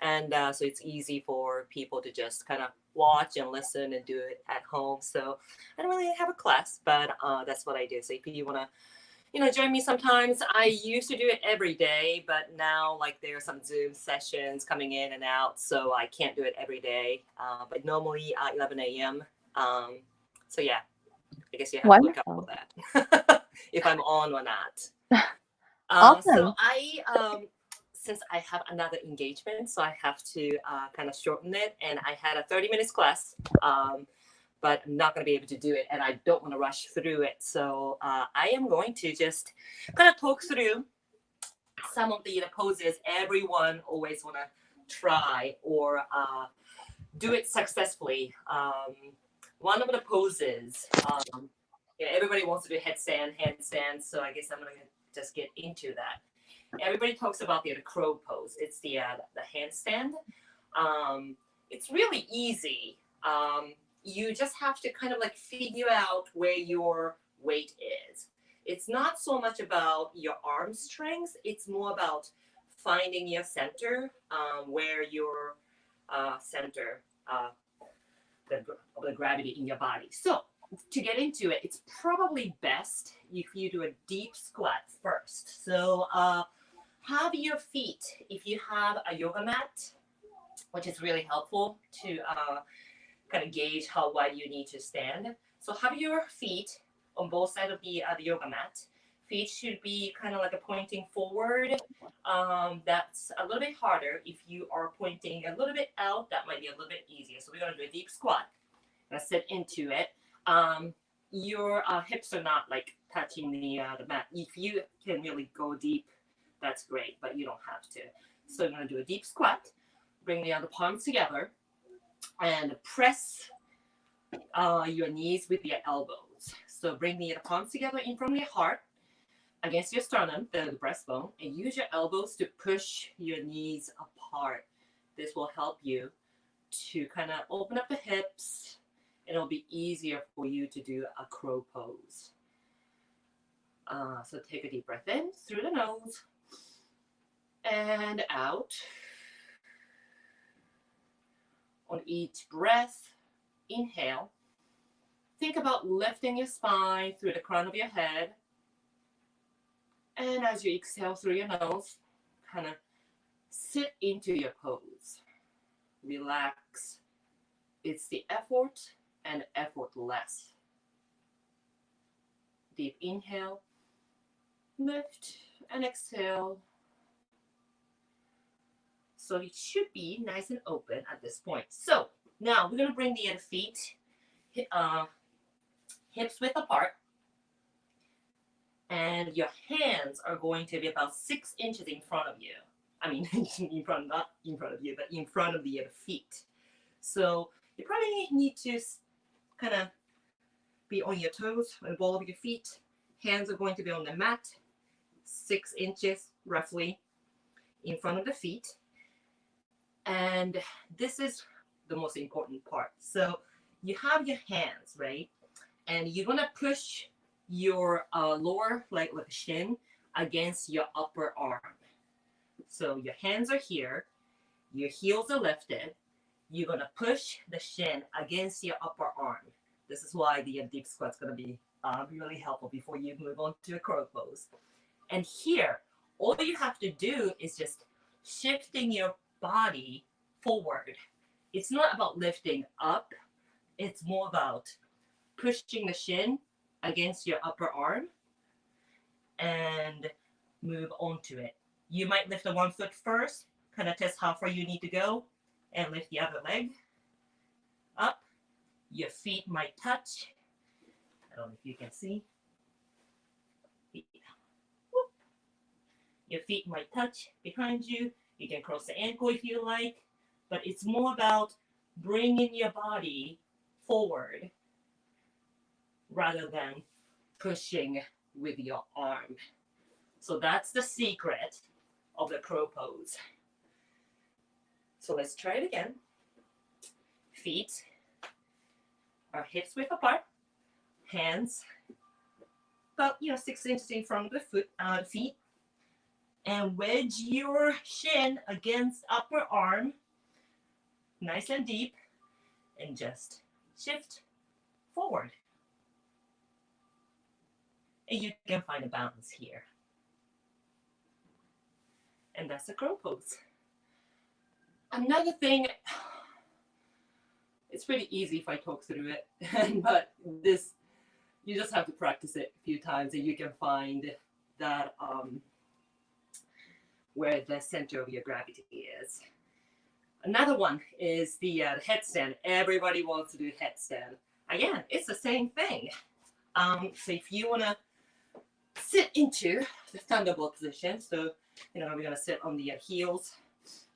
[SPEAKER 16] And so it's easy for people to just kind of watch and listen and do it at home. So I don't really have a class, but that's what I do. So if you want to, join me sometimes, I used to do it every day, but now there are some Zoom sessions coming in and out, so I can't do it every day. But normally 11 a.m. So yeah, I guess you have to look out for that if I'm on or not.
[SPEAKER 1] Awesome.
[SPEAKER 16] So since I have another engagement, so I have to kind of shorten it. And I had a 30 minutes class, but I'm not going to be able to do it. And I don't want to rush through it. So I am going to just kind of talk through some of the poses everyone always want to try or do it successfully. One of the poses, everybody wants to do handstand. So I guess I'm going to just get into that. Everybody talks about the crow pose. It's the handstand. It's really easy. You just have to kind of figure out where your weight is. It's not so much about your arm strength. It's more about finding your center, where your center of the gravity in your body. So to get into it, it's probably best if you do a deep squat first. So have your feet, if you have a yoga mat, which is really helpful to kind of gauge how wide you need to stand. So have your feet on both sides of the yoga mat. Feet should be kind of pointing forward. That's a little bit harder. If you are pointing a little bit out, that might be a little bit easier. So we're going to do a deep squat. I'm going to sit into it. Your hips are not touching the mat. If you can really go deep, that's great, but you don't have to. So I'm going to do a deep squat. Bring the other palms together and press your knees with your elbows. So bring the other palms together in front of your heart against your sternum, the breastbone, and use your elbows to push your knees apart. This will help you to kind of open up the hips, and it'll be easier for you to do a crow pose. So take a deep breath in through the nose and out. On each breath, inhale. Think about lifting your spine through the crown of your head. And as you exhale through your nose, kind of sit into your pose. Relax. It's the effort and effortless. Deep inhale. Lift and exhale. So it should be nice and open at this point. So now we're going to bring the feet hips width apart. And your hands are going to be about 6 inches in front of you. I mean, not in front of you, but in front of the feet. So you probably need to kind of be on your toes, on the ball of your feet. Hands are going to be on the mat, 6 inches roughly in front of the feet. And this is the most important part. So you have your hands, right? And you're gonna push your lower leg with the shin against your upper arm. So your hands are here, your heels are lifted. You're gonna push the shin against your upper arm. This is why the deep squat's gonna be really helpful before you move on to a crow pose. And here, all you have to do is just shifting your body forward. It's not about lifting up. It's more about pushing the shin against your upper arm and move onto it. You might lift the one foot first, kind of test how far you need to go, and lift the other leg up. Your feet might touch. I don't know if you can see. Your feet might touch behind you. You can cross the ankle if you like, but it's more about bringing your body forward rather than pushing with your arm. So that's the secret of the crow pose. So let's try it again. Feet are hips width apart. Hands about 6 inches in front of the feet. And wedge your shin against upper arm, nice and deep, and just shift forward. And you can find a balance here. And that's a crow pose. Another thing, it's pretty easy if I talk through it, but this, you just have to practice it a few times and you can find that where the center of your gravity is. Another one is the headstand. Everybody wants to do headstand. Again, it's the same thing. So if you want to sit into the thunderbolt position, so we're going to sit on the heels,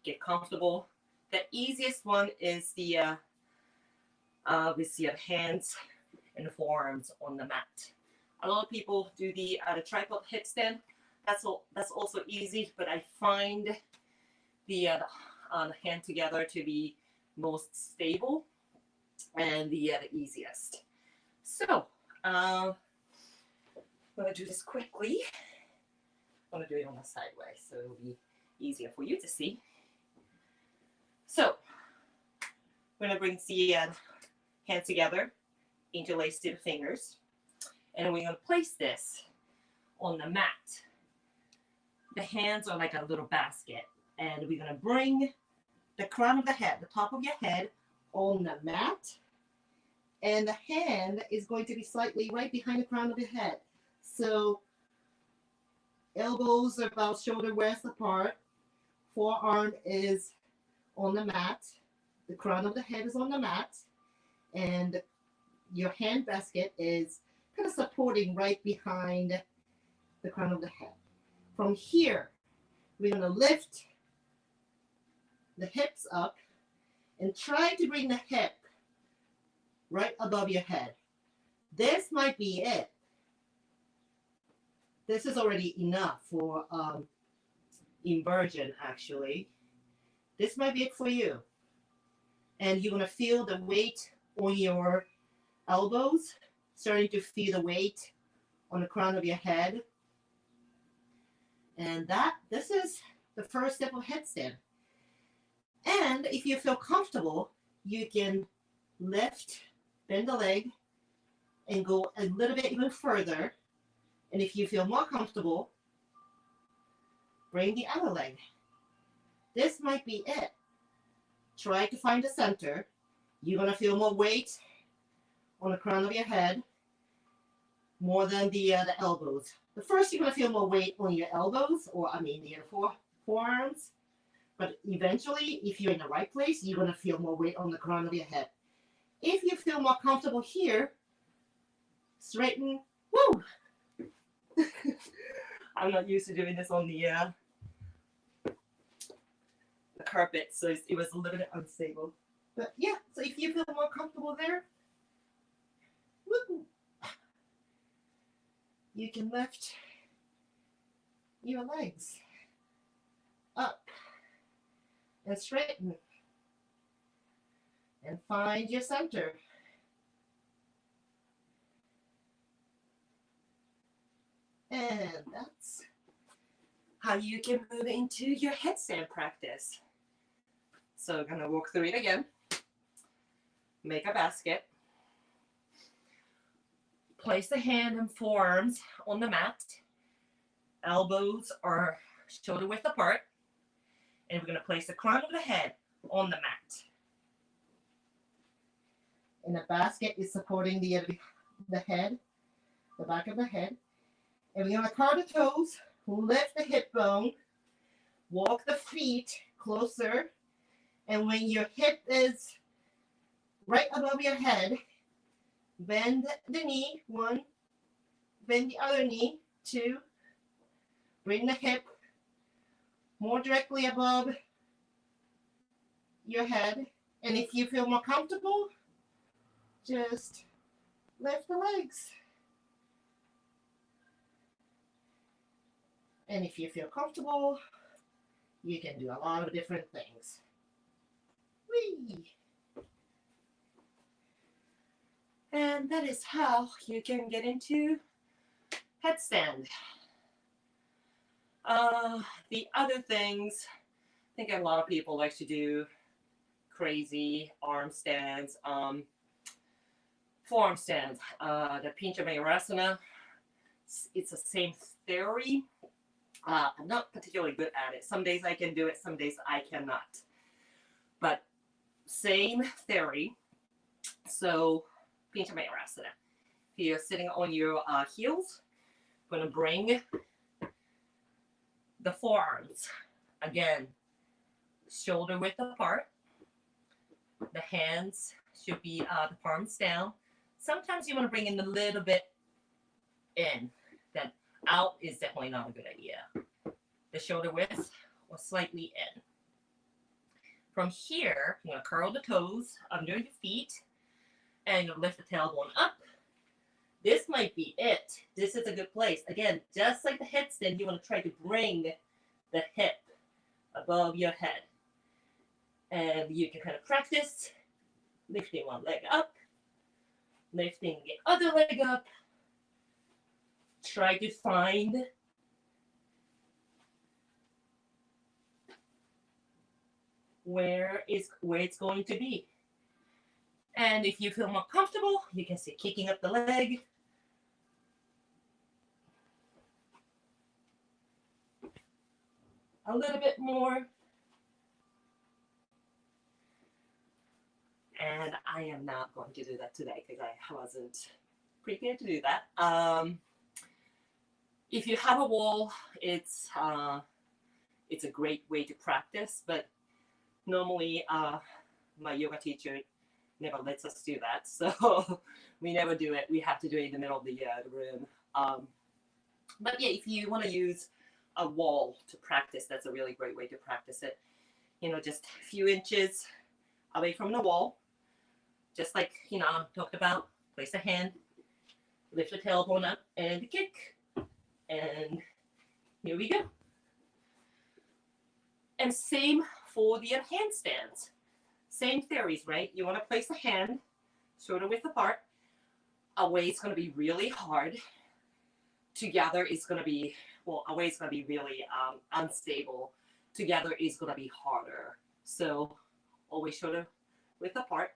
[SPEAKER 16] get comfortable. The easiest one is the with your hands and hands on the mat. A lot of people do the tripod headstand. That's also easy, but I find the hand together to be most stable and the easiest. So I'm gonna do this quickly. I'm gonna do it on the sideways so it'll be easier for you to see. So we're gonna bring the hands together, interlace the fingers, and we're gonna place this on the mat. The hands are like a little basket, and we're gonna bring the crown of the head, the top of your head, on the mat, and the hand is going to be slightly right behind the crown of the head. So elbows are about shoulder width apart, forearm is on the mat, the crown of the head is on the mat, and your hand basket is kind of supporting right behind the crown of the head. From here, we're going to lift the hips up and try to bring the hip right above your head. This might be it. This is already enough for inversion, actually. This might be it for you. And you're going to feel the weight on your elbows, starting to feel the weight on the crown of your head. And this is the first step of headstand. And if you feel comfortable, you can lift, bend the leg, and go a little bit even further. And if you feel more comfortable, bring the other leg. This might be it. Try to find the center. You're going to feel more weight on the crown of your head, more than the elbows. But first, you're going to feel more weight on your elbows, or the forearms. But eventually, if you're in the right place, you're going to feel more weight on the crown of your head. If you feel more comfortable here, straighten. Woo! I'm not used to doing this on the carpet, so it was a little bit unstable. But yeah, so if you feel more comfortable there, woo, you can lift your legs up and straighten and find your center. And that's how you can move into your headstand practice. So I'm gonna walk through it again. Make a basket. Place the hand and forearms on the mat. Elbows are shoulder width apart. And we're gonna place the crown of the head on the mat. And the basket is supporting the head, the back of the head. And we're gonna curl the toes, lift the hip bone, walk the feet closer. And when your hip is right above your head, bend the knee, 1, bend the other knee, 2, bring the hip more directly above your head. And if you feel more comfortable, just lift the legs. And if you feel comfortable, you can do a lot of different things. Whee! And that is how you can get into headstand. The other things, I think a lot of people like to do crazy arm stands, forearm stands, the Pincha Mayurasana. It's the same theory. I'm not particularly good at it. Some days I can do it, some days I cannot. But same theory. So Pincha Mayurasana. If you're sitting on your heels, I'm going to bring the forearms, again, shoulder width apart. The hands should be the palms down. Sometimes you want to bring in a little bit in. Then out is definitely not a good idea. The shoulder width or slightly in. From here, you're going to curl the toes under your feet and you'll lift the tailbone up. This might be it. This is a good place. Again, just like the headstand, you want to try to bring the hip above your head. And you can kind of practice lifting one leg up, lifting the other leg up. Try to find where it's going to be. And if you feel more comfortable, you can see kicking up the leg. A little bit more. And I am not going to do that today because I wasn't prepared to do that. If you have a wall, it's a great way to practice, but normally my yoga teacher never lets us do that, so we never do it. We have to do it in the middle of the room. But yeah, if you want to use a wall to practice, that's a really great way to practice it. You know, just a few inches away from the wall, just like, you know, I talked about. Place a hand, lift the tailbone up, and kick. And here we go. And same for the handstands. Same theories, right? You want to place a hand shoulder width apart. Away is going to be really hard. Together is going to be, well, away is going to be really unstable. Together is going to be harder. So always shoulder width apart.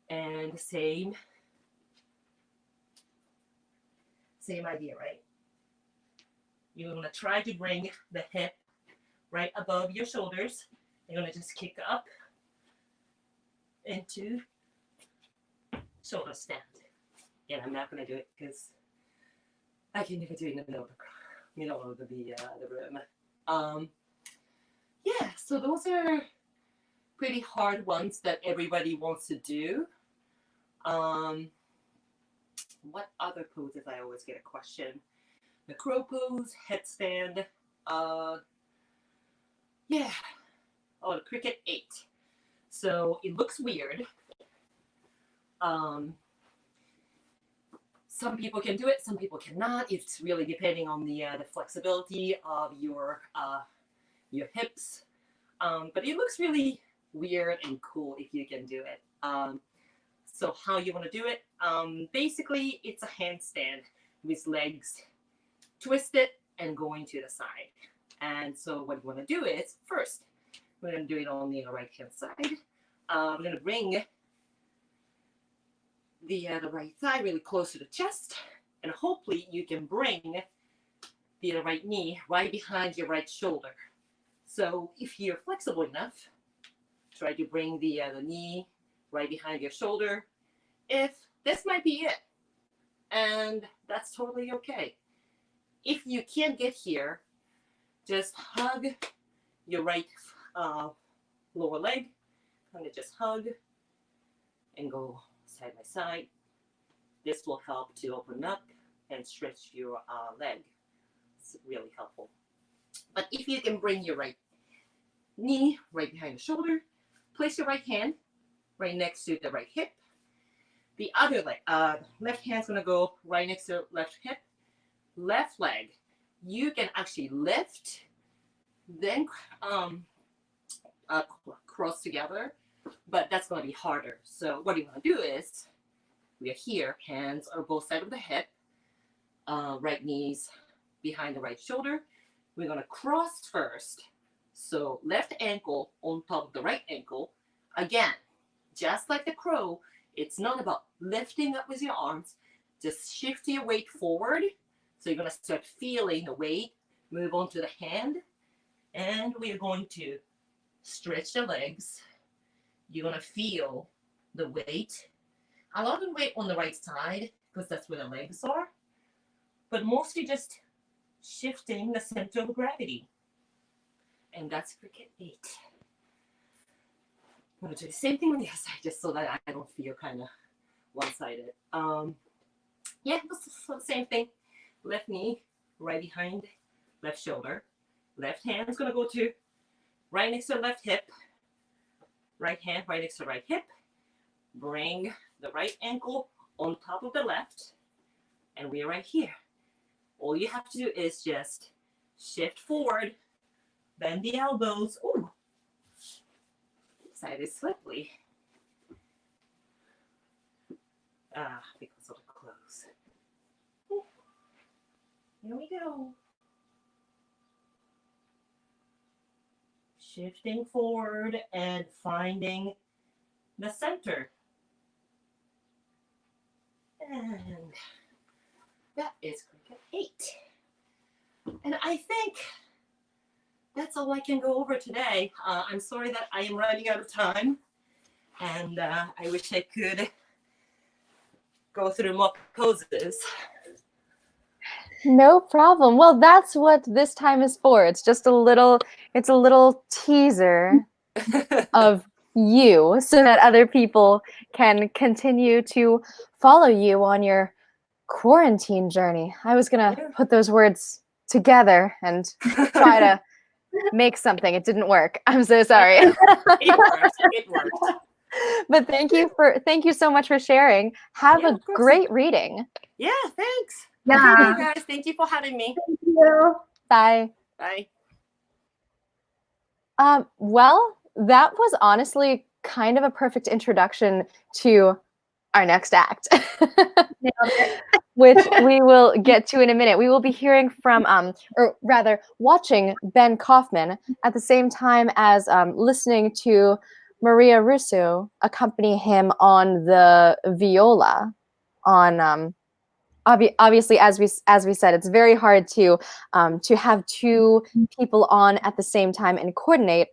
[SPEAKER 16] And same idea, right? You're going to try to bring the hip right above your shoulders. You're going to just kick up into shoulder stand. Again, I'm not going to do it because I can never do it in the middle of the room. Yeah, so those are pretty hard ones that everybody wants to do. What other poses? I always get a question. The crow pose, headstand. Yeah. Oh, the cricket 8. So it looks weird. some people can do it, some people cannot. It's really depending on the flexibility of your hips. But it looks really weird and cool if you can do it. So how you want to do it? Basically, it's a handstand with legs twisted and going to the side. And so what you want to do is, first, we're going to do it on the right-hand side. We're going to bring the right thigh really close to the chest, and hopefully you can bring the right knee right behind your right shoulder. So if you're flexible enough, try to bring the knee right behind your shoulder. If this might be it, and that's totally okay. If you can't get here, just hug your right lower leg, kind of just hug and go side by side. This will help to open up and stretch your leg. It's really helpful. But if you can bring your right knee right behind the shoulder, place your right hand right next to the right hip. The other leg, left hand's gonna go right next to left hip. Left leg, you can actually lift, then cross together, but that's gonna be harder. So what you wanna do is, we are here, hands are both sides of the hip, right knees behind the right shoulder. We're gonna cross first. So left ankle on top of the right ankle. Again, just like the crow, it's not about lifting up with your arms, just shift your weight forward. So you're gonna start feeling the weight move on to the hand, and we're going to stretch the legs. You're gonna feel the weight. A lot of the weight on the right side, because that's where the legs are, but mostly just shifting the center of gravity. And that's cricket 8. I'm gonna do the same thing on the other side, just so that I don't feel kind of one-sided. Yeah, the same thing. Left knee right behind left shoulder. Left hand is gonna go to right next to the left hip. Right hand right next to the right hip. Bring the right ankle on top of the left, and we're right here. All you have to do is just shift forward, bend the elbows. Ooh, side is swiftly. Because of the clothes. Here we go. Shifting forward and finding the center. And that is cricket 8. And I think that's all I can go over today. I'm sorry that I am running out of time. And I wish I could go through more poses.
[SPEAKER 1] No problem. Well, that's what this time is for. It's just a little teaser of you so that other people can continue to follow you on your quarantine journey. I was going to put those words together and try to make something. It didn't work. I'm so sorry.
[SPEAKER 16] It worked.
[SPEAKER 1] But thank you so much for sharing. Have a great reading.
[SPEAKER 16] Yeah, thanks.
[SPEAKER 1] Yeah.
[SPEAKER 16] Okay, you guys, thank you for having me.
[SPEAKER 1] Thank you. Bye.
[SPEAKER 16] Bye.
[SPEAKER 1] Well, that was honestly kind of a perfect introduction to our next act, which we will get to in a minute. We will be hearing from, or rather watching Ben Kaufman at the same time as listening to Maria Russo accompany him on the viola on obviously, as we said, it's very hard to have two people on at the same time and coordinate,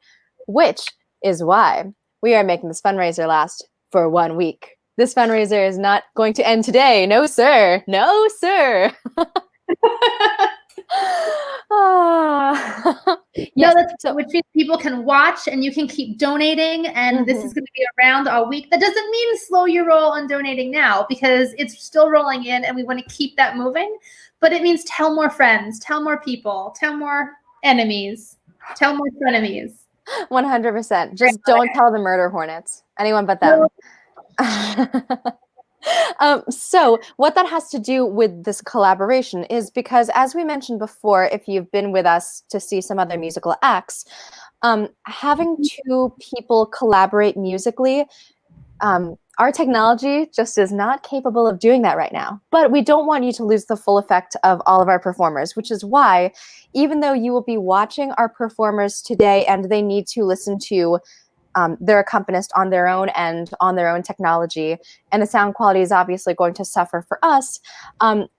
[SPEAKER 1] which is why we are making this fundraiser last for 1 week. This fundraiser is not going to end today. No, sir. No, sir.
[SPEAKER 2] Yes, which means people can watch and you can keep donating, and this is going to be around all week. That doesn't mean slow your roll on donating now, because it's still rolling in and we want to keep that moving. But it means tell more friends, tell more people, tell more enemies, tell more frenemies.
[SPEAKER 1] 100%. Just don't tell the murder hornets. Anyone but them. So what that has to do with this collaboration is because, as we mentioned before, if you've been with us to see some other musical acts, having two people collaborate musically, our technology just is not capable of doing that right now. But we don't want you to lose the full effect of all of our performers, which is why, even though you will be watching our performers today and they need to listen to their accompanist on their own and on their own technology, and the sound quality is obviously going to suffer for us,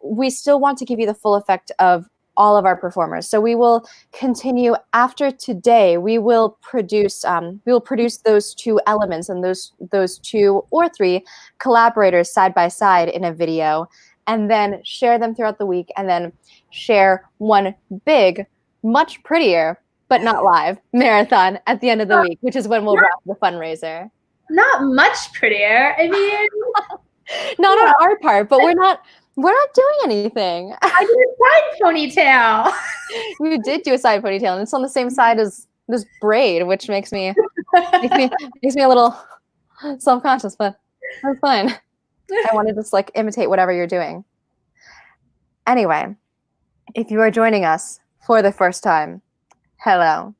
[SPEAKER 1] we still want to give you the full effect of all of our performers. So we will continue after today. We will produce those two elements and those two or three collaborators side by side in a video, and then share them throughout the week, and then share one big, much prettier, but not live marathon at the end of the week, which is when we'll wrap the fundraiser.
[SPEAKER 2] Not much prettier. I mean,
[SPEAKER 1] not on our part, but we're not doing anything.
[SPEAKER 2] I did a side ponytail.
[SPEAKER 1] You did do a side ponytail, and it's on the same side as this braid, which makes me a little self-conscious, but that's fine. I want to just like imitate whatever you're doing. Anyway, if you are joining us for the first time, hello.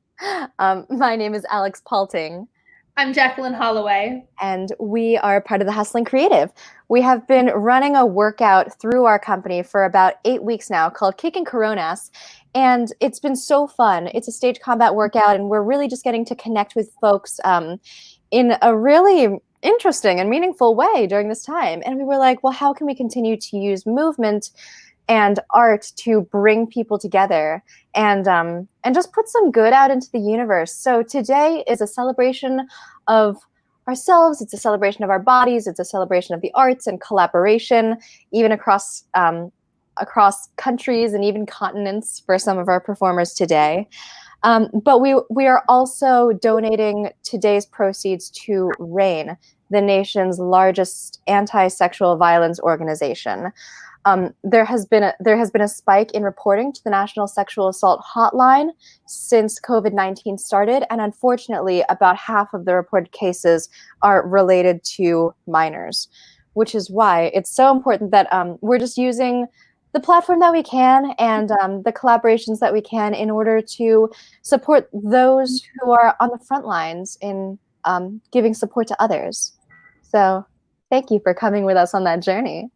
[SPEAKER 1] My name is Alex Palting.
[SPEAKER 2] I'm Jacqueline Holloway.
[SPEAKER 1] And we are part of the Hustling Creative. We have been running a workout through our company for about 8 weeks now called Kicking Coronas. And it's been so fun. It's a stage combat workout, and we're really just getting to connect with folks in a really interesting and meaningful way during this time. And we were like, well, how can we continue to use movement and art to bring people together and just put some good out into the universe? So today is a celebration of ourselves. It's a celebration of our bodies. It's a celebration of the arts and collaboration, even across countries and even continents for some of our performers today. But we are also donating today's proceeds to RAINN, the nation's largest anti-sexual violence organization. There has been a spike in reporting to the National Sexual Assault Hotline since COVID-19 started, and unfortunately, about half of the reported cases are related to minors, which is why it's so important that we're just using the platform that we can and the collaborations that we can in order to support those who are on the front lines in giving support to others. So thank you for coming with us on that journey.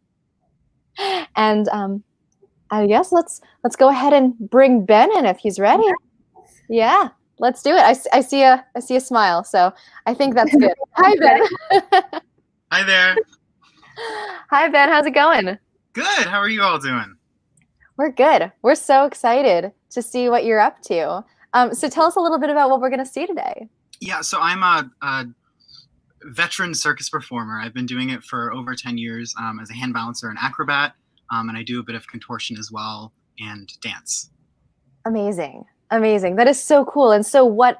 [SPEAKER 1] And I guess let's go ahead and bring Ben in if he's ready. Yeah, let's do it. I see a smile, so I think that's good. Hi, Ben.
[SPEAKER 17] Hi there.
[SPEAKER 1] Hi, Ben. How's it going?
[SPEAKER 17] Good. How are you all doing?
[SPEAKER 1] We're good. We're so excited to see what you're up to. So tell us a little bit about what we're going to see today.
[SPEAKER 17] Yeah, so I'm a veteran circus performer. I've been doing it for over 10 years as a hand balancer and acrobat, and I do a bit of contortion as well and dance. Amazing.
[SPEAKER 1] That is so cool. And so what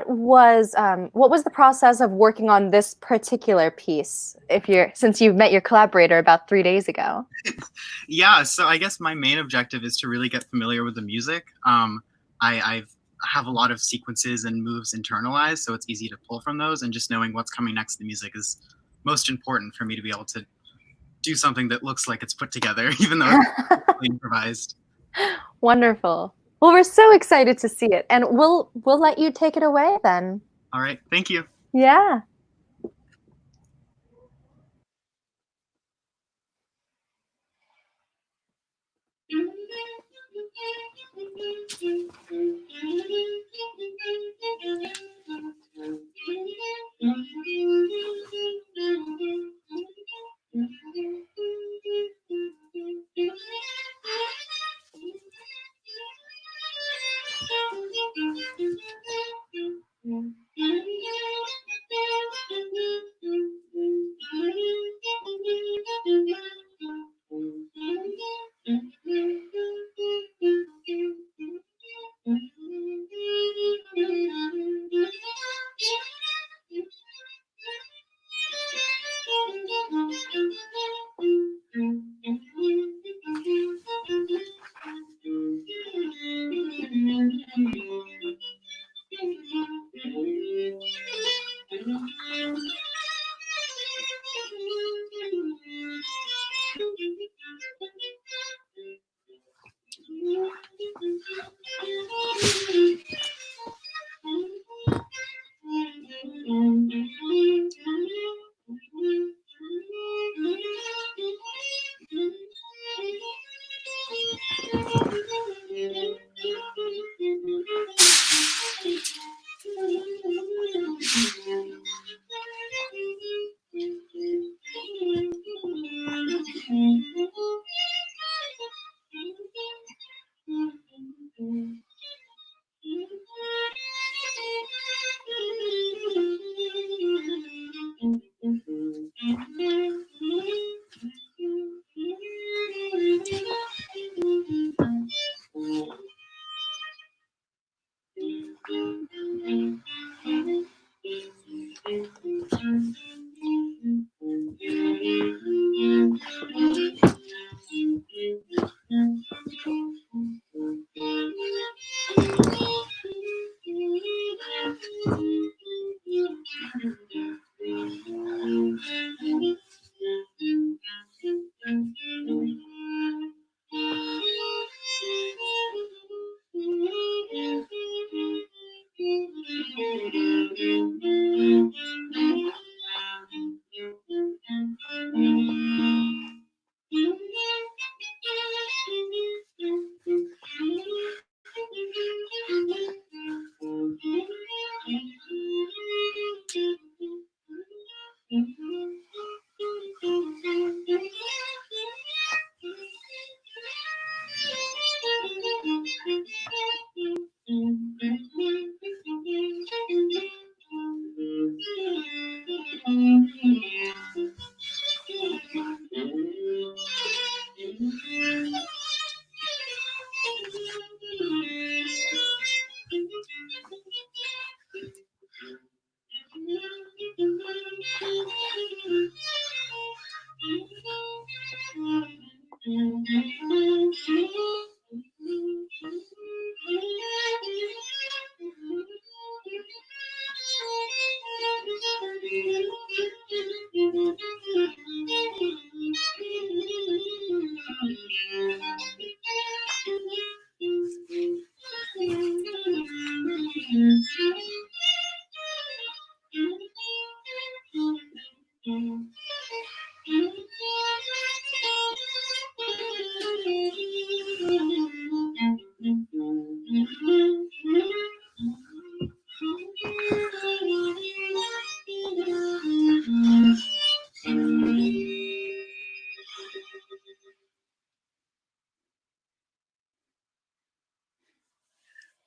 [SPEAKER 1] was the process of working on this particular piece since you met your collaborator about 3 days ago?
[SPEAKER 17] Yeah, so I guess my main objective is to really get familiar with the music. I have a lot of sequences and moves internalized, so it's easy to pull from those, and just knowing what's coming next to the music is most important for me to be able to do something that looks like it's put together, even though it's improvised.
[SPEAKER 1] Wonderful. Well, we're so excited to see it, and we'll let you take it away then.
[SPEAKER 17] All right, thank you.
[SPEAKER 1] Yeah.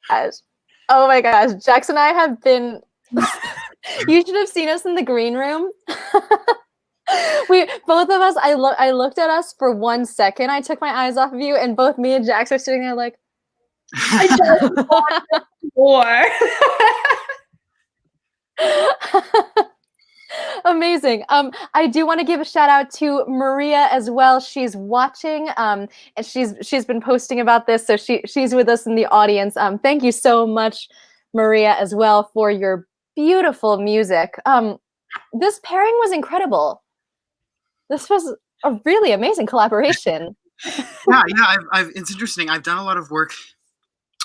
[SPEAKER 1] Gosh. Oh my gosh, Jax and I have been. You should have seen us in the green room. We both of us. I looked at us for 1 second. I took my eyes off of you, and both me and Jax are sitting there like,
[SPEAKER 2] I just want more.
[SPEAKER 1] Amazing. I do want to give a shout out to Maria as well. She's watching, and she's been posting about this, so she's with us in the audience. Thank you so much, Maria, as well, for your beautiful music. This pairing was incredible. This was a really amazing collaboration.
[SPEAKER 17] Yeah, it's interesting. I've done a lot of work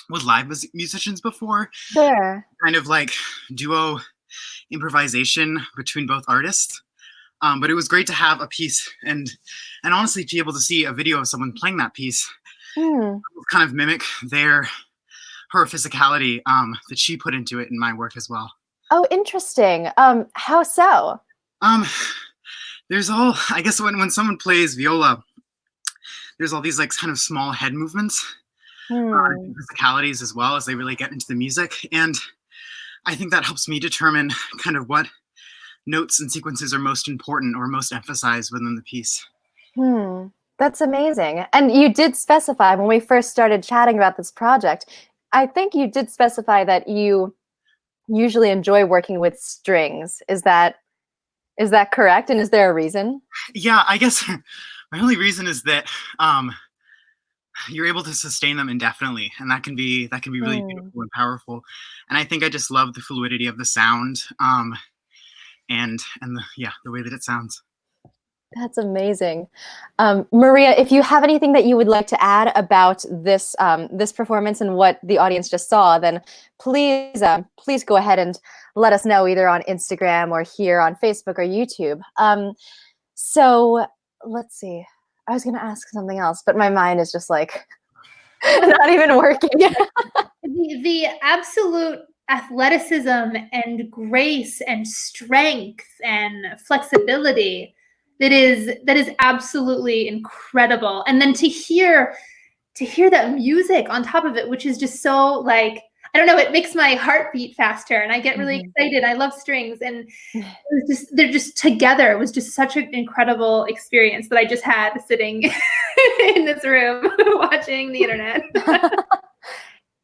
[SPEAKER 17] with live musicians before.
[SPEAKER 1] Sure.
[SPEAKER 17] Kind of like duo improvisation between both artists. But it was great to have a piece and honestly to be able to see a video of someone playing that piece kind of mimic her physicality that she put into it in my work as well.
[SPEAKER 1] Oh, interesting. How so?
[SPEAKER 17] There's I guess when someone plays viola, there's all these like kind of small head movements, physicalities as well as they really get into the music. And I think that helps me determine kind of what notes and sequences are most important or most emphasized within the piece.
[SPEAKER 1] That's amazing. And you did specify when we first started chatting about this project, I think you did specify that you usually enjoy working with strings. Is that correct? And is there a reason?
[SPEAKER 17] Yeah, I guess my only reason is that you're able to sustain them indefinitely, and that can be really beautiful and powerful. And I think I just love the fluidity of the sound, and the way that it sounds.
[SPEAKER 1] That's amazing. Maria, if you have anything that you would like to add about this this performance and what the audience just saw, then please go ahead and let us know either on Instagram or here on Facebook or YouTube. So let's see. I was going to ask something else, but my mind is just like not even working.
[SPEAKER 2] the absolute athleticism and grace and strength and flexibility that is absolutely incredible. And then to hear that music on top of it, which is just so like, I don't know, it makes my heart beat faster and I get really excited. I love strings, and they're just together. It was just such an incredible experience that I just had sitting in this room watching the internet.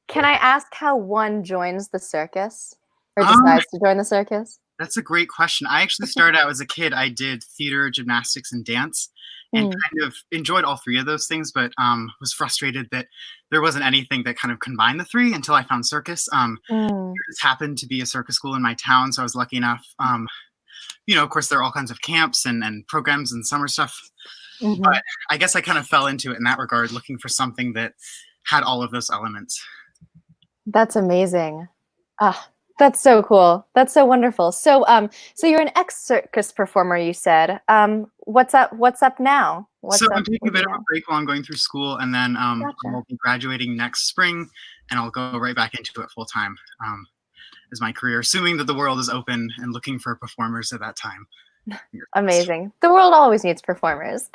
[SPEAKER 1] Can I ask how one joins the circus or decides to join the circus?
[SPEAKER 17] That's a great question. I actually started out as a kid. I did theater, gymnastics, and dance, and kind of enjoyed all three of those things, but was frustrated that there wasn't anything that kind of combined the three until I found circus. There just happened to be a circus school in my town, so I was lucky enough. Of course, there are all kinds of camps and programs and summer stuff, but I guess I kind of fell into it in that regard, looking for something that had all of those elements.
[SPEAKER 1] That's amazing. That's so cool. That's so wonderful. So so you're an ex-circus performer, you said. What's up now?
[SPEAKER 17] So I'm taking a bit of a break while I'm going through school, and then
[SPEAKER 1] Gotcha.
[SPEAKER 17] I'll be graduating next spring, and I'll go right back into it full time as my career, assuming that the world is open and looking for performers at that time.
[SPEAKER 1] Amazing. The world always needs performers.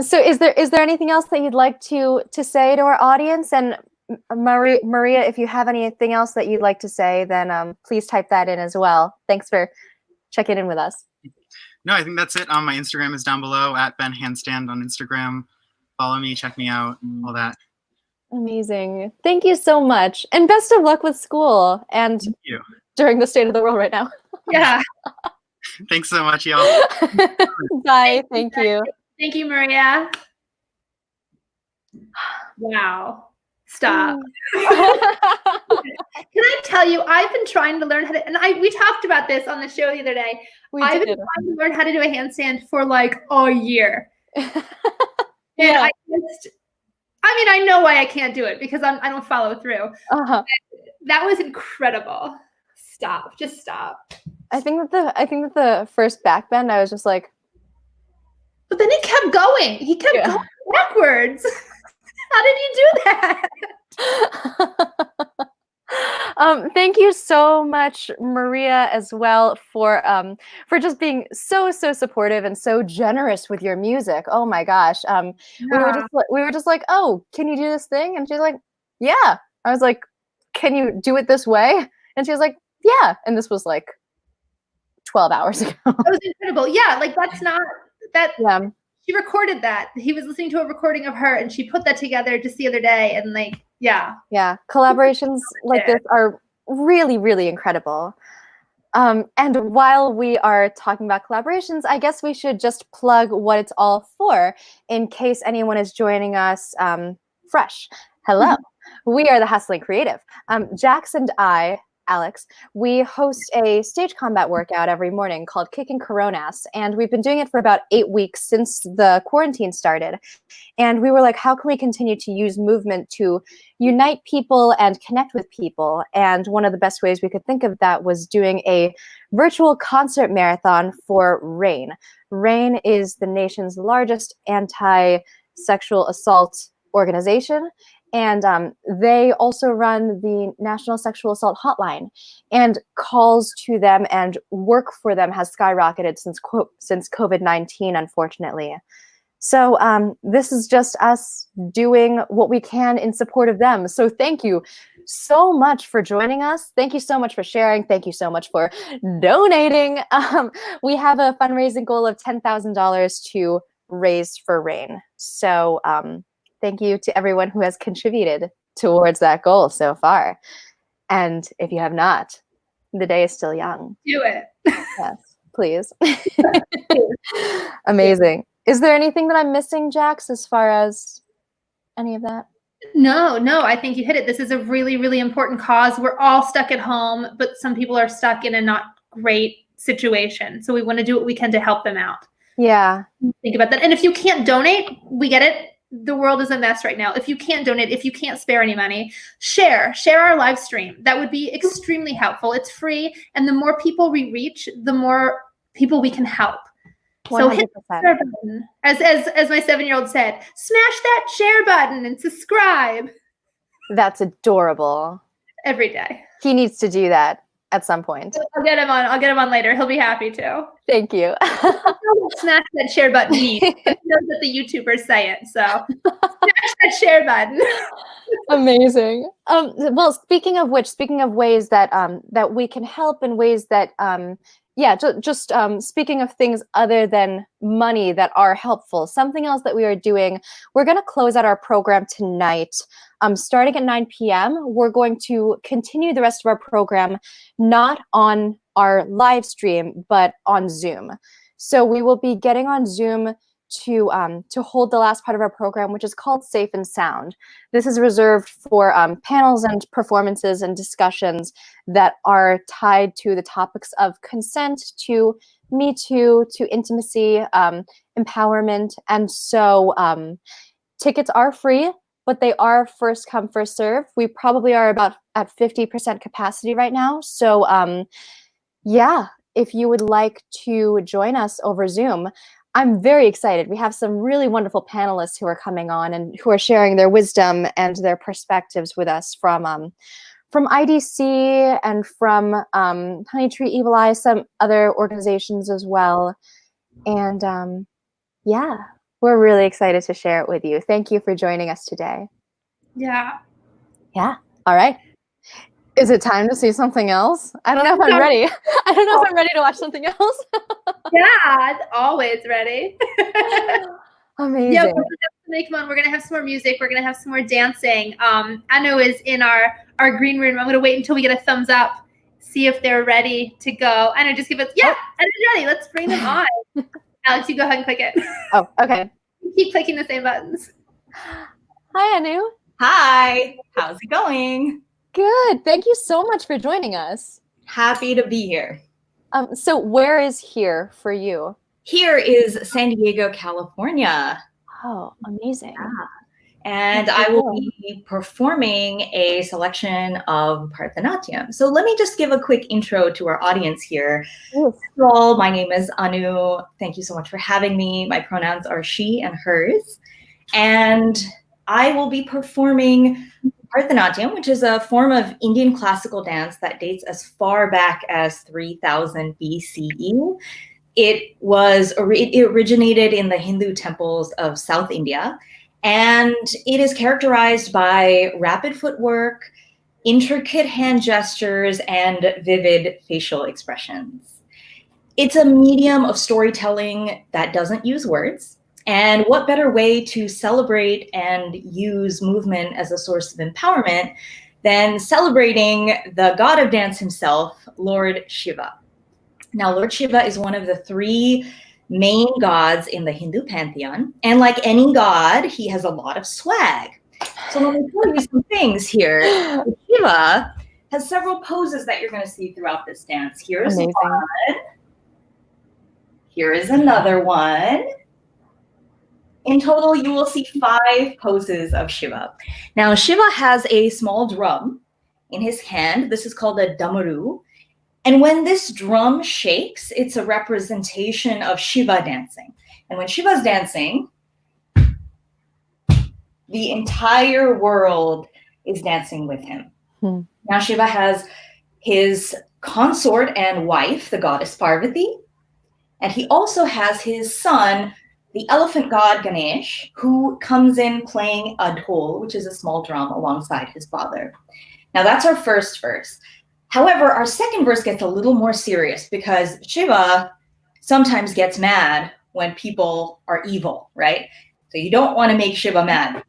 [SPEAKER 1] So is there anything else that you'd like to say to our audience? And Maria, if you have anything else that you'd like to say, then please type that in as well. Thanks for checking in with us.
[SPEAKER 17] No, I think that's it. My Instagram is down below at Ben Handstand on Instagram. Follow me, check me out, all that.
[SPEAKER 1] Amazing. Thank you so much. And best of luck with school and during the state of the world right now.
[SPEAKER 2] Yeah.
[SPEAKER 17] Thanks so much, y'all.
[SPEAKER 1] Bye. Thank you.
[SPEAKER 2] Thank you, Maria. Wow. Stop. Can I tell you, I've been trying to learn how to, and we talked about this on the show the other day. I've been trying to learn how to do a handstand for like a year. And I know why I can't do it because I don't follow through. That was incredible. Stop. Just stop.
[SPEAKER 1] I think that the first back bend, I was just like,
[SPEAKER 2] but then he kept going. He kept going backwards. How did you do that?
[SPEAKER 1] Thank you so much, Maria, as well, for just being so supportive and so generous with your music. Oh my gosh. We were just like, oh, can you do this thing? And she's like, yeah. I was like, can you do it this way? And she was like, yeah. And this was like 12 hours ago.
[SPEAKER 2] That was incredible. Yeah, like that's not that. Yeah. She recorded that. He was listening to a recording of her, and she put that together just the other day. And like, yeah.
[SPEAKER 1] Collaborations like this are really incredible. And while we are talking about collaborations, I guess we should just plug what it's all for in case anyone is joining us fresh. Hello, we are the Hustling Creative. Jax and I, Alex, we host a stage combat workout every morning called Kicking Coronas, and we've been doing it for about 8 weeks since the quarantine started. And we were like, how can we continue to use movement to unite people and connect with people? And one of the best ways we could think of that was doing a virtual concert marathon for RAINN. RAINN is the nation's largest anti-sexual assault organization. And they also run the National Sexual Assault Hotline, and calls to them and work for them has skyrocketed since COVID-19, unfortunately. So this is just us doing what we can in support of them. So thank you so much for joining us. Thank you so much for sharing. Thank you so much for donating. We have a fundraising goal of $10,000 to raise for RAINN. So thank you to everyone who has contributed towards that goal so far. And if you have not, the day is still young.
[SPEAKER 2] Do it.
[SPEAKER 1] Yes, please. Amazing. Is there anything that I'm missing, Jax, as far as any of that?
[SPEAKER 2] No, I think you hit it. This is a really important cause. We're all stuck at home, but some people are stuck in a not great situation. So we want to do what we can to help them out.
[SPEAKER 1] Yeah.
[SPEAKER 2] Think about that. And if you can't donate, we get it. The world is a mess right now. If you can't donate, if you can't spare any money, share our live stream. That would be extremely helpful. It's free. And the more people we reach, the more people we can help. 100%. So hit the share button. As my 7-year-old said, smash that share button and subscribe.
[SPEAKER 1] That's adorable.
[SPEAKER 2] Every day.
[SPEAKER 1] He needs to do that at some point.
[SPEAKER 2] I'll get him on later. He'll be happy to.
[SPEAKER 1] Thank you.
[SPEAKER 2] Smash that share button. He knows that the YouTubers say it. So smash that share button.
[SPEAKER 1] Amazing. Well, speaking of ways that that we can help, and ways that just speaking of things other than money that are helpful, something else that we are doing, we're going to close out our program tonight. Starting at 9 p.m., we're going to continue the rest of our program, not on our live stream, but on Zoom. So we will be getting on Zoom to hold the last part of our program, which is called Safe and Sound. This is reserved for panels and performances and discussions that are tied to the topics of consent, to Me Too, to intimacy, empowerment. And so tickets are free. but they are first come, first serve. We probably are about at 50% capacity right now. So yeah, if you would like to join us over Zoom, I'm very excited. We have some really wonderful panelists who are coming on and who are sharing their wisdom and their perspectives with us from IDC and from Honey Tree Evil Eye, some other organizations as well. And yeah, we're really excited to share it with you. Thank you for joining us today.
[SPEAKER 2] Yeah.
[SPEAKER 1] Yeah. All right. Is it time to see something else? I don't know if I'm ready. I don't know if I'm ready to watch something else.
[SPEAKER 2] Yeah, always ready.
[SPEAKER 1] Amazing.
[SPEAKER 2] Yeah, come on. We're gonna have some more music. We're gonna have some more dancing. Anu is in our green room. I'm gonna wait until we get a thumbs up, see if they're ready to go. Anu, just give us Anu's ready. Let's bring them on. Alex, you go ahead and click it.
[SPEAKER 1] Oh, okay.
[SPEAKER 2] Keep clicking the same buttons.
[SPEAKER 1] Hi, Anu.
[SPEAKER 18] Hi. How's it going?
[SPEAKER 1] Good. Thank you so much for joining us.
[SPEAKER 18] Happy to be here.
[SPEAKER 1] So where is here for you?
[SPEAKER 18] Here is San Diego, California.
[SPEAKER 1] Oh, amazing.
[SPEAKER 18] Yeah. And I will be performing a selection of Bharatanatyam. So let me just give a quick intro to our audience here. First of all, my name is Anu. Thank you so much for having me. My pronouns are she and hers. And I will be performing Bharatanatyam, which is a form of Indian classical dance that dates as far back as 3000 BCE. It originated in the Hindu temples of South India, and it is characterized by rapid footwork, intricate hand gestures, and vivid facial expressions. It's a medium of storytelling that doesn't use words. And what better way to celebrate and use movement as a source of empowerment than celebrating the god of dance himself, Lord Shiva. Now, Lord Shiva is one of the three main gods in the Hindu pantheon. And like any god, he has a lot of swag. So let me tell you some things here. Shiva has several poses that you're going to see throughout this dance. Here's one. Here is another one. In total, you will see 5 poses of Shiva. Now, Shiva has a small drum in his hand. This is called a damaru. And when this drum shakes, it's a representation of Shiva dancing. And when Shiva's dancing, the entire world is dancing with him. Now, Shiva has his consort and wife, the goddess Parvati. And he also has his son, the elephant god Ganesh, who comes in playing a dhol, which is a small drum, alongside his father. Now that's our first verse. However, our second verse gets a little more serious because Shiva sometimes gets mad when people are evil, right? So you don't want to make Shiva mad.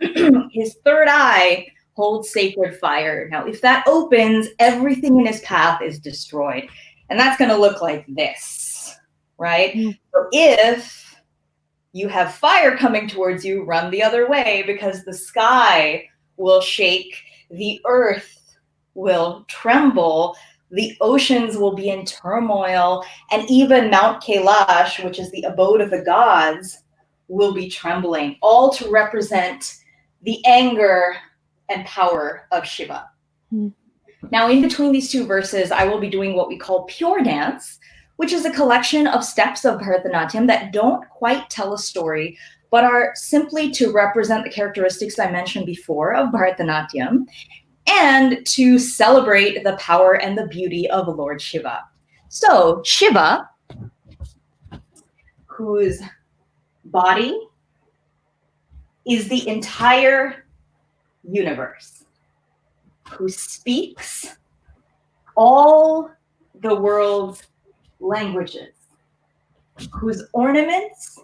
[SPEAKER 18] His third eye holds sacred fire. Now, if that opens, everything in his path is destroyed. And that's going to look like this, right? So if you have fire coming towards you, run the other way because the sky will shake, the earth will tremble, the oceans will be in turmoil, and even Mount Kailash, which is the abode of the gods, will be trembling, all to represent the anger and power of Shiva. Now, in between these 2 verses, I will be doing what we call pure dance, which is a collection of steps of Bharatanatyam that don't quite tell a story, but are simply to represent the characteristics I mentioned before of Bharatanatyam and to celebrate the power and the beauty of Lord Shiva. So Shiva, whose body is the entire universe, who speaks all the world's languages, whose ornaments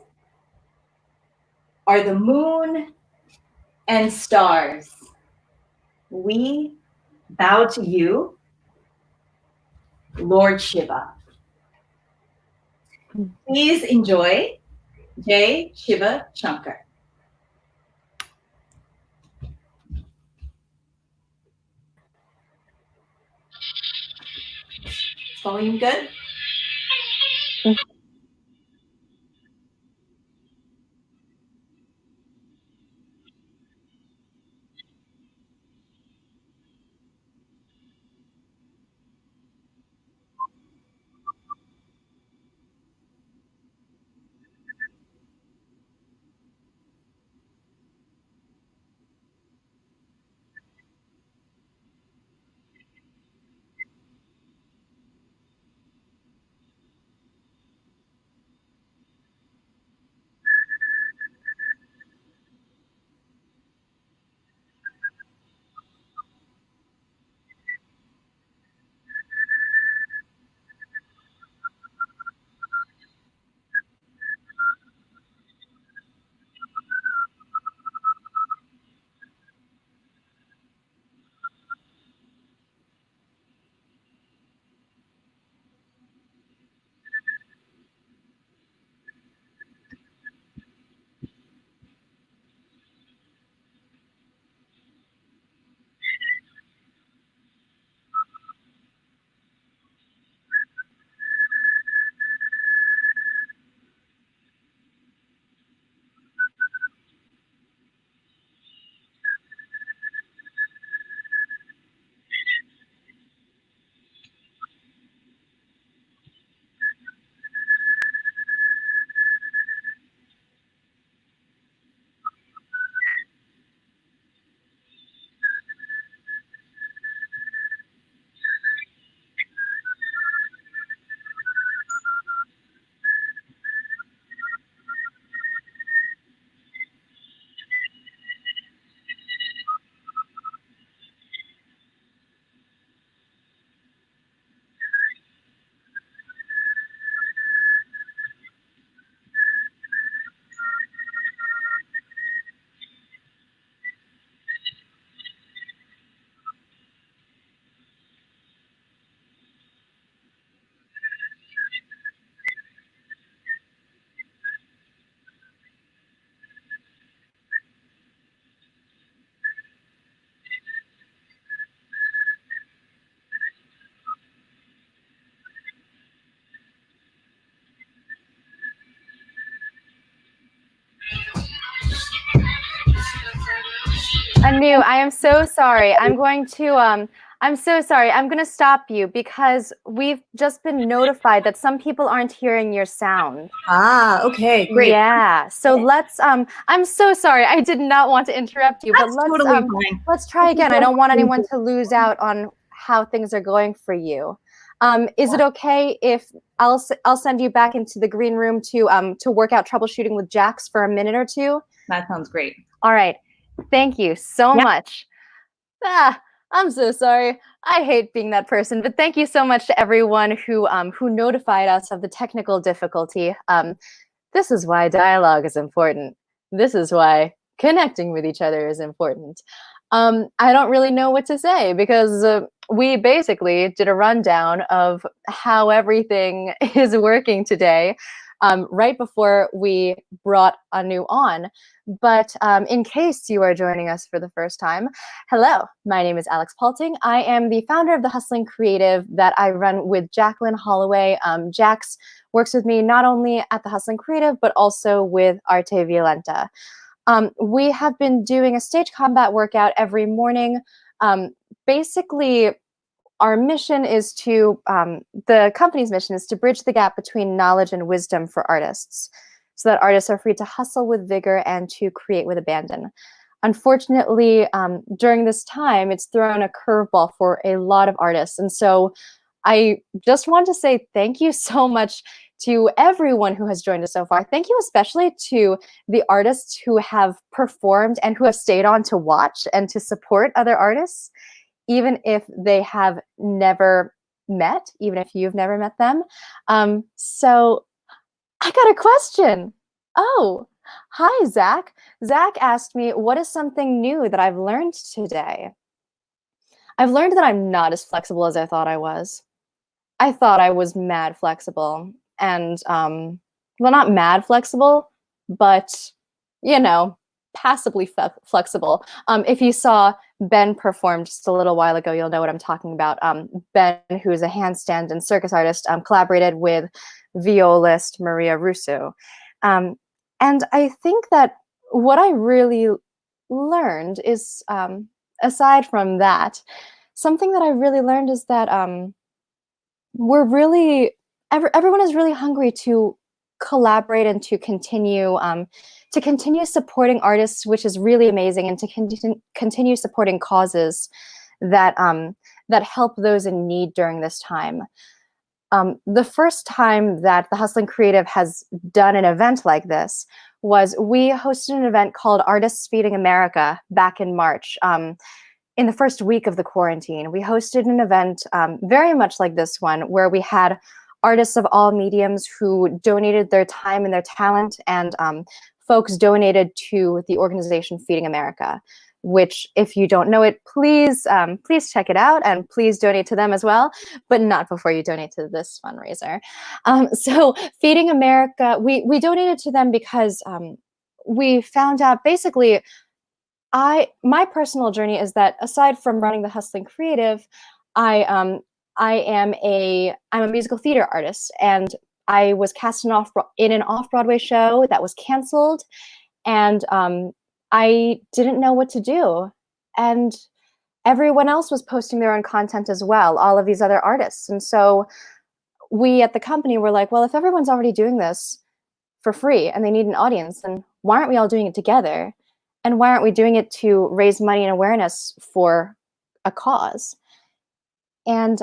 [SPEAKER 18] are the moon and stars. We bow to you, Lord Shiva. Please enjoy Jai Shiva Shankar. Volume good?
[SPEAKER 1] Anu, I am so sorry. I'm so sorry. I'm going to stop you because we've just been notified that some people aren't hearing your sound.
[SPEAKER 18] Ah, okay, great.
[SPEAKER 1] Yeah. So let's I'm so sorry. I did not want to interrupt you, but let's try again. I don't want anyone to lose out on how things are going for you. Is it okay if I'll send you back into the green room to work out troubleshooting with Jax for a minute or two?
[SPEAKER 18] That sounds great.
[SPEAKER 1] All right. Thank you so much. I'm so sorry. I hate being that person, but thank you so much to everyone who notified us of the technical difficulty. This is why dialogue is important. This is why connecting with each other is important. I don't really know what to say because we basically did a rundown of how everything is working today right before we brought Anu on. But in case you are joining us for the first time, hello, my name is Alex Palting. I am the founder of the Hustling Creative that I run with Jacqueline Holloway. Jax works with me not only at the Hustling Creative, but also with Arte Violenta. We have been doing a stage combat workout every morning. Basically, our mission is to, the company's mission is to bridge the gap between knowledge and wisdom for artists so that artists are free to hustle with vigor and to create with abandon. Unfortunately, during this time, it's thrown a curveball for a lot of artists. And so I just want to say thank you so much to everyone who has joined us so far. Thank you especially to the artists who have performed and who have stayed on to watch and to support other artists, even if they have never met, even if you've never met them. So I got a question. Oh, hi, Zach. Zach asked me, what is something new that I've learned today? I've learned that I'm not as flexible as I thought I was. I thought I was mad flexible and, well, not mad flexible, but, you know, passively flexible. If you saw Ben perform just a little while ago, you'll know what I'm talking about. Ben, who is a handstand and circus artist, collaborated with violist Maria Russo. And I think that what I really learned is, aside from that, something that I really learned is that we're really, everyone is really hungry to collaborate and to continue supporting artists, which is really amazing, and to continue supporting causes that that help those in need during this time. The first time that the Hustling Creative has done an event like this was we hosted an event called Artists Feeding America back in March. In the first week of the quarantine, we hosted an event very much like this one, where we had artists of all mediums who donated their time and their talent, and folks donated to the organization Feeding America, which, if you don't know it, please please check it out and please donate to them as well, but not before you donate to this fundraiser. So Feeding America, we donated to them because we found out basically, my personal journey is that aside from running the Hustling Creative, I'm a musical theater artist, and I was cast in an off-Broadway show that was canceled, and I didn't know what to do. And everyone else was posting their own content as well, all of these other artists. And so we at the company were like, well, if everyone's already doing this for free and they need an audience, then why aren't we all doing it together? And why aren't we doing it to raise money and awareness for a cause? And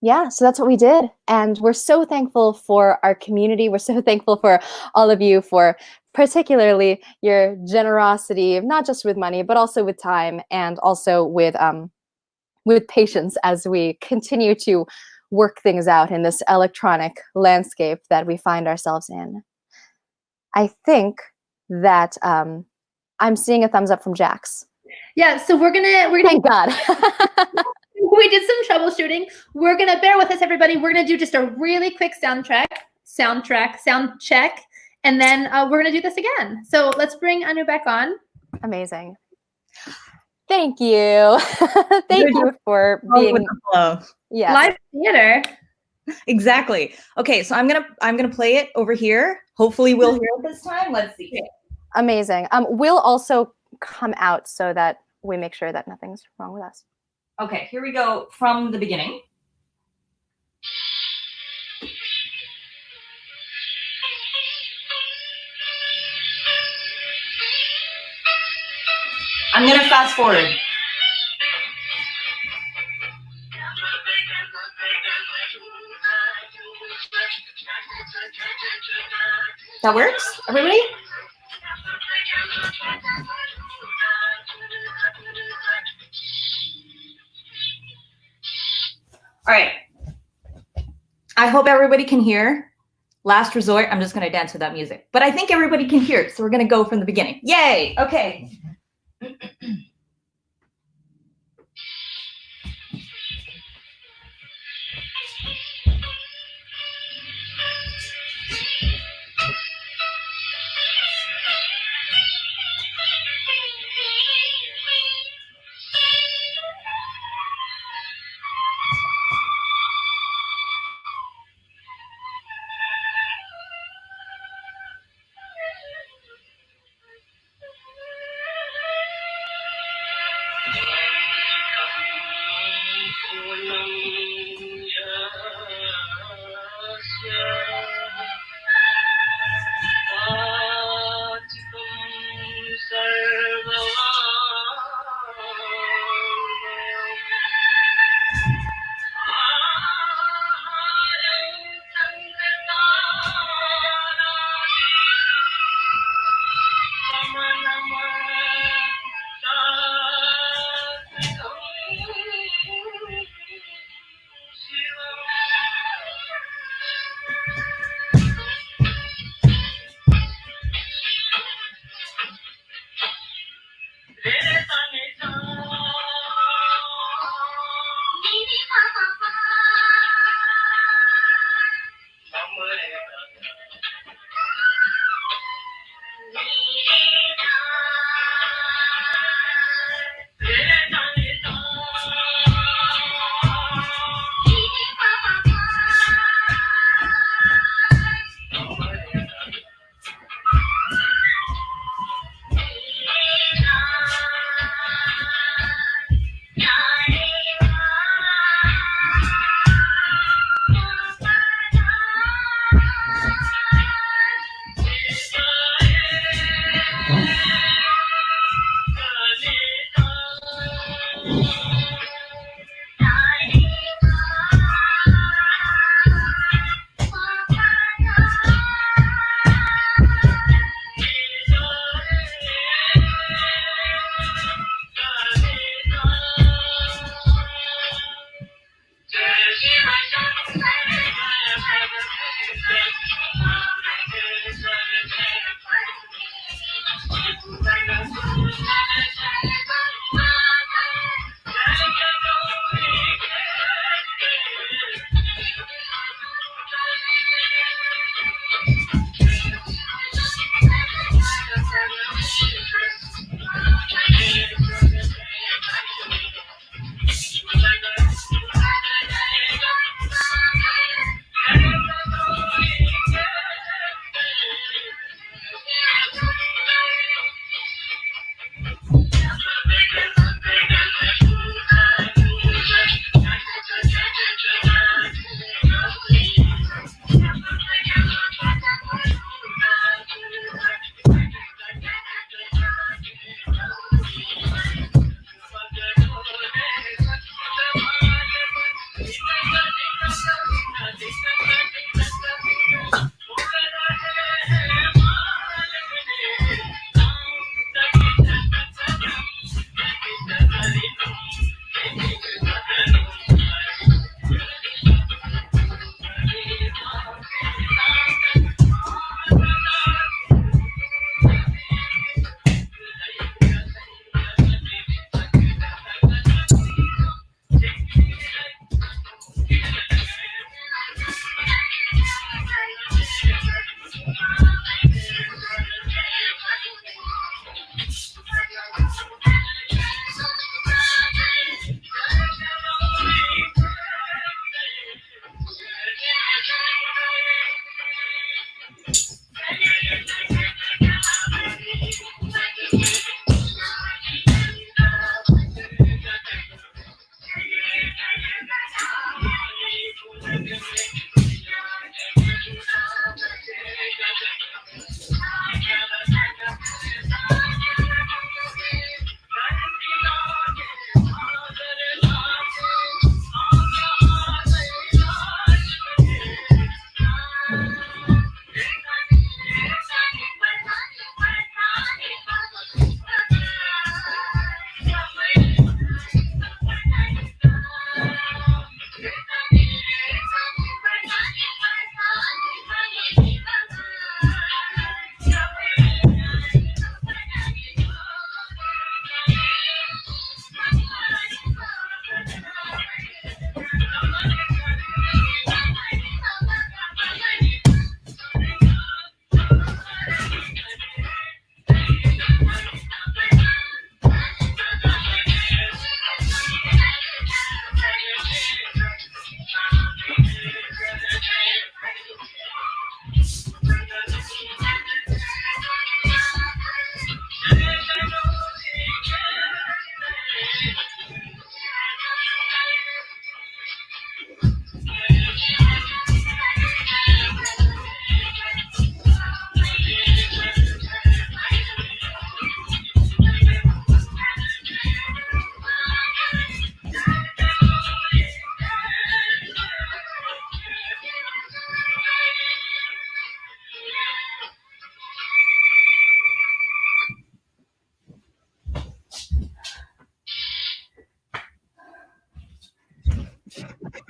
[SPEAKER 1] yeah, so that's what we did. And we're so thankful for our community. We're so thankful for all of you, for particularly your generosity, not just with money, but also with time, and also with patience as we continue to work things out in this electronic landscape that we find ourselves in. I think that I'm seeing a thumbs up from Jax.
[SPEAKER 2] Yeah, so we're gonna
[SPEAKER 1] thank God.
[SPEAKER 2] We did some troubleshooting. We're gonna bear with us, everybody. We're gonna do just a really quick sound check, and then we're gonna do this again. So let's bring Anu back on.
[SPEAKER 1] Amazing. Thank you. Thank you for being
[SPEAKER 18] Yes.
[SPEAKER 2] Live theater.
[SPEAKER 18] Exactly. Okay, so I'm gonna play it over here. Hopefully we'll hear it this time. Let's see.
[SPEAKER 1] Amazing. We'll also come out so that we make sure that nothing's wrong with us.
[SPEAKER 18] Okay, here we go from the beginning. I'm gonna fast forward. That works, everybody? All right. I hope everybody can hear. Last resort, I'm just gonna dance without music. But I think everybody can hear, so we're gonna go from the beginning. Yay, okay.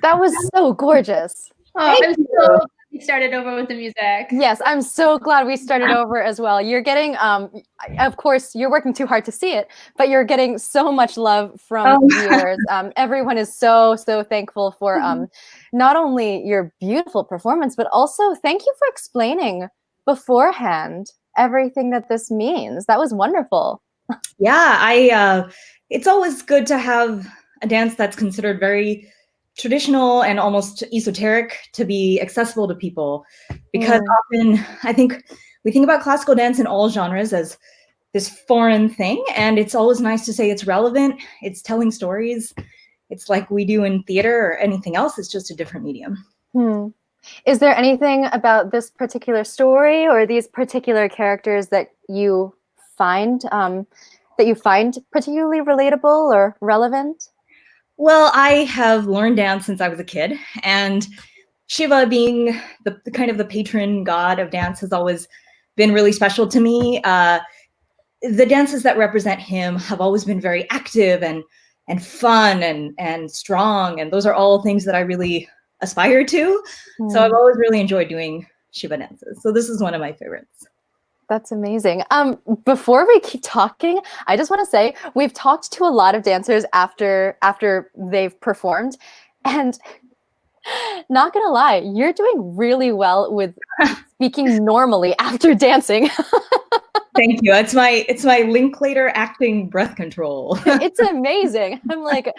[SPEAKER 1] That was so gorgeous.
[SPEAKER 2] Oh, I'm so glad we started over with the music.
[SPEAKER 1] Yes, I'm so glad we started over as well. You're getting, of course, you're working too hard to see it, but you're getting so much love from viewers. Everyone is so thankful for not only your beautiful performance, but also thank you for explaining beforehand everything that this means. That was wonderful.
[SPEAKER 18] Yeah, it's always good to have a dance that's considered very traditional and almost esoteric to be accessible to people, because often I think we think about classical dance in all genres as this foreign thing, and it's always nice to say it's relevant, it's telling stories, it's like we do in theater or anything else, it's just a different medium.
[SPEAKER 1] Is there anything about this particular story or these particular characters that you find particularly relatable or relevant?
[SPEAKER 18] Well, I have learned dance since I was a kid, and Shiva being the kind of the patron god of dance has always been really special to me. The dances that represent him have always been very active and fun and strong, and those are all things that I really aspire to. So I've always really enjoyed doing Shiva dances. So this is one of my favorites.
[SPEAKER 1] That's amazing. Before we keep talking, I just want to say we've talked to a lot of dancers after they've performed, and not gonna lie, you're doing really well with speaking normally after dancing.
[SPEAKER 18] Thank you. It's my Linklater acting breath control.
[SPEAKER 1] It's amazing. I'm like,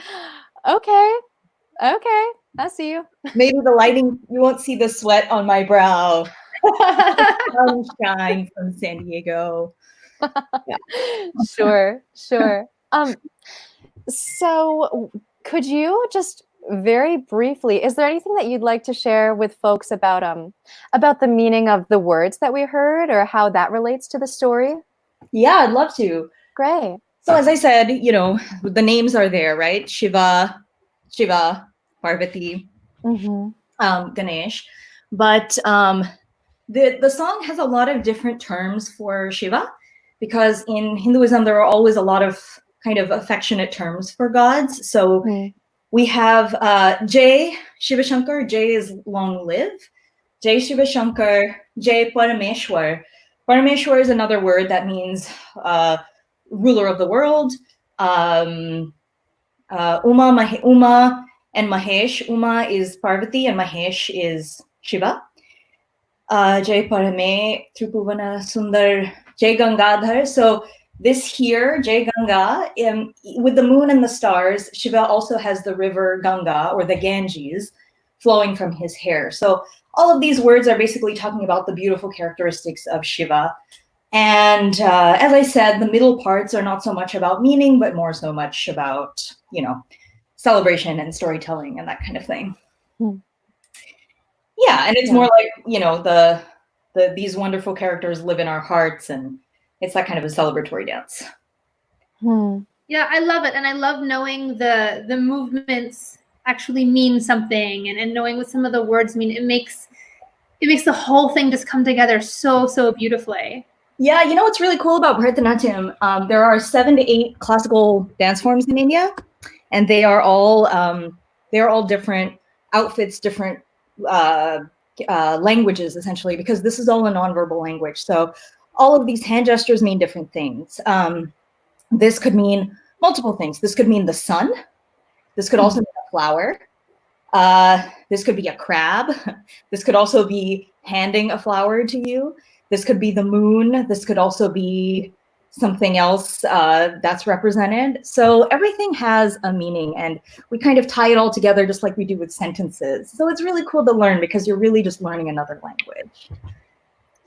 [SPEAKER 1] okay, I see you.
[SPEAKER 18] Maybe the lighting, you won't see the sweat on my brow. Sunshine from San Diego.
[SPEAKER 1] Yeah. Sure. So could you just very briefly, is there anything that you'd like to share with folks about the meaning of the words that we heard or how that relates to the story?
[SPEAKER 18] Yeah, I'd love to.
[SPEAKER 1] Great.
[SPEAKER 18] So as I said, the names are there, right? Shiva, Parvati, Ganesh. But the song has a lot of different terms for Shiva, because in Hinduism, there are always a lot of kind of affectionate terms for gods. So we have Jai Shiva Shankar. Jai is long live. Jai Shiva Shankar. Jai Parameshwar. Parameshwar is another word that means ruler of the world. Uma and Mahesh. Uma is Parvati and Mahesh is Shiva. Jai Parame, Tripuvana Sundar, Jai Gangadhar. So this here, Jai Ganga, with the moon and the stars, Shiva also has the river Ganga, or the Ganges, flowing from his hair. So all of these words are basically talking about the beautiful characteristics of Shiva. And as I said, the middle parts are not so much about meaning, but more so much about, celebration and storytelling and that kind of thing. Yeah, and it's more like, you know, these wonderful characters live in our hearts, and it's that kind of a celebratory dance.
[SPEAKER 2] Yeah, I love it, and I love knowing the movements actually mean something, and knowing what some of the words mean. It makes the whole thing just come together so beautifully.
[SPEAKER 18] Yeah, you know what's really cool about Bharatanatyam? There are 7 to 8 classical dance forms in India, and they are all different outfits, different languages, essentially, because this is all a nonverbal language. So all of these hand gestures mean different things. This could mean multiple things. This could mean the sun. This could also mean a flower. This could be a crab. This could also be handing a flower to you. This could be the moon. This could also be something else that's represented. So everything has a meaning, and we kind of tie it all together just like we do with sentences. So it's really cool to learn because you're really just learning another language.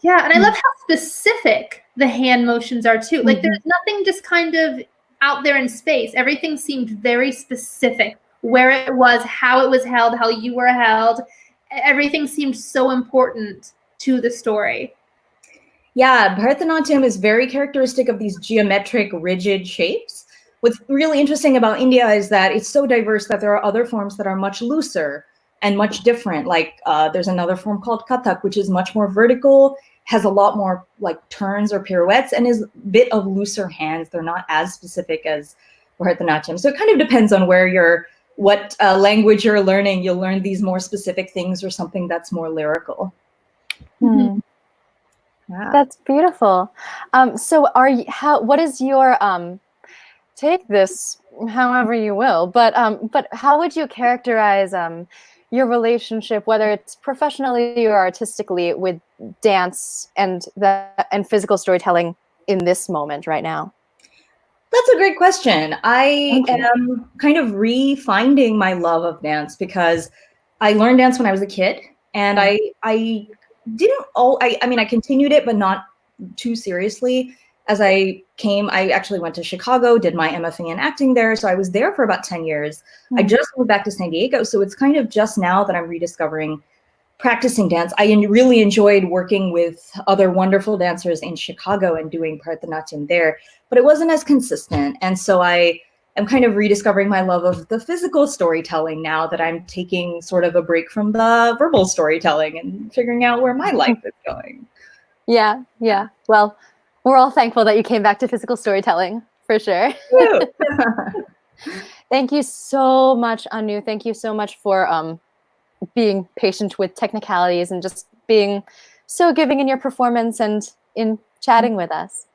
[SPEAKER 2] Yeah, and I love how specific the hand motions are too. Like there's nothing just kind of out there in space. Everything seemed very specific. Where it was, how it was held, how you were held. Everything seemed so important to the story.
[SPEAKER 18] Yeah, Bharatanatyam is very characteristic of these geometric, rigid shapes. What's really interesting about India is that it's so diverse that there are other forms that are much looser and much different. Like there's another form called Kathak, which is much more vertical, has a lot more like turns or pirouettes, and is a bit of looser hands. They're not as specific as Bharatanatyam. So it kind of depends on what language you're learning. You'll learn these more specific things or something that's more lyrical.
[SPEAKER 1] Yeah. That's beautiful. So what is your take this however you will, but how would you characterize your relationship, whether it's professionally or artistically, with dance and physical storytelling in this moment right now?
[SPEAKER 18] That's a great question. I am kind of refinding my love of dance because I learned dance when I was a kid, and I continued it, but not too seriously. As I actually went to Chicago, did my MFA in acting there. So I was there for about 10 years. I just moved back to San Diego. So it's kind of just now that I'm rediscovering practicing dance. I really enjoyed working with other wonderful dancers in Chicago and doing Bharatanatyam there, but it wasn't as consistent. And so I am kind of rediscovering my love of the physical storytelling now that I'm taking sort of a break from the verbal storytelling and figuring out where my life is going.
[SPEAKER 1] Yeah. Well, we're all thankful that you came back to physical storytelling, for sure. Thank you so much, Anu. Thank you so much for being patient with technicalities and just being so giving in your performance and in chatting with us.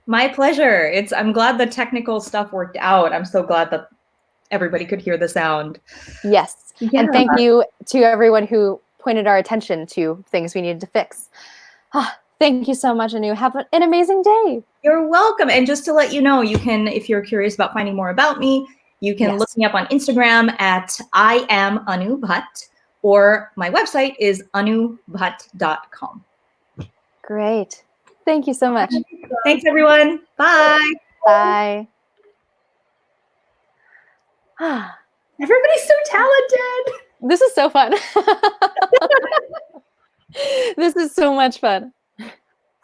[SPEAKER 18] My pleasure. I'm glad the technical stuff worked out. I'm so glad that everybody could hear the sound.
[SPEAKER 1] Yes. Yeah. And thank you to everyone who pointed our attention to things we needed to fix. Thank you so much, Anu. Have an amazing day.
[SPEAKER 18] You're welcome. And just to let you know, you can, if you're curious about finding more about me, you can look me up on Instagram at I am Anu Bhatt, or my website is anubhatt.com.
[SPEAKER 1] Great. Thank you so much.
[SPEAKER 18] Thanks, everyone. Bye.
[SPEAKER 1] Bye.
[SPEAKER 2] Everybody's so talented.
[SPEAKER 1] This is so fun. This is so much fun.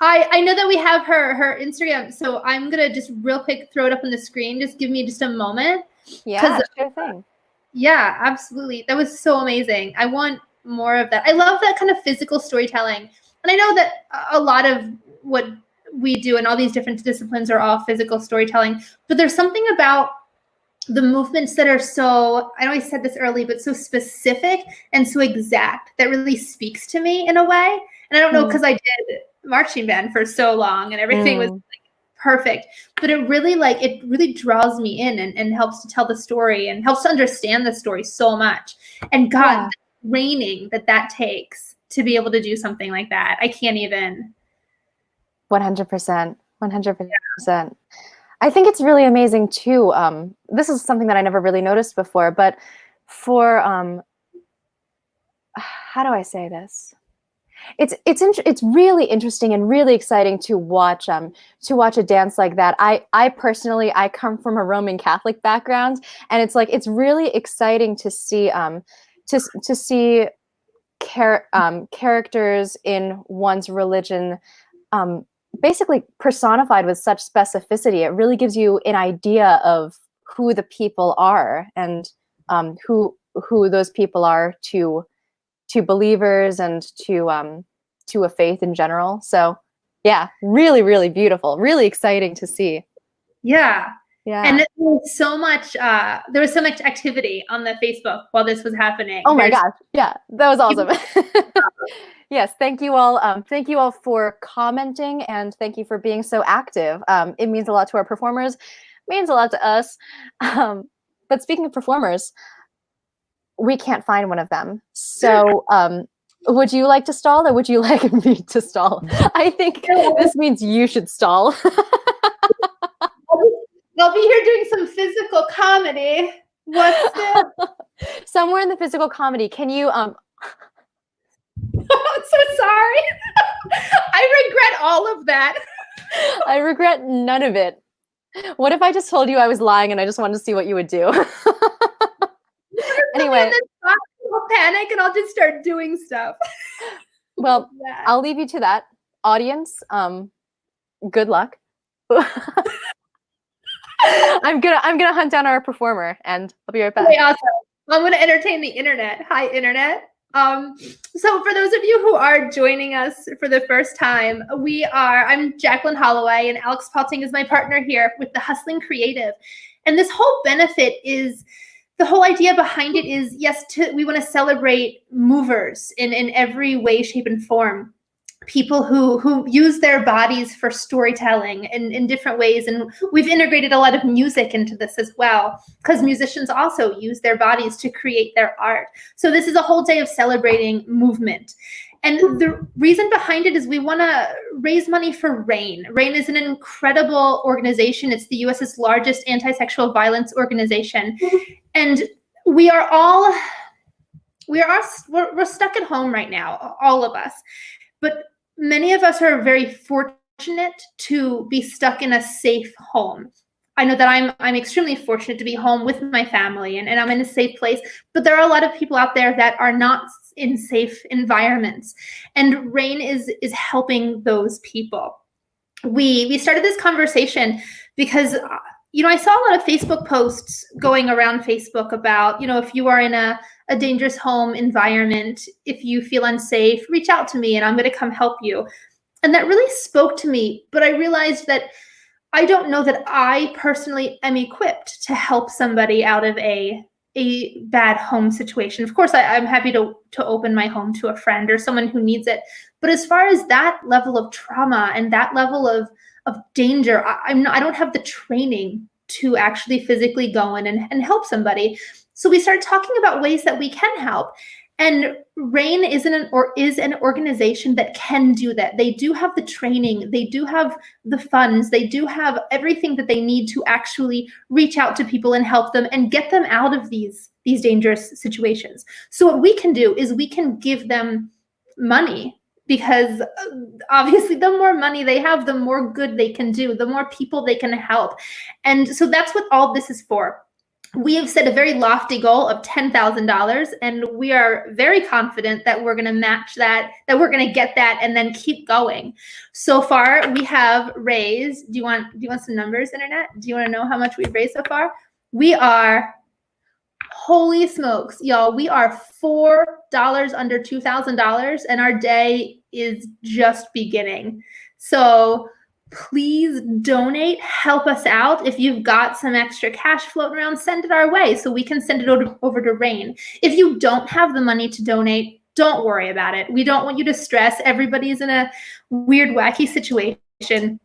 [SPEAKER 2] I know that we have her Instagram, so I'm gonna just real quick throw it up on the screen. Just give me just a moment.
[SPEAKER 1] Yeah, sure thing.
[SPEAKER 2] Yeah, absolutely. That was so amazing. I want more of that. I love that kind of physical storytelling. And I know that a lot of what we do and all these different disciplines are all physical storytelling, but there's something about the movements that are so, I know I said this early, but so specific and so exact that really speaks to me in a way. And I don't know, because I did marching band for so long and everything was like perfect, but it really draws me in and helps to tell the story and helps to understand the story so much. And God, the training that takes to be able to do something like that, I can't even.
[SPEAKER 1] 100%. I think it's really amazing too. This is something that I never really noticed before, but for how do I say this? It's really interesting and really exciting to watch a dance like that. I personally come from a Roman Catholic background, and it's really exciting to see characters in one's religion basically personified with such specificity. It really gives you an idea of who the people are and who those people are to believers and to a faith in general. So yeah, really, really beautiful, really exciting to see.
[SPEAKER 2] Yeah.
[SPEAKER 1] Yeah.
[SPEAKER 2] And there was so much activity on the Facebook while this was happening.
[SPEAKER 1] Oh my gosh. Yeah, that was awesome. Yes, thank you all. Thank you all for commenting, and thank you for being so active. It means a lot to our performers, means a lot to us. But speaking of performers, we can't find one of them. So would you like to stall, or would you like me to stall? I think this means you should stall.
[SPEAKER 2] I'll be here doing some physical comedy. What's this?
[SPEAKER 1] Somewhere in the physical comedy, can you
[SPEAKER 2] I'm so sorry. I regret all of that.
[SPEAKER 1] I regret none of it. What if I just told you I was lying and I just wanted to see what you would do? Anyway,
[SPEAKER 2] I'll panic and I'll just start doing stuff.
[SPEAKER 1] Well, I'll leave you to that. Audience, good luck. I'm gonna hunt down our performer, and I'll be right back.
[SPEAKER 2] Okay, awesome. I'm gonna entertain the internet. Hi, internet. So for those of you who are joining us for the first time, I'm Jacqueline Holloway, and Alex Palting is my partner here with the Hustling Creative. And this whole benefit is, the whole idea behind it is, yes, we want to celebrate movers in every way, shape, and form. People who use their bodies for storytelling in different ways. And we've integrated a lot of music into this as well, because musicians also use their bodies to create their art. So this is a whole day of celebrating movement. And the reason behind it is we want to raise money for RAINN. RAINN is an incredible organization. It's the US's largest anti-sexual violence organization. And we're stuck at home right now, all of us. But many of us are very fortunate to be stuck in a safe home. I know that I'm extremely fortunate to be home with my family and I'm in a safe place, but there are a lot of people out there that are not in safe environments. And RAINN is helping those people. We started this conversation because I saw a lot of Facebook posts going around Facebook about, if you are in a dangerous home environment, if you feel unsafe, reach out to me and I'm going to come help you. And that really spoke to me. But I realized that I don't know that I personally am equipped to help somebody out of a bad home situation. Of course, I'm happy to open my home to a friend or someone who needs it. But as far as that level of trauma and that level of danger, I don't have the training to actually physically go in and help somebody. So we started talking about ways that we can help. And RAINN is an organization that can do that. They do have the training, they do have the funds, they do have everything that they need to actually reach out to people and help them and get them out of these dangerous situations. So what we can do is we can give them money, because obviously the more money they have, the more good they can do, the more people they can help. And so that's what all this is for. We have set a very lofty goal of $10,000, and we are very confident that we're going to match that we're going to get that and then keep going. So far, we have raised, do you want some numbers, internet? Do you want to know how much we've raised so far? We are, holy smokes, y'all, we are $4 under $2,000, and our day is just beginning. So please donate, help us out. If you've got some extra cash floating around, send it our way so we can send it over to RAINN. If you don't have the money to donate, don't worry about it. We don't want you to stress. Everybody's in a weird, wacky situation.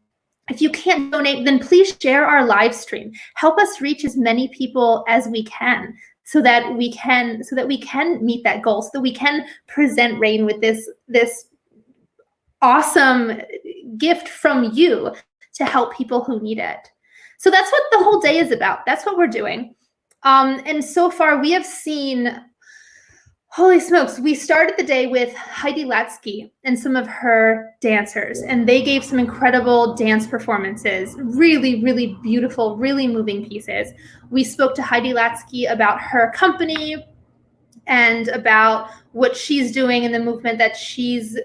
[SPEAKER 2] If you can't donate, then please share our live stream. Help us reach as many people as we can so that we can meet that goal, so that we can present RAINN with this awesome gift from you to help people who need it. So that's what the whole day is about. That's what we're doing. And so far we have seen, holy smokes, we started the day with Heidi Latsky and some of her dancers, and they gave some incredible dance performances, really, really beautiful, really moving pieces. We spoke to Heidi Latsky about her company, and about what she's doing in the movement that she's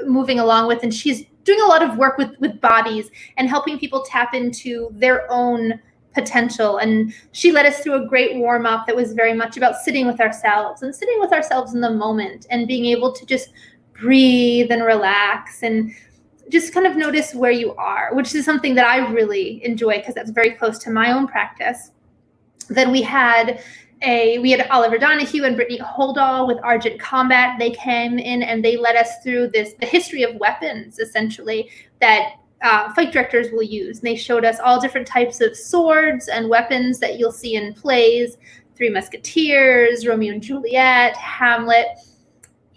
[SPEAKER 2] moving along with. And she's doing a lot of work with bodies and helping people tap into their own potential. And she led us through a great warm up that was very much about sitting with ourselves and sitting with ourselves in the moment and being able to just breathe and relax and just kind of notice where you are, which is something that I really enjoy because that's very close to my own practice. Then we had Oliver Donahue and Brittany Holdall with Argent Combat. They came in and they led us through the history of weapons, essentially, that fight directors will use. And they showed us all different types of swords and weapons that you'll see in plays, Three Musketeers, Romeo and Juliet, Hamlet.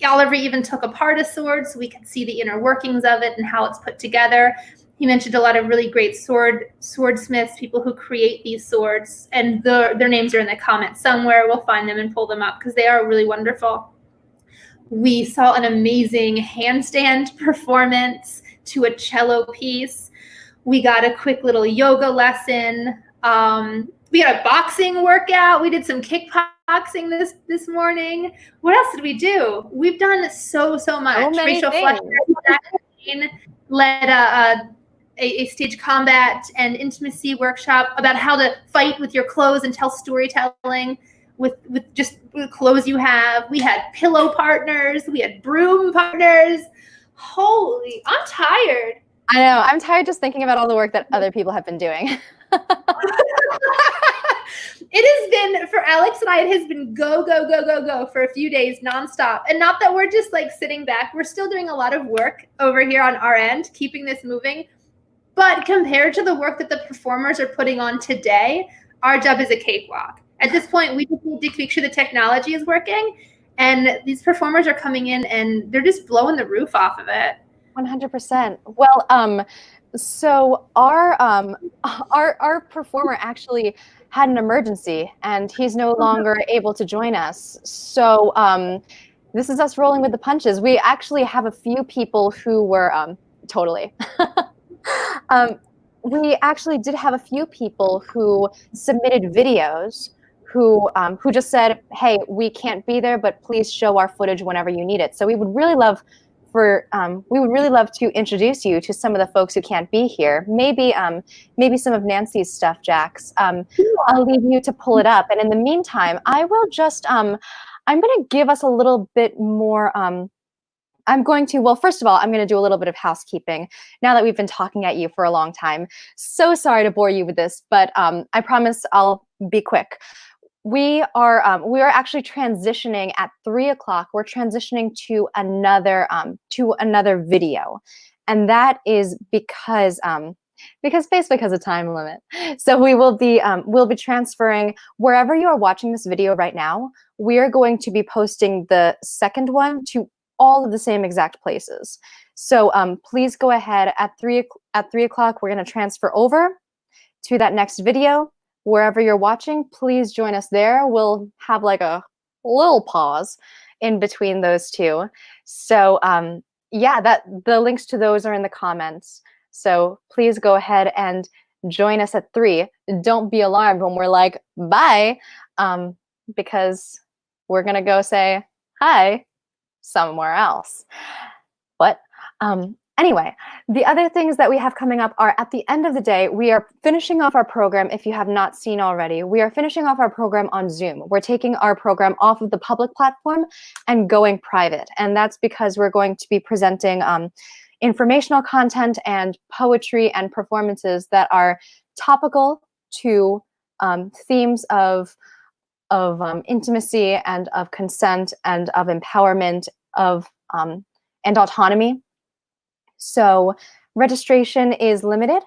[SPEAKER 2] Oliver even took apart a sword so we could see the inner workings of it and how it's put together. He mentioned a lot of really great swordsmiths, people who create these swords, and their names are in the comments somewhere. We'll find them and pull them up because they are really wonderful. We saw an amazing handstand performance to a cello piece. We got a quick little yoga lesson. We got a boxing workout. We did some kickboxing this morning. What else did we do? We've done so much.
[SPEAKER 1] So many
[SPEAKER 2] Rachel
[SPEAKER 1] things.
[SPEAKER 2] Fletcher led a stage combat and intimacy workshop about how to fight with your clothes and tell storytelling with just the clothes you have. We had pillow partners. We had broom partners. Holy, I'm tired.
[SPEAKER 1] I know. I'm tired just thinking about all the work that other people have been doing.
[SPEAKER 2] It has been, for Alex and I, it has been go for a few days nonstop. And not that we're just like sitting back. We're still doing a lot of work over here on our end, keeping this moving. But compared to the work that the performers are putting on today, our job is a cakewalk. At this point, we just need to make sure the technology is working. And these performers are coming in and they're just blowing the roof off of it.
[SPEAKER 1] 100%. Well, so our performer actually had an emergency and he's no longer able to join us. So this is us rolling with the punches. We actually have a few people who were totally. We actually did have a few people who submitted videos who just said, hey, we can't be there, but please show our footage whenever you need it. So we would really love to introduce you to some of the folks who can't be here. Maybe some of Nancy's stuff, Jax. I'll leave you to pull it up. And in the meantime, I will just, I'm going to give us a little bit more, well, first of all, I'm going to do a little bit of housekeeping now that we've been talking at you for a long time. So sorry to bore you with this, but I promise I'll be quick. We are actually transitioning at 3 o'clock. We're transitioning to another video, and that is because of time limit. So we'll be transferring wherever you are watching this video right now. We are going to be posting the second one to all of the same exact places. So please go ahead at 3 o'clock. We're going to transfer over to that next video. Wherever you're watching, please join us there. We'll have like a little pause in between those two. So yeah, the links to those are in the comments. So please go ahead and join us at 3. Don't be alarmed when we're like, bye, because we're gonna go say hi somewhere else. But anyway, the other things that we have coming up are at the end of the day, we are finishing off our program. If you have not seen already, we are finishing off our program on Zoom. We're taking our program off of the public platform and going private. And that's because we're going to be presenting informational content and poetry and performances that are topical to themes of intimacy and of consent and of empowerment and autonomy. So registration is limited.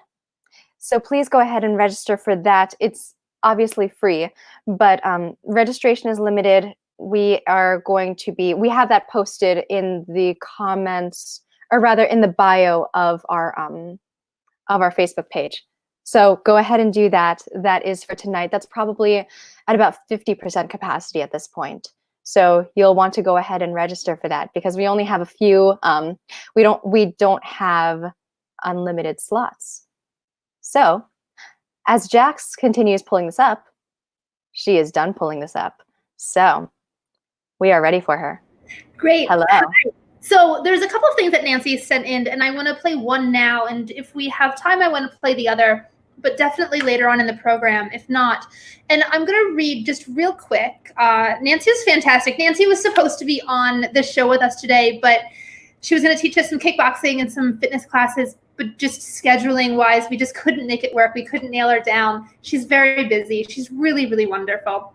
[SPEAKER 1] So please go ahead and register for that. It's obviously free, but registration is limited. We have that posted in the comments, or rather in the bio of our Facebook page. So go ahead and do that. That is for tonight. That's probably at about 50% capacity at this point. So you'll want to go ahead and register for that because we only have a few. We don't have unlimited slots. So as Jax continues pulling this up, she is done pulling this up. So We are ready for her.
[SPEAKER 2] Great.
[SPEAKER 1] Hello.
[SPEAKER 2] Hi. So there's a couple of things that Nancy sent in, and I want to play one now. And if we have time, I want to play the other, but definitely later on in the program, if not. And I'm going to read just real quick. Nancy was fantastic. Nancy was supposed to be on the show with us today, but she was going to teach us some kickboxing and some fitness classes, but just scheduling wise, we just couldn't make it work. We couldn't nail her down. She's very busy. She's really, really wonderful.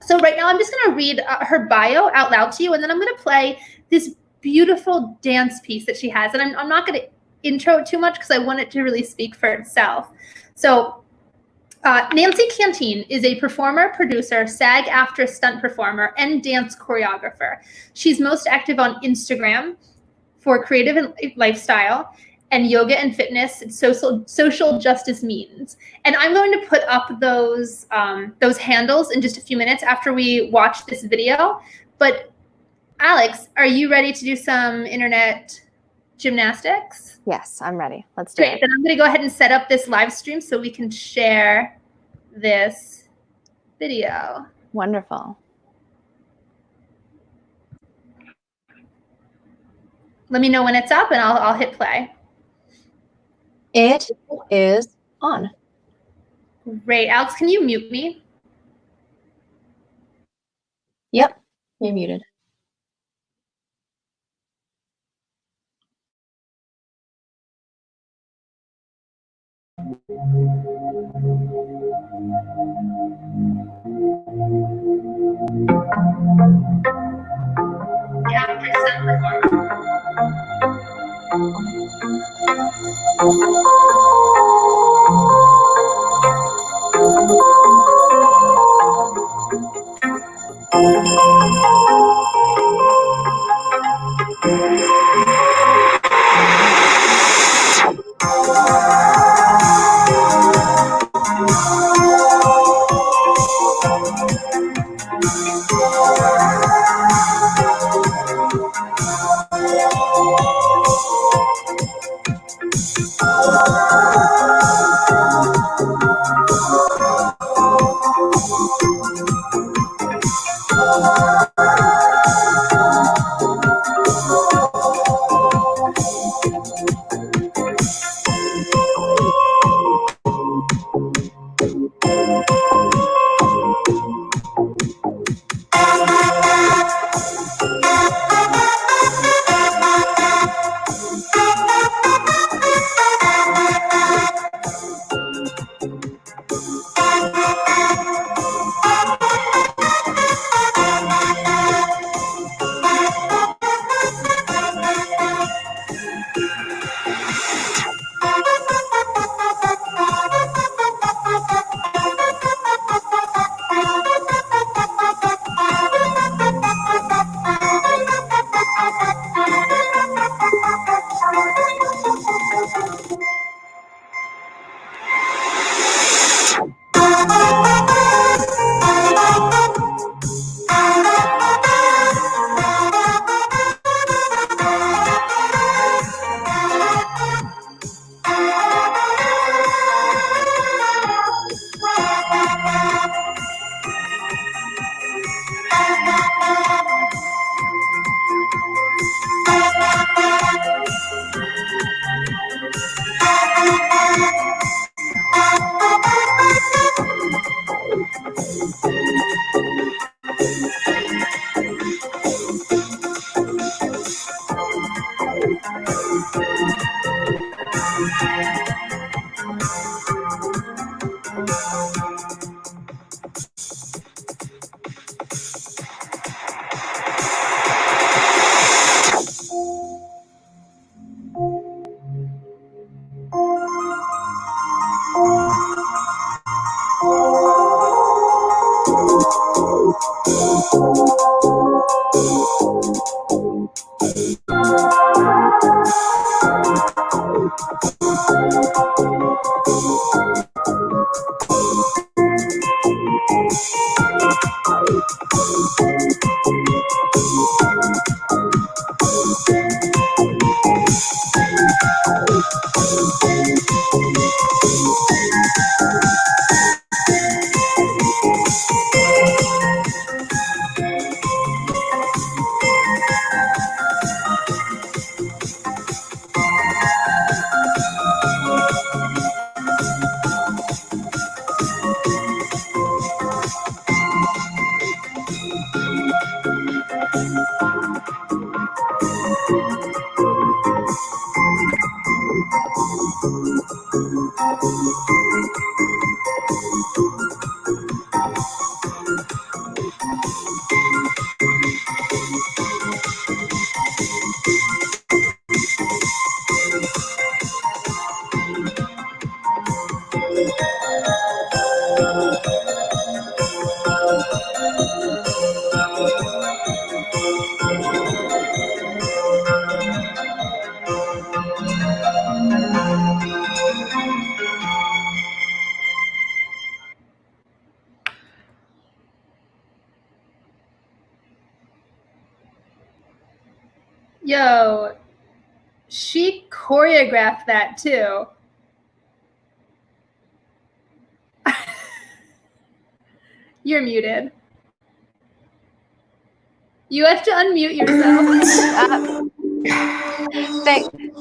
[SPEAKER 2] So right now I'm just going to read her bio out loud to you, and then I'm going to play this beautiful dance piece that she has. And I'm not going to intro it too much because I want it to really speak for itself. So Nancy Cantine is a performer, producer, SAG-AFTRA stunt performer, and dance choreographer. She's most active on Instagram for creative and lifestyle, and yoga and fitness and social justice means. And I'm going to put up those handles in just a few minutes after we watch this video. But Alex, are you ready to do some internet gymnastics?
[SPEAKER 1] Yes, I'm ready. Let's do
[SPEAKER 2] Great.
[SPEAKER 1] it.
[SPEAKER 2] Then I'm going to go ahead and set up this live stream so we can share this video.
[SPEAKER 1] Wonderful.
[SPEAKER 2] Let me know when it's up and I'll hit play.
[SPEAKER 1] It is on.
[SPEAKER 2] Great. Alex, can you mute me?
[SPEAKER 1] Yep, you're muted.
[SPEAKER 2] Yo, she choreographed that too. You're muted. You have to unmute yourself.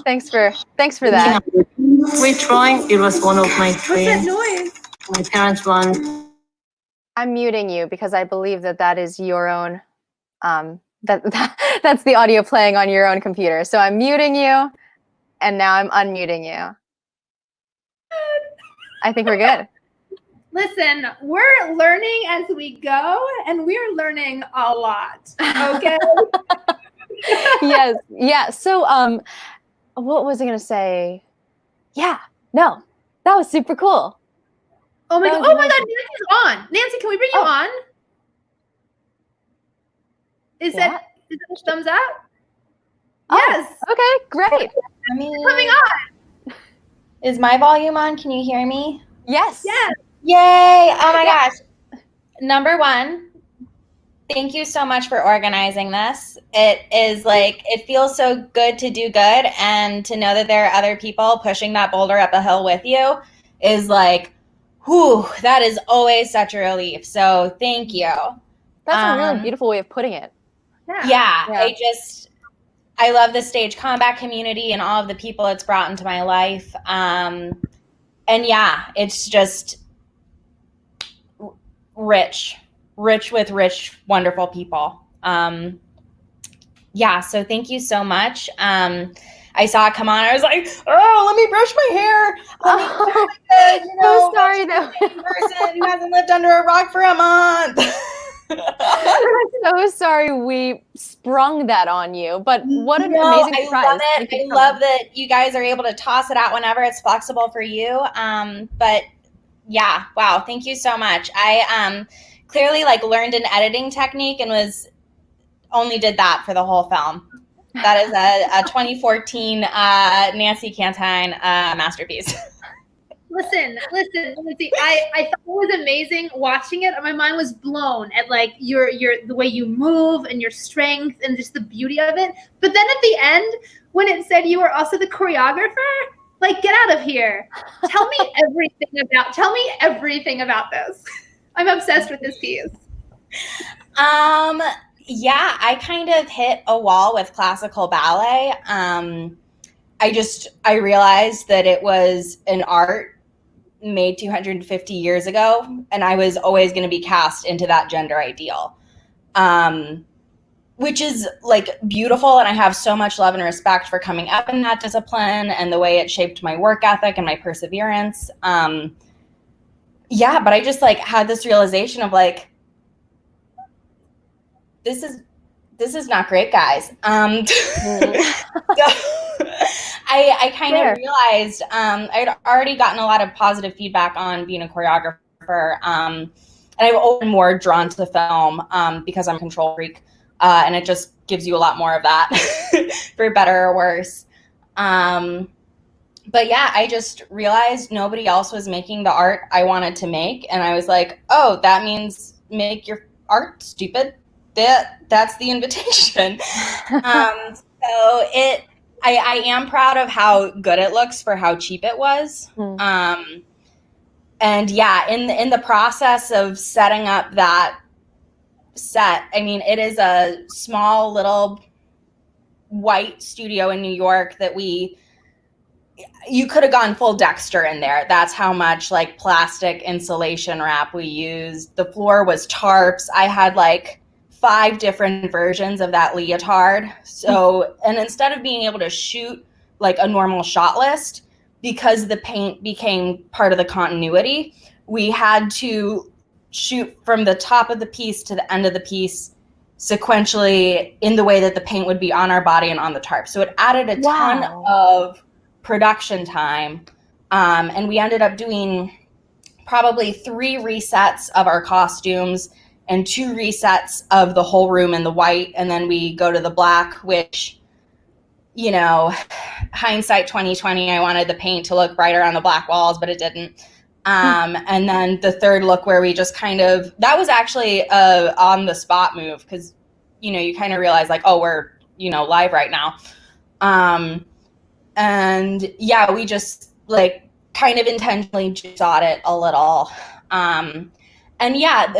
[SPEAKER 1] Thanks for that.
[SPEAKER 8] We're trying. It was one of my
[SPEAKER 2] What's that
[SPEAKER 8] dreams.
[SPEAKER 2] noise?
[SPEAKER 8] My parents want.
[SPEAKER 1] I'm muting you because I believe that is your own. That's the audio playing on your own computer. So I'm muting you, and now I'm unmuting you. I think we're good.
[SPEAKER 2] Listen, we're learning as we go, and we're learning a lot. Okay.
[SPEAKER 1] Yes. Yeah. So, what was I gonna say? Yeah. No, that was super cool.
[SPEAKER 2] Oh my
[SPEAKER 1] That
[SPEAKER 2] god!
[SPEAKER 1] was
[SPEAKER 2] Oh my god!
[SPEAKER 1] amazing.
[SPEAKER 2] Nancy's on. Nancy, can we bring you on? Is that a thumbs up? Yes.
[SPEAKER 1] Okay. Great.
[SPEAKER 2] Coming on.
[SPEAKER 19] Is my volume on? Can you hear me?
[SPEAKER 1] Yes.
[SPEAKER 2] Yes.
[SPEAKER 19] Yay! Oh my gosh. Number one, thank you so much for organizing this. It is like, it feels so good to do good, and to know that there are other people pushing that boulder up a hill with you is like, whew, that is always such a relief. So thank you.
[SPEAKER 1] That's a really beautiful way of putting it.
[SPEAKER 19] Yeah. I love the stage combat community and all of the people it's brought into my life. And yeah, it's just rich with rich, wonderful people. Yeah, so thank you so much. I saw it come on. I was like, oh, let me brush my hair.
[SPEAKER 1] So sorry though.
[SPEAKER 19] Person who hasn't lived under a rock for a month.
[SPEAKER 1] I'm so sorry we sprung that on you, but what an amazing surprise.
[SPEAKER 19] I love it. I love that you guys are able to toss it out whenever it's flexible for you. But yeah, wow, thank you so much. I clearly learned an editing technique and only did that for the whole film. That is a 2014 Nancy Cantine masterpiece.
[SPEAKER 2] Listen, Lindsay, I thought it was amazing watching it. My mind was blown at your the way you move and your strength and just the beauty of it. But then at the end, when it said you were also the choreographer, get out of here. Tell me everything about this. I'm obsessed with this piece.
[SPEAKER 19] Yeah, I kind of hit a wall with classical ballet. I realized that it was an art made 250 years ago, and I was always going to be cast into that gender ideal, which is beautiful. And I have so much love and respect for coming up in that discipline and the way it shaped my work ethic and my perseverance. Yeah, but I just had this realization of this is not great, guys. I kind of realized I'd already gotten a lot of positive feedback on being a choreographer. And I've always been more drawn to the film because I'm a control freak. And it just gives you a lot more of that, for better or worse. But yeah, I just realized nobody else was making the art I wanted to make. And I was like, oh, that means make your art, stupid. That's the invitation. I am proud of how good it looks for how cheap it was. And yeah, in the process of setting up that set, I mean, it is a small little white studio in New York that you could have gone full Dexter in there. That's how much plastic insulation wrap we used. The floor was tarps. I had 5 different versions of that leotard. So, and instead of being able to shoot a normal shot list, because the paint became part of the continuity, we had to shoot from the top of the piece to the end of the piece sequentially in the way that the paint would be on our body and on the tarp. So it added a ton of production time. And we ended up doing probably 3 resets of our costumes and 2 resets of the whole room in the white. And then we go to the black, which, you know, hindsight 2020, I wanted the paint to look brighter on the black walls, but it didn't. And then the third look where we just kind of, that was actually a on the spot move, because, you know, you kind of realize like, oh, we're, you know, live right now. And yeah, we just like kind of intentionally shot it a little. And yeah,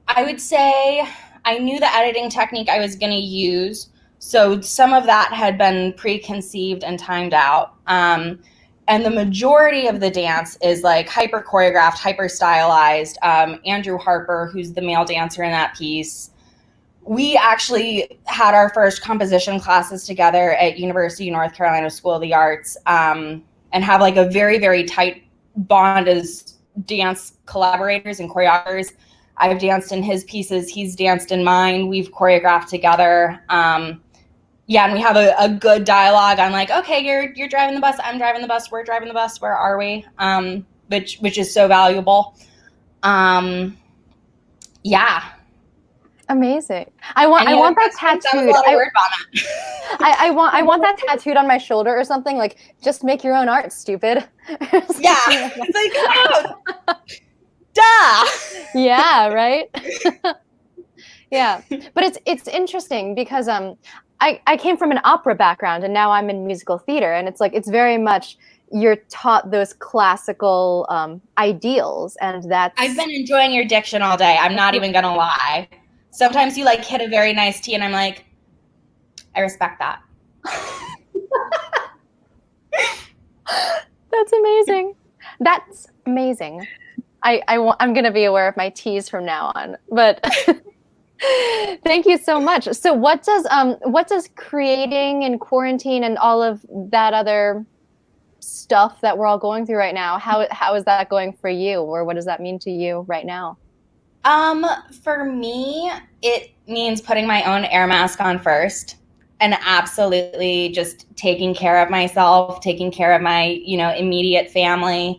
[SPEAKER 19] I would say I knew the editing technique I was going to use. So some of that had been preconceived and timed out. And the majority of the dance is like hyper choreographed, hyper stylized. Andrew Harper, who's the male dancer in that piece, we actually had our first composition classes together at University of North Carolina School of the Arts, and have like a very, very tight bond as dance collaborators and choreographers. I've danced in his pieces, he's danced in mine, we've choreographed together. Yeah, and we have a good dialogue on like, okay, you're driving the bus, I'm driving the bus, we're driving the bus, where are we? Which is so valuable. Yeah.
[SPEAKER 1] Amazing. I want that tattooed. I want that tattooed on my shoulder or something, like, just make your own art, stupid.
[SPEAKER 19] Yeah. It's like, oh, duh.
[SPEAKER 1] Yeah, right? Yeah. But it's interesting because I came from an opera background and now I'm in musical theater, and it's like it's very much you're taught those classical ideals, and that's
[SPEAKER 19] I've been enjoying your diction all day. I'm not even gonna lie. Sometimes you like hit a very nice T and I'm like, I respect that.
[SPEAKER 1] That's amazing. That's amazing. I'm gonna be aware of my T's from now on. But thank you so much. So what does creating and quarantine and all of that other stuff that we're all going through right now, how is that going for you, or what does that mean to you right now?
[SPEAKER 19] For me, it means putting my own air mask on first and absolutely just taking care of myself, taking care of my, you know, immediate family,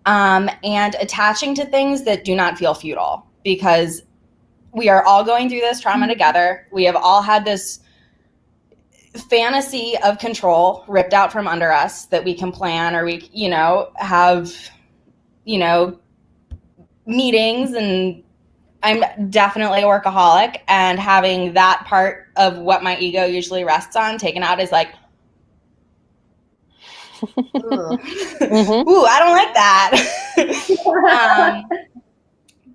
[SPEAKER 19] and attaching to things that do not feel futile, because we are all going through this trauma together. We have all had this fantasy of control ripped out from under us that we can plan, or we, you know, have, you know, meetings, and I'm definitely a workaholic, and having that part of what my ego usually rests on taken out is like, ooh, ooh, I don't like that.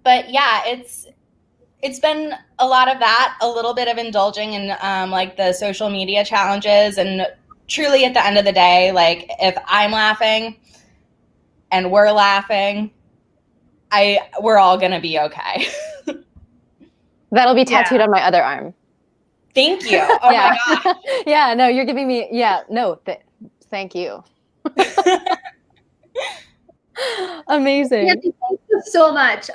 [SPEAKER 19] But yeah, it's been a lot of that, a little bit of indulging in like the social media challenges, and truly at the end of the day, like if I'm laughing and we're laughing, we're all gonna be okay.
[SPEAKER 1] That'll be tattooed on my other arm.
[SPEAKER 19] Thank you. Oh
[SPEAKER 1] yeah.
[SPEAKER 19] my gosh.
[SPEAKER 1] Yeah, no, you're giving me, yeah, no, thank you. Amazing.
[SPEAKER 2] Nancy, thank you so much.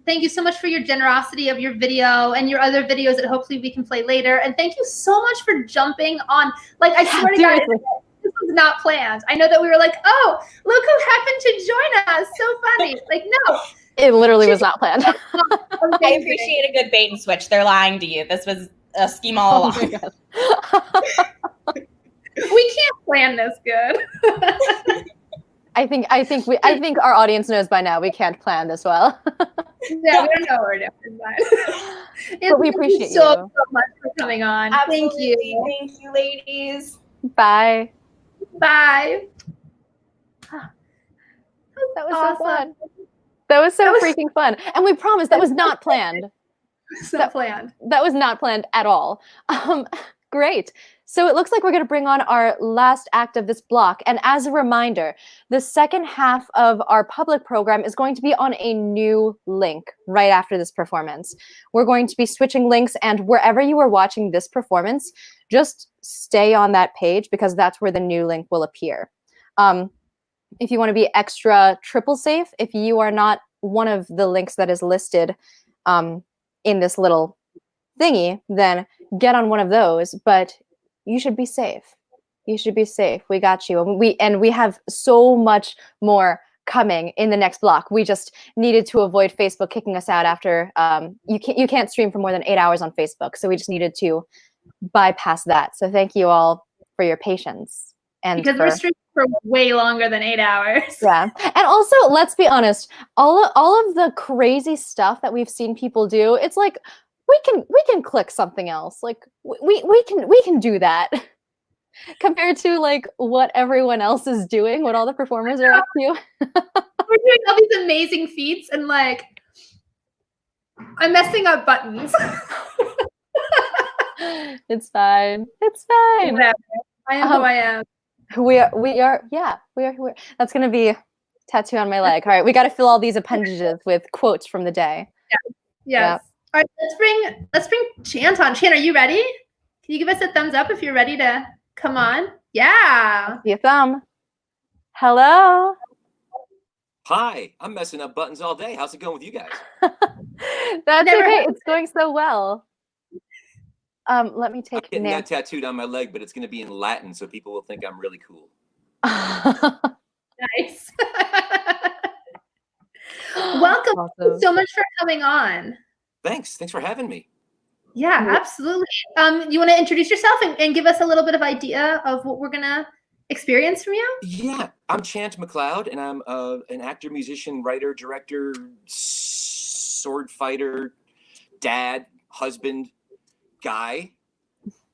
[SPEAKER 2] Thank you so much for your generosity of your video and your other videos that hopefully we can play later. And thank you so much for jumping on. Like, I swear to God, this was not planned. I know that we were like, oh, look who happened to join us. So funny. Like, no.
[SPEAKER 1] It literally was not planned.
[SPEAKER 19] I appreciate a good bait and switch. They're lying to you. This was a scheme all along.
[SPEAKER 2] Oh my God. We can't plan this good.
[SPEAKER 1] I think our audience knows by now we can't plan this well.
[SPEAKER 2] Yeah, we don't know what we're doing.
[SPEAKER 1] But we appreciate you
[SPEAKER 2] so much for coming on.
[SPEAKER 19] Absolutely.
[SPEAKER 2] Thank you.
[SPEAKER 19] Thank you, ladies.
[SPEAKER 1] Bye.
[SPEAKER 2] Bye.
[SPEAKER 1] That was so fun. That was so freaking fun. And we promised that was not planned. That was not planned at all. Great. So it looks like we're going to bring on our last act of this block. And as a reminder, the second half of our public program is going to be on a new link right after this performance. We're going to be switching links, and wherever you are watching this performance, just stay on that page because that's where the new link will appear. if you want to be extra triple safe, if you are not one of the links that is listed in this little thingy, then get on one of those. But you should be safe. You should be safe. We got you. And we have so much more coming in the next block. We just needed to avoid Facebook kicking us out after you can't stream for more than 8 hours on Facebook. So we just needed to bypass that. So thank you all for your patience. And
[SPEAKER 2] because we're streaming for way longer than 8 hours.
[SPEAKER 1] Yeah. And also, let's be honest, all of the crazy stuff that we've seen people do, it's like we can click something else. Like we can do that. Compared to like what everyone else is doing, what all the performers are up to.
[SPEAKER 2] We're doing all these amazing feats and like I'm messing up buttons.
[SPEAKER 1] It's fine. It's fine.
[SPEAKER 2] Whatever. I am who I am.
[SPEAKER 1] We are. That's gonna be a tattoo on my leg. All right, we got to fill all these appendages with quotes from the day.
[SPEAKER 2] Yeah. Yes. All right, let's bring Chant on. Chant, are you ready? Can you give us a thumbs up if you're ready to come on? Yeah.
[SPEAKER 1] See a thumb. Hello.
[SPEAKER 20] Hi, I'm messing up buttons all day. How's it going with you guys?
[SPEAKER 1] That's okay. It's going so well. Let me take.
[SPEAKER 20] I'm getting that tattooed on my leg, but it's going to be in Latin, so people will think I'm really cool.
[SPEAKER 2] Nice. Welcome.
[SPEAKER 1] Awesome.
[SPEAKER 2] Thank you so much for coming on.
[SPEAKER 20] Thanks for having me.
[SPEAKER 2] Yeah, absolutely. You want to introduce yourself and give us a little bit of idea of what we're gonna experience from you?
[SPEAKER 20] Yeah, I'm Chant McLeod, and I'm an actor, musician, writer, director, sword fighter, dad, husband, guy.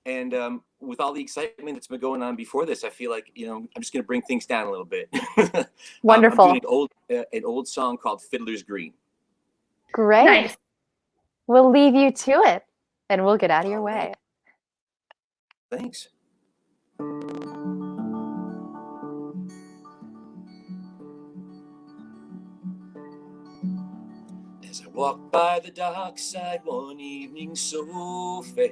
[SPEAKER 20] And with all the excitement that's been going on before this, I feel like, I'm just going to bring things down a little bit.
[SPEAKER 1] Wonderful.
[SPEAKER 20] I'm doing an old song called Fiddler's Green.
[SPEAKER 1] Great.
[SPEAKER 2] Nice.
[SPEAKER 1] We'll leave you to it, and we'll get out of your way.
[SPEAKER 20] Thanks. As I walked by the dockside one evening so fair,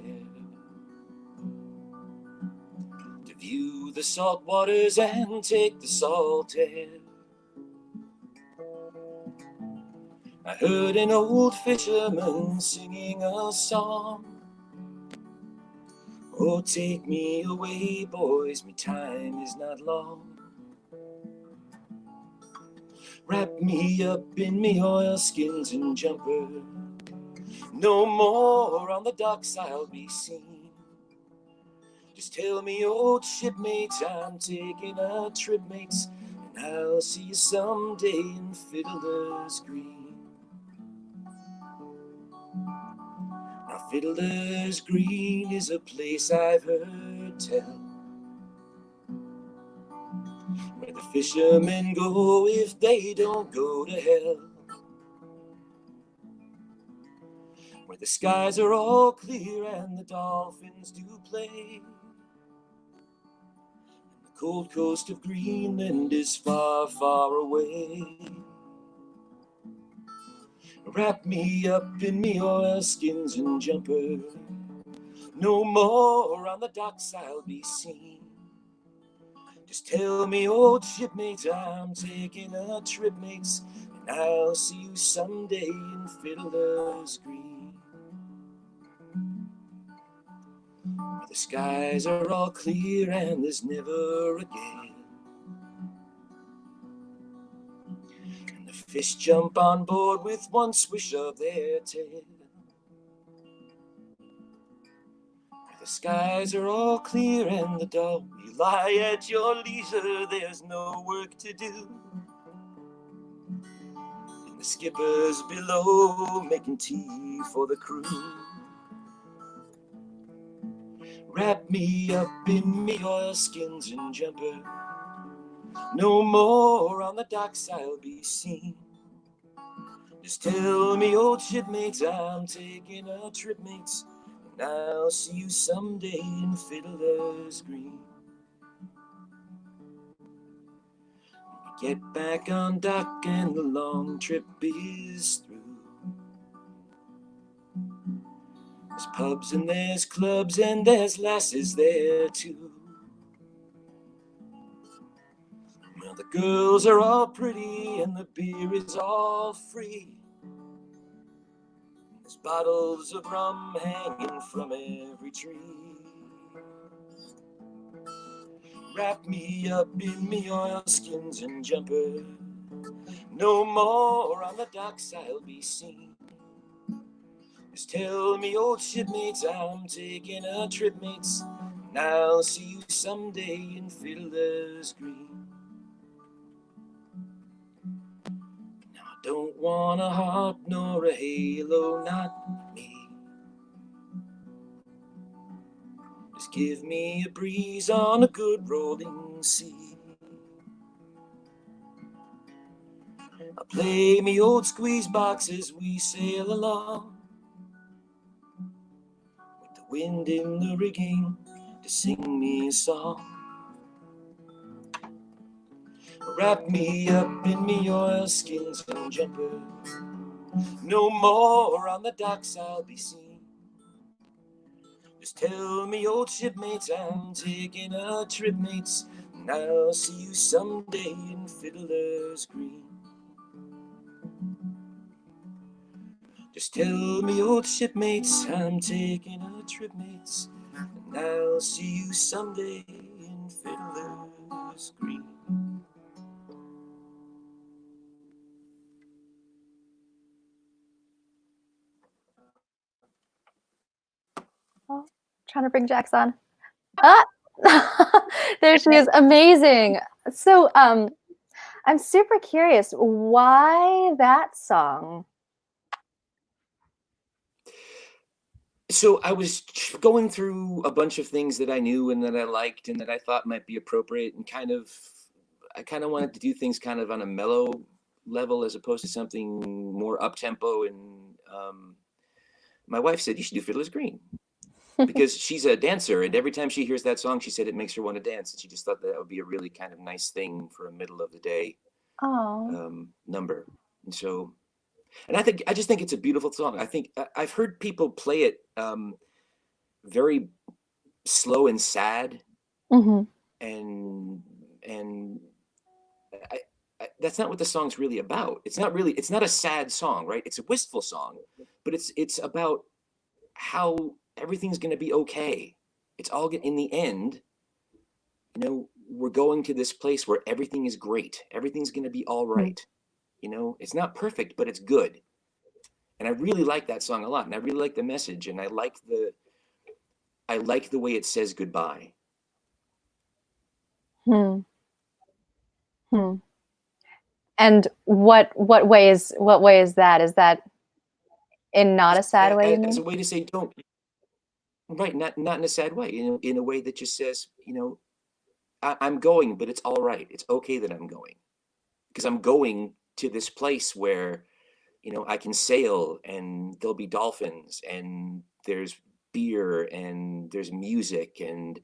[SPEAKER 20] to view the salt waters and take the salt air, I heard an old fisherman singing a song. Oh, take me away, boys, my time is not long. Wrap me up in me oilskins and jumper. No more on the docks I'll be seen. Just tell me, old shipmates, I'm taking a trip, mates, and I'll see you someday in Fiddler's Green. Now Fiddler's Green is a place I've heard tell, where the fishermen go if they don't go to hell, where the skies are all clear and the dolphins do play, and the cold coast of Greenland is far, far away. Wrap me up in me oilskins and jumper. No more on the docks I'll be seen. Just tell me, old shipmates, I'm taking a trip, mates, and I'll see you someday in Fiddler's Green. Where the skies are all clear and there's never a gale, and the fish jump on board with one swish of their tail. The skies are all clear and the dog, you lie at your leisure, there's no work to do. And the skipper's below making tea for the crew. Wrap me up in me oilskins and jumper. No more on the docks I'll be seen. Just tell me, old shipmates, I'm taking a trip, mates, and I'll see you someday in Fiddler's Green. We get back on dock and the long trip is through. There's pubs and there's clubs and there's lasses there too. Now the girls are all pretty and the beer is all free. There's bottles of rum hanging from every tree. Wrap me up in me oilskins and jumper. No more on the docks I'll be seen. Just tell me, old shipmates, I'm taking a trip, mates, and I'll see you someday in Fiddler's Green. Now I don't want a harp nor a halo, not me. Just give me a breeze on a good rolling sea. I'll play me old squeeze box as we sail along, with the wind in the rigging to sing me a song. Wrap me up in me oilskins and jumper. No more on the docks I'll be seen. Just tell me, old shipmates, I'm taking a trip, mates, and I'll see you someday in Fiddler's Green. Just tell me, old shipmates, I'm taking a trip, mates, and I'll see you someday in Fiddler's Green.
[SPEAKER 1] Oh, trying to bring Jax on. Ah! There she is. Amazing. So, I'm super curious. Why that song?
[SPEAKER 20] So I was going through a bunch of things that I knew and that I liked and that I thought might be appropriate, and I kind of wanted to do things kind of on a mellow level as opposed to something more up tempo. And my wife said, you should do Fiddler's Green, because she's a dancer, and every time she hears that song, she said it makes her want to dance, and she just thought that would be a really kind of nice thing for a middle of the day number. And so, and I just think it's a beautiful song. I think I've heard people play it very slow and sad, and that's not what the song's really about. It's not a sad song, right? It's a wistful song, but it's about how everything's going to be okay. It's all in the end, you know, we're going to this place where everything is great. Everything's going to be all right. You know, it's not perfect, but it's good. And I really like that song a lot. And I really like the message. And I like the way it says goodbye.
[SPEAKER 1] And what way is that? Is that in not a sad way?
[SPEAKER 20] As a way to say don't. Right, not in a sad way. In a way that just says, you know, I'm going, but it's all right. It's okay that I'm going, because I'm going to this place where, you know, I can sail, and there'll be dolphins, and there's beer, and there's music, and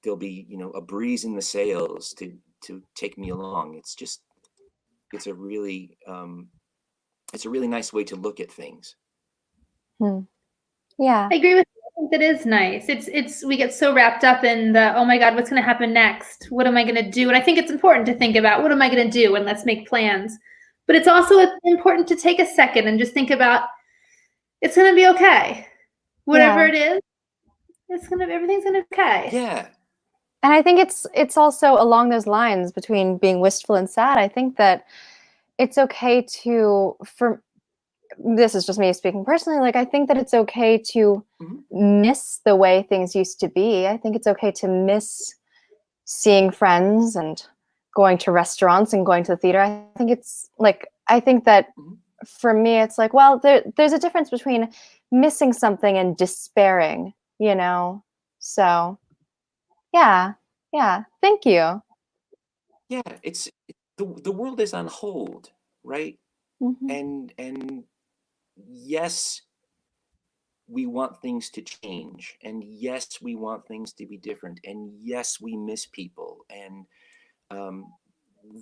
[SPEAKER 20] there'll be, you know, a breeze in the sails to take me along. It's a really nice way to look at things.
[SPEAKER 1] Yeah,
[SPEAKER 2] I agree with you. I think that is nice. It's we get so wrapped up in the, oh my God, what's going to happen next? What am I going to do? And I think it's important to think about, what am I going to do? And let's make plans. But it's also important to take a second and just think about, it's going to be okay. Whatever it is, everything's going to be okay.
[SPEAKER 20] Yeah.
[SPEAKER 1] And I think it's also along those lines between being wistful and sad. I think that it's okay to, this is just me speaking personally, like I think that it's okay to miss the way things used to be. I think it's okay to miss seeing friends and going to restaurants and going to the theater. I think that for me, it's like, well, there's a difference between missing something and despairing, you know? So yeah. Thank you.
[SPEAKER 20] Yeah, it's the world is on hold, right? And yes, we want things to change, and yes, we want things to be different, and yes, we miss people, and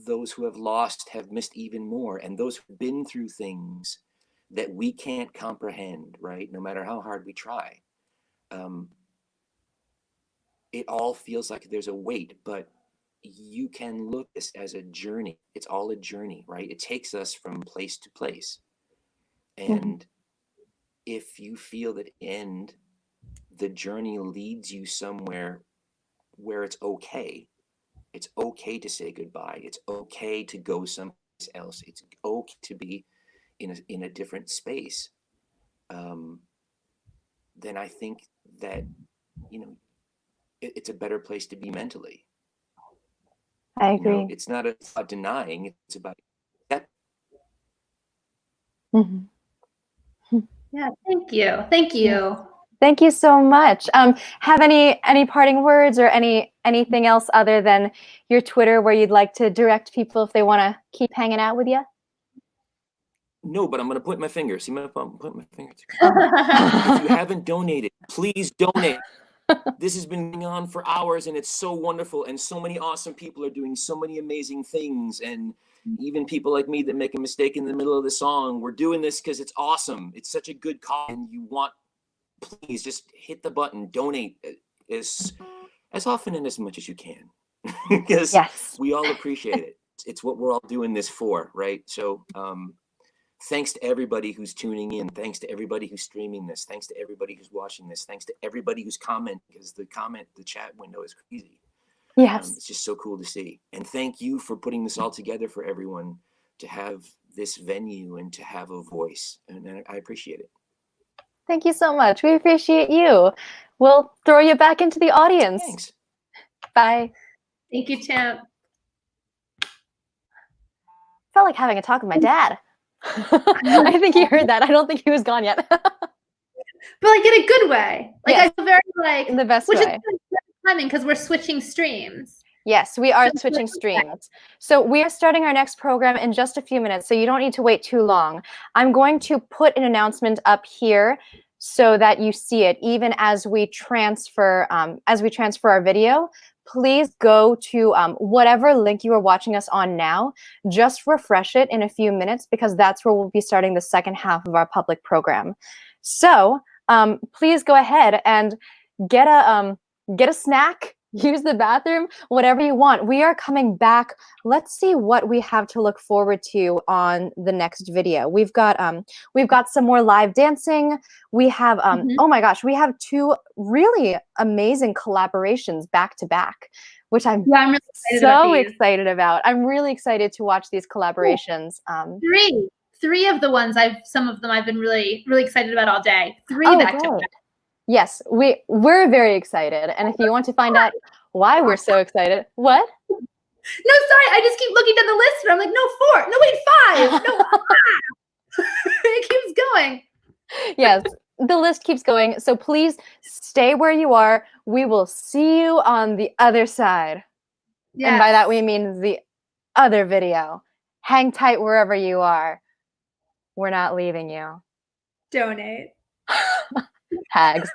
[SPEAKER 20] those who have lost have missed even more, and those who've been through things that we can't comprehend, right? No matter how hard we try, it all feels like there's a weight, but you can look at this as a journey. It's all a journey, right? It takes us from place to place. And if you feel that the journey leads you somewhere where it's okay to say goodbye. It's okay to go someplace else. It's okay to be in a different space. Then I think that, it's a better place to be mentally.
[SPEAKER 1] I agree.
[SPEAKER 20] It's not about denying, it's about accepting.
[SPEAKER 2] Yeah, thank you. Thank you.
[SPEAKER 1] Thank you so much. Have any parting words or anything else other than your Twitter where you'd like to direct people if they want to keep hanging out with you?
[SPEAKER 20] No, but I'm going to point my finger. See my thumb? Point my finger. If you haven't donated, please donate. This has been going on for hours, and it's so wonderful. And so many awesome people are doing so many amazing things. And even people like me that make a mistake in the middle of the song, we're doing this because it's awesome. It's such a good cause, and please just hit the button, donate as often and as much as you can, because we all appreciate it. It's what we're all doing this for, right? So thanks to everybody who's tuning in. Thanks to everybody who's streaming this. Thanks to everybody who's watching this. Thanks to everybody who's commenting, because the chat window is crazy.
[SPEAKER 1] Yes.
[SPEAKER 20] It's just so cool to see. And thank you for putting this all together for everyone to have this venue and to have a voice. And I appreciate it.
[SPEAKER 1] Thank you so much. We appreciate you. We'll throw you back into the audience.
[SPEAKER 20] Thanks.
[SPEAKER 1] Bye.
[SPEAKER 2] Thank you, Champ.
[SPEAKER 1] Felt like having a talk with my dad. I think he heard that. I don't think he was gone yet.
[SPEAKER 2] But like in a good way. Like
[SPEAKER 1] Yes.
[SPEAKER 2] I feel very like
[SPEAKER 1] In the best
[SPEAKER 2] which
[SPEAKER 1] way.
[SPEAKER 2] is good timing because we're switching streams.
[SPEAKER 1] Yes, we are switching streams. So we are starting our next program in just a few minutes, so you don't need to wait too long. I'm going to put an announcement up here so that you see it even as we transfer our video. Please go to whatever link you are watching us on now. Just refresh it in a few minutes because that's where we'll be starting the second half of our public program. So please go ahead and get a snack, use the bathroom, whatever you want. We are coming back. Let's see what we have to look forward to on the next video. We've got some more live dancing. We have oh my gosh, we have 2 really amazing collaborations back to back, which I'm
[SPEAKER 2] really
[SPEAKER 1] excited about. I'm really excited to watch these collaborations.
[SPEAKER 2] Three of the ones some of them I've been really, really excited about all day. 3 back to back.
[SPEAKER 1] Yes, we're very excited. And if you want to find out why we're so excited, what?
[SPEAKER 2] No, sorry, I just keep looking at the list and I'm like, no, 4, no, wait, 5, no, 5. It keeps going.
[SPEAKER 1] Yes, the list keeps going. So please stay where you are. We will see you on the other side. Yes. And by that we mean the other video. Hang tight wherever you are. We're not leaving you.
[SPEAKER 2] Donate.
[SPEAKER 1] Tags.